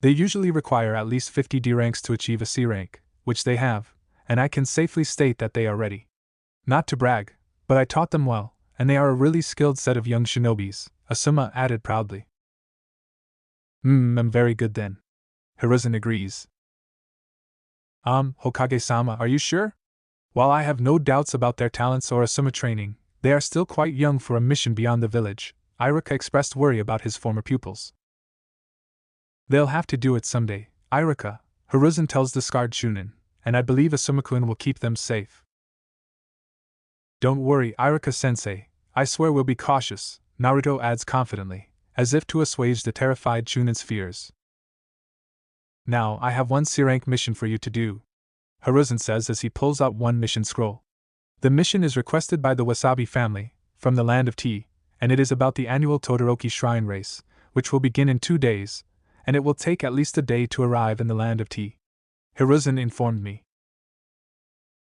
"They usually require at least 50 D ranks to achieve a C rank, which they have, and I can safely state that they are ready. Not to brag, but I taught them well, and they are a really skilled set of young shinobis," Asuma added proudly. I'm very good then." Hiruzen agrees. Hokage-sama, are you sure? While I have no doubts about their talents or Asuma training, they are still quite young for a mission beyond the village. Irika expressed worry about his former pupils. "They'll have to do it someday, Irika," Hiruzen tells the scarred Chunin, "and I believe Asuma-kun will keep them safe." "Don't worry, Irika-sensei, I swear we'll be cautious," Naruto adds confidently, as if to assuage the terrified Chunin's fears. "Now I have one C-rank mission for you to do," Hiruzen says as he pulls out one mission scroll. The mission is requested by the Wasabi family, from the land of tea, and it is about the annual Todoroki Shrine race, which will begin in 2 days, and it will take at least a day to arrive in the land of tea. Hiruzen informed me.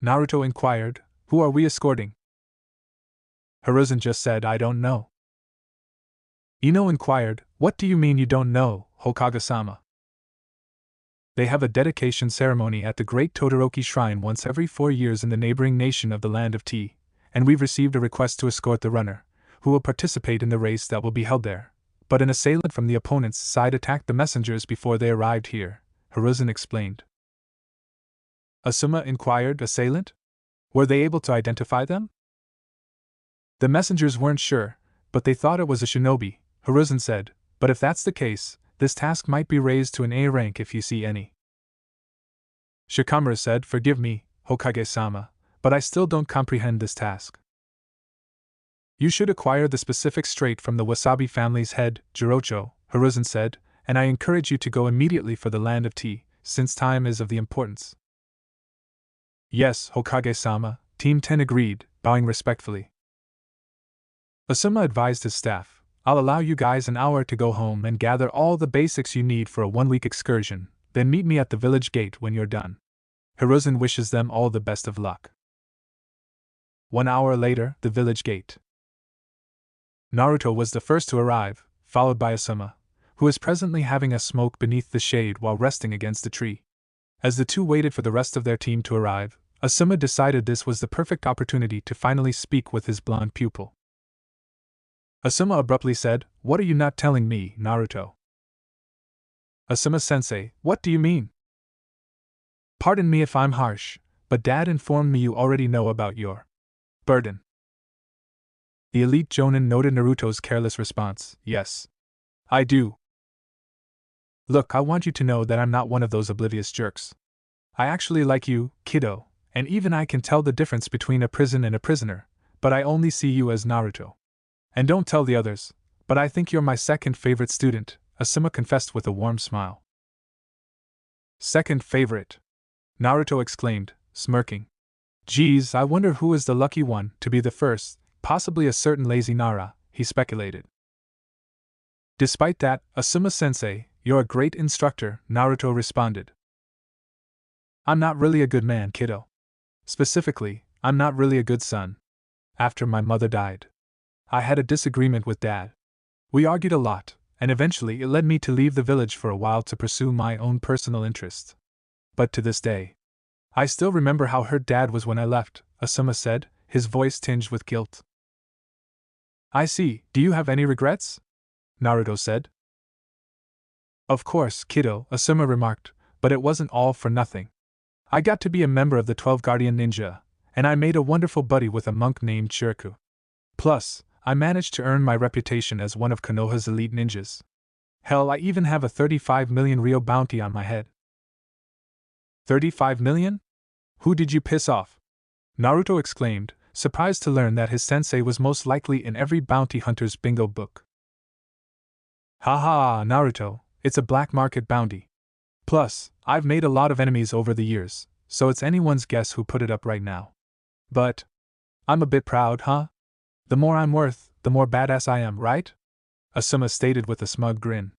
Naruto inquired, "Who are we escorting?" Hiruzen just said, "I don't know." Ino inquired, "What do you mean you don't know, Hokage-sama?" "They have a dedication ceremony at the Great Todoroki Shrine once every 4 years in the neighboring nation of the Land of Tea, and we've received a request to escort the runner, who will participate in the race that will be held there. But an assailant from the opponent's side attacked the messengers before they arrived here," Hiruzen explained. Asuma inquired, "Assailant? Were they able to identify them?" "The messengers weren't sure, but they thought it was a shinobi," Hiruzen said, "but if that's the case, this task might be raised to an A rank if you see any." Shikamaru said, "Forgive me, Hokage-sama, but I still don't comprehend this task." "You should acquire the specifics straight from the Wasabi family's head, Jirocho," Hiruzen said, "and I encourage you to go immediately for the Land of Tea, since time is of the importance." "Yes, Hokage-sama," Team 10 agreed, bowing respectfully. Asuma advised his staff, "I'll allow you guys an hour to go home and gather all the basics you need for a 1-week excursion, then meet me at the village gate when you're done." Hiruzen wishes them all the best of luck. 1 hour later, the village gate. Naruto was the first to arrive, followed by Asuma, who is presently having a smoke beneath the shade while resting against a tree. As the two waited for the rest of their team to arrive, Asuma decided this was the perfect opportunity to finally speak with his blonde pupil. Asuma abruptly said, "What are you not telling me, Naruto?" "Asuma-sensei, what do you mean?" "Pardon me if I'm harsh, but Dad informed me you already know about your burden." The elite Jonin noted Naruto's careless response. "Yes. I do. Look, I want you to know that I'm not one of those oblivious jerks. I actually like you, kiddo, and even I can tell the difference between a prison and a prisoner, but I only see you as Naruto. And don't tell the others, but I think you're my second favorite student," Asuma confessed with a warm smile. "Second favorite?" Naruto exclaimed, smirking. "Geez, I wonder who is the lucky one to be the first, possibly a certain lazy Nara," he speculated. "Despite that, Asuma-sensei, you're a great instructor," Naruto responded. "I'm not really a good man, kiddo. Specifically, I'm not really a good son. After my mother died, I had a disagreement with Dad. We argued a lot, and eventually it led me to leave the village for a while to pursue my own personal interests. But to this day, I still remember how hurt Dad was when I left," Asuma said, his voice tinged with guilt. "I see, do you have any regrets?" Naruto said. "Of course, kiddo," Asuma remarked, "but it wasn't all for nothing. I got to be a member of the 12 Guardian Ninja, and I made a wonderful buddy with a monk named Shirku. Plus, I managed to earn my reputation as one of Konoha's elite ninjas. Hell, I even have a 35 million Ryo bounty on my head." 35 million? Who did you piss off? Naruto exclaimed, surprised to learn that his sensei was most likely in every bounty hunter's bingo book. "Haha, Naruto, it's a black market bounty. Plus, I've made a lot of enemies over the years, so it's anyone's guess who put it up right now. But I'm a bit proud, huh? The more I'm worth, the more badass I am, right?" Asuma stated with a smug grin.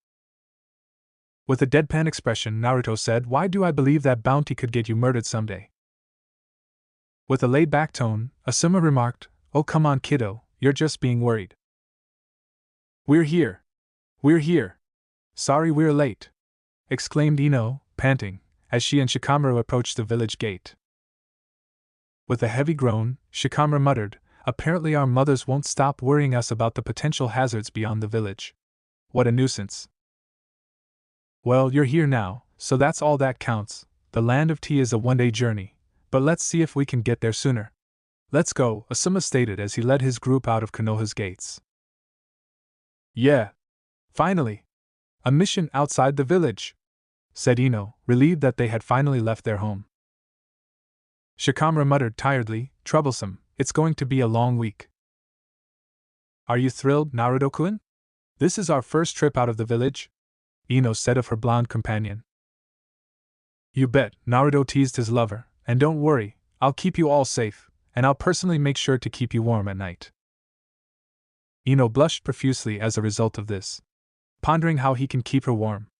With a deadpan expression, Naruto said, "Why do I believe that bounty could get you murdered someday?" With a laid-back tone, Asuma remarked, "Oh come on kiddo, you're just being worried." "We're here! We're here! Sorry we're late!" exclaimed Ino, panting, as she and Shikamaru approached the village gate. With a heavy groan, Shikamaru muttered, "Apparently our mothers won't stop worrying us about the potential hazards beyond the village. What a nuisance." "Well, you're here now, so that's all that counts. The land of tea is a one-day journey, but let's see if we can get there sooner." "Let's go," Asuma stated as he led his group out of Konoha's gates. "Yeah! Finally! A mission outside the village!" said Ino, relieved that they had finally left their home. Shikamaru muttered tiredly, "Troublesome, it's going to be a long week." "Are you thrilled, Naruto-kun? This is our first trip out of the village," Ino said of her blonde companion. "You bet," Naruto teased his lover, "and don't worry, I'll keep you all safe, and I'll personally make sure to keep you warm at night." Ino blushed profusely as a result of this, pondering how he can keep her warm.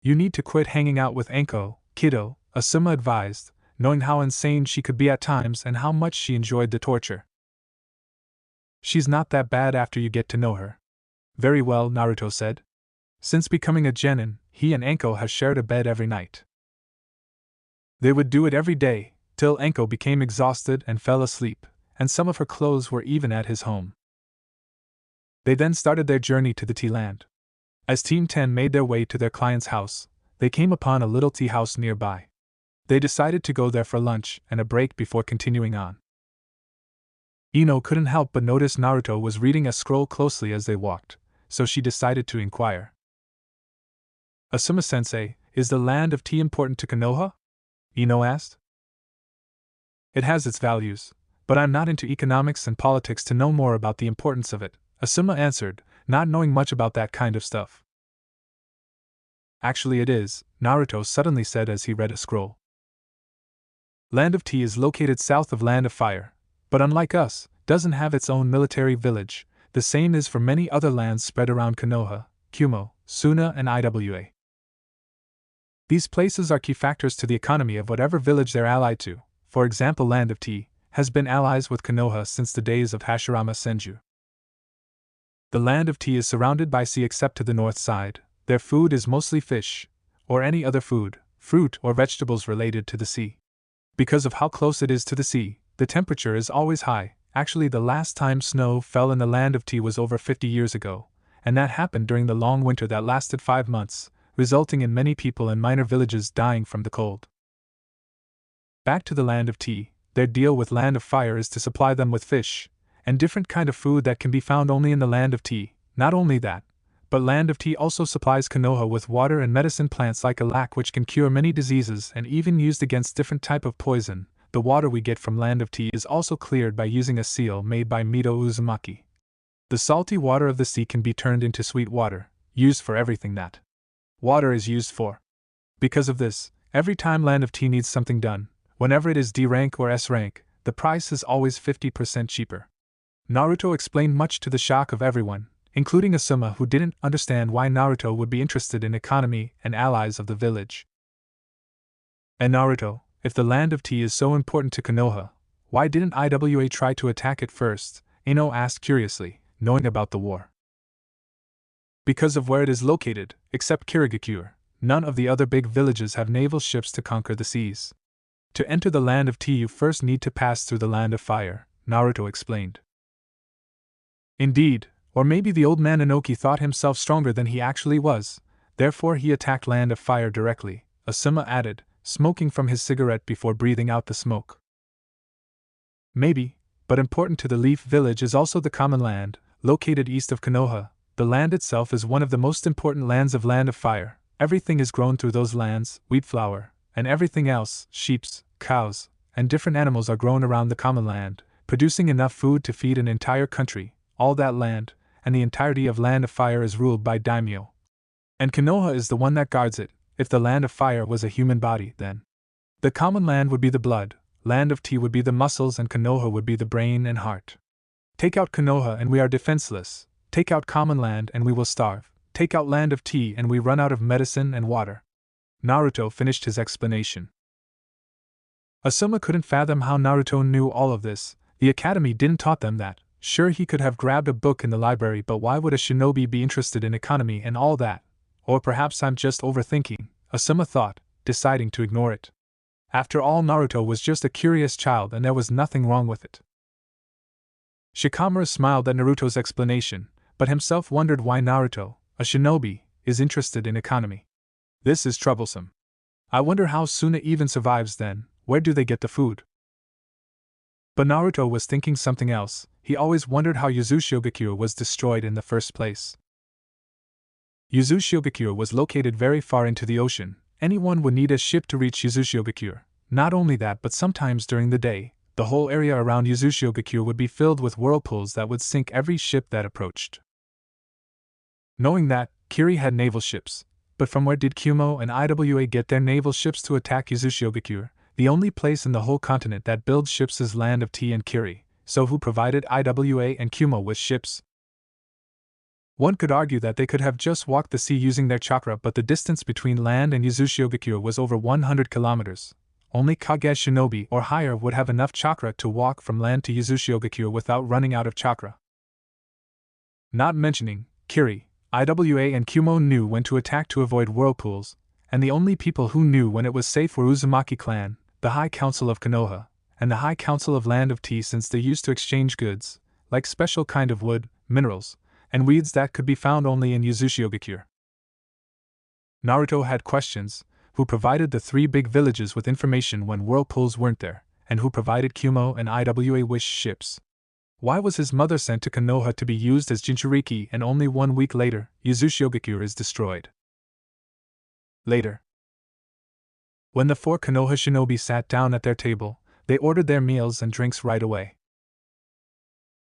"You need to quit hanging out with Anko, kiddo," Asuma advised, knowing how insane she could be at times and how much she enjoyed the torture. "She's not that bad after you get to know her." "Very well," Naruto said. Since becoming a genin, he and Anko have shared a bed every night. They would do it every day, till Anko became exhausted and fell asleep, and some of her clothes were even at his home. They then started their journey to the tea land. As Team 10 made their way to their client's house, they came upon a little tea house nearby. They decided to go there for lunch and a break before continuing on. Ino couldn't help but notice Naruto was reading a scroll closely as they walked, so she decided to inquire. "Asuma-sensei, is the land of tea important to Konoha?" Ino asked. "It has its values, but I'm not into economics and politics to know more about the importance of it," Asuma answered, not knowing much about that kind of stuff. "Actually it is," Naruto suddenly said as he read a scroll. "Land of Tea is located south of Land of Fire, but unlike us, doesn't have its own military village. The same is for many other lands spread around Konoha, Kumo, Suna and Iwa. These places are key factors to the economy of whatever village they're allied to. For example, Land of Tea has been allies with Konoha since the days of Hashirama Senju. The Land of Tea is surrounded by sea except to the north side. Their food is mostly fish, or any other food, fruit or vegetables related to the sea. Because of how close it is to the sea, the temperature is always high. Actually, the last time snow fell in the Land of Tea was over 50 years ago, and that happened during the long winter that lasted 5 months, resulting in many people in minor villages dying from the cold. Back to the Land of Tea, their deal with Land of Fire is to supply them with fish, and different kind of food that can be found only in the Land of Tea. Not only that, but Land of Tea also supplies Konoha with water and medicine plants like alac which can cure many diseases and even used against different type of poison. The water we get from Land of Tea is also cleared by using a seal made by Mito Uzumaki. The salty water of the sea can be turned into sweet water, used for everything that water is used for. Because of this, every time Land of Tea needs something done, whenever it is D rank or S rank, the price is always 50% cheaper. Naruto explained much to the shock of everyone, including Asuma, who didn't understand why Naruto would be interested in economy and allies of the village. "And Naruto, if the Land of Tea is so important to Konoha, why didn't Iwa try to attack it first?" Ino asked curiously, knowing about the war. "Because of where it is located, except Kirigakure, none of the other big villages have naval ships to conquer the seas. To enter the Land of Tea you first need to pass through the Land of Fire," Naruto explained. "Indeed, or maybe the old man Inoki thought himself stronger than he actually was, therefore he attacked Land of Fire directly," Asuma added, smoking from his cigarette before breathing out the smoke. "Maybe, but important to the Leaf Village is also the Common Land, located east of Konoha. The land itself is one of the most important lands of Land of Fire. Everything is grown through those lands, wheat flour, and everything else, sheep, cows, and different animals are grown around the Common Land, producing enough food to feed an entire country. All that land, and the entirety of Land of Fire is ruled by daimyo. And Konoha is the one that guards it. If the Land of Fire was a human body, then the Common Land would be the blood, Land of Tea would be the muscles, and Konoha would be the brain and heart. Take out Konoha and we are defenseless. Take out Common Land and we will starve. take out land of tea and we run out of medicine and water. Naruto finished his explanation. Asuma couldn't fathom how Naruto knew all of this. The academy didn't taught them that. Sure, he could have grabbed a book in the library, but why would a shinobi be interested in economy and all that? Or perhaps I'm just overthinking, Asuma thought, deciding to ignore it. After all, Naruto was just a curious child and there was nothing wrong with it. Shikamaru smiled at Naruto's explanation, but himself wondered why Naruto, a shinobi, is interested in economy. This is troublesome. I wonder how Suna even survives then. Where do they get the food? But Naruto was thinking something else. He always wondered how Uzushiogakure was destroyed in the first place. Uzushiogakure was located very far into the ocean. Anyone would need a ship to reach Uzushiogakure. Not only that, but sometimes during the day, the whole area around Uzushiogakure would be filled with whirlpools that would sink every ship that approached. Knowing that, Kiri had naval ships. But from where did Kumo and IWA get their naval ships to attack Uzushiogakure? The only place in the whole continent that builds ships is land of tea and Kiri, so who provided IWA and Kumo with ships? One could argue that they could have just walked the sea using their chakra, but the distance between land and Uzushiogakure was over 100 kilometers. Only Kage shinobi or higher would have enough chakra to walk from land to Uzushiogakure without running out of chakra. Not mentioning, Kiri, IWA and Kumo knew when to attack to avoid whirlpools, and the only people who knew when it was safe were Uzumaki clan, the High Council of Konoha, and the High Council of Land of Tea, since they used to exchange goods, like special kind of wood, minerals, and weeds that could be found only in Uzushiogakure. Naruto had questions: who provided the 3 big villages with information when whirlpools weren't there, and who provided Kumo and IWA wish ships? Why was his mother sent to Konoha to be used as Jinchuriki and only 1 week later, Uzushiogakure is destroyed? Later, when the 4 Konoha shinobi sat down at their table, they ordered their meals and drinks right away.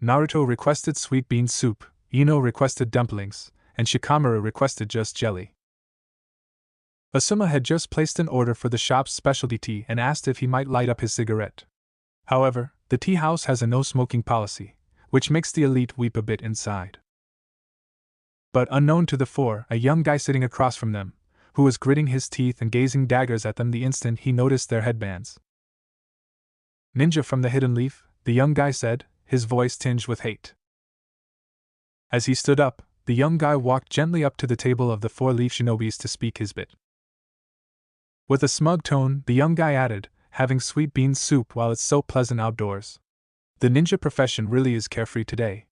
Naruto requested sweet bean soup, Ino requested dumplings, and Shikamaru requested just jelly. Asuma had just placed an order for the shop's specialty tea and asked if he might light up his cigarette. However, the tea house has a no-smoking policy, which makes the elite weep a bit inside. But unknown to the 4, a young guy sitting across from them, who was gritting his teeth and gazing daggers at them the instant he noticed their headbands. "Ninja from the hidden leaf," the young guy said, his voice tinged with hate. As he stood up, the young guy walked gently up to the table of the 4 leaf shinobis to speak his bit. With a smug tone, the young guy added, "Having sweet bean soup while it's so pleasant outdoors. The ninja profession really is carefree today."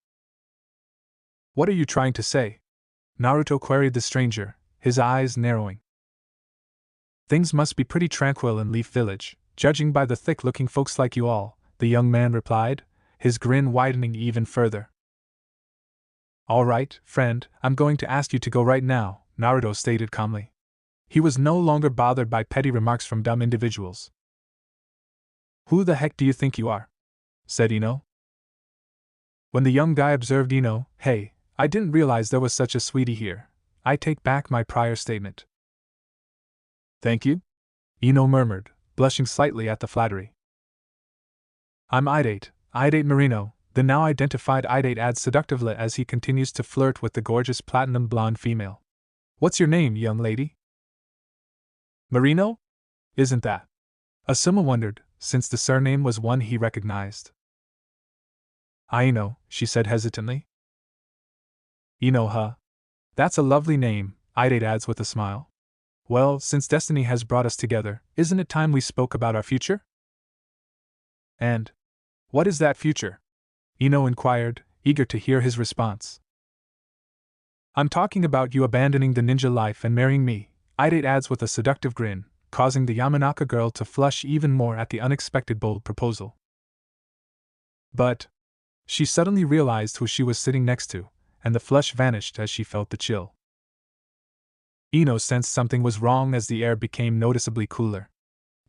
"What are you trying to say?" Naruto queried the stranger, his eyes narrowing. "Things must be pretty tranquil in Leaf Village, judging by the thick-looking folks like you all," the young man replied, his grin widening even further. "All right, friend, I'm going to ask you to go right now," Naruto stated calmly. He was no longer bothered by petty remarks from dumb individuals. "Who the heck do you think you are?" said Ino. When the young guy observed Ino, "Hey, I didn't realize there was such a sweetie here. I take back my prior statement." "Thank you?" Ino murmured, blushing slightly at the flattery. "I'm Idate Marino," the now identified Idate adds seductively as he continues to flirt with the gorgeous platinum blonde female. "What's your name, young lady?" "Marino? Isn't that?" Asuma wondered, since the surname was one he recognized. "Ino," she said hesitantly. "Ino, huh? That's a lovely name," Idate adds with a smile. "Well, since destiny has brought us together, isn't it time we spoke about our future?" "And what is that future?" Ino inquired, eager to hear his response. "I'm talking about you abandoning the ninja life and marrying me," Idate adds with a seductive grin, causing the Yamanaka girl to flush even more at the unexpected bold proposal. But she suddenly realized who she was sitting next to, and the flush vanished as she felt the chill. Ino sensed something was wrong as the air became noticeably cooler.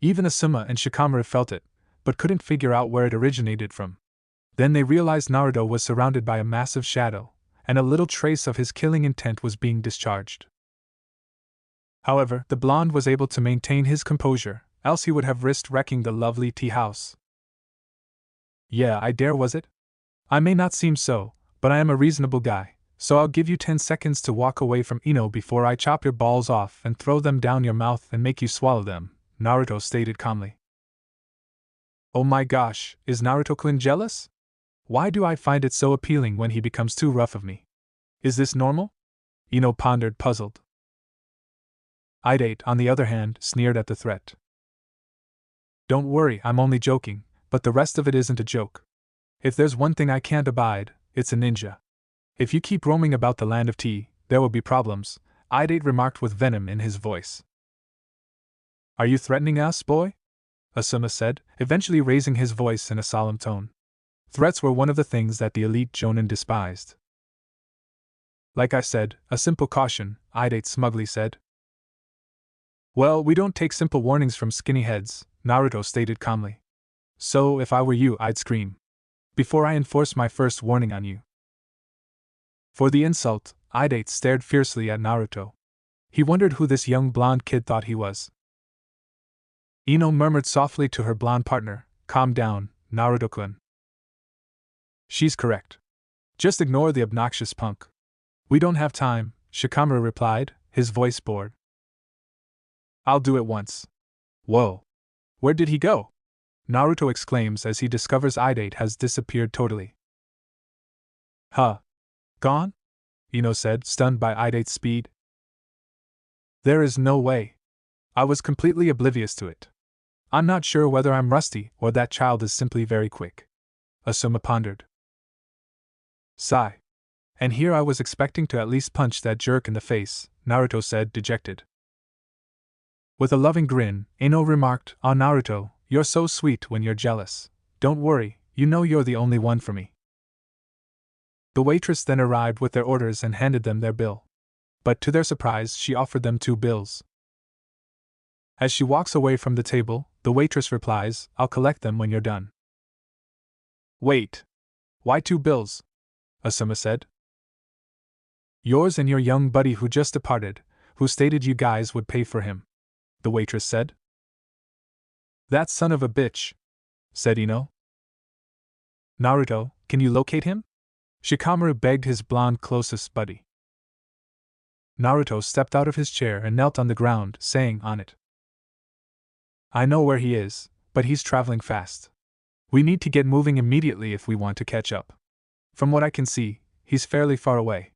Even Asuma and Shikamaru felt it, but couldn't figure out where it originated from. Then they realized Naruto was surrounded by a massive shadow, and a little trace of his killing intent was being discharged. However, the blonde was able to maintain his composure, else he would have risked wrecking the lovely tea house. "Yeah, I dare, was it? I may not seem so, but I am a reasonable guy," So I'll give you 10 seconds to walk away from Ino before I chop your balls off and throw them down your mouth and make you swallow them, Naruto stated calmly. Oh my gosh, is Naruto-kun jealous? Why do I find it so appealing when he becomes too rough of me? Is this normal? Ino pondered, puzzled. Idate, on the other hand, sneered at the threat. Don't worry, I'm only joking, but the rest of it isn't a joke. If there's one thing I can't abide, it's a ninja. If you keep roaming about the land of tea, there will be problems, Idate remarked with venom in his voice. Are you threatening us, boy? Asuma said, eventually raising his voice in a solemn tone. Threats were one of the things that the elite Jonin despised. Like I said, a simple caution, Idate smugly said. Well, we don't take simple warnings from skinny heads, Naruto stated calmly. So, if I were you, I'd scream. Before I enforce my first warning on you. For the insult, Idate stared fiercely at Naruto. He wondered who this young blonde kid thought he was. Ino murmured softly to her blonde partner, calm down, Naruto-kun. She's correct. Just ignore the obnoxious punk. We don't have time, Shikamaru replied, his voice bored. I'll do it once. Whoa. Where did he go? Naruto exclaims as he discovers Idate has disappeared totally. Huh. Gone? Ino said, stunned by Idate's speed. There is no way. I was completely oblivious to it. I'm not sure whether I'm rusty or that child is simply very quick. Asuma pondered. Sigh. And here I was expecting to at least punch that jerk in the face, Naruto said, dejected. With a loving grin, Ino remarked, "Ah, Naruto, you're so sweet when you're jealous. Don't worry, you know you're the only one for me." The waitress then arrived with their orders and handed them their bill. But to their surprise, she offered them 2 bills. As she walks away from the table, the waitress replies, "I'll collect them when you're done." Wait. Why 2 bills? Asuma said. Yours and your young buddy who just departed, who stated you guys would pay for him, the waitress said. That son of a bitch, said Ino. Naruto, can you locate him? Shikamaru begged his blonde closest buddy. Naruto stepped out of his chair and knelt on the ground, saying on it, I know where he is, but he's traveling fast. We need to get moving immediately if we want to catch up. From what I can see, he's fairly far away,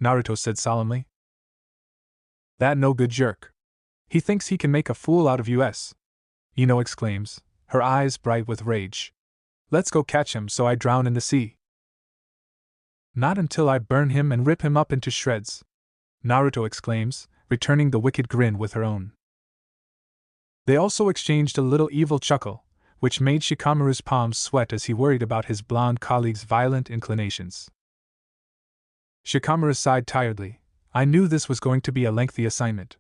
Naruto said solemnly. That no-good jerk. He thinks he can make a fool out of us, Ino exclaims, her eyes bright with rage. Let's go catch him so I drown in the sea. Not until I burn him and rip him up into shreds, Naruto exclaims, returning the wicked grin with her own. They also exchanged a little evil chuckle, which made Shikamaru's palms sweat as he worried about his blonde colleague's violent inclinations. Shikamaru sighed tiredly. I knew this was going to be a lengthy assignment.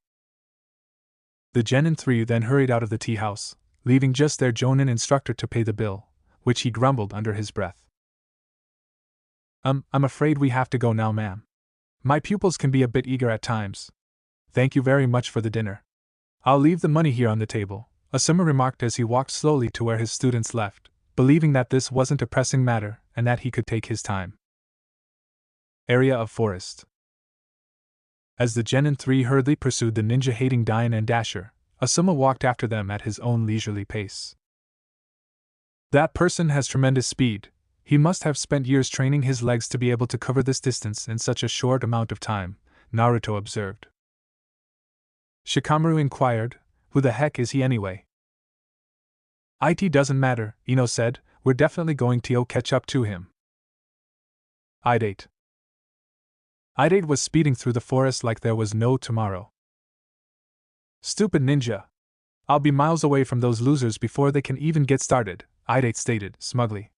The Genin 3 then hurried out of the tea house, leaving just their Jonin instructor to pay the bill, which he grumbled under his breath. I'm afraid we have to go now, ma'am. My pupils can be a bit eager at times. Thank you very much for the dinner. I'll leave the money here on the table, Asuma remarked as he walked slowly to where his students left, believing that this wasn't a pressing matter and that he could take his time. Area of forest. As the Genin 3 hurriedly pursued the ninja-hating Dain and Dasher, Asuma walked after them at his own leisurely pace. That person has tremendous speed. He must have spent years training his legs to be able to cover this distance in such a short amount of time, Naruto observed. Shikamaru inquired, who the heck is he anyway? It doesn't matter, Ino said, we're definitely going to catch up to him. Idate was speeding through the forest like there was no tomorrow. Stupid ninja. I'll be miles away from those losers before they can even get started, Idate stated, smugly.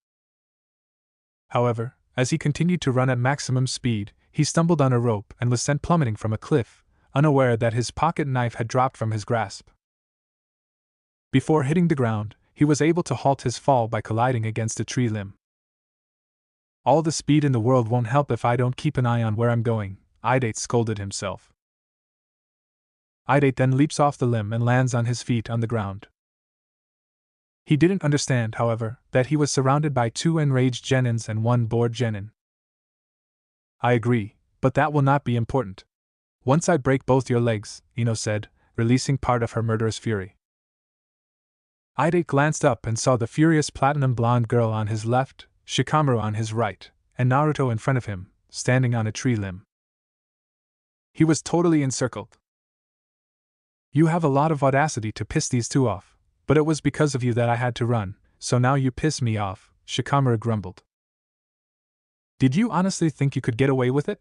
However, as he continued to run at maximum speed, he stumbled on a rope and was sent plummeting from a cliff, unaware that his pocket knife had dropped from his grasp. Before hitting the ground, he was able to halt his fall by colliding against a tree limb. All the speed in the world won't help if I don't keep an eye on where I'm going, Idate scolded himself. Idate then leaps off the limb and lands on his feet on the ground. He didn't understand, however, that he was surrounded by 2 enraged Genins and 1 bored Genin. I agree, But that will not be important. Once I break both your legs, Ino said, releasing part of her murderous fury. Idate glanced up and saw the furious platinum blonde girl on his left, Shikamaru on his right, and Naruto in front of him, standing on a tree limb. He was totally encircled. You have a lot of audacity to piss these two off, but it was because of you that I had to run, so now you piss me off, Shikamaru grumbled. Did you honestly think you could get away with it?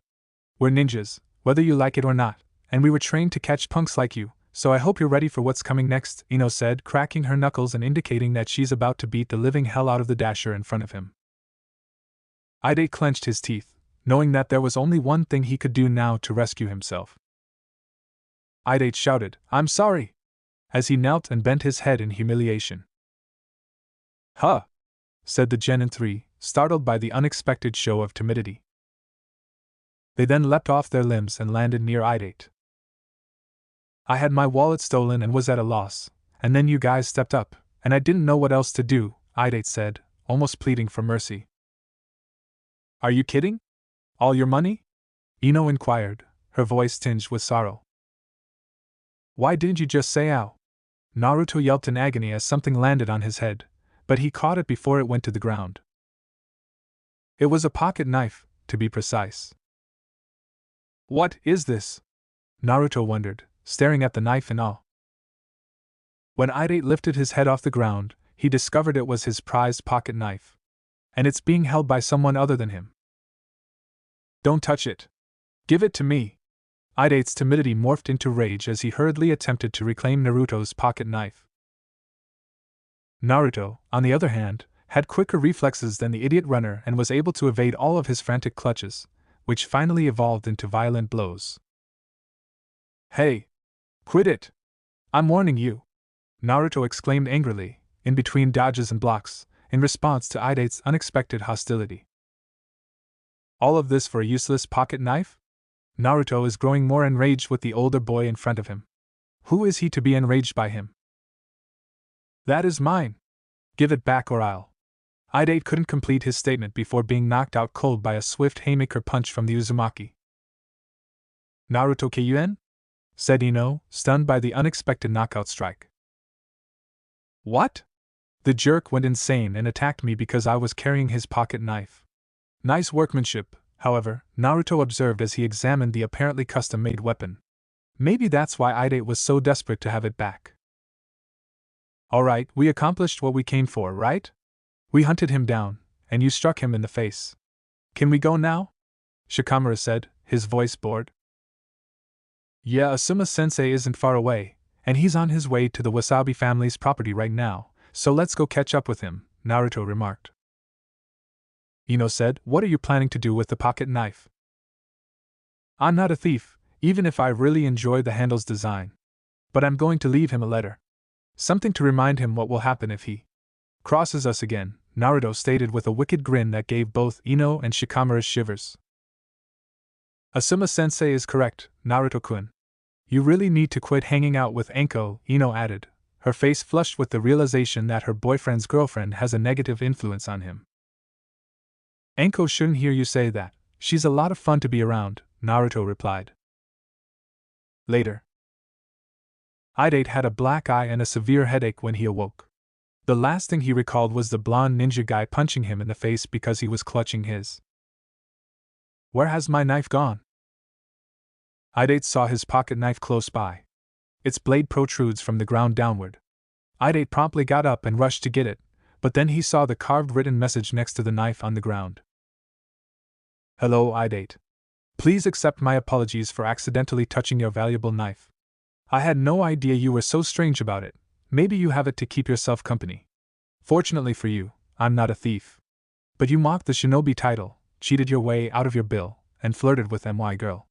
We're ninjas, whether you like it or not, and we were trained to catch punks like you, so I hope you're ready for what's coming next, Ino said, cracking her knuckles and indicating that she's about to beat the living hell out of the dasher in front of him. Idate clenched his teeth, knowing that there was only one thing he could do now to rescue himself. Idate shouted, "I'm sorry!" as he knelt and bent his head in humiliation. Huh! said the Genin 3, startled by the unexpected show of timidity. They then leapt off their limbs and landed near Idate. I had my wallet stolen and was at a loss, and then you guys stepped up, and I didn't know what else to do, Idate said, almost pleading for mercy. Are you kidding? All your money? Ino inquired, her voice tinged with sorrow. Why didn't you just say ow? Naruto yelped in agony as something landed on his head, but he caught it before it went to the ground. It was a pocket knife, to be precise. What is this? Naruto wondered, staring at the knife in awe. When Idate lifted his head off the ground, he discovered it was his prized pocket knife. And it's being held by someone other than him. Don't touch it. Give it to me. Idate's timidity morphed into rage as he hurriedly attempted to reclaim Naruto's pocket knife. Naruto, on the other hand, had quicker reflexes than the idiot runner and was able to evade all of his frantic clutches, which finally evolved into violent blows. Hey! Quit it! I'm warning you! Naruto exclaimed angrily, in between dodges and blocks, in response to Idate's unexpected hostility. All of this for a useless pocket knife? Naruto is growing more enraged with the older boy in front of him. Who is he to be enraged by him? That is mine. Give it back or I'll. Idate couldn't complete his statement before being knocked out cold by a swift haymaker punch from the Uzumaki. Naruto Kyuen? Said Ino, stunned by the unexpected knockout strike. What? The jerk went insane and attacked me because I was carrying his pocket knife. Nice workmanship, however, Naruto observed as he examined the apparently custom-made weapon. Maybe that's why Idate was so desperate to have it back. Alright, we accomplished what we came for, right? We hunted him down, and you struck him in the face. Can we go now? Shikamaru said, his voice bored. Yeah, Asuma-sensei isn't far away, and he's on his way to the Wasabi family's property right now, so let's go catch up with him, Naruto remarked. Ino said, what are you planning to do with the pocket knife? I'm not a thief, even if I really enjoy the handle's design. But I'm going to leave him a letter. Something to remind him what will happen if he crosses us again, Naruto stated with a wicked grin that gave both Ino and Shikamaru shivers. Asuma-sensei is correct, Naruto-kun. You really need to quit hanging out with Anko, Ino added, her face flushed with the realization that her boyfriend's girlfriend has a negative influence on him. Anko shouldn't hear you say that. She's a lot of fun to be around, Naruto replied. Later. Idate had a black eye and a severe headache when he awoke. The last thing he recalled was the blonde ninja guy punching him in the face because he was clutching his. Where has my knife gone? Idate saw his pocket knife close by. Its blade protrudes from the ground downward. Idate promptly got up and rushed to get it, but then he saw the carved written message next to the knife on the ground. Hello, Idate. Please accept my apologies for accidentally touching your valuable knife. I had no idea you were so strange about it. Maybe you have it to keep yourself company. Fortunately for you, I'm not a thief. But you mocked the Shinobi title, cheated your way out of your bill, and flirted with my girl.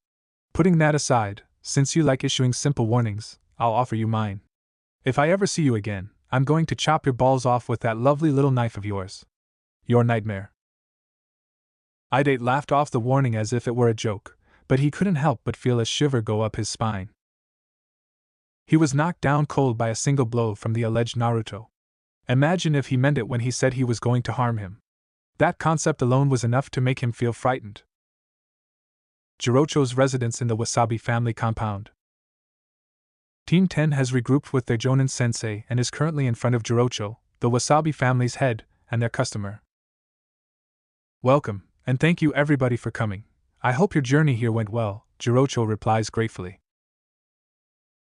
Putting that aside, since you like issuing simple warnings, I'll offer you mine. If I ever see you again, I'm going to chop your balls off with that lovely little knife of yours. Your nightmare. Idate laughed off the warning as if it were a joke, but he couldn't help but feel a shiver go up his spine. He was knocked down cold by a single blow from the alleged Naruto. Imagine if he meant it when he said he was going to harm him. That concept alone was enough to make him feel frightened. Jirocho's residence in the Wasabi family compound. Team 10 has regrouped with their Jonin sensei and is currently in front of Jirocho, the Wasabi family's head, and their customer. Welcome, and thank you everybody for coming. I hope your journey here went well, Jirocho replies gratefully.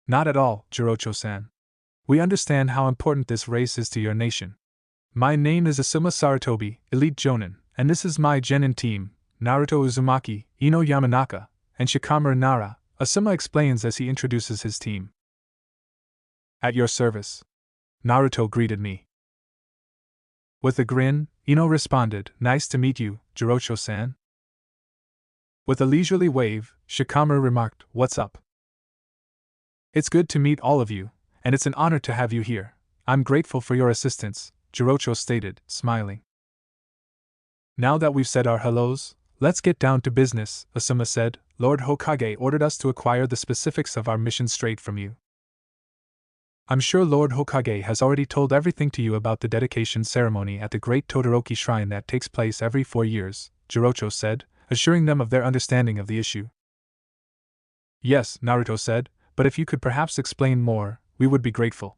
Not at all, Jirocho-san. We understand how important this race is to your nation. My name is Asuma Saratobi, Elite Jonin, and this is my Genin team, Naruto Uzumaki, Ino Yamanaka, and Shikamaru Nara, Asuma explains as he introduces his team. At your service. Naruto greeted me. With a grin, Ino responded, Nice to meet you, Jirocho-san. With a leisurely wave, Shikamaru remarked, What's up? It's good to meet all of you, and it's an honor to have you here. I'm grateful for your assistance, Jirocho stated, smiling. Now that we've said our hellos, let's get down to business, Asuma said. Lord Hokage ordered us to acquire the specifics of our mission straight from you. I'm sure Lord Hokage has already told everything to you about the dedication ceremony at the Great Todoroki Shrine that takes place every 4 years, Jirocho said, assuring them of their understanding of the issue. Yes, Naruto said, but if you could perhaps explain more, we would be grateful.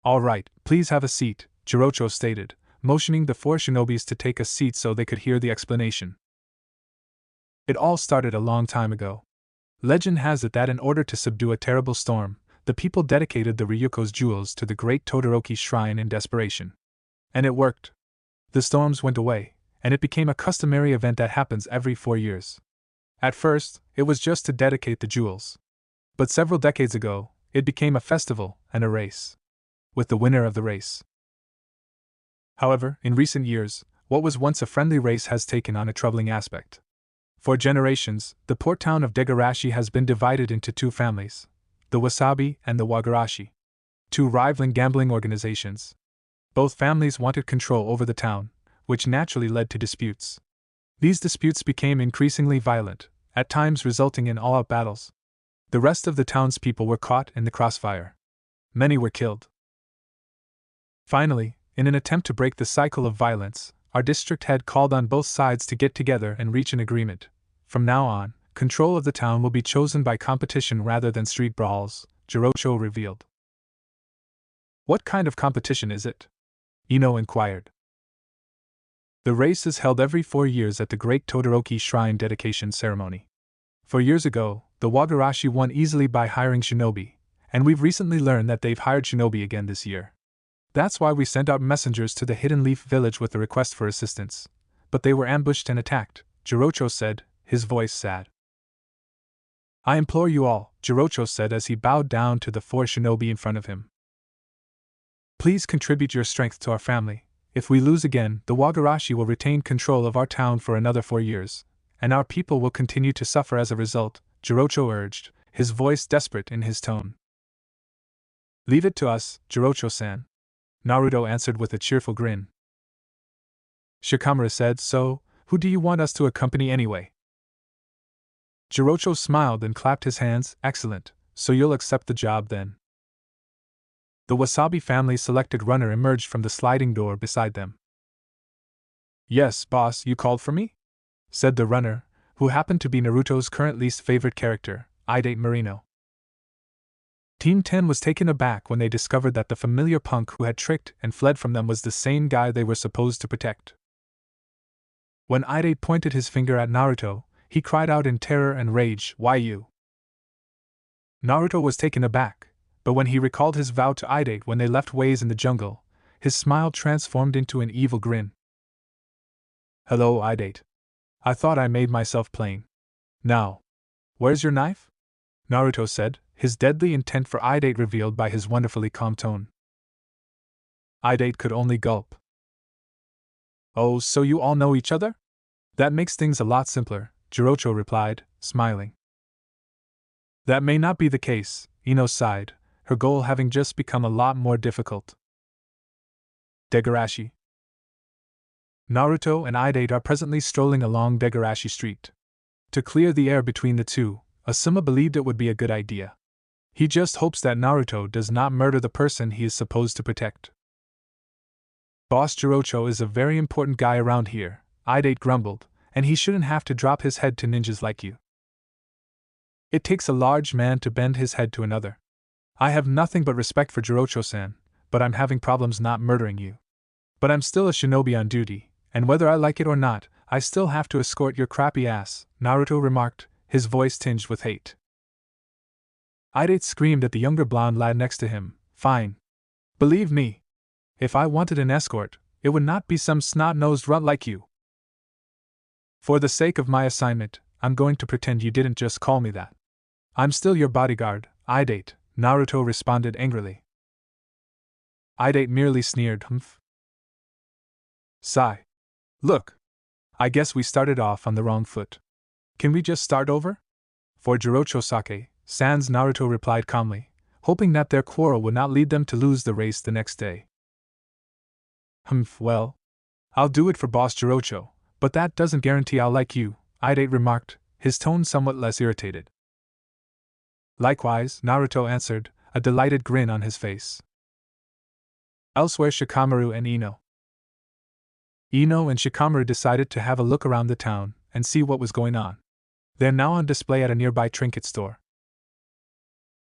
All right, please have a seat, Jirocho stated, motioning the 4 shinobis to take a seat so they could hear the explanation. It all started a long time ago. Legend has it that in order to subdue a terrible storm, the people dedicated the Ryuko's jewels to the Great Todoroki Shrine in desperation. And it worked. The storms went away, and it became a customary event that happens every 4 years. At first, it was just to dedicate the jewels. But several decades ago, it became a festival and a race. With the winner of the race. However, in recent years, what was once a friendly race has taken on a troubling aspect. For generations, the port town of Degarashi has been divided into 2 families, the Wasabi and the Wagarashi, 2 rivaling gambling organizations. Both families wanted control over the town, which naturally led to disputes. These disputes became increasingly violent, at times resulting in all-out battles. The rest of the townspeople were caught in the crossfire. Many were killed. Finally, in an attempt to break the cycle of violence, our district head called on both sides to get together and reach an agreement. From now on, control of the town will be chosen by competition rather than street brawls, Jirocho revealed. What kind of competition is it? Ino inquired. The race is held every 4 years at the Great Todoroki Shrine dedication ceremony. 4 years ago, the Wagarashi won easily by hiring Shinobi, and we've recently learned that they've hired Shinobi again this year. That's why we sent out messengers to the Hidden Leaf Village with a request for assistance. But they were ambushed and attacked, Jirocho said, his voice sad. I implore you all, Jirocho said as he bowed down to the 4 shinobi in front of him. Please contribute your strength to our family. If we lose again, the Wagarashi will retain control of our town for another 4 years, and our people will continue to suffer as a result, Jirocho urged, his voice desperate in his tone. Leave it to us, Jirocho-san. Naruto answered with a cheerful grin. Shikamaru said, So, who do you want us to accompany anyway? Jirocho smiled and clapped his hands, Excellent, so you'll accept the job then. The Wasabi family's selected runner emerged from the sliding door beside them. Yes, boss, you called for me? Said the runner, who happened to be Naruto's current least favorite character, Idate Marino. Team 10 was taken aback when they discovered that the familiar punk who had tricked and fled from them was the same guy they were supposed to protect. When Idate pointed his finger at Naruto, he cried out in terror and rage, Why you? Naruto was taken aback, but when he recalled his vow to Idate when they left ways in the jungle, his smile transformed into an evil grin. Hello, Idate. I thought I made myself plain. Now, where's your knife? Naruto said, his deadly intent for Idate revealed by his wonderfully calm tone. Idate could only gulp. Oh, so you all know each other? That makes things a lot simpler, Jirocho replied, smiling. That may not be the case, Ino sighed, her goal having just become a lot more difficult. Degarashi. Naruto and Idate are presently strolling along Degarashi Street. To clear the air between the two, Asuma believed it would be a good idea. He just hopes that Naruto does not murder the person he is supposed to protect. Boss Jirocho is a very important guy around here, Idate grumbled, and he shouldn't have to drop his head to ninjas like you. It takes a large man to bend his head to another. I have nothing but respect for Jirocho-san, but I'm having problems not murdering you. But I'm still a shinobi on duty, and whether I like it or not, I still have to escort your crappy ass, Naruto remarked, his voice tinged with hate. Idate screamed at the younger blonde lad next to him. Fine. Believe me. If I wanted an escort, it would not be some snot-nosed runt like you. For the sake of my assignment, I'm going to pretend you didn't just call me that. I'm still your bodyguard, Idate, Naruto responded angrily. Idate merely sneered, humph. Sigh. Look. I guess we started off on the wrong foot. Can we just start over? For Jirocho-sake, sans Naruto replied calmly, hoping that their quarrel would not lead them to lose the race the next day. Well. I'll do it for Boss Jirocho, but that doesn't guarantee I'll like you, Idate remarked, his tone somewhat less irritated. Likewise, Naruto answered, a delighted grin on his face. Elsewhere, Shikamaru and Ino and Shikamaru decided to have a look around the town and see what was going on. They're now on display at a nearby trinket store.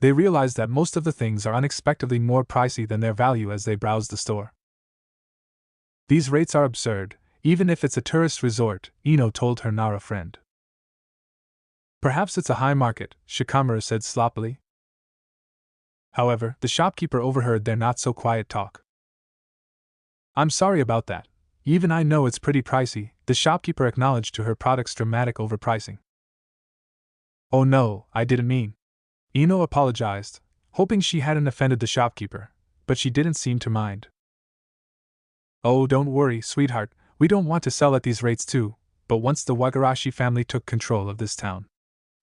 They realize that most of the things are unexpectedly more pricey than their value as they browse the store. These rates are absurd, even if it's a tourist resort, Ino told her Nara friend. Perhaps it's a high market, Shikamaru said sloppily. However, the shopkeeper overheard their not-so-quiet talk. I'm sorry about that. Even I know it's pretty pricey, the shopkeeper acknowledged to her product's dramatic overpricing. Oh no, I didn't mean. Ino apologized, hoping she hadn't offended the shopkeeper, but she didn't seem to mind. Oh, don't worry, sweetheart, we don't want to sell at these rates too, but once the Wagarashi family took control of this town.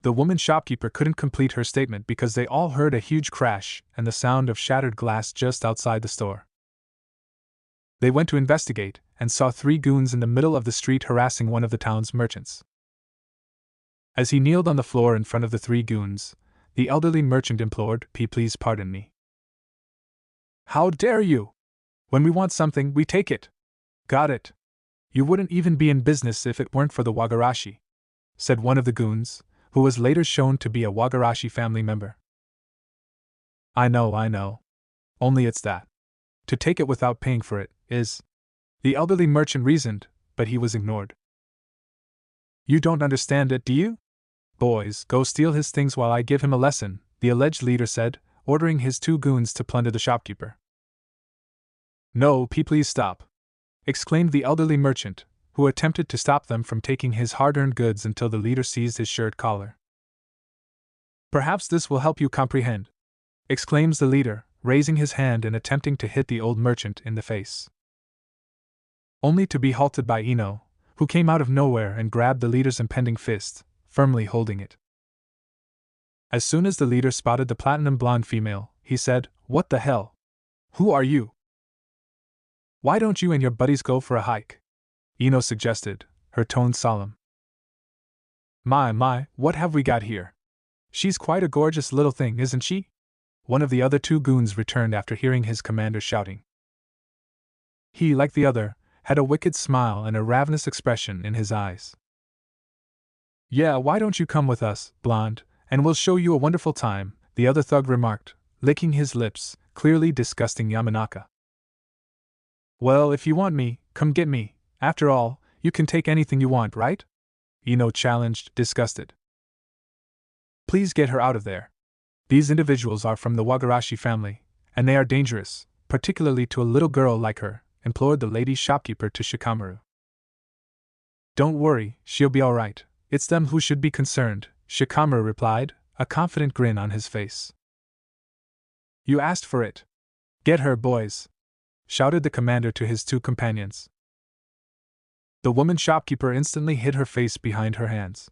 The woman shopkeeper couldn't complete her statement because they all heard a huge crash and the sound of shattered glass just outside the store. They went to investigate and saw 3 goons in the middle of the street harassing one of the town's merchants. As he kneeled on the floor in front of the 3 goons, the elderly merchant implored, Please pardon me. How dare you? When we want something, we take it. Got it. You wouldn't even be in business if it weren't for the Wagarashi, said one of the goons, who was later shown to be a Wagarashi family member. I know. Only it's that. To take it without paying for it is. The elderly merchant reasoned, but he was ignored. You don't understand it, do you? Boys, go steal his things while I give him a lesson, the alleged leader said, ordering his 2 goons to plunder the shopkeeper. No, please stop, exclaimed the elderly merchant, who attempted to stop them from taking his hard-earned goods until the leader seized his shirt collar. Perhaps this will help you comprehend, exclaims the leader, raising his hand and attempting to hit the old merchant in the face. Only to be halted by Ino, who came out of nowhere and grabbed the leader's impending fist, firmly holding it. As soon as the leader spotted the platinum blonde female, he said, What the hell? Who are you? Why don't you and your buddies go for a hike? Ino suggested, her tone solemn. My, what have we got here? She's quite a gorgeous little thing, isn't she? One of the other 2 goons returned after hearing his commander shouting. He, like the other, had a wicked smile and a ravenous expression in his eyes. Yeah, why don't you come with us, blonde, and we'll show you a wonderful time, the other thug remarked, licking his lips, clearly disgusting Yamanaka. Well, if you want me, come get me. After all, you can take anything you want, right? Ino challenged, disgusted. Please get her out of there. These individuals are from the Wagarashi family, and they are dangerous, particularly to a little girl like her, implored the lady shopkeeper to Shikamaru. Don't worry, she'll be all right. It's them who should be concerned, Shikamaru replied, a confident grin on his face. You asked for it. Get her, boys, shouted the commander to his 2 companions. The woman shopkeeper instantly hid her face behind her hands.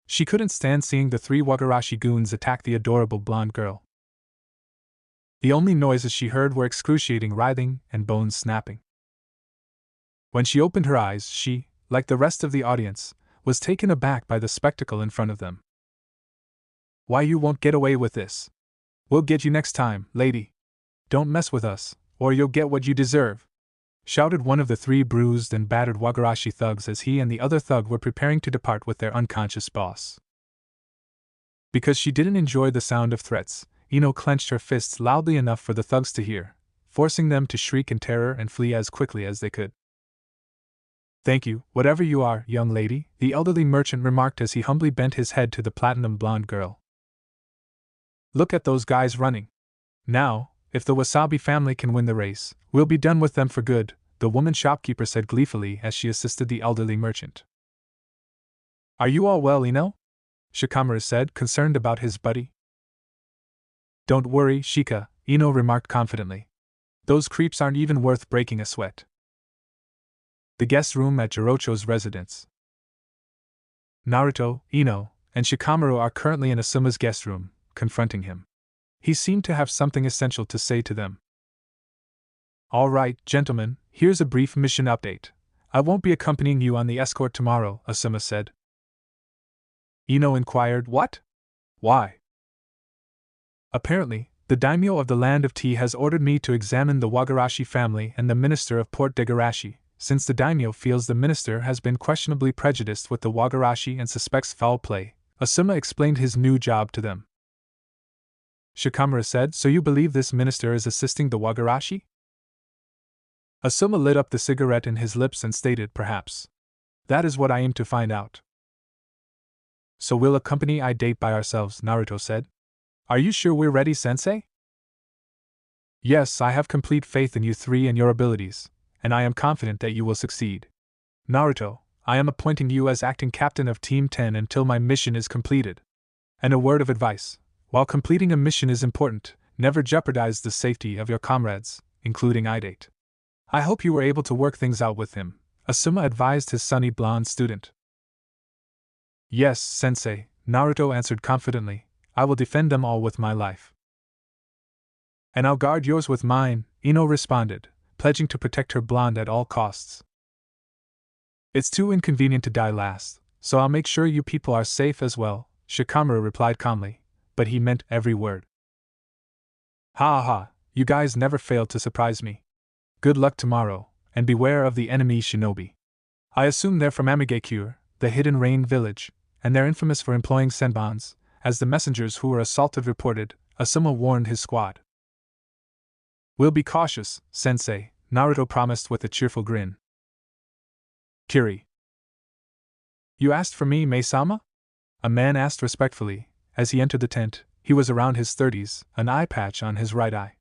She couldn't stand seeing the 3 Wagarashi goons attack the adorable blonde girl. The only noises she heard were excruciating writhing and bones snapping. When she opened her eyes, she, like the rest of the audience, was taken aback by the spectacle in front of them. Why, you won't get away with this. We'll get you next time, lady. Don't mess with us, or you'll get what you deserve, shouted one of the three bruised and battered Wagarashi thugs as he and the other thug were preparing to depart with their unconscious boss. Because she didn't enjoy the sound of threats, Ino clenched her fists loudly enough for the thugs to hear, forcing them to shriek in terror and flee as quickly as they could. "Thank you, whatever you are, young lady," the elderly merchant remarked as he humbly bent his head to the platinum blonde girl. "Look at those guys running. Now, if the Wasabi family can win the race, we'll be done with them for good," the woman shopkeeper said gleefully as she assisted the elderly merchant. "Are you all well, Ino?" Shikamaru said, concerned about his buddy. "Don't worry, Shika," Ino remarked confidently. "Those creeps aren't even worth breaking a sweat." The guest room at Jirocho's residence. Naruto, Ino, and Shikamaru are currently in Asuma's guest room, confronting him. He seemed to have something essential to say to them. "All right, gentlemen, here's a brief mission update. I won't be accompanying you on the escort tomorrow," Asuma said. Ino inquired, "What? Why?" "Apparently, the daimyo of the Land of Tea has ordered me to examine the Wagarashi family and the minister of Port Degarashi, since the daimyo feels the minister has been questionably prejudiced with the Wagarashi and suspects foul play," Asuma explained his new job to them. Shikamaru said, "So you believe this minister is assisting the Wagarashi?" Asuma lit up the cigarette in his lips and stated, "Perhaps. That is what I aim to find out." "So we'll accompany Idate by ourselves," Naruto said. "Are you sure we're ready, sensei?" "Yes, I have complete faith in you three and your abilities, and I am confident that you will succeed. Naruto, I am appointing you as acting captain of Team 10 until my mission is completed. And a word of advice: while completing a mission is important, never jeopardize the safety of your comrades, including Idate. I hope you were able to work things out with him," Asuma advised his sunny blonde student. "Yes, sensei," Naruto answered confidently. "I will defend them all with my life." "And I'll guard yours with mine," Ino responded, pledging to protect her blonde at all costs. "It's too inconvenient to die last, so I'll make sure you people are safe as well," Shikamaru replied calmly, but he meant every word. "Ha ha, you guys never fail to surprise me. Good luck tomorrow, and beware of the enemy shinobi. I assume they're from Amigakure, the Hidden Rain village, and they're infamous for employing senbons, as the messengers who were assaulted reported," Asuma warned his squad. "We'll be cautious, sensei," Naruto promised with a cheerful grin. "Kiri. You asked for me, Mei-sama?" a man asked respectfully. As he entered the tent, he was around his 30s, an eye patch on his right eye.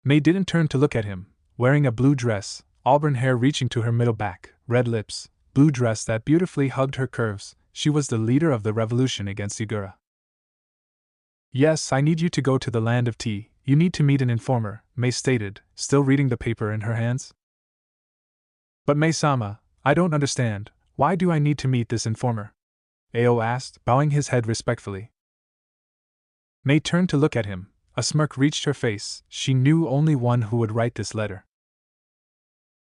Mei didn't turn to look at him, wearing a blue dress, auburn hair reaching to her middle back, red lips, blue dress that beautifully hugged her curves. She was the leader of the revolution against Yugura. "Yes, I need you to go to the Land of Tea. You need to meet an informer," Mei stated, still reading the paper in her hands. "But Mei-sama, I don't understand. Why do I need to meet this informer?" Ao asked, bowing his head respectfully. Mei turned to look at him. A smirk reached her face. She knew only one who would write this letter.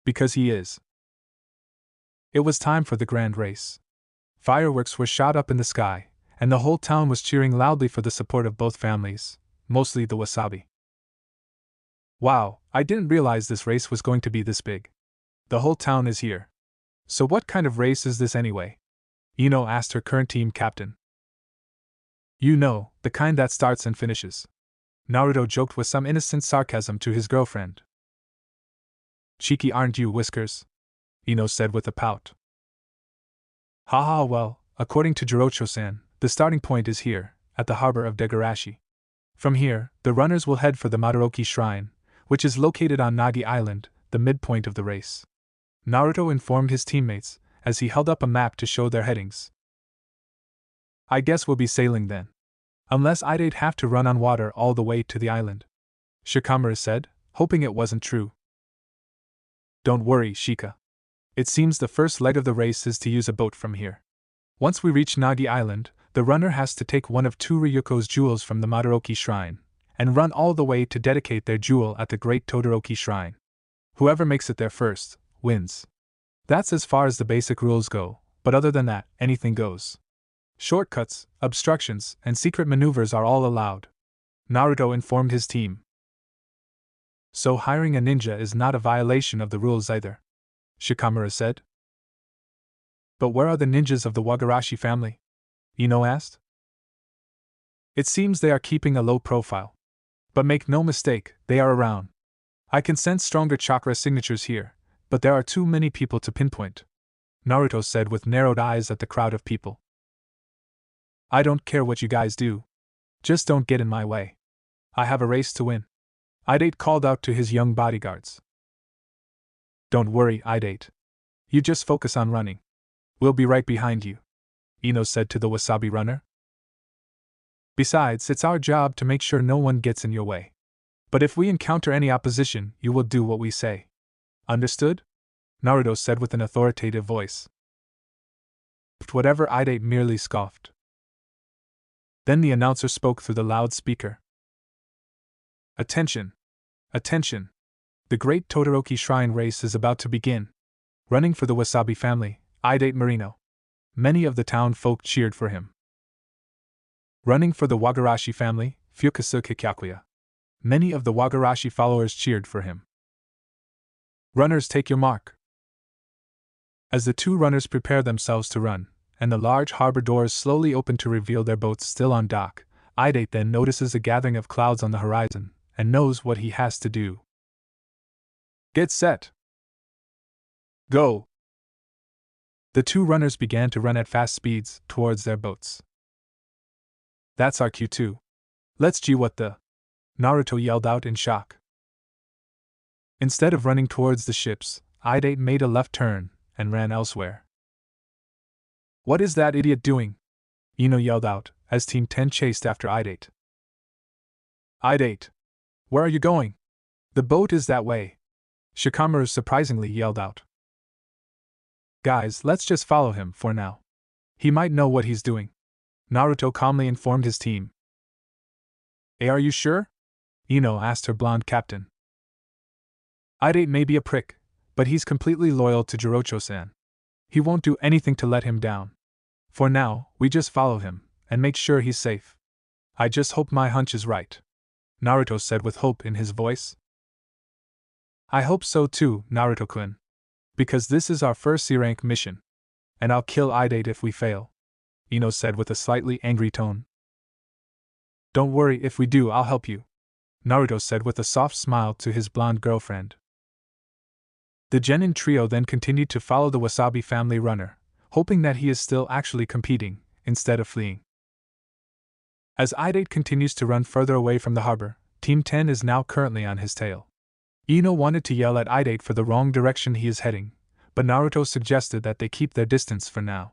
"Because he is." It was time for the grand race. Fireworks were shot up in the sky, and the whole town was cheering loudly for the support of both families, mostly the Wasabi. "Wow, I didn't realize this race was going to be this big. The whole town is here. So what kind of race is this anyway?" Ino asked her current team captain. "You know, the kind that starts and finishes." Naruto joked with some innocent sarcasm to his girlfriend. "Cheeky aren't you, Whiskers?" Ino said with a pout. "Haha, well, according to Jirocho-san, the starting point is here, at the harbor of Degarashi. From here, the runners will head for the Madaraki Shrine, which is located on Nagi Island, the midpoint of the race." Naruto informed his teammates, as he held up a map to show their headings. "I guess we'll be sailing then. Unless Idate have to run on water all the way to the island," Shikamaru said, hoping it wasn't true. "Don't worry, Shika. It seems the first leg of the race is to use a boat from here. Once we reach Nagi Island, the runner has to take one of two Ryuko's jewels from the Madaraki Shrine, and run all the way to dedicate their jewel at the Great Todoroki Shrine. Whoever makes it there first, wins. That's as far as the basic rules go, but other than that, anything goes. Shortcuts, obstructions, and secret maneuvers are all allowed," Naruto informed his team. So hiring a ninja is not a violation of the rules either, Shikamaru said. But where are the ninjas of the Wagarashi family? Ino asked. It seems they are keeping a low profile. But make no mistake, they are around. I can sense stronger chakra signatures here, but there are too many people to pinpoint, Naruto said with narrowed eyes at the crowd of people. I don't care what you guys do. Just don't get in my way. I have a race to win, Idate called out to his young bodyguards. Don't worry, Idate. You just focus on running. We'll be right behind you, Ino said to the Wasabi runner. Besides, it's our job to make sure no one gets in your way. But if we encounter any opposition, you will do what we say. Understood? Naruto said with an authoritative voice. But whatever, Idate merely scoffed. Then the announcer spoke through the loudspeaker. Attention! Attention! The Great Todoroki Shrine race is about to begin. Running for the Wasabi family, Idate Marino. Many of the town folk cheered for him. Running for the Wagarashi family, Fukusuka Kyakuya. Many of the Wagarashi followers cheered for him. Runners, take your mark. As the two runners prepare themselves to run, and the large harbor doors slowly open to reveal their boats still on dock, Idate then notices a gathering of clouds on the horizon, and knows what he has to do. Get set! Go! The two runners began to run at fast speeds towards their boats. That's our cue too. Let's G what the... Naruto yelled out in shock. Instead of running towards the ships, Idate made a left turn and ran elsewhere. What is that idiot doing? Ino yelled out as Team 10 chased after Idate. Idate! Where are you going? The boat is that way, Shikamaru surprisingly yelled out. Guys, let's just follow him for now. He might know what he's doing, Naruto calmly informed his team. Hey, are you sure? Ino asked her blonde captain. Idate may be a prick, but he's completely loyal to Jirocho-san. He won't do anything to let him down. For now, we just follow him, and make sure he's safe. I just hope my hunch is right, Naruto said with hope in his voice. I hope so too, Naruto-kun. Because this is our first C-rank mission. And I'll kill Idate if we fail, Ino said with a slightly angry tone. Don't worry, if we do, I'll help you, Naruto said with a soft smile to his blonde girlfriend. The Genin trio then continued to follow the Wasabi family runner, hoping that he is still actually competing, instead of fleeing. As Idate continues to run further away from the harbor, Team 10 is now currently on his tail. Ino wanted to yell at Idate for the wrong direction he is heading, but Naruto suggested that they keep their distance for now.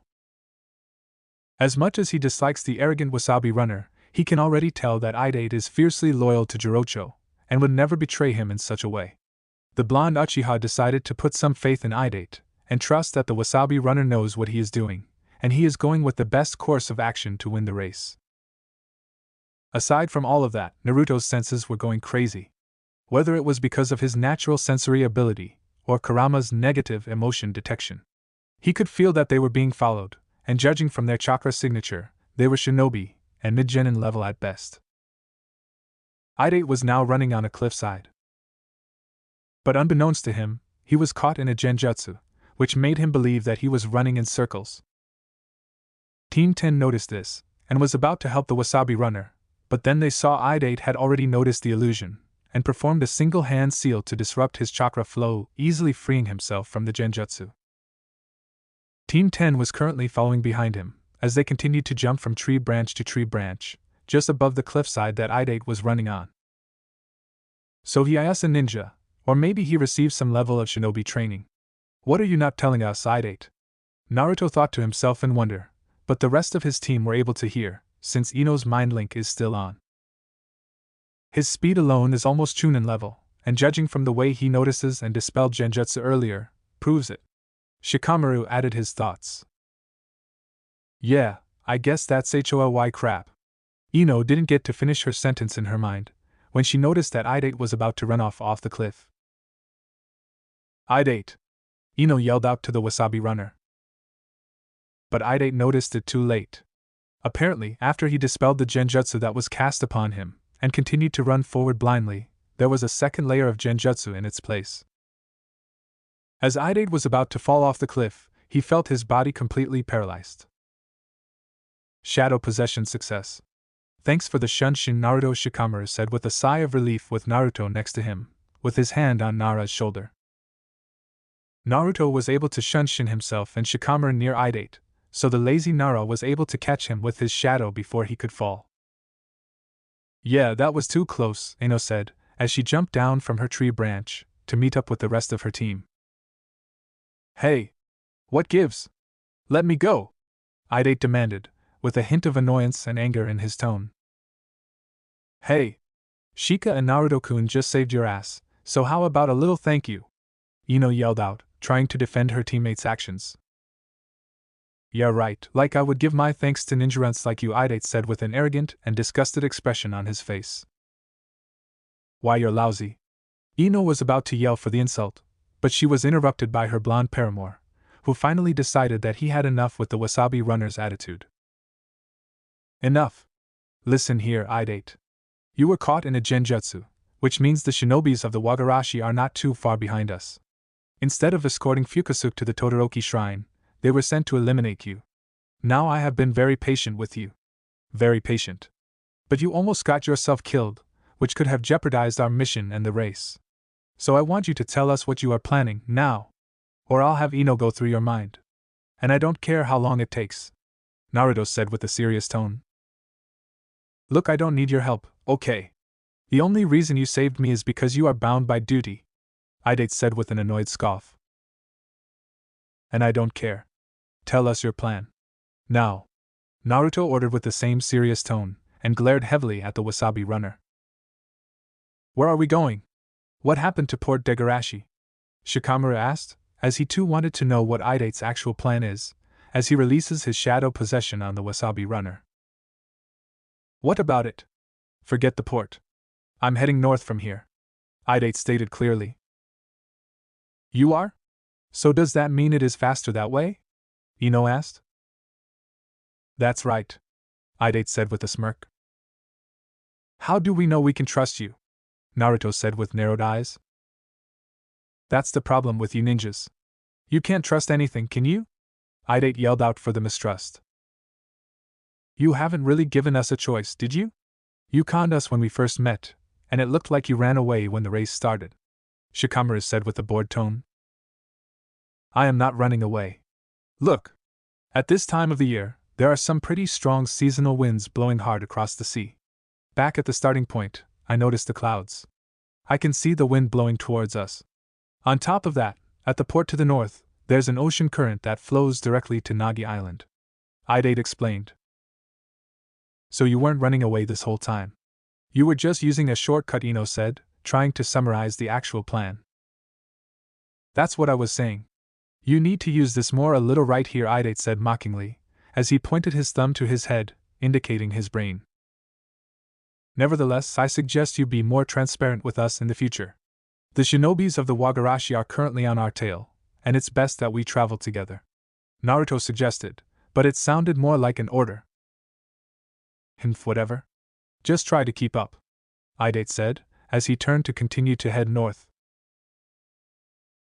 As much as he dislikes the arrogant Wasabi runner, he can already tell that Idate is fiercely loyal to Jirocho, and would never betray him in such a way. The blonde Uchiha decided to put some faith in Idate, and trust that the Wasabi runner knows what he is doing, and he is going with the best course of action to win the race. Aside from all of that, Naruto's senses were going crazy. Whether it was because of his natural sensory ability, or Kurama's negative emotion detection. He could feel that they were being followed, and judging from their chakra signature, they were Shinobi, and mid-genin level at best. Idate was now running on a cliffside. But unbeknownst to him, he was caught in a genjutsu, which made him believe that he was running in circles. Team 10 noticed this, and was about to help the Wasabi runner, but then they saw Idate had already noticed the illusion, and performed a single-hand seal to disrupt his chakra flow, easily freeing himself from the genjutsu. Team 10 was currently following behind him, as they continued to jump from tree branch to tree branch, just above the cliffside that Idate was running on. So he is a ninja, or maybe he received some level of shinobi training. What are you not telling us, Idate? Naruto thought to himself in wonder, but the rest of his team were able to hear, since Ino's mind link is still on. His speed alone is almost Chunin level, and judging from the way he notices and dispelled genjutsu earlier, proves it. Shikamaru added his thoughts. Yeah, I guess that's HOLY crap. Ino didn't get to finish her sentence in her mind, when she noticed that Idate was about to run off the cliff. Idate! Ino yelled out to the Wasabi runner. But Idate noticed it too late. Apparently, after he dispelled the genjutsu that was cast upon him, and continued to run forward blindly, there was a second layer of genjutsu in its place. As Idate was about to fall off the cliff, he felt his body completely paralyzed. Shadow possession success. Thanks for the shunshin, Naruto, Shikamaru said with a sigh of relief with Naruto next to him, with his hand on Nara's shoulder. Naruto was able to shunshin himself and Shikamaru near Idate, so the lazy Nara was able to catch him with his shadow before he could fall. Yeah, that was too close, Ino said, as she jumped down from her tree branch to meet up with the rest of her team. Hey! What gives? Let me go! Idate demanded, with a hint of annoyance and anger in his tone. Hey! Shika and Naruto-kun just saved your ass, so how about a little thank you? Ino yelled out, trying to defend her teammates' actions. Yeah, right, like I would give my thanks to ninja like you, Idate said with an arrogant and disgusted expression on his face. Why, you're lousy. Ino was about to yell for the insult, but she was interrupted by her blonde paramour, who finally decided that he had enough with the wasabi runner's attitude. Enough. Listen here, Idate. You were caught in a genjutsu, which means the shinobis of the Wagarashi are not too far behind us. Instead of escorting Fukazuki to the Todoroki shrine, they were sent to eliminate you. Now I have been very patient with you. Very patient. But you almost got yourself killed, which could have jeopardized our mission and the race. So I want you to tell us what you are planning now, or I'll have Ino go through your mind. And I don't care how long it takes, Naruto said with a serious tone. Look, I don't need your help, okay? The only reason you saved me is because you are bound by duty, Idate said with an annoyed scoff. And I don't care. Tell us your plan. Now, Naruto ordered with the same serious tone, and glared heavily at the wasabi runner. Where are we going? What happened to Port Degarashi? Shikamaru asked, as he too wanted to know what Idate's actual plan is, as he releases his shadow possession on the wasabi runner. What about it? Forget the port. I'm heading north from here, Idate stated clearly. You are? So does that mean it is faster that way? Ino asked. That's right, Idate said with a smirk. How do we know we can trust you? Naruto said with narrowed eyes. That's the problem with you ninjas. You can't trust anything, can you? Idate yelled out for the mistrust. You haven't really given us a choice, did you? You conned us when we first met, and it looked like you ran away when the race started, Shikamaru said with a bored tone. I am not running away. Look! At this time of the year, there are some pretty strong seasonal winds blowing hard across the sea. Back at the starting point, I noticed the clouds. I can see the wind blowing towards us. On top of that, at the port to the north, there's an ocean current that flows directly to Nagi Island, Idate explained. So you weren't running away this whole time. You were just using a shortcut, Ino said, trying to summarize the actual plan. That's what I was saying. You need to use this more a little right here, Idate said mockingly, as he pointed his thumb to his head, indicating his brain. Nevertheless, I suggest you be more transparent with us in the future. The shinobis of the Wagarashi are currently on our tail, and it's best that we travel together, Naruto suggested, but it sounded more like an order. Whatever. Just try to keep up, Idate said, as he turned to continue to head north.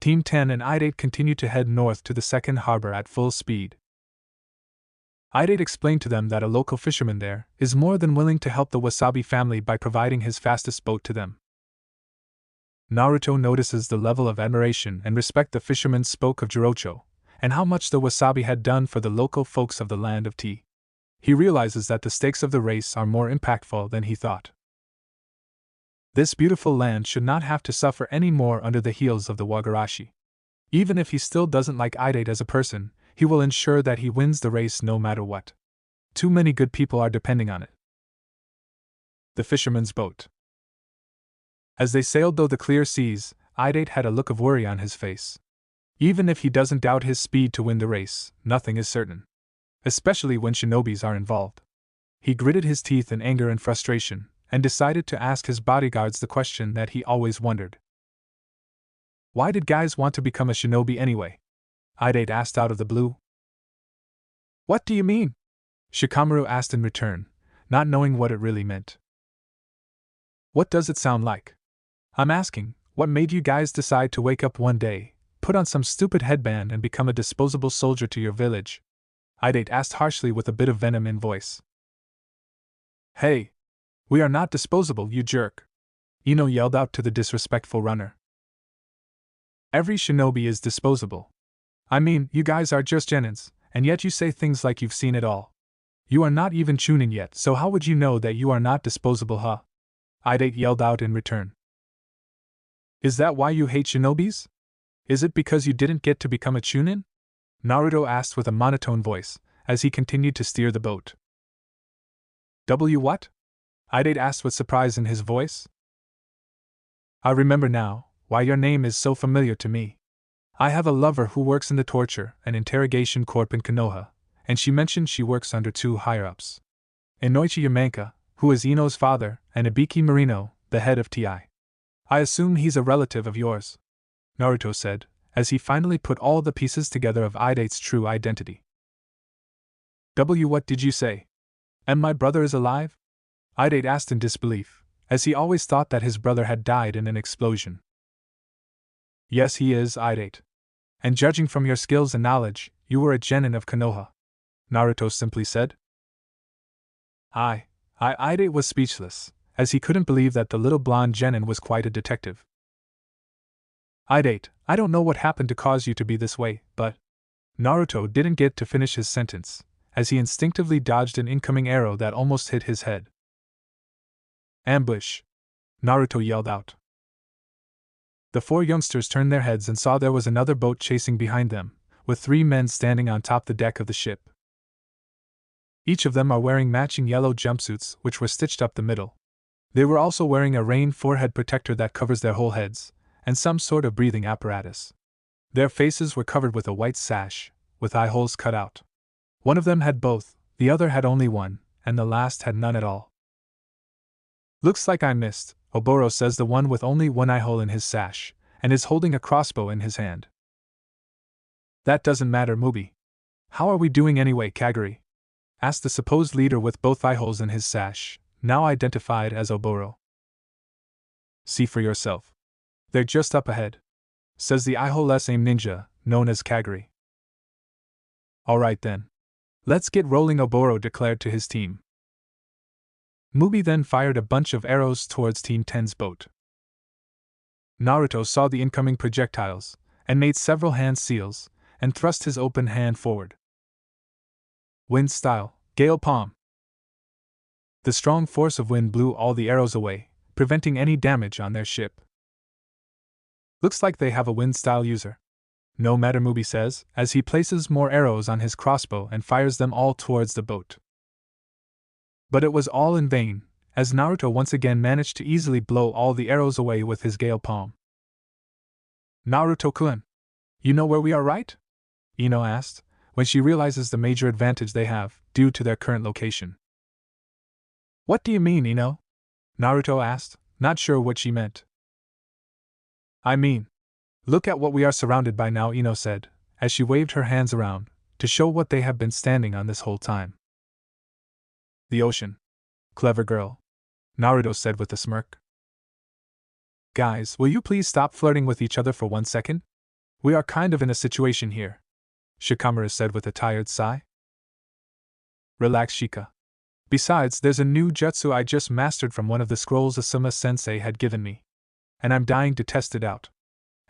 Team 10 and Idate continued to head north to the second harbor at full speed. Idate explained to them that a local fisherman there is more than willing to help the Wasabi family by providing his fastest boat to them. Naruto notices the level of admiration and respect the fisherman spoke of Jirocho, and how much the Wasabi had done for the local folks of the land of tea. He realizes that the stakes of the race are more impactful than he thought. This beautiful land should not have to suffer any more under the heels of the Wagarashi. Even if he still doesn't like Idate as a person, he will ensure that he wins the race no matter what. Too many good people are depending on it. The fisherman's boat. As they sailed through the clear seas, Idate had a look of worry on his face. Even if he doesn't doubt his speed to win the race, nothing is certain. Especially when shinobis are involved. He gritted his teeth in anger and frustration, and decided to ask his bodyguards the question that he always wondered. Why did guys want to become a shinobi anyway? Idate asked out of the blue. What do you mean? Shikamaru asked in return, not knowing what it really meant. What does it sound like? I'm asking, what made you guys decide to wake up one day, put on some stupid headband and become a disposable soldier to your village? Idate asked harshly with a bit of venom in voice. Hey! We are not disposable, you jerk! Ino yelled out to the disrespectful runner. Every shinobi is disposable. I mean, you guys are just genins, and yet you say things like you've seen it all. You are not even chunin yet, so how would you know that you are not disposable, huh? Idate yelled out in return. Is that why you hate shinobis? Is it because you didn't get to become a chunin? Naruto asked with a monotone voice, as he continued to steer the boat. What? Idate asked with surprise in his voice. I remember now, why your name is so familiar to me. I have a lover who works in the torture and interrogation corp in Konoha, and she mentioned she works under two higher-ups. Inoichi Yamanka, who is Ino's father, and Ibiki Marino, the head of TI. I assume he's a relative of yours, Naruto said, as he finally put all the pieces together of Idate's true identity. What did you say? And my brother is alive? Idate asked in disbelief, as he always thought that his brother had died in an explosion. Yes, he is, Idate. And judging from your skills and knowledge, you were a genin of Konoha, Naruto simply said. Idate was speechless, as he couldn't believe that the little blonde genin was quite a detective. Idate, I don't know what happened to cause you to be this way, but… Naruto didn't get to finish his sentence, as he instinctively dodged an incoming arrow that almost hit his head. Ambush! Naruto yelled out. The four youngsters turned their heads and saw there was another boat chasing behind them, with three men standing on top the deck of the ship. Each of them are wearing matching yellow jumpsuits which were stitched up the middle. They were also wearing a rain forehead protector that covers their whole heads, and some sort of breathing apparatus. Their faces were covered with a white sash, with eye holes cut out. One of them had both, the other had only one, and the last had none at all. Looks like I missed, Oboro says, the one with only one eye hole in his sash, and is holding a crossbow in his hand. That doesn't matter, Mubi. How are we doing anyway, Kagari? Asked the supposed leader with both eye holes in his sash, now identified as Oboro. See for yourself. They're just up ahead, says the eye-hole-less aim ninja, known as Kagari. Alright then. Let's get rolling, Oboro declared to his team. Mubi then fired a bunch of arrows towards Team 10's boat. Naruto saw the incoming projectiles, and made several hand seals, and thrust his open hand forward. Wind style, gale palm. The strong force of wind blew all the arrows away, preventing any damage on their ship. Looks like they have a wind style user. No matter, Mubi says, as he places more arrows on his crossbow and fires them all towards the boat. But it was all in vain, as Naruto once again managed to easily blow all the arrows away with his gale palm. Naruto-kun, you know where we are, right? Ino asked, when she realizes the major advantage they have, due to their current location. What do you mean, Ino? Naruto asked, not sure what she meant. I mean, look at what we are surrounded by now, Ino said, as she waved her hands around, to show what they have been standing on this whole time. The ocean. Clever girl, Naruto said with a smirk. Guys, will you please stop flirting with each other for 1 second? We are kind of in a situation here, Shikamaru said with a tired sigh. Relax, Shika. Besides, there's a new jutsu I just mastered from one of the scrolls Asuma-sensei had given me, and I'm dying to test it out.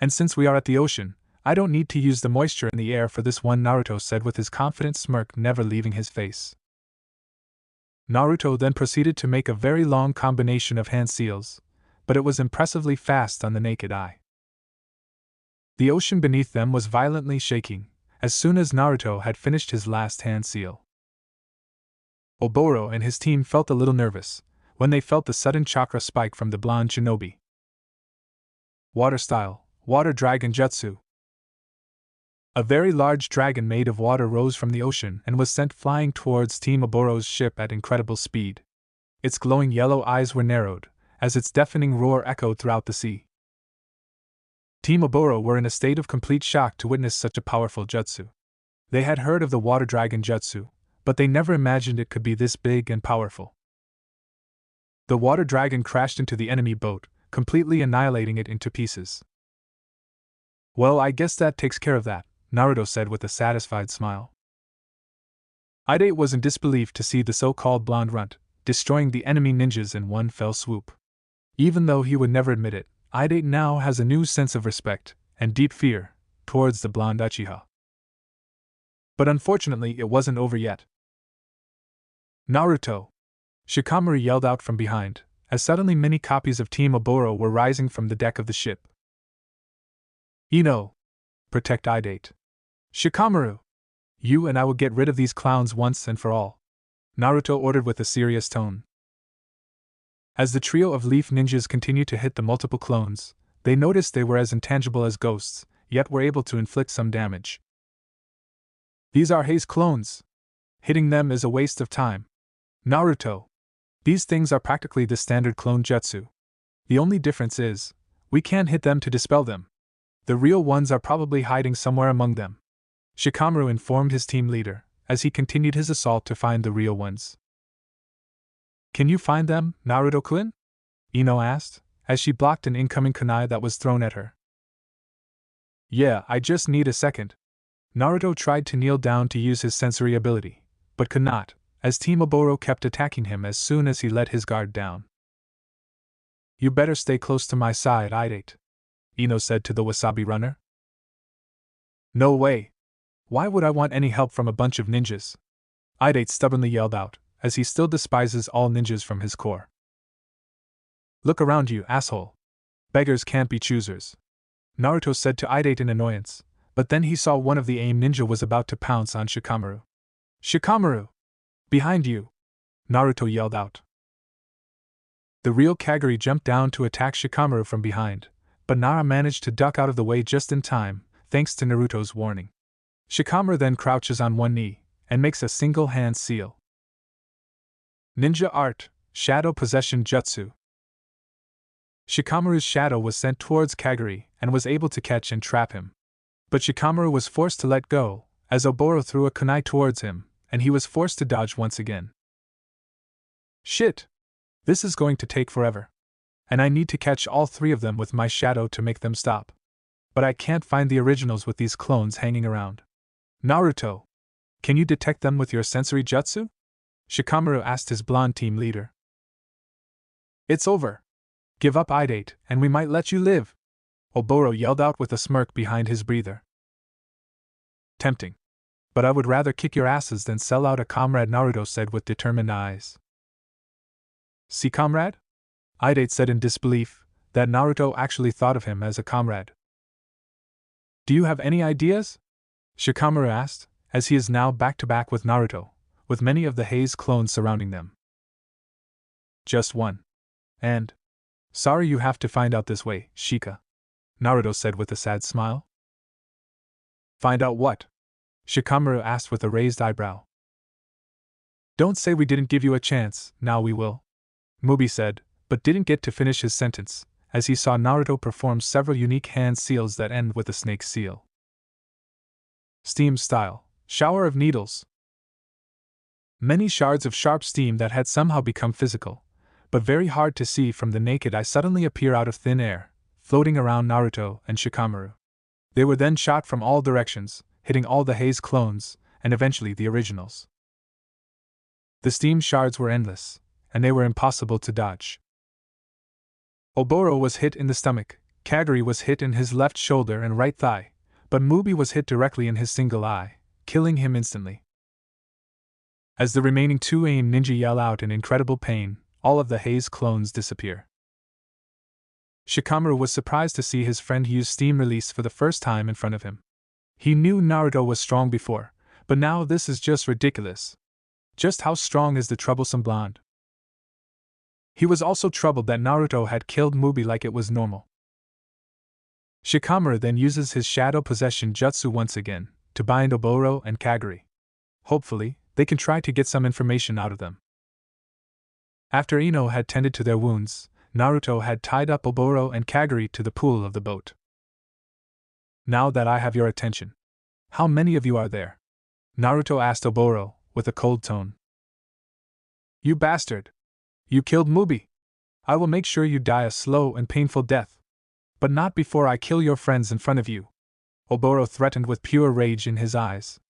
And since we are at the ocean, I don't need to use the moisture in the air for this one, Naruto said with his confident smirk never leaving his face. Naruto then proceeded to make a very long combination of hand seals, but it was impressively fast on the naked eye. The ocean beneath them was violently shaking, as soon as Naruto had finished his last hand seal. Oboro and his team felt a little nervous, when they felt the sudden chakra spike from the blonde shinobi. Water style, water dragon jutsu. A very large dragon made of water rose from the ocean and was sent flying towards Team Oboro's ship at incredible speed. Its glowing yellow eyes were narrowed, as its deafening roar echoed throughout the sea. Team Oboro were in a state of complete shock to witness such a powerful jutsu. They had heard of the water dragon jutsu, but they never imagined it could be this big and powerful. The water dragon crashed into the enemy boat, completely annihilating it into pieces. Well, I guess that takes care of that, Naruto said with a satisfied smile. Idate was in disbelief to see the so-called blonde runt destroying the enemy ninjas in one fell swoop. Even though he would never admit it, Idate now has a new sense of respect and deep fear towards the blonde Uchiha. But unfortunately, it wasn't over yet. Naruto! Shikamaru yelled out from behind, as suddenly many copies of Team Oboro were rising from the deck of the ship. Ino! Protect Idate. Shikamaru! You and I will get rid of these clowns once and for all, Naruto ordered with a serious tone. As the trio of leaf ninjas continued to hit the multiple clones, they noticed they were as intangible as ghosts, yet were able to inflict some damage. These are Haze clones. Hitting them is a waste of time. Naruto. These things are practically the standard clone jutsu. The only difference is, we can't hit them to dispel them. The real ones are probably hiding somewhere among them, Shikamaru informed his team leader, as he continued his assault to find the real ones. Can you find them, Naruto-kun? Ino asked, as she blocked an incoming kunai that was thrown at her. Yeah, I just need a second. Naruto tried to kneel down to use his sensory ability, but could not, as Team Oboro kept attacking him as soon as he let his guard down. You better stay close to my side, Idate, Ino said to the wasabi runner. No way. Why would I want any help from a bunch of ninjas? Idate stubbornly yelled out, as he still despises all ninjas from his core. Look around you, asshole. Beggars can't be choosers, Naruto said to Idate in annoyance, but then he saw one of the AIM ninja was about to pounce on Shikamaru. Shikamaru! Behind you! Naruto yelled out. The real Kagari jumped down to attack Shikamaru from behind, but Nara managed to duck out of the way just in time, thanks to Naruto's warning. Shikamaru then crouches on one knee, and makes a single-hand seal. Ninja Art, Shadow Possession Jutsu. Shikamaru's shadow was sent towards Kagari and was able to catch and trap him. But Shikamaru was forced to let go, as Oboro threw a kunai towards him, and he was forced to dodge once again. Shit! This is going to take forever. And I need to catch all three of them with my shadow to make them stop. But I can't find the originals with these clones hanging around. Naruto! Can you detect them with your sensory jutsu? Shikamaru asked his blonde team leader. It's over. Give up, Idate, and we might let you live, Oboro yelled out with a smirk behind his breather. Tempting. But I would rather kick your asses than sell out a comrade, Naruto said with determined eyes. See, comrade? Idate said in disbelief, that Naruto actually thought of him as a comrade. Do you have any ideas? Shikamaru asked, as he is now back-to-back with Naruto, with many of the Haze clones surrounding them. Just one. And sorry you have to find out this way, Shika, Naruto said with a sad smile. Find out what? Shikamaru asked with a raised eyebrow. Don't say we didn't give you a chance, now we will, Mubi said, but didn't get to finish his sentence, as he saw Naruto perform several unique hand seals that end with a snake seal. Steam style, shower of needles. Many shards of sharp steam that had somehow become physical, but very hard to see from the naked eye suddenly appear out of thin air, floating around Naruto and Shikamaru. They were then shot from all directions, hitting all the Haze clones, and eventually the originals. The steam shards were endless, and they were impossible to dodge. Oboro was hit in the stomach, Kagari was hit in his left shoulder and right thigh, but Mubi was hit directly in his single eye, killing him instantly. As the remaining two AIM ninja yell out in incredible pain, all of the Haze clones disappear. Shikamaru was surprised to see his friend use steam release for the first time in front of him. He knew Naruto was strong before, but now this is just ridiculous. Just how strong is the troublesome blonde? He was also troubled that Naruto had killed Mubi like it was normal. Shikamaru then uses his shadow possession jutsu once again, to bind Oboro and Kagari. Hopefully, they can try to get some information out of them. After Ino had tended to their wounds, Naruto had tied up Oboro and Kagari to the pool of the boat. Now that I have your attention, how many of you are there? Naruto asked Oboro, with a cold tone. You bastard! You killed Mubi! I will make sure you die a slow and painful death. But not before I kill your friends in front of you. Oboro threatened with pure rage in his eyes.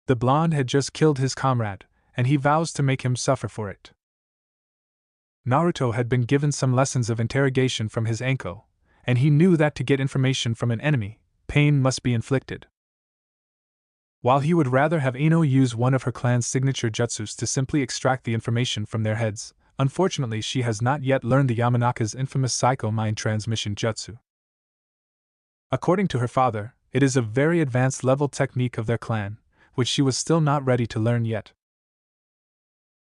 The blonde had just killed his comrade, and he vows to make him suffer for it. Naruto had been given some lessons of interrogation from his Anko, and he knew that to get information from an enemy, pain must be inflicted. While he would rather have Ino use one of her clan's signature jutsus to simply extract the information from their heads, unfortunately she has not yet learned the Yamanaka's infamous psycho mind transmission jutsu. According to her father, it is a very advanced level technique of their clan, which she was still not ready to learn yet.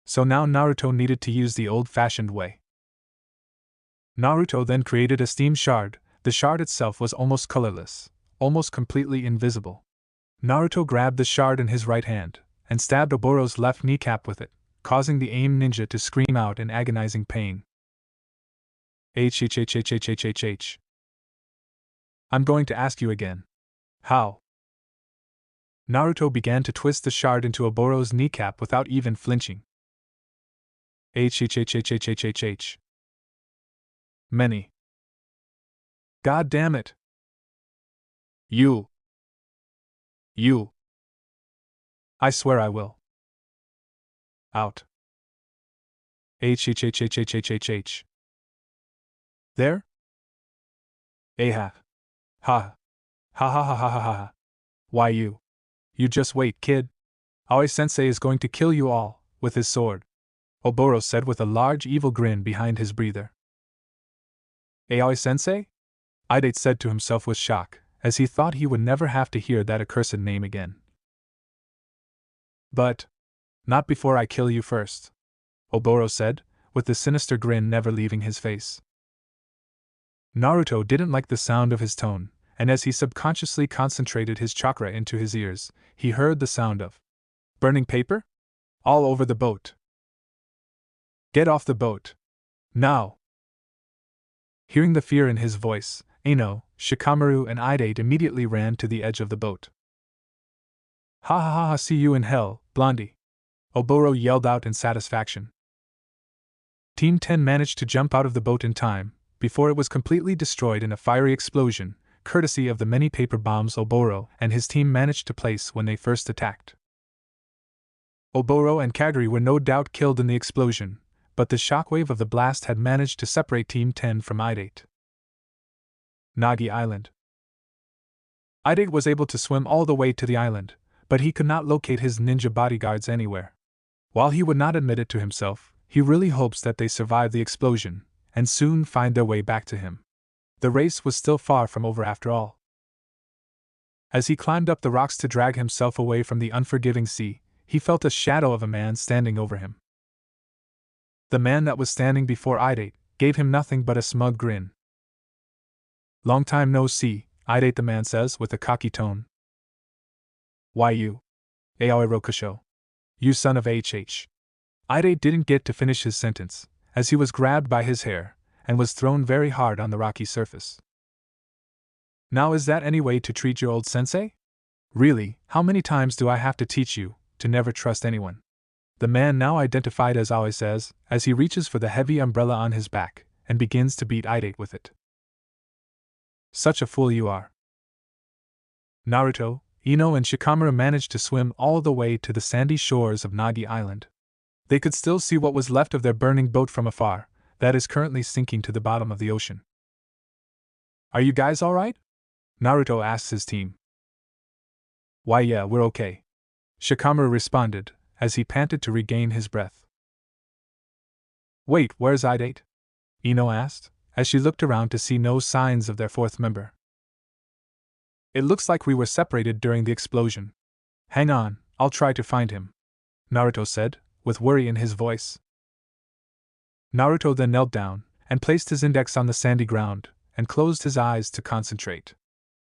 So now Naruto needed to use the old-fashioned way. Naruto then created a steam shard. The shard itself was almost colorless, almost completely invisible. Naruto grabbed the shard in his right hand, and stabbed Oboro's left kneecap with it, causing the AIM ninja to scream out in agonizing pain. H. I'm going to ask you again. How? Naruto began to twist the shard into Oboro's kneecap without even flinching. H. Many. God damn it. You. I swear I will. Out. H. There? Aha. Ha. Ha ha ha ha ha ha. Why you? You just wait, kid. Aoi-sensei is going to kill you all, with his sword. Oboro said with a large evil grin behind his breather. Aoi-sensei? Idate said to himself with shock, as he thought he would never have to hear that accursed name again. But, not before I kill you first, Oboro said, with the sinister grin never leaving his face. Naruto didn't like the sound of his tone, and as he subconsciously concentrated his chakra into his ears, he heard the sound of burning paper? All over the boat. Get off the boat. Now! Hearing the fear in his voice, Ino, Shikamaru, and Idate immediately ran to the edge of the boat. Ha ha ha ha, see you in hell, Blondie! Oboro yelled out in satisfaction. Team 10 managed to jump out of the boat in time, before it was completely destroyed in a fiery explosion, courtesy of the many paper bombs Oboro and his team managed to place when they first attacked. Oboro and Kagari were no doubt killed in the explosion, but the shockwave of the blast had managed to separate Team 10 from Idate. Nagi Island. Idate was able to swim all the way to the island, but he could not locate his ninja bodyguards anywhere. While he would not admit it to himself, he really hopes that they survive the explosion, and soon find their way back to him. The race was still far from over after all. As he climbed up the rocks to drag himself away from the unforgiving sea, he felt a shadow of a man standing over him. The man that was standing before Idate gave him nothing but a smug grin. Long time no see, Idate, the man says with a cocky tone. Why you? Aoi Rokusho. You son of HH. Idate didn't get to finish his sentence, as he was grabbed by his hair, and was thrown very hard on the rocky surface. Now is that any way to treat your old sensei? Really, how many times do I have to teach you to never trust anyone? The man now identified as Aoi says, as he reaches for the heavy umbrella on his back, and begins to beat Idate with it. Such a fool you are. Naruto, Ino and Shikamaru managed to swim all the way to the sandy shores of Nagi Island. They could still see what was left of their burning boat from afar, that is currently sinking to the bottom of the ocean. Are you guys alright? Naruto asks his team. Why yeah, we're okay. Shikamaru responded, as he panted to regain his breath. Wait, where's Idate? Ino asked, as she looked around to see no signs of their fourth member. It looks like we were separated during the explosion. Hang on, I'll try to find him, Naruto said, with worry in his voice. Naruto then knelt down, and placed his index on the sandy ground, and closed his eyes to concentrate.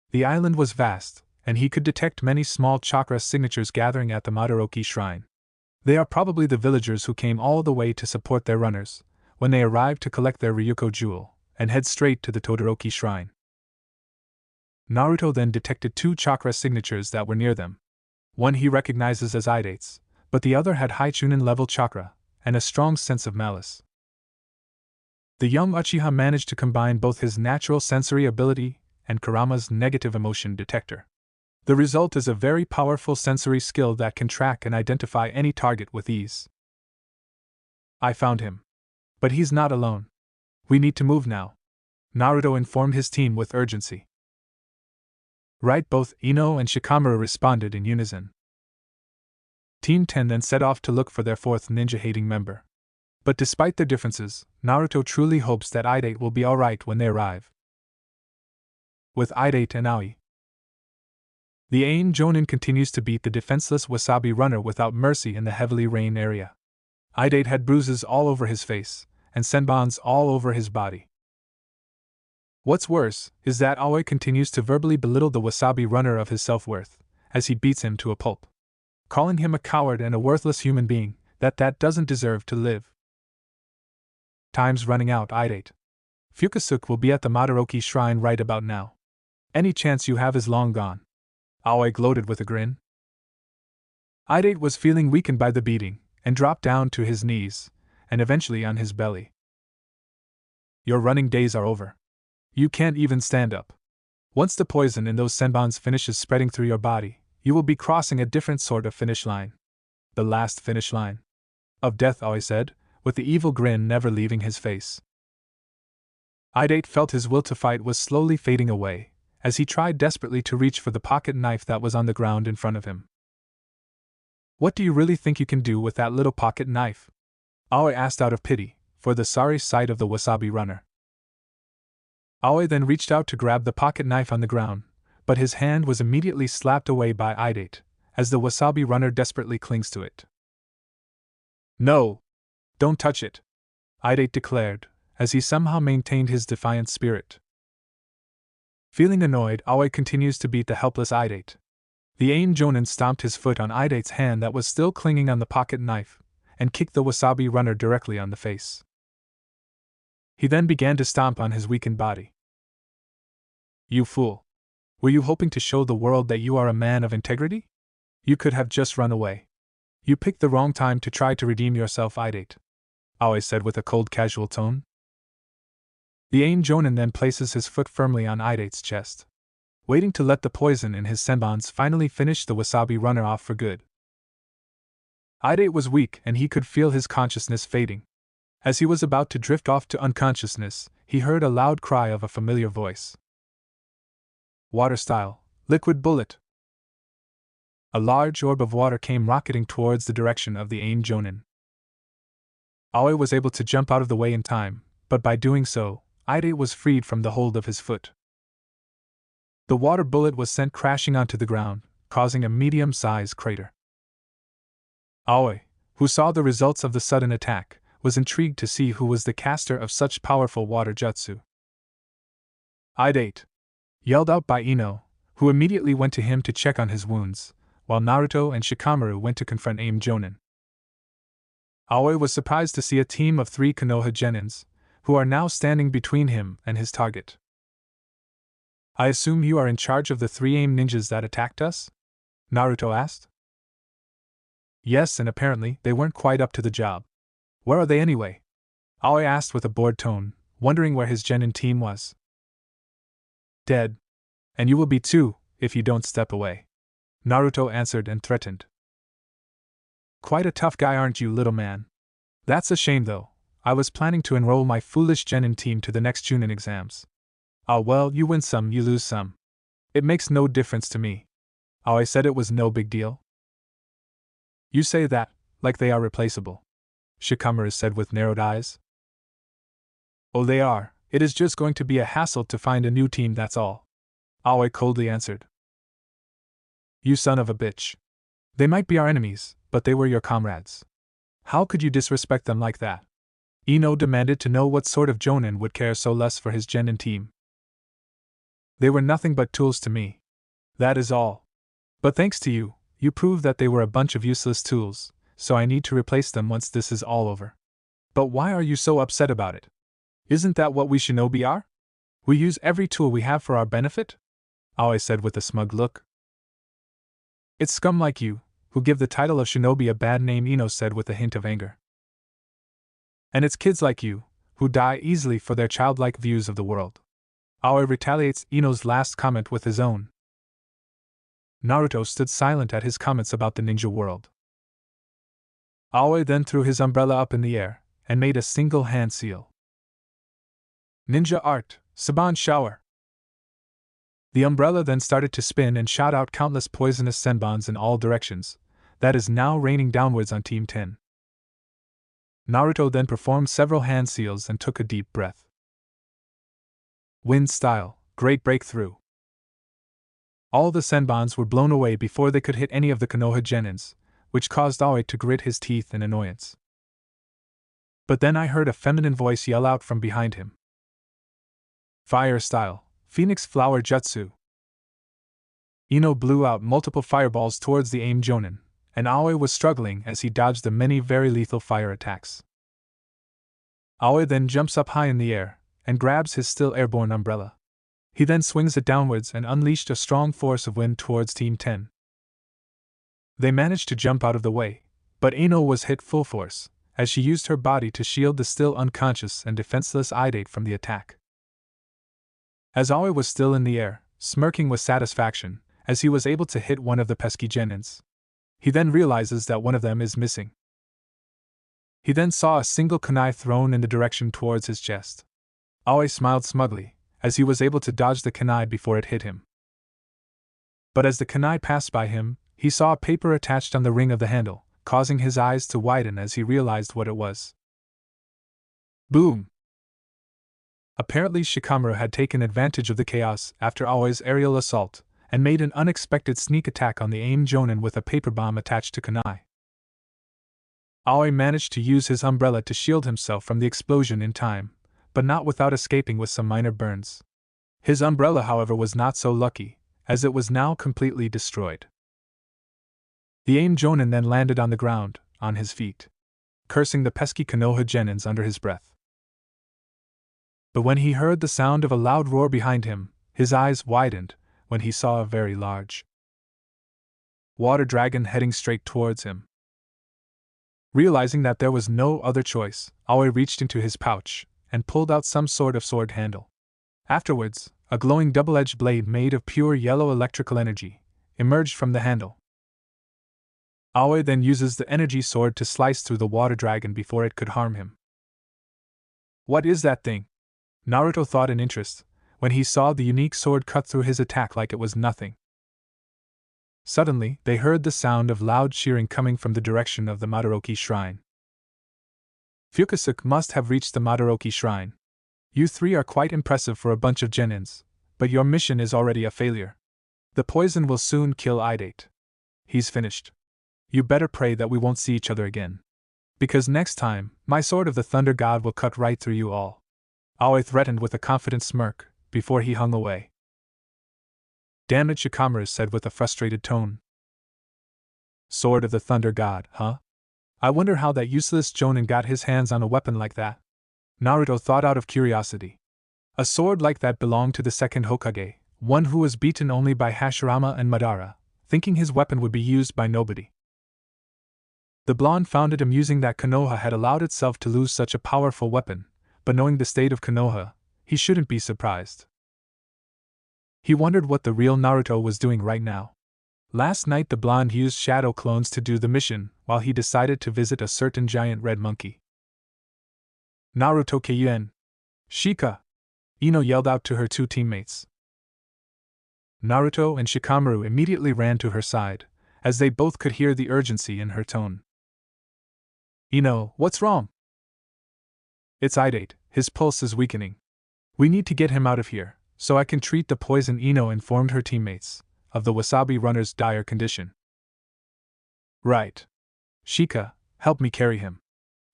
The island was vast, and he could detect many small chakra signatures gathering at the Madoroki shrine. They are probably the villagers who came all the way to support their runners, when they arrived to collect their Ryuko jewel, and head straight to the Todoroki shrine. Naruto then detected 2 chakra signatures that were near them. One he recognizes as Idate's, but the other had high Chunin level chakra, and a strong sense of malice. The young Uchiha managed to combine both his natural sensory ability and Kurama's negative emotion detector. The result is a very powerful sensory skill that can track and identify any target with ease. I found him. But he's not alone. We need to move now. Naruto informed his team with urgency. Right, both Ino and Shikamaru responded in unison. Team 10 then set off to look for their fourth ninja-hating member. But despite their differences, Naruto truly hopes that Idate will be alright when they arrive. With Idate and Aoi, the Ain Jonin continues to beat the defenseless Wasabi runner without mercy in the heavily rained area. Idate had bruises all over his face, and senbons all over his body. What's worse is that Aoi continues to verbally belittle the Wasabi runner of his self-worth, as he beats him to a pulp, calling him a coward and a worthless human being, that doesn't deserve to live. Time's running out, Idate. Fukazuka will be at the Madaraoki shrine right about now. Any chance you have is long gone. Aoi gloated with a grin. Idate was feeling weakened by the beating, and dropped down to his knees, and eventually on his belly. Your running days are over. You can't even stand up. Once the poison in those senbons finishes spreading through your body, you will be crossing a different sort of finish line. The last finish line of death, Aoi said, with the evil grin never leaving his face. Idate felt his will to fight was slowly fading away, as he tried desperately to reach for the pocket knife that was on the ground in front of him. What do you really think you can do with that little pocket knife? Aoi asked out of pity, for the sorry sight of the Wasabi runner. Aoi then reached out to grab the pocket knife on the ground, but his hand was immediately slapped away by Idate, as the Wasabi runner desperately clings to it. No! Don't touch it! Idate declared, as he somehow maintained his defiant spirit. Feeling annoyed, Aoi continues to beat the helpless Idate. The Ain Jonin stomped his foot on Idate's hand that was still clinging on the pocket knife, and kicked the Wasabi runner directly on the face. He then began to stomp on his weakened body. You fool! Were you hoping to show the world that you are a man of integrity? You could have just run away. You picked the wrong time to try to redeem yourself, Idate, Aoi said with a cold casual tone. The Ain Jonin then places his foot firmly on Idate's chest, waiting to let the poison in his senbons finally finish the Wasabi runner off for good. Idate was weak and he could feel his consciousness fading. As he was about to drift off to unconsciousness, he heard a loud cry of a familiar voice. Water style, liquid bullet. A large orb of water came rocketing towards the direction of the Ain Jonin. Aoi was able to jump out of the way in time, but by doing so, Idate was freed from the hold of his foot. The water bullet was sent crashing onto the ground, causing a medium-sized crater. Aoi, who saw the results of the sudden attack, was intrigued to see who was the caster of such powerful water jutsu. Idate! Yelled out by Ino, who immediately went to him to check on his wounds, while Naruto and Shikamaru went to confront Ain Jonin. Aoi was surprised to see a team of 3 Konoha genins, who are now standing between him and his target. I assume you are in charge of the 3 AIM ninjas that attacked us? Naruto asked. Yes, and apparently they weren't quite up to the job. Where are they anyway? Aoi asked with a bored tone, wondering where his genin team was. Dead. And you will be too, if you don't step away. Naruto answered and threatened. Quite a tough guy, aren't you, little man? That's a shame though. I was planning to enroll my foolish genin team to the next Chunin exams. Ah well, you win some, you lose some. It makes no difference to me. Aoi said it was no big deal. You say that, like they are replaceable, Shikamaru said with narrowed eyes. Oh, they are. It is just going to be a hassle to find a new team, that's all. Aoi coldly answered. You son of a bitch. They might be our enemies, but they were your comrades. How could you disrespect them like that? Ino demanded to know what sort of jonin would care so less for his genin team. They were nothing but tools to me. That is all. But thanks to you, you proved that they were a bunch of useless tools, so I need to replace them once this is all over. But why are you so upset about it? Isn't that what we shinobi are? We use every tool we have for our benefit? Aoi said with a smug look. It's scum like you, who give the title of shinobi a bad name, Ino said with a hint of anger. And it's kids like you, who die easily for their childlike views of the world. Aoi retaliates Ino's last comment with his own. Naruto stood silent at his comments about the ninja world. Aoi then threw his umbrella up in the air and made a single hand seal. Ninja art, Saban shower. The umbrella then started to spin and shot out countless poisonous senbons in all directions, that is now raining downwards on Team 10. Naruto then performed several hand seals and took a deep breath. Wind style, great breakthrough. All the senbons were blown away before they could hit any of the Konoha genins, which caused Aoi to grit his teeth in annoyance. But then I heard a feminine voice yell out from behind him. Fire style, Phoenix flower jutsu. Ino blew out multiple fireballs towards the aimed jonin, and Aoi was struggling as he dodged the many very lethal fire attacks. Aoi then jumps up high in the air and grabs his still airborne umbrella. He then swings it downwards and unleashed a strong force of wind towards Team 10. They managed to jump out of the way, but Ino was hit full force, as she used her body to shield the still unconscious and defenseless Idate from the attack. As Aoi was still in the air, smirking with satisfaction, as he was able to hit one of the pesky genins, he then realizes that one of them is missing. He then saw a single kunai thrown in the direction towards his chest. Aoi smiled smugly, as he was able to dodge the kunai before it hit him. But as the kunai passed by him, he saw a paper attached on the ring of the handle, causing his eyes to widen as he realized what it was. Boom! Apparently Shikamaru had taken advantage of the chaos after Aoi's aerial assault, and made an unexpected sneak attack on the aimed jonin with a paper bomb attached to kunai. Aoi managed to use his umbrella to shield himself from the explosion in time, but not without escaping with some minor burns. His umbrella, however, was not so lucky, as it was now completely destroyed. The aimed jonin then landed on the ground, on his feet, cursing the pesky Konoha genins under his breath. But when he heard the sound of a loud roar behind him, his eyes widened when he saw a very large water dragon heading straight towards him. Realizing that there was no other choice, Aoi reached into his pouch and pulled out some sort of sword handle. Afterwards, a glowing double-edged blade made of pure yellow electrical energy emerged from the handle. Aoi then uses the energy sword to slice through the water dragon before it could harm him. What is that thing? Naruto thought in interest, when he saw the unique sword cut through his attack like it was nothing. Suddenly, they heard the sound of loud cheering coming from the direction of the Madaraki shrine. Fukasaku must have reached the Madaraki shrine. You three are quite impressive for a bunch of genins, but your mission is already a failure. The poison will soon kill Idate. He's finished. You better pray that we won't see each other again. Because next time, my sword of the Thunder God will cut right through you all. Aoi threatened with a confident smirk, before he hung away. Damn it, Shikamaru said with a frustrated tone. Sword of the Thunder God, huh? I wonder how that useless jonin got his hands on a weapon like that. Naruto thought out of curiosity. A sword like that belonged to the second Hokage, one who was beaten only by Hashirama and Madara, thinking his weapon would be used by nobody. The blonde found it amusing that Konoha had allowed itself to lose such a powerful weapon, but knowing the state of Konoha, he shouldn't be surprised. He wondered what the real Naruto was doing right now. Last night the blonde used shadow clones to do the mission, while he decided to visit a certain giant red monkey. Naruto Keien! Shika! Ino yelled out to her two teammates. Naruto and Shikamaru immediately ran to her side, as they both could hear the urgency in her tone. Ino, what's wrong? It's Idate, his pulse is weakening. We need to get him out of here, so I can treat the poison. Ino informed her teammates of the Wasabi runner's dire condition. Right. Shika, help me carry him.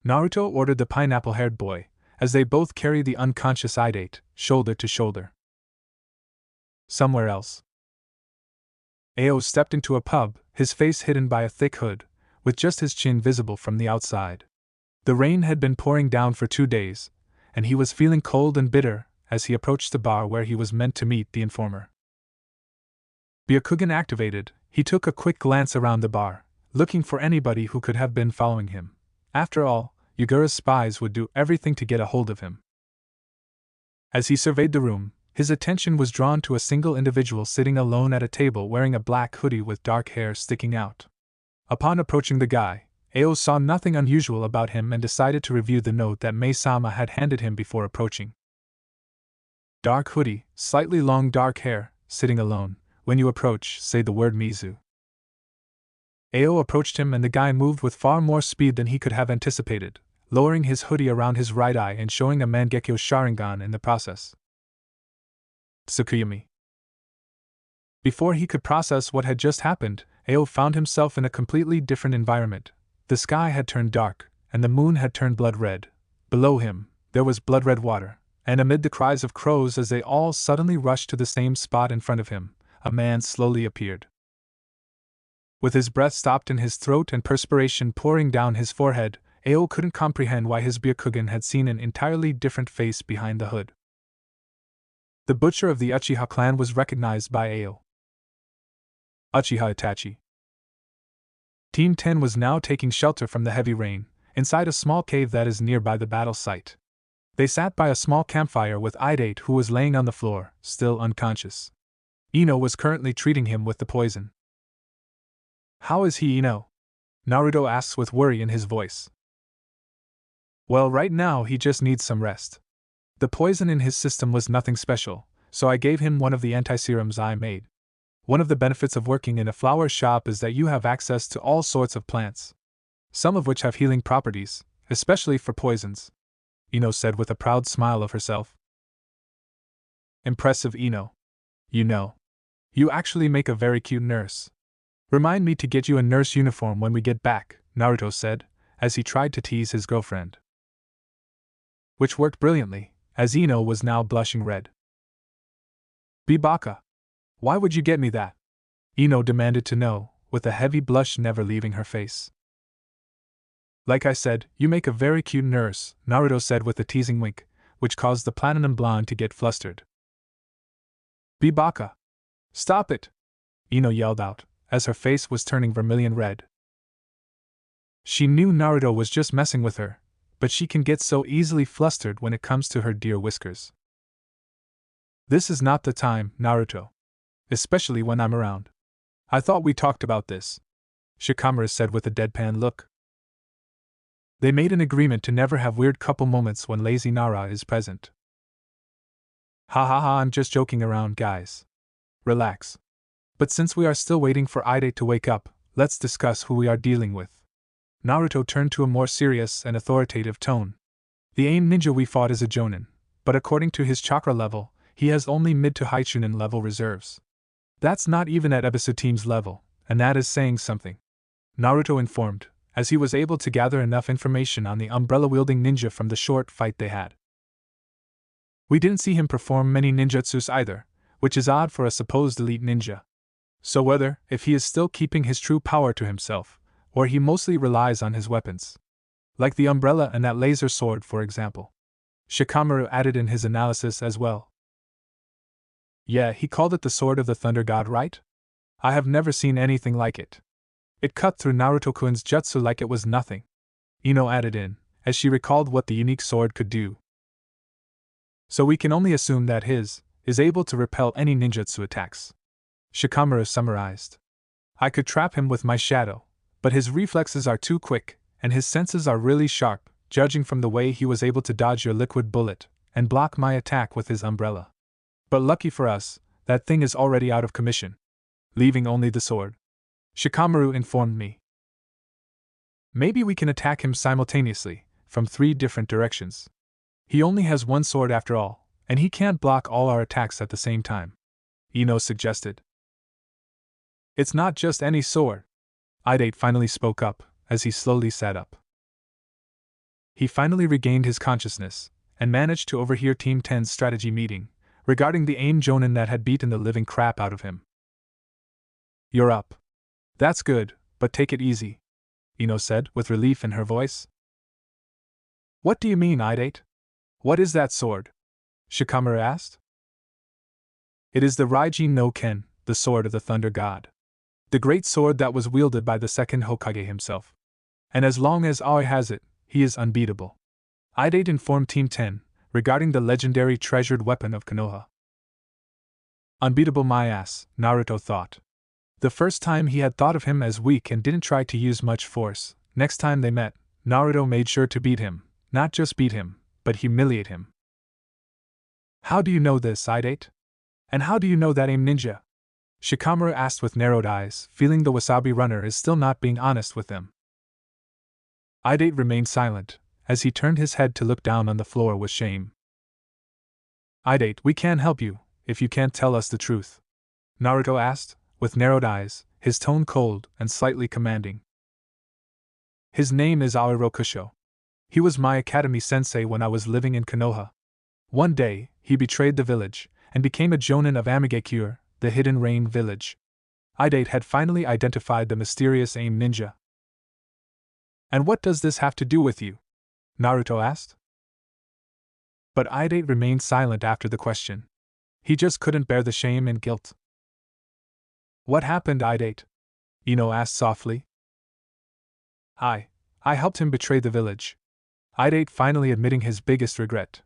Naruto ordered the pineapple-haired boy, as they both carry the unconscious Idate, shoulder to shoulder. Somewhere else. Ao stepped into a pub, his face hidden by a thick hood, with just his chin visible from the outside. The rain had been pouring down for 2 days, and he was feeling cold and bitter as he approached the bar where he was meant to meet the informer. Byakugan activated, he took a quick glance around the bar, looking for anybody who could have been following him. After all, Yagura's spies would do everything to get a hold of him. As he surveyed the room, his attention was drawn to a single individual sitting alone at a table wearing a black hoodie with dark hair sticking out. Upon approaching the guy, Ao saw nothing unusual about him and decided to review the note that Mei-sama had handed him before approaching. Dark hoodie, slightly long dark hair, sitting alone. When you approach, say the word Mizu. Ao approached him and the guy moved with far more speed than he could have anticipated, lowering his hoodie around his right eye and showing a Mangekyo Sharingan in the process. Tsukuyami. Before he could process what had just happened, Ao found himself in a completely different environment. The sky had turned dark, and the moon had turned blood red. Below him, there was blood red water, and amid the cries of crows as they all suddenly rushed to the same spot in front of him, a man slowly appeared. With his breath stopped in his throat and perspiration pouring down his forehead, Ao couldn't comprehend why his Byakugan had seen an entirely different face behind the hood. The butcher of the Uchiha clan was recognized by Ao. Uchiha Itachi. Team 10 was now taking shelter from the heavy rain, inside a small cave that is nearby the battle site. They sat by a small campfire with Idate, who was laying on the floor, still unconscious. Ino was currently treating him with the poison. How is he, Ino? Naruto asks with worry in his voice. Well, right now he just needs some rest. The poison in his system was nothing special, so I gave him one of the anti-serums I made. One of the benefits of working in a flower shop is that you have access to all sorts of plants, some of which have healing properties, especially for poisons, Ino said with a proud smile of herself. Impressive, Ino. You actually make a very cute nurse. Remind me to get you a nurse uniform when we get back, Naruto said, as he tried to tease his girlfriend. Which worked brilliantly, as Ino was now blushing red. Bibaka. Why would you get me that? Ino demanded to know, with a heavy blush never leaving her face. Like I said, you make a very cute nurse, Naruto said with a teasing wink, which caused the platinum blonde to get flustered. Bibaka. Stop it! Ino yelled out, as her face was turning vermilion red. She knew Naruto was just messing with her, but she can get so easily flustered when it comes to her dear whiskers. This is not the time, Naruto. Especially when I'm around. I thought we talked about this, Shikamaru said with a deadpan look. They made an agreement to never have weird couple moments when lazy Nara is present. Ha ha ha, I'm just joking around, guys. Relax. But since we are still waiting for Idate to wake up, let's discuss who we are dealing with. Naruto turned to a more serious and authoritative tone. The AIM ninja we fought is a Jonin, but according to his chakra level, he has only mid to high Chunin level reserves. That's not even at Ebisu team's level, and that is saying something. Naruto informed, as he was able to gather enough information on the umbrella-wielding ninja from the short fight they had. We didn't see him perform many ninjutsus either, which is odd for a supposed elite ninja. So whether, if he is still keeping his true power to himself, or he mostly relies on his weapons. Like the umbrella and that laser sword, for example. Shikamaru added in his analysis as well. Yeah, he called it the Sword of the Thunder God, right? I have never seen anything like it. It cut through Naruto-kun's jutsu like it was nothing. Ino added in, as she recalled what the unique sword could do. So we can only assume that his is able to repel any ninjutsu attacks. Shikamaru summarized. I could trap him with my shadow, but his reflexes are too quick, and his senses are really sharp, judging from the way he was able to dodge your liquid bullet and block my attack with his umbrella. But lucky for us, that thing is already out of commission, leaving only the sword. Shikamaru informed me. Maybe we can attack him simultaneously, from 3 different directions. He only has one sword after all, and he can't block all our attacks at the same time, Ino suggested. It's not just any sword. Idate finally spoke up, as he slowly sat up. He finally regained his consciousness, and managed to overhear Team 10's strategy meeting, regarding the AIM Jonin that had beaten the living crap out of him. You're up. That's good, but take it easy, Ino said, with relief in her voice. What do you mean, Idate? What is that sword? Shikamaru asked. It is the Raiji no Ken, the Sword of the Thunder God. The great sword that was wielded by the second Hokage himself. And as long as Aoi has it, he is unbeatable. Idate informed Team 10 regarding the legendary treasured weapon of Konoha. Unbeatable my ass, Naruto thought. The first time he had thought of him as weak and didn't try to use much force. Next time they met, Naruto made sure to beat him, not just beat him, but humiliate him. How do you know this, Idate? And how do you know that I'm ninja? Shikamaru asked with narrowed eyes, feeling the wasabi runner is still not being honest with them. Idate remained silent, as he turned his head to look down on the floor with shame. Idate, we can't help you, if you can't tell us the truth. Naruto asked, with narrowed eyes, his tone cold and slightly commanding. His name is Aoiro Kusho. He was my academy sensei when I was living in Konoha. One day, he betrayed the village, and became a jonin of Amigakure, the Hidden Rain village. Idate had finally identified the mysterious AIM ninja. And what does this have to do with you? Naruto asked. But Idate remained silent after the question. He just couldn't bear the shame and guilt. What happened, Idate? Ino asked softly. I helped him betray the village. Idate finally admitting his biggest regret.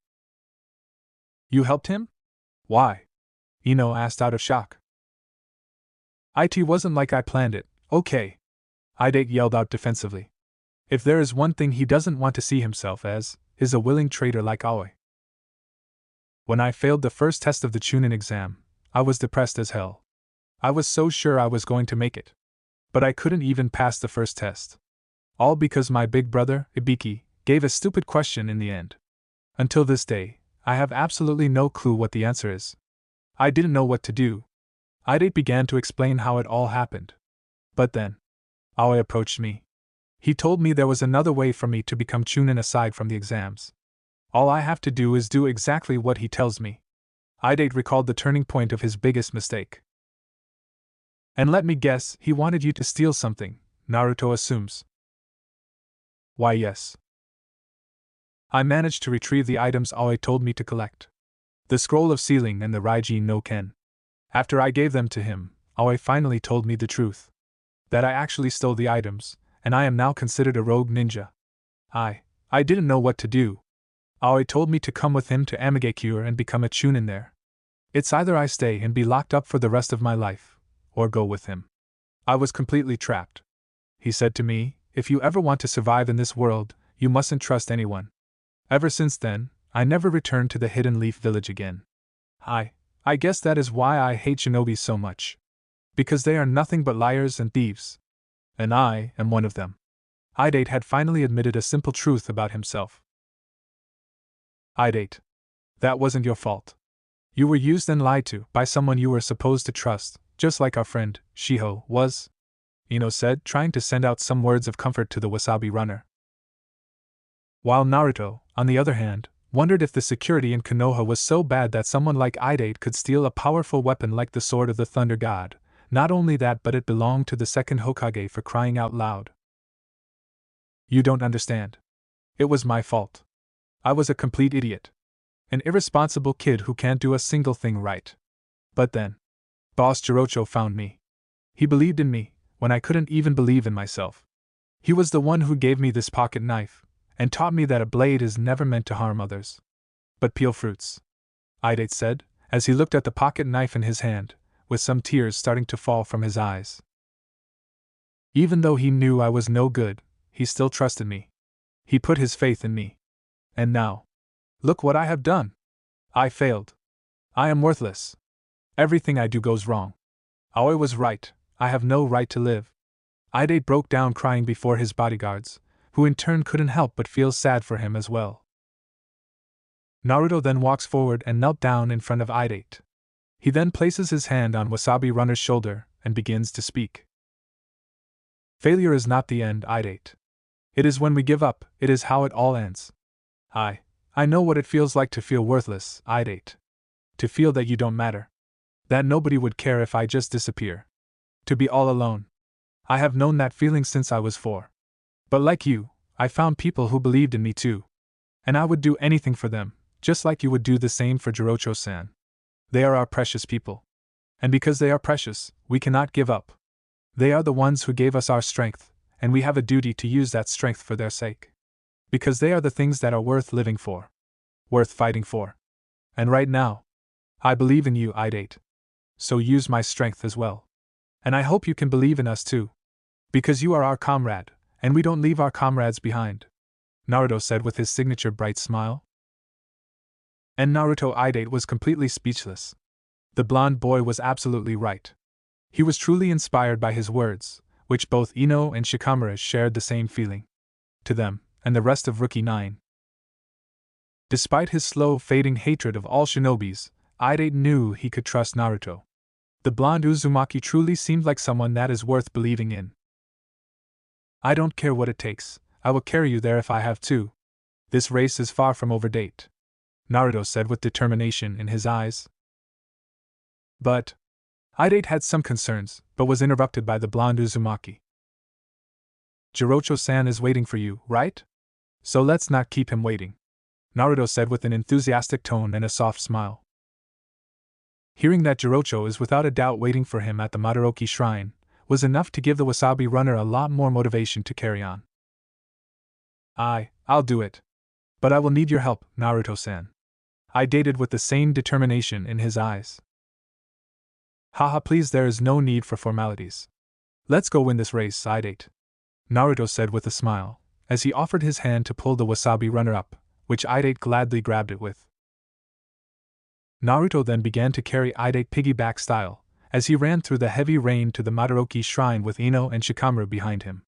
You helped him? Why? Ino asked out of shock. It wasn't like I planned it, okay. Idate yelled out defensively. If there is one thing he doesn't want to see himself as, is a willing traitor like Aoi. When I failed the first test of the Chunin exam, I was depressed as hell. I was so sure I was going to make it. But I couldn't even pass the first test. All because my big brother, Ibiki, gave a stupid question in the end. Until this day, I have absolutely no clue what the answer is. I didn't know what to do. Idate began to explain how it all happened. But then, Aoi approached me. He told me there was another way for me to become Chunin aside from the exams. All I have to do is do exactly what he tells me. Idate recalled the turning point of his biggest mistake. And let me guess, he wanted you to steal something, Naruto assumes. Why yes. I managed to retrieve the items Aoi told me to collect. The scroll of sealing and the Raiji no Ken. After I gave them to him, Aoi finally told me the truth. That I actually stole the items, and I am now considered a rogue ninja. I didn't know what to do. Aoi told me to come with him to Amigakure and become a Chunin there. It's either I stay and be locked up for the rest of my life, or go with him. I was completely trapped. He said to me, if you ever want to survive in this world, you mustn't trust anyone. Ever since then, I never returned to the Hidden Leaf village again. I guess that is why I hate shinobi so much. Because they are nothing but liars and thieves. And I am one of them. Idate had finally admitted a simple truth about himself. Idate. That wasn't your fault. You were used and lied to by someone you were supposed to trust, just like our friend, Shiho, was, Ino said, trying to send out some words of comfort to the wasabi runner. While Naruto, on the other hand, wondered if the security in Konoha was so bad that someone like Idate could steal a powerful weapon like the Sword of the Thunder God. Not only that, but it belonged to the second Hokage, for crying out loud. You don't understand. It was my fault. I was a complete idiot. An irresponsible kid who can't do a single thing right. But then, Boss Jirocho found me. He believed in me, when I couldn't even believe in myself. He was the one who gave me this pocket knife, and taught me that a blade is never meant to harm others, but peel fruits. Idate said, as he looked at the pocket knife in his hand, with some tears starting to fall from his eyes. Even though he knew I was no good, he still trusted me. He put his faith in me. And now, look what I have done. I failed. I am worthless. Everything I do goes wrong. Aoi was right, I have no right to live. Idate broke down crying before his bodyguards, who in turn couldn't help but feel sad for him as well. Naruto then walks forward and knelt down in front of Idate. He then places his hand on Wasabi Runner's shoulder and begins to speak. Failure is not the end, Idate. It is when we give up, it is how it all ends. I know what it feels like to feel worthless, Idate. To feel that you don't matter. That nobody would care if I just disappear. To be all alone. I have known that feeling since I was 4. But like you, I found people who believed in me too. And I would do anything for them, just like you would do the same for Jirocho-san. They are our precious people. And because they are precious, we cannot give up. They are the ones who gave us our strength, and we have a duty to use that strength for their sake. Because they are the things that are worth living for. Worth fighting for. And right now, I believe in you, Idate. So use my strength as well. And I hope you can believe in us too. Because you are our comrade, and we don't leave our comrades behind. Naruto said with his signature bright smile. And Naruto Idate was completely speechless. The blonde boy was absolutely right. He was truly inspired by his words, which both Ino and Shikamaru shared the same feeling. To them, and the rest of Rookie 9. Despite his slow, fading hatred of all shinobis, Idate knew he could trust Naruto. The blonde Uzumaki truly seemed like someone that is worth believing in. I don't care what it takes, I will carry you there if I have to. This race is far from overdate, Naruto said with determination in his eyes. But Idate had some concerns, but was interrupted by the blonde Uzumaki. Jirocho-san is waiting for you, right? So let's not keep him waiting, Naruto said with an enthusiastic tone and a soft smile. Hearing that Jirocho is without a doubt waiting for him at the Madaraoki shrine was enough to give the Wasabi runner a lot more motivation to carry on. I'll do it. But I will need your help, Naruto-san. Idate with the same determination in his eyes. Haha, please, there is no need for formalities. Let's go win this race, Idate, Naruto said with a smile, as he offered his hand to pull the Wasabi runner up, which Idate gladly grabbed it with. Naruto then began to carry Idate piggyback style, as he ran through the heavy rain to the Madaraoki shrine with Ino and Shikamaru behind him.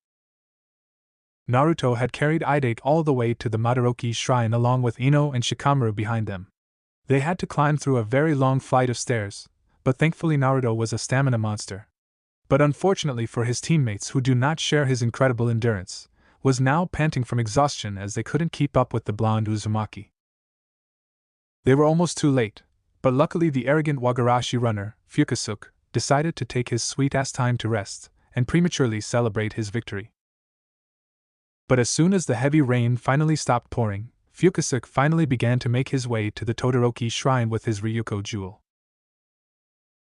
Naruto had carried Idate all the way to the Madaraoki shrine along with Ino and Shikamaru behind them. They had to climb through a very long flight of stairs, but thankfully Naruto was a stamina monster. But unfortunately for his teammates who do not share his incredible endurance, was now panting from exhaustion as they couldn't keep up with the blonde Uzumaki. They were almost too late, but luckily the arrogant Wagarashi runner, Fukazuka, decided to take his sweet-ass time to rest, and prematurely celebrate his victory. But as soon as the heavy rain finally stopped pouring, Fukazuka finally began to make his way to the Todoroki shrine with his Ryuko jewel.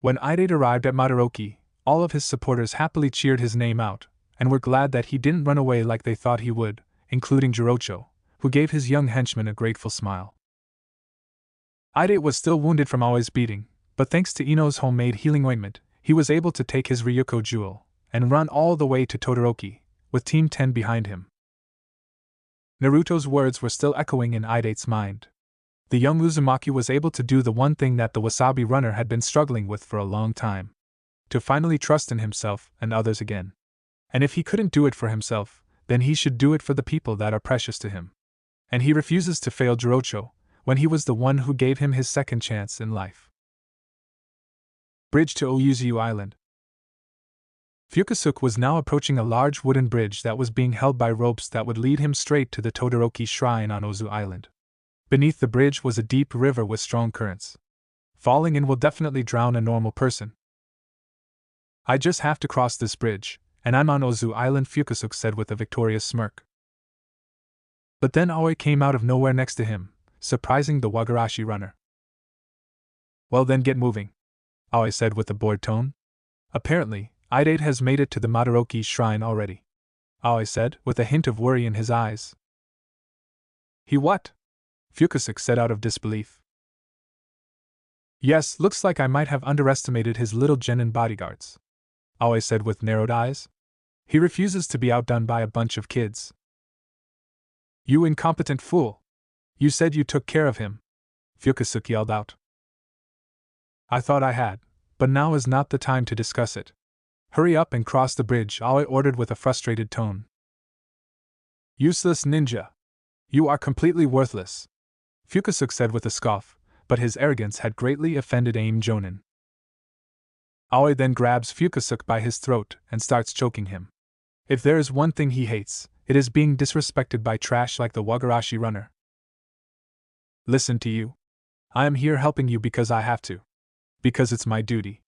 When Idate arrived at Madaraoki, all of his supporters happily cheered his name out, and were glad that he didn't run away like they thought he would, including Jirocho, who gave his young henchman a grateful smile. Idate was still wounded from always beating, but thanks to Ino's homemade healing ointment, he was able to take his Ryuko jewel and run all the way to Todoroki, with Team 10 behind him. Naruto's words were still echoing in Idate's mind. The young Uzumaki was able to do the one thing that the Wasabi runner had been struggling with for a long time: to finally trust in himself and others again. And if he couldn't do it for himself, then he should do it for the people that are precious to him. And he refuses to fail Jirocho, when he was the one who gave him his second chance in life. Bridge to Oyuzu Island. Fukazuka was now approaching a large wooden bridge that was being held by ropes that would lead him straight to the Todoroki shrine on Ozu Island. Beneath the bridge was a deep river with strong currents. Falling in will definitely drown a normal person. I just have to cross this bridge, and I'm on Ozu Island, Fukazuka said with a victorious smirk. But then Aoi came out of nowhere next to him, surprising the Wagarashi runner. Well then, get moving, Aoi said with a bored tone. Apparently, Idate has made it to the Madaraoki shrine already, Aoi said, with a hint of worry in his eyes. He what? Fukazuka said out of disbelief. Yes, looks like I might have underestimated his little genin bodyguards, Aoi said with narrowed eyes. He refuses to be outdone by a bunch of kids. You incompetent fool! You said you took care of him, Fukazuka yelled out. I thought I had, but now is not the time to discuss it. Hurry up and cross the bridge, Aoi ordered with a frustrated tone. Useless ninja! You are completely worthless, Fukazuka said with a scoff, but his arrogance had greatly offended Aim Jonin. Aoi then grabs Fukazuka by his throat and starts choking him. If there is one thing he hates, it is being disrespected by trash like the Wagarashi runner. Listen to you. I am here helping you because I have to. Because it's my duty.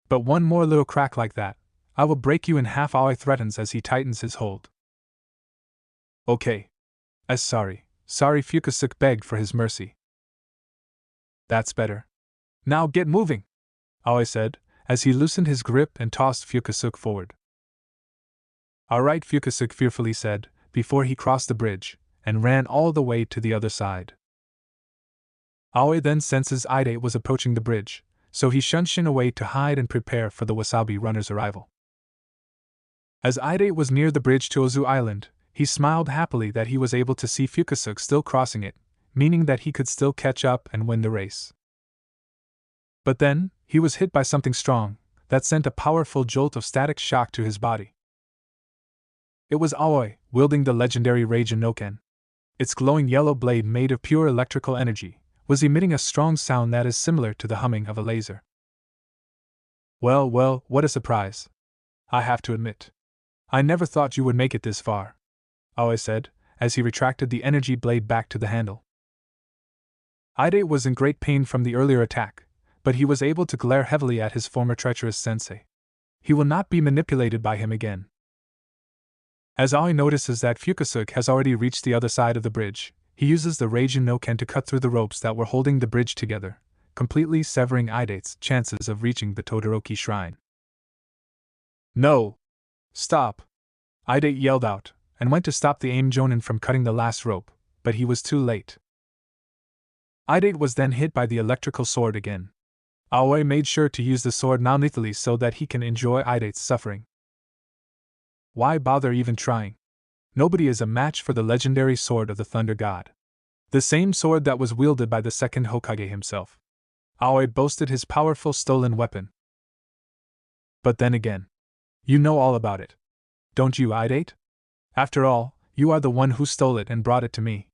But one more little crack like that, I will break you in half, Aoi threatens as he tightens his hold. Okay. Sorry, Fukazuka begged for his mercy. That's better. Now get moving, Aoi said, as he loosened his grip and tossed Fukazuka forward. Alright, Fukazuka fearfully said, before he crossed the bridge, and ran all the way to the other side. Aoi then senses Idate was approaching the bridge, so he shunshin away to hide and prepare for the wasabi runner's arrival. As Idate was near the bridge to Ozu Island, he smiled happily that he was able to see Fukasaku still crossing it, meaning that he could still catch up and win the race. But then, he was hit by something strong, that sent a powerful jolt of static shock to his body. It was Aoi, wielding the legendary Raijin no-ken. Its glowing yellow blade made of pure electrical energy was emitting a strong sound that is similar to the humming of a laser. Well, what a surprise. I have to admit. I never thought you would make it this far, Aoi said, as he retracted the energy blade back to the handle. Idate was in great pain from the earlier attack, but he was able to glare heavily at his former treacherous sensei. He will not be manipulated by him again. As Aoi notices that Fukasaku has already reached the other side of the bridge, he uses the Raijin no-ken to cut through the ropes that were holding the bridge together, completely severing Idate's chances of reaching the Todoroki shrine. No! Stop! Idate yelled out, and went to stop the aim jonin from cutting the last rope, but he was too late. Idate was then hit by the electrical sword again. Aoi made sure to use the sword non-lethally so that he can enjoy Idate's suffering. Why bother even trying? Nobody is a match for the legendary sword of the Thunder God. The same sword that was wielded by the second Hokage himself. Aoi boasted his powerful stolen weapon. But then again, you know all about it. Don't you, Idate? After all, you are the one who stole it and brought it to me,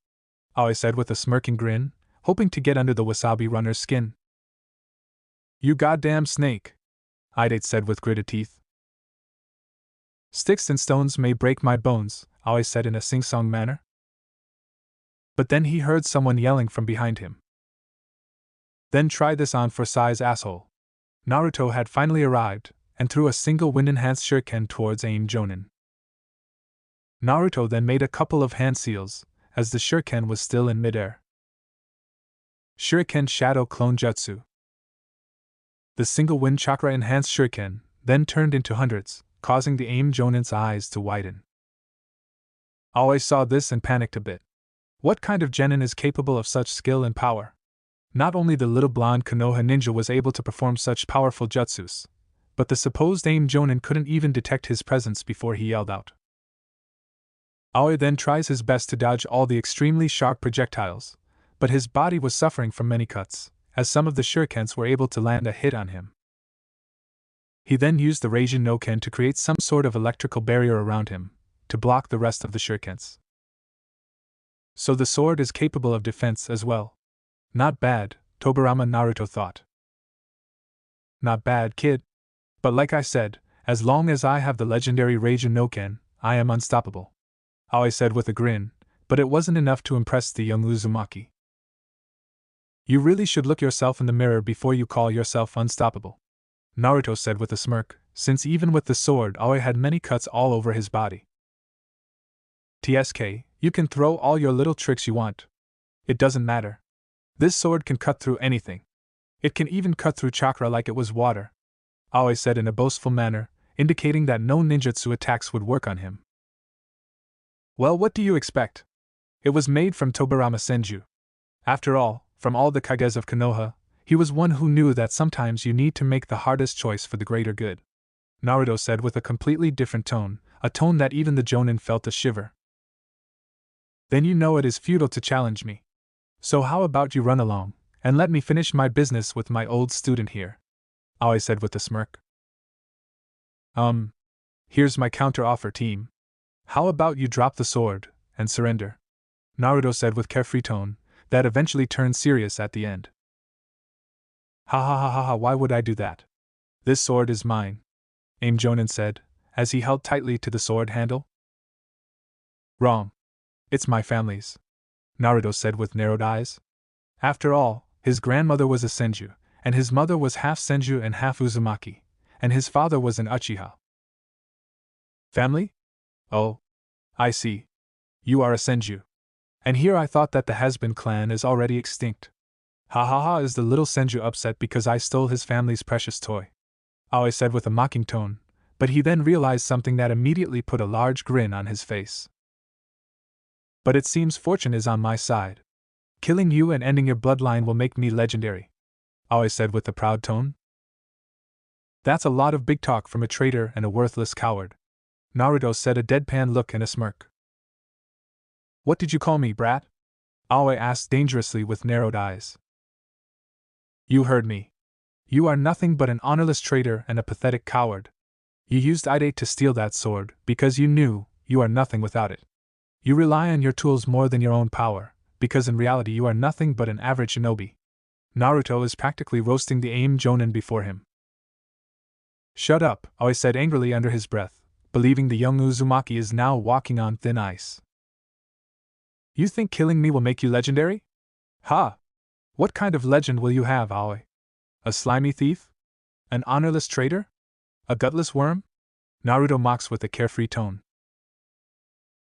Aoi said with a smirking grin, hoping to get under the wasabi runner's skin. You goddamn snake, Idate said with gritted teeth. Sticks and stones may break my bones, Aoi said in a sing-song manner. But then he heard someone yelling from behind him. Then try this on for size, asshole. Naruto had finally arrived, and threw a single wind-enhanced shuriken towards Aim Jonin. Naruto then made a couple of hand seals, as the shuriken was still in midair. Shuriken Shadow Clone Jutsu. The single wind chakra-enhanced shuriken then turned into hundreds, causing the Aim Jonin's eyes to widen. Aoi saw this and panicked a bit. What kind of genin is capable of such skill and power? Not only the little blonde Konoha ninja was able to perform such powerful jutsus, but the supposed Aim Jonin couldn't even detect his presence before he yelled out. Aoi then tries his best to dodge all the extremely sharp projectiles, but his body was suffering from many cuts, as some of the shurikens were able to land a hit on him. He then used the Raijin no-ken to create some sort of electrical barrier around him, to block the rest of the shurikens. So the sword is capable of defense as well. Not bad, Tobirama Naruto thought. Not bad, kid. But like I said, as long as I have the legendary Raijin no-ken, I am unstoppable, Aoi said with a grin, but it wasn't enough to impress the young Uzumaki. You really should look yourself in the mirror before you call yourself unstoppable, Naruto said with a smirk, since even with the sword Aoi had many cuts all over his body. TSK, you can throw all your little tricks you want. It doesn't matter. This sword can cut through anything. It can even cut through chakra like it was water, Aoi said in a boastful manner, indicating that no ninjutsu attacks would work on him. Well, what do you expect? It was made from Tobirama Senju. After all, from all the Kages of Konoha, he was one who knew that sometimes you need to make the hardest choice for the greater good, Naruto said with a completely different tone, a tone that even the Jonin felt a shiver. Then you know it is futile to challenge me. So how about you run along, and let me finish my business with my old student here, Aoi said with a smirk. Here's my counter-offer, team. How about you drop the sword, and surrender? Naruto said with carefree tone, that eventually turned serious at the end. Ha, why would I do that? This sword is mine, Aim Jonin said, as he held tightly to the sword handle. Wrong. It's my family's, Naruto said with narrowed eyes. After all, his grandmother was a Senju, and his mother was half Senju and half Uzumaki, and his father was an Uchiha. Family? Oh, I see. You are a Senju. And here I thought that the has-been clan is already extinct. Ha, is the little Senju upset because I stole his family's precious toy? Aoi said with a mocking tone, but he then realized something that immediately put a large grin on his face. But it seems fortune is on my side. Killing you and ending your bloodline will make me legendary, Aoi said with a proud tone. That's a lot of big talk from a traitor and a worthless coward, Naruto said, a deadpan look and a smirk. What did you call me, brat? Aoi asked dangerously with narrowed eyes. You heard me. You are nothing but an honorless traitor and a pathetic coward. You used Idate to steal that sword because you knew you are nothing without it. You rely on your tools more than your own power, because in reality you are nothing but an average shinobi. Naruto is practically roasting the AIM Jonin before him. Shut up, Aoi said angrily under his breath, believing the young Uzumaki is now walking on thin ice. You think killing me will make you legendary? Ha! What kind of legend will you have, Aoi? A slimy thief? An honorless traitor? A gutless worm? Naruto mocks with a carefree tone.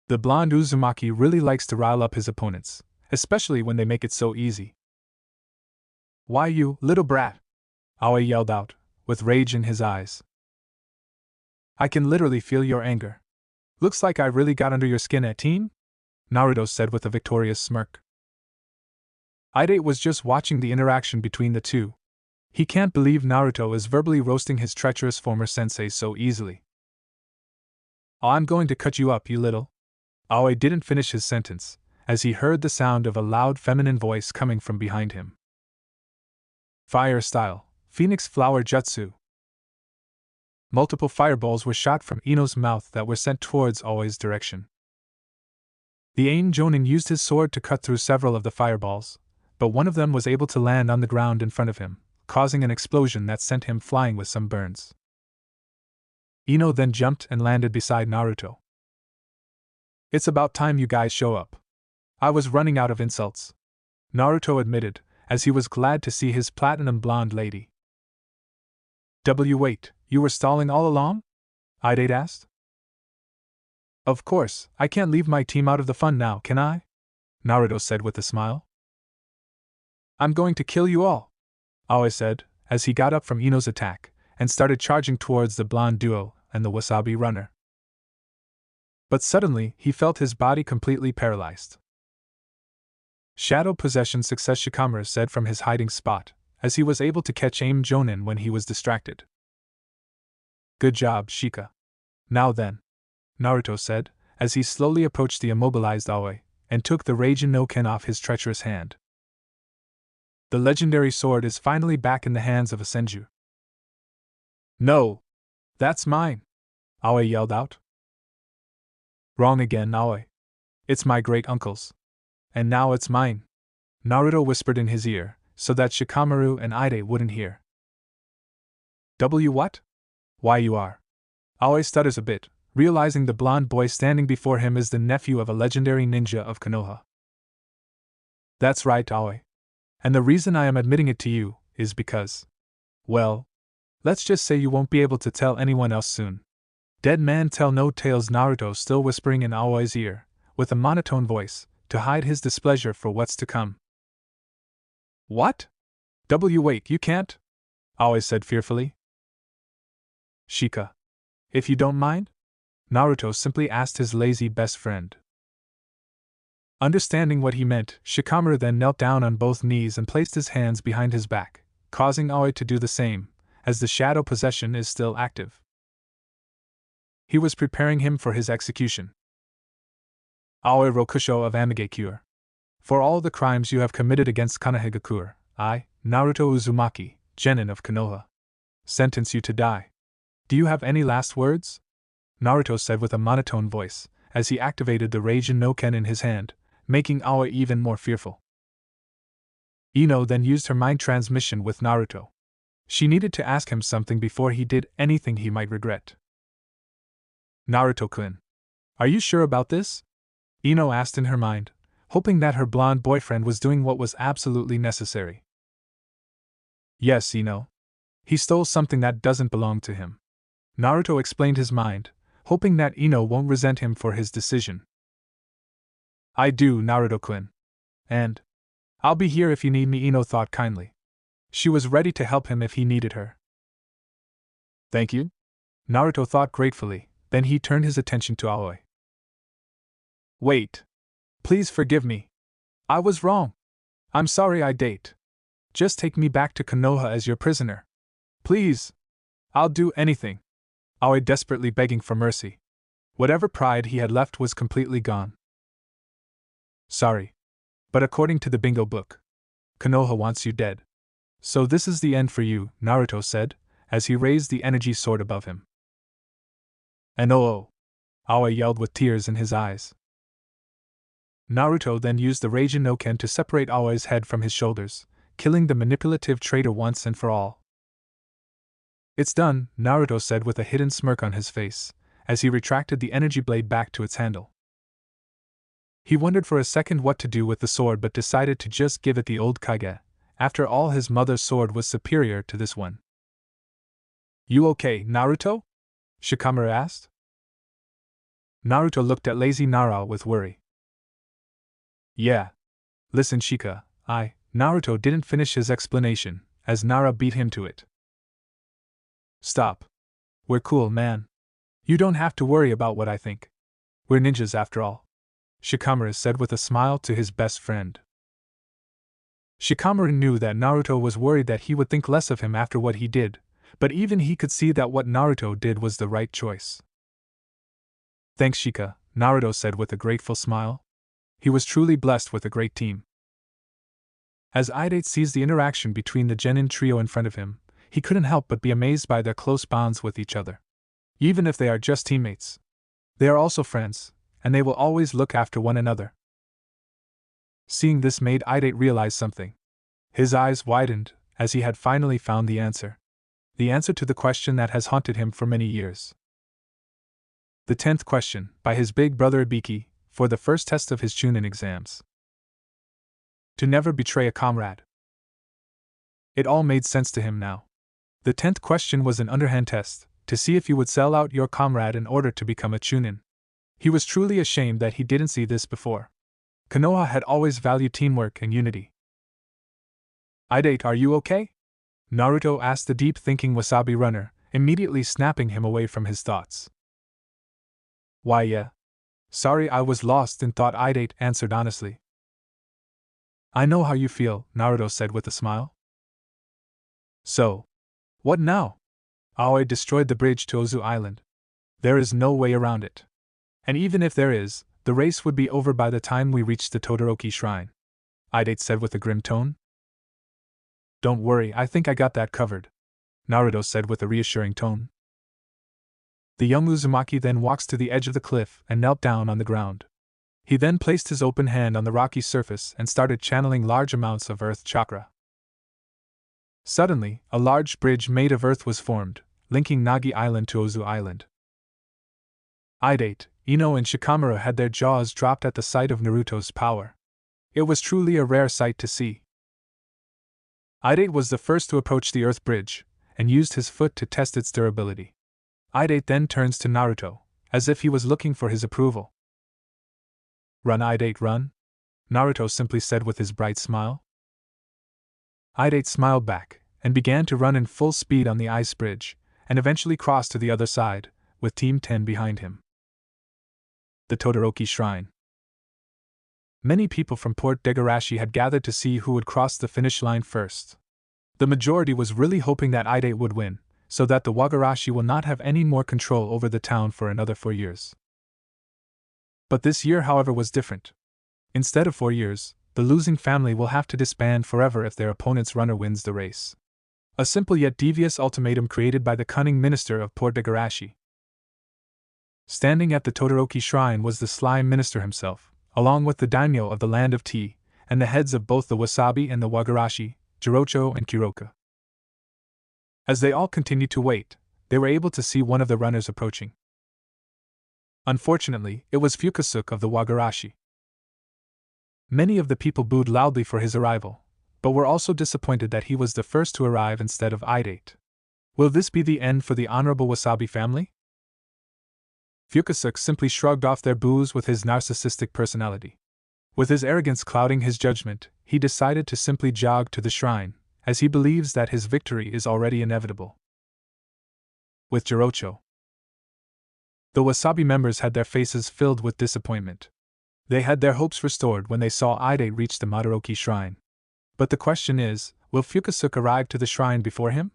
The blonde Uzumaki really likes to rile up his opponents, especially when they make it so easy. Why you, little brat? Aoi yelled out, with rage in his eyes. I can literally feel your anger. Looks like I really got under your skin, team? Naruto said with a victorious smirk. Idate was just watching the interaction between the two. He can't believe Naruto is verbally roasting his treacherous former sensei so easily. Oh, I'm going to cut you up, you little. Aoi didn't finish his sentence, as he heard the sound of a loud feminine voice coming from behind him. Fire style, Phoenix Flower Jutsu. Multiple fireballs were shot from Ino's mouth that were sent towards Aoi's direction. The AIM Jonin used his sword to cut through several of the fireballs, but one of them was able to land on the ground in front of him, causing an explosion that sent him flying with some burns. Ino then jumped and landed beside Naruto. It's about time you guys show up. I was running out of insults, Naruto admitted, as he was glad to see his platinum blonde lady. Wait, you were stalling all along? Idate asked. Of course, I can't leave my team out of the fun now, can I? Naruto said with a smile. I'm going to kill you all, Aoi said, as he got up from Ino's attack and started charging towards the blonde duo and the wasabi runner. But suddenly, he felt his body completely paralyzed. Shadow possession success, Shikamaru said from his hiding spot, as he was able to catch AIM Jonin when he was distracted. Good job, Shika. Now then, Naruto said, as he slowly approached the immobilized Aoi and took the Raijin no Ken off his treacherous hand. The legendary sword is finally back in the hands of a Senju. No! That's mine! Aoi yelled out. Wrong again, Aoi. It's my great-uncle's. And now it's mine, Naruto whispered in his ear, so that Shikamaru and Idate wouldn't hear. What? Why you are? Aoi stutters a bit, realizing the blonde boy standing before him is the nephew of a legendary ninja of Konoha. That's right, Aoi. And the reason I am admitting it to you is because, well, let's just say you won't be able to tell anyone else soon. Dead man tell no tales, Naruto still whispering in Aoi's ear, with a monotone voice, to hide his displeasure for what's to come. What? Wait, you can't? Aoi said fearfully. Shika. If you don't mind? Naruto simply asked his lazy best friend. Understanding what he meant, Shikamaru then knelt down on both knees and placed his hands behind his back, causing Aoi to do the same, as the shadow possession is still active. He was preparing him for his execution. Aoi Rokusho of Amigakure. For all the crimes you have committed against Konohagakure, I, Naruto Uzumaki, Genin of Konoha, sentence you to die. Do you have any last words? Naruto said with a monotone voice, as he activated the Raijin no Ken in his hand, making Aoi even more fearful. Ino then used her mind transmission with Naruto. She needed to ask him something before he did anything he might regret. Naruto-kun, are you sure about this? Ino asked in her mind, hoping that her blonde boyfriend was doing what was absolutely necessary. Yes, Ino. He stole something that doesn't belong to him. Naruto explained his mind, hoping that Ino won't resent him for his decision. I do, Naruto-kun. And I'll be here if you need me, Ino thought kindly. She was ready to help him if he needed her. Thank you? Naruto thought gratefully, then he turned his attention to Aoi. Wait. Please forgive me. I was wrong. I'm sorry, Idate. Just take me back to Konoha as your prisoner. Please. I'll do anything. Aoi desperately begging for mercy. Whatever pride he had left was completely gone. Sorry. But according to the bingo book, Konoha wants you dead. So this is the end for you, Naruto said, as he raised the energy sword above him. And oh! Aoi yelled with tears in his eyes. Naruto then used the Raijin no Ken to separate Aoi's head from his shoulders, killing the manipulative traitor once and for all. It's done, Naruto said with a hidden smirk on his face, as he retracted the energy blade back to its handle. He wondered for a second what to do with the sword but decided to just give it the old Kage. After all, his mother's sword was superior to this one. You okay, Naruto? Shikamaru asked. Naruto looked at lazy Nara with worry. Yeah. Listen, Shika, Naruto didn't finish his explanation, as Nara beat him to it. Stop. We're cool, man. You don't have to worry about what I think. We're ninjas after all, Shikamaru said with a smile to his best friend. Shikamaru knew that Naruto was worried that he would think less of him after what he did, but even he could see that what Naruto did was the right choice. Thanks, Shika, Naruto said with a grateful smile. He was truly blessed with a great team. As Idate sees the interaction between the genin trio in front of him, he couldn't help but be amazed by their close bonds with each other. Even if they are just teammates, they are also friends, and they will always look after one another. Seeing this made Idate realize something. His eyes widened, as he had finally found the answer. The answer to the question that has haunted him for many years. The 10th question, by his big brother Ibiki, for the first test of his Chunin exams. To never betray a comrade. It all made sense to him now. The 10th question was an underhand test, to see if you would sell out your comrade in order to become a Chunin. He was truly ashamed that he didn't see this before. Konoha had always valued teamwork and unity. Idate, are you okay? Naruto asked the deep-thinking wasabi runner, immediately snapping him away from his thoughts. Why, yeah. Sorry, I was lost in thought, Idate answered honestly. I know how you feel, Naruto said with a smile. So, what now? Aoi destroyed the bridge to Ozu Island. There is no way around it. And even if there is, the race would be over by the time we reach the Todoroki shrine, Idate said with a grim tone. Don't worry, I think I got that covered, Naruto said with a reassuring tone. The young Uzumaki then walks to the edge of the cliff and knelt down on the ground. He then placed his open hand on the rocky surface and started channeling large amounts of earth chakra. Suddenly, a large bridge made of earth was formed, linking Nagi Island to Ozu Island. Idate, Ino and Shikamaru had their jaws dropped at the sight of Naruto's power. It was truly a rare sight to see. Idate was the first to approach the earth bridge, and used his foot to test its durability. Idate then turns to Naruto, as if he was looking for his approval. Run, Idate, run, Naruto simply said with his bright smile. Idate smiled back, and began to run in full speed on the ice bridge, and eventually crossed to the other side, with Team 10 behind him. The Todoroki Shrine. Many people from Port Degarashi had gathered to see who would cross the finish line first. The majority was really hoping that Idate would win, so that the Wagarashi will not have any more control over the town for another 4 years. But this year, however, was different. Instead of 4 years, the losing family will have to disband forever if their opponent's runner wins the race. A simple yet devious ultimatum created by the cunning minister of Port Degarashi. Standing at the Todoroki shrine was the sly minister himself, along with the daimyo of the land of tea, and the heads of both the Wasabi and the Wagarashi, Jirocho and Kiroka. As they all continued to wait, they were able to see one of the runners approaching. Unfortunately, it was Fukazuka of the Wagarashi. Many of the people booed loudly for his arrival, but were also disappointed that he was the first to arrive instead of Idate. Will this be the end for the honorable Wasabi family? Fukazuka simply shrugged off their boos with his narcissistic personality. With his arrogance clouding his judgment, he decided to simply jog to the shrine, as he believes that his victory is already inevitable. With Jirocho. The Wasabi members had their faces filled with disappointment. They had their hopes restored when they saw Idate reach the Madaraoki shrine. But the question is, will Fukazuka arrive to the shrine before him?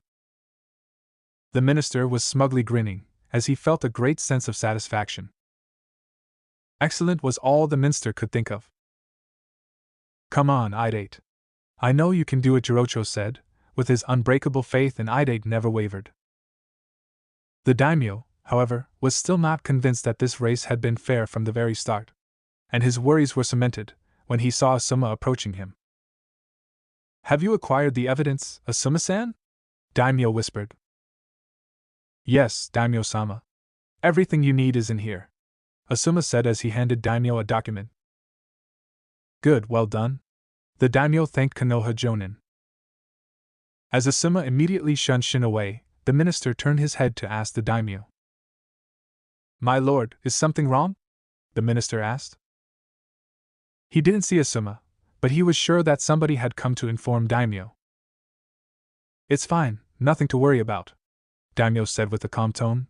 The minister was smugly grinning, as he felt a great sense of satisfaction. Excellent was all the minister could think of. Come on, Idate. I know you can do it, Jirocho said, with his unbreakable faith, and Idate never wavered. The daimyo, however, was still not convinced that this race had been fair from the very start, and his worries were cemented when he saw Asuma approaching him. Have you acquired the evidence, Asuma-san? Daimyo whispered. Yes, Daimyo-sama. Everything you need is in here, Asuma said as he handed Daimyo a document. Good, well done. The daimyo thanked Konoha Jonin. As Asuma immediately shunned Shin away, the minister turned his head to ask the daimyo. My lord, is something wrong? The minister asked. He didn't see Asuma, but he was sure that somebody had come to inform daimyo. It's fine, nothing to worry about, daimyo said with a calm tone.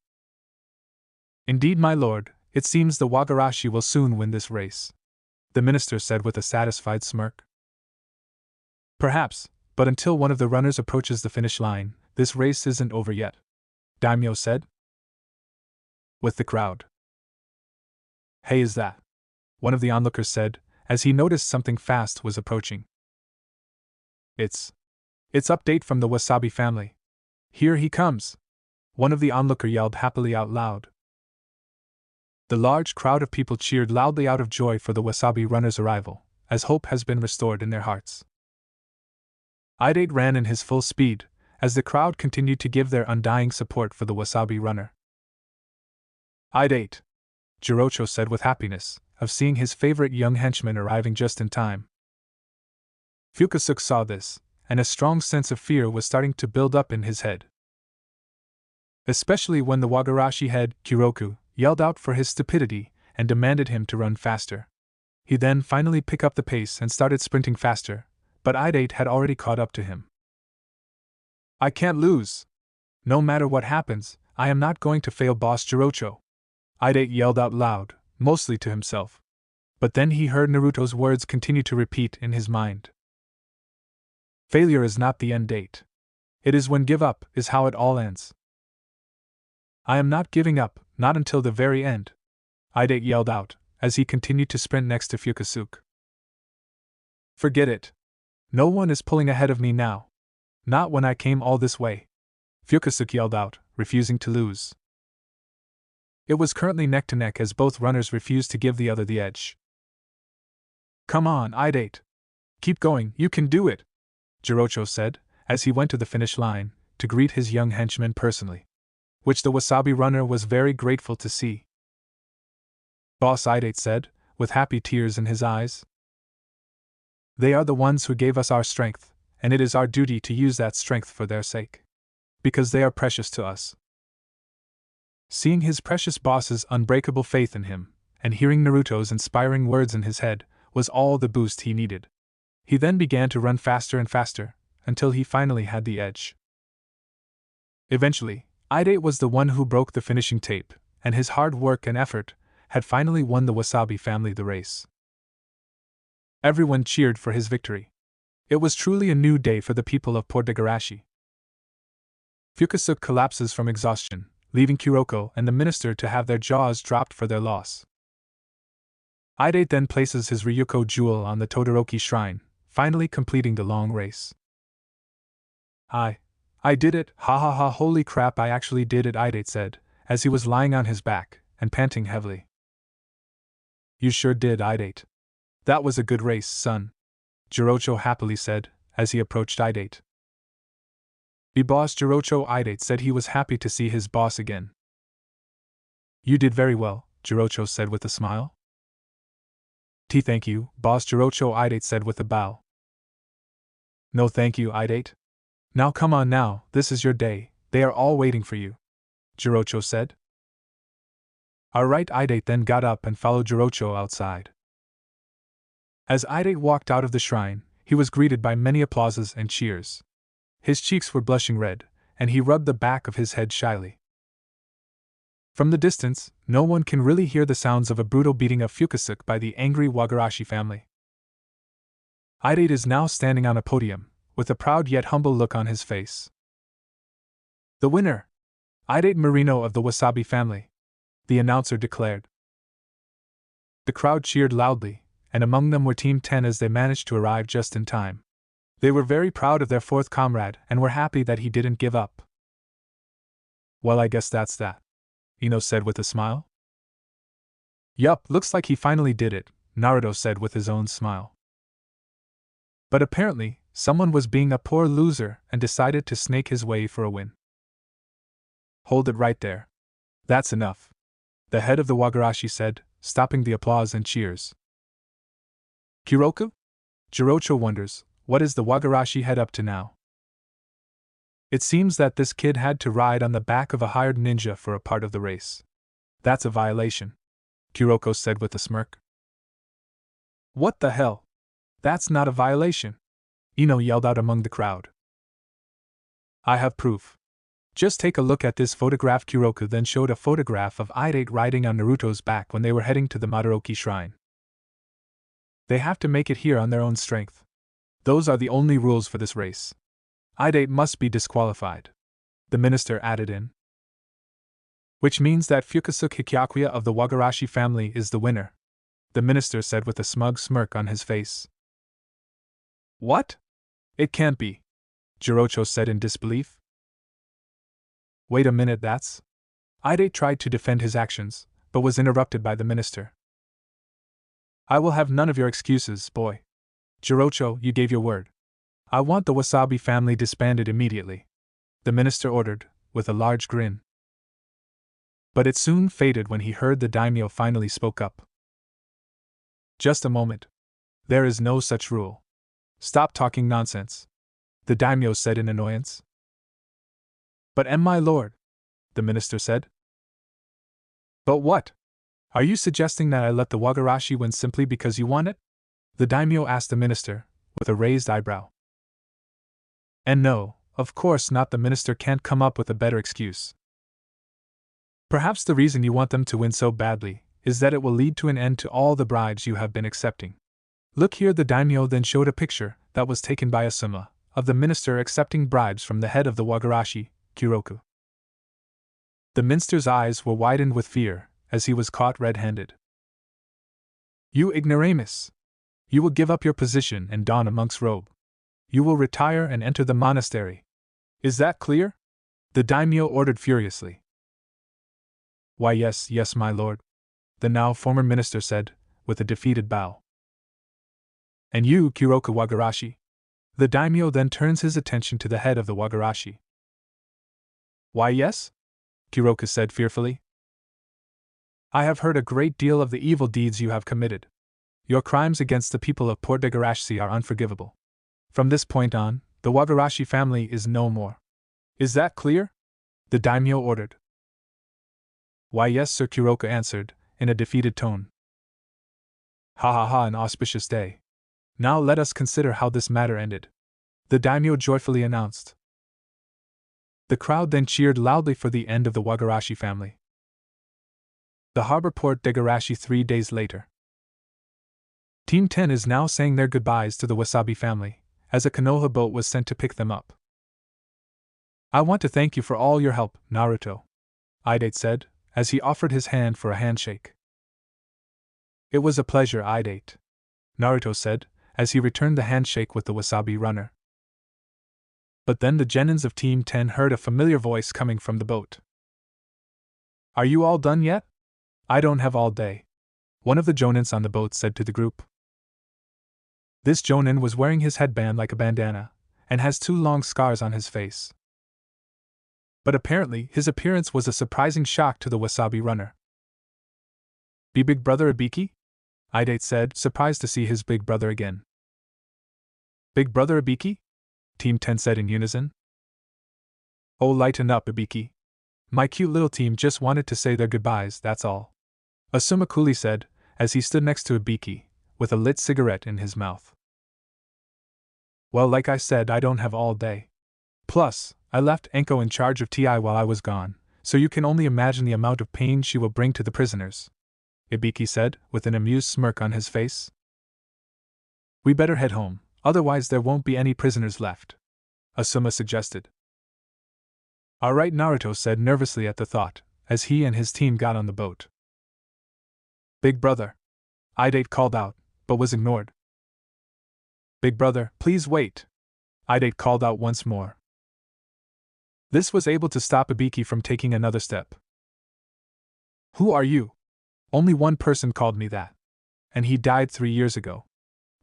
Indeed, my lord, it seems the Wagarashi will soon win this race, the minister said with a satisfied smirk. Perhaps, but until one of the runners approaches the finish line, this race isn't over yet, daimyo said. With the crowd. Hey, is that? One of the onlookers said, as he noticed something fast was approaching. It's Update from the Wasabi family. Here he comes! One of the onlooker yelled happily out loud. The large crowd of people cheered loudly out of joy for the Wasabi runner's arrival, as hope has been restored in their hearts. Idate ran in his full speed, as the crowd continued to give their undying support for the Wasabi runner. Idate, Jirocho said with happiness, of seeing his favorite young henchman arriving just in time. Fukazuka saw this, and a strong sense of fear was starting to build up in his head. Especially when the Wagarashi head, Kiroku, yelled out for his stupidity and demanded him to run faster. He then finally picked up the pace and started sprinting faster, but Idate had already caught up to him. I can't lose! No matter what happens, I am not going to fail Boss Jirocho! Idate yelled out loud, mostly to himself. But then he heard Naruto's words continue to repeat in his mind. Failure is not the end date. It is when give up is how it all ends. I am not giving up, not until the very end, Idate yelled out, as he continued to sprint next to Fukazuka. Forget it. No one is pulling ahead of me now. Not when I came all this way, Fukazuka yelled out, refusing to lose. It was currently neck to neck as both runners refused to give the other the edge. Come on, Idate. Keep going, you can do it, Jirocho said, as he went to the finish line, to greet his young henchman personally, which the Wasabi runner was very grateful to see. Boss, Idate said, with happy tears in his eyes. They are the ones who gave us our strength, and it is our duty to use that strength for their sake. Because they are precious to us. Seeing his precious boss's unbreakable faith in him, and hearing Naruto's inspiring words in his head, was all the boost he needed. He then began to run faster and faster, until he finally had the edge. Eventually, Idate was the one who broke the finishing tape, and his hard work and effort had finally won the Wasabi family the race. Everyone cheered for his victory. It was truly a new day for the people of Port Degarashi. Fukazuka collapses from exhaustion, leaving Kuroko and the minister to have their jaws dropped for their loss. Idate then places his Ryuko jewel on the Todoroki shrine, finally completing the long race. I did it, ha ha ha, holy crap, I actually did it, Idate said, as he was lying on his back and panting heavily. You sure did, Idate. That was a good race, son, Jirocho happily said, as he approached Idate. Boss Jirocho, Idate said he was happy to see his boss again. You did very well, Jirocho said with a smile. Thank you, Boss Jirocho, Idate said with a bow. No thank you, Idate. Now come on now, this is your day, they are all waiting for you, Jirocho said. Alright, Idate then got up and followed Jirocho outside. As Idate walked out of the shrine, he was greeted by many applauses and cheers. His cheeks were blushing red, and he rubbed the back of his head shyly. From the distance, no one can really hear the sounds of a brutal beating of Fukusuke by the angry Wagarashi family. Idate is now standing on a podium, with a proud yet humble look on his face. The winner! Idate Marino of the Wasabi family, the announcer declared. The crowd cheered loudly, and among them were Team 10 as they managed to arrive just in time. They were very proud of their fourth comrade and were happy that he didn't give up. Well, I guess that's that, Ino said with a smile. Yup, looks like he finally did it, Naruto said with his own smile. But apparently, someone was being a poor loser and decided to snake his way for a win. Hold it right there. That's enough, the head of the Wagarashi said, stopping the applause and cheers. Kiroku? Jirocho wonders, what is the Wagarashi head up to now? It seems that this kid had to ride on the back of a hired ninja for a part of the race. That's a violation, Kuroko said with a smirk. What the hell? That's not a violation, Ino yelled out among the crowd. I have proof. Just take a look at this photograph. Kuroko then showed a photograph of Idate riding on Naruto's back when they were heading to the Madaraoki shrine. They have to make it here on their own strength. Those are the only rules for this race. Idate must be disqualified, the minister added in. Which means that Fukusuke Hikyakuya of the Wagarashi family is the winner, the minister said with a smug smirk on his face. What? It can't be, Jirocho said in disbelief. Wait a minute, that's... Idate tried to defend his actions, but was interrupted by the minister. I will have none of your excuses, boy. Jirocho, you gave your word. I want the Wasabi family disbanded immediately, the minister ordered, with a large grin. But it soon faded when he heard the daimyo finally spoke up. Just a moment. There is no such rule. Stop talking nonsense, the daimyo said in annoyance. But my lord, the minister said. But what? Are you suggesting that I let the Wagarashi win simply because you want it? The daimyo asked the minister, with a raised eyebrow. And no, of course not, the minister can't come up with a better excuse. Perhaps the reason you want them to win so badly is that it will lead to an end to all the bribes you have been accepting. Look here, the daimyo then showed a picture that was taken by Asuma, of the minister accepting bribes from the head of the Wagarashi, Kiroku. The minister's eyes were widened with fear as he was caught red-handed. You ignoramus! You will give up your position and don a monk's robe. You will retire and enter the monastery. Is that clear? The daimyo ordered furiously. Why yes, my lord, the now former minister said, with a defeated bow. And you, Kiroku Wagarashi? The daimyo then turns his attention to the head of the Wagarashi. Why yes? Kiroku said fearfully. I have heard a great deal of the evil deeds you have committed. Your crimes against the people of Port Degarashi are unforgivable. From this point on, the Wagarashi family is no more. Is that clear? The daimyo ordered. Why yes, sir, Kiroku answered, in a defeated tone. Ha, an auspicious day. Now let us consider how this matter ended, the daimyo joyfully announced. The crowd then cheered loudly for the end of the Wagarashi family. The harbor port Degarashi 3 days later. Team 10 is now saying their goodbyes to the Wasabi family, as a Konoha boat was sent to pick them up. I want to thank you for all your help, Naruto, Idate said, as he offered his hand for a handshake. It was a pleasure, Idate, Naruto said, as he returned the handshake with the Wasabi runner. But then the genins of Team 10 heard a familiar voice coming from the boat. Are you all done yet? I don't have all day, one of the jonins on the boat said to the group. This jonin was wearing his headband like a bandana, and has 2 long scars on his face. But apparently his appearance was a surprising shock to the Wasabi runner. Be big brother Ibiki? Idate said, surprised to see his big brother again. Big brother Ibiki? Team 10 said in unison. Oh, lighten up, Ibiki. My cute little team just wanted to say their goodbyes, that's all. Asuma coolly said, as he stood next to Ibiki, with a lit cigarette in his mouth. Well, like I said, I don't have all day. Plus, I left Anko in charge of TI while I was gone, so you can only imagine the amount of pain she will bring to the prisoners," Ibiki said, with an amused smirk on his face. "We better head home, otherwise there won't be any prisoners left," Asuma suggested. "All right," Naruto said nervously at the thought, as he and his team got on the boat. "Big brother," Idate called out, but was ignored. "Big brother, please wait," Idate called out once more. This was able to stop Ibiki from taking another step. "Who are you? Only one person called me that. And he died 3 years ago,"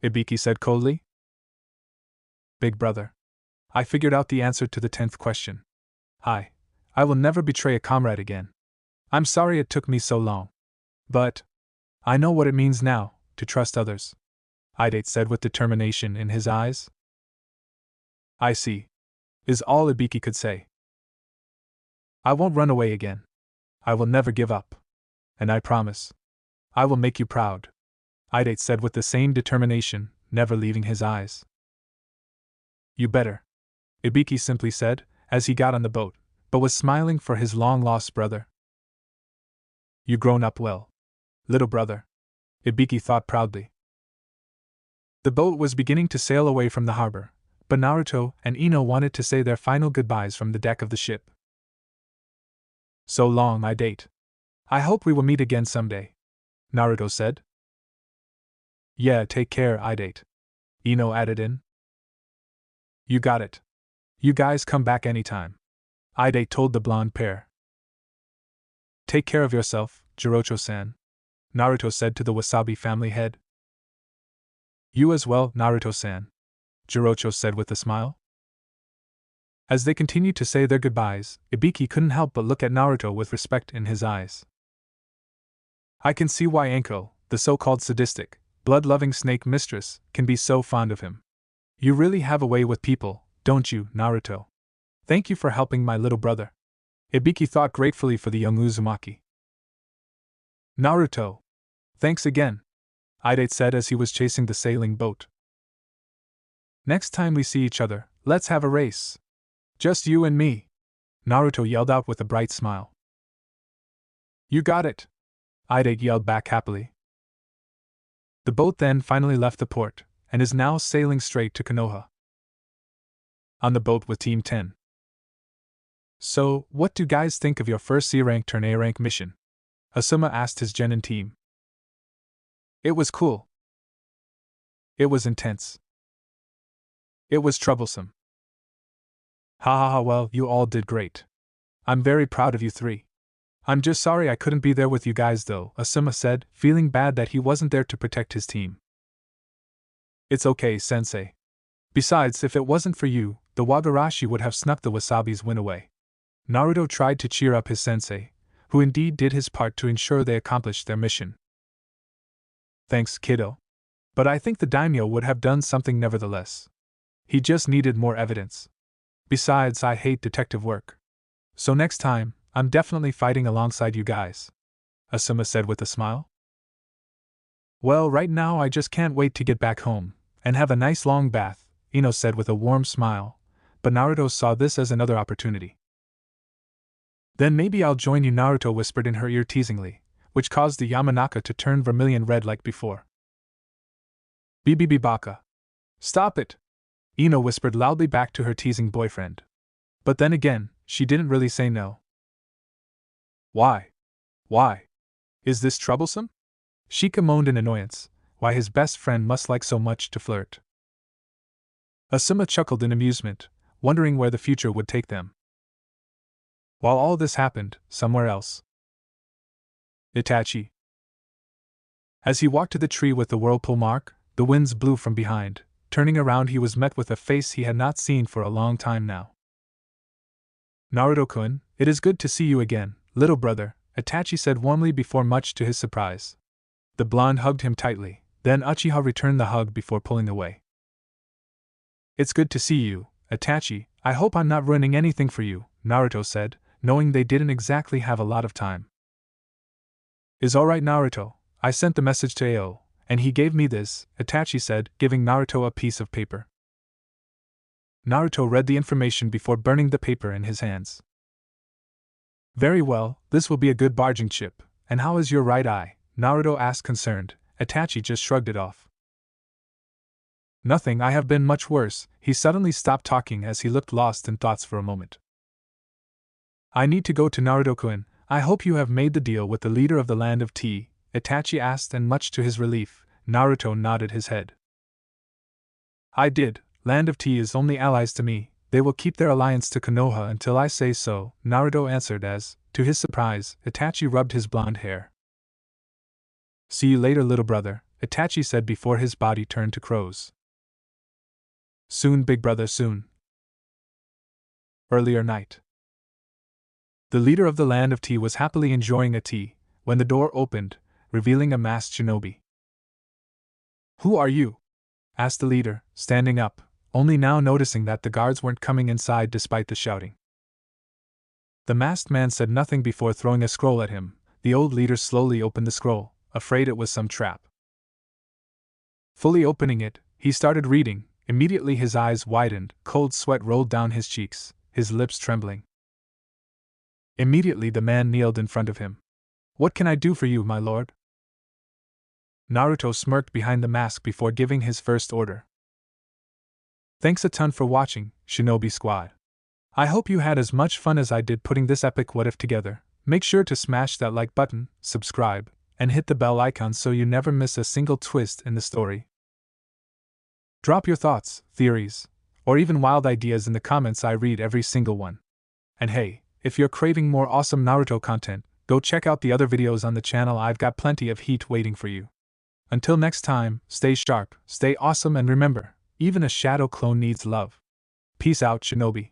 Ibiki said coldly. "Big brother, I figured out the answer to the 10th question. I will never betray a comrade again. I'm sorry it took me so long. But I know what it means now, to trust others," Idate said with determination in his eyes. "I see," is all Ibiki could say. "I won't run away again. I will never give up. And I promise, I will make you proud," Idate said with the same determination, never leaving his eyes. "You better," Ibiki simply said, as he got on the boat, but was smiling for his long-lost brother. "You grown up well, little brother," Ibiki thought proudly. The boat was beginning to sail away from the harbor, but Naruto and Ino wanted to say their final goodbyes from the deck of the ship. "So long, Idate. I hope we will meet again someday," Naruto said. "Yeah, take care, Idate," Ino added in. "You got it. You guys come back anytime," Idate told the blonde pair. "Take care of yourself, Jirocho-san," Naruto said to the Wasabi family head. "You as well, Naruto-san," Jirocho said with a smile. As they continued to say their goodbyes, Ibiki couldn't help but look at Naruto with respect in his eyes. I can see why Anko, the so-called sadistic, blood-loving snake mistress, can be so fond of him. You really have a way with people, don't you, Naruto? Thank you for helping my little brother. Ibiki thought gratefully for the young Uzumaki. Naruto. Thanks again, Idate said as he was chasing the sailing boat. Next time we see each other, let's have a race. Just you and me, Naruto yelled out with a bright smile. You got it, Idate yelled back happily. The boat then finally left the port, and is now sailing straight to Konoha. On the boat with Team 10. So, what do guys think of your first C-rank turn A-rank mission? Asuma asked his genin team. It was cool. It was intense. It was troublesome. Ha ha ha, well, you all did great. I'm very proud of you three. I'm just sorry I couldn't be there with you guys though, Asuma said, feeling bad that he wasn't there to protect his team. It's okay, sensei. Besides, if it wasn't for you, the Wagarashi would have snuck the Wasabi's win away. Naruto tried to cheer up his sensei, who indeed did his part to ensure they accomplished their mission. Thanks, kiddo. But I think the daimyo would have done something nevertheless. He just needed more evidence. Besides, I hate detective work. So next time, I'm definitely fighting alongside you guys, Asuma said with a smile. Well, right now I just can't wait to get back home and have a nice long bath, Ino said with a warm smile, but Naruto saw this as another opportunity. Then maybe I'll join you, Naruto whispered in her ear teasingly, which caused the Yamanaka to turn vermilion red like before. Baka. Stop it! Ino whispered loudly back to her teasing boyfriend. But then again, she didn't really say no. Why? Why? Is this troublesome? Shika moaned in annoyance, why his best friend must like so much to flirt. Asuma chuckled in amusement, wondering where the future would take them. While all this happened, somewhere else. Itachi. As he walked to the tree with the whirlpool mark, the winds blew from behind. Turning around, he was met with a face he had not seen for a long time now. Naruto-kun, it is good to see you again, little brother, Itachi said warmly before much to his surprise. The blonde hugged him tightly, then Uchiha returned the hug before pulling away. It's good to see you, Itachi, I hope I'm not ruining anything for you, Naruto said, knowing they didn't exactly have a lot of time. Is alright, Naruto, I sent the message to Ao, and he gave me this, Itachi said, giving Naruto a piece of paper. Naruto read the information before burning the paper in his hands. Very well, this will be a good barging chip. And how is your right eye? Naruto asked concerned. Itachi just shrugged it off. Nothing, I have been much worse. He suddenly stopped talking as he looked lost in thoughts for a moment. I need to go to Naruto-kun. I hope you have made the deal with the leader of the Land of Tea, Itachi asked, and much to his relief, Naruto nodded his head. I did. Land of Tea is only allies to me. They will keep their alliance to Konoha until I say so, Naruto answered as, to his surprise, Itachi rubbed his blonde hair. See you later, little brother, Itachi said before his body turned to crows. Soon, big brother, soon. Earlier night. The leader of the Land of Tea was happily enjoying a tea when the door opened, revealing a masked shinobi. Who are you? Asked the leader, standing up, only now noticing that the guards weren't coming inside despite the shouting. The masked man said nothing before throwing a scroll at him. The old leader slowly opened the scroll, afraid it was some trap. Fully opening it, he started reading. Immediately his eyes widened, cold sweat rolled down his cheeks, his lips trembling. Immediately the man kneeled in front of him. What can I do for you, my lord? Naruto smirked behind the mask before giving his first order. Thanks a ton for watching, Shinobi Squad. I hope you had as much fun as I did putting this epic what if together. Make sure to smash that like button, subscribe, and hit the bell icon so you never miss a single twist in the story. Drop your thoughts, theories, or even wild ideas in the comments. I read every single one. And hey, if you're craving more awesome Naruto content, go check out the other videos on the channel. I've got plenty of heat waiting for you. Until next time, stay sharp, stay awesome, and remember, even a shadow clone needs love. Peace out, Shinobi.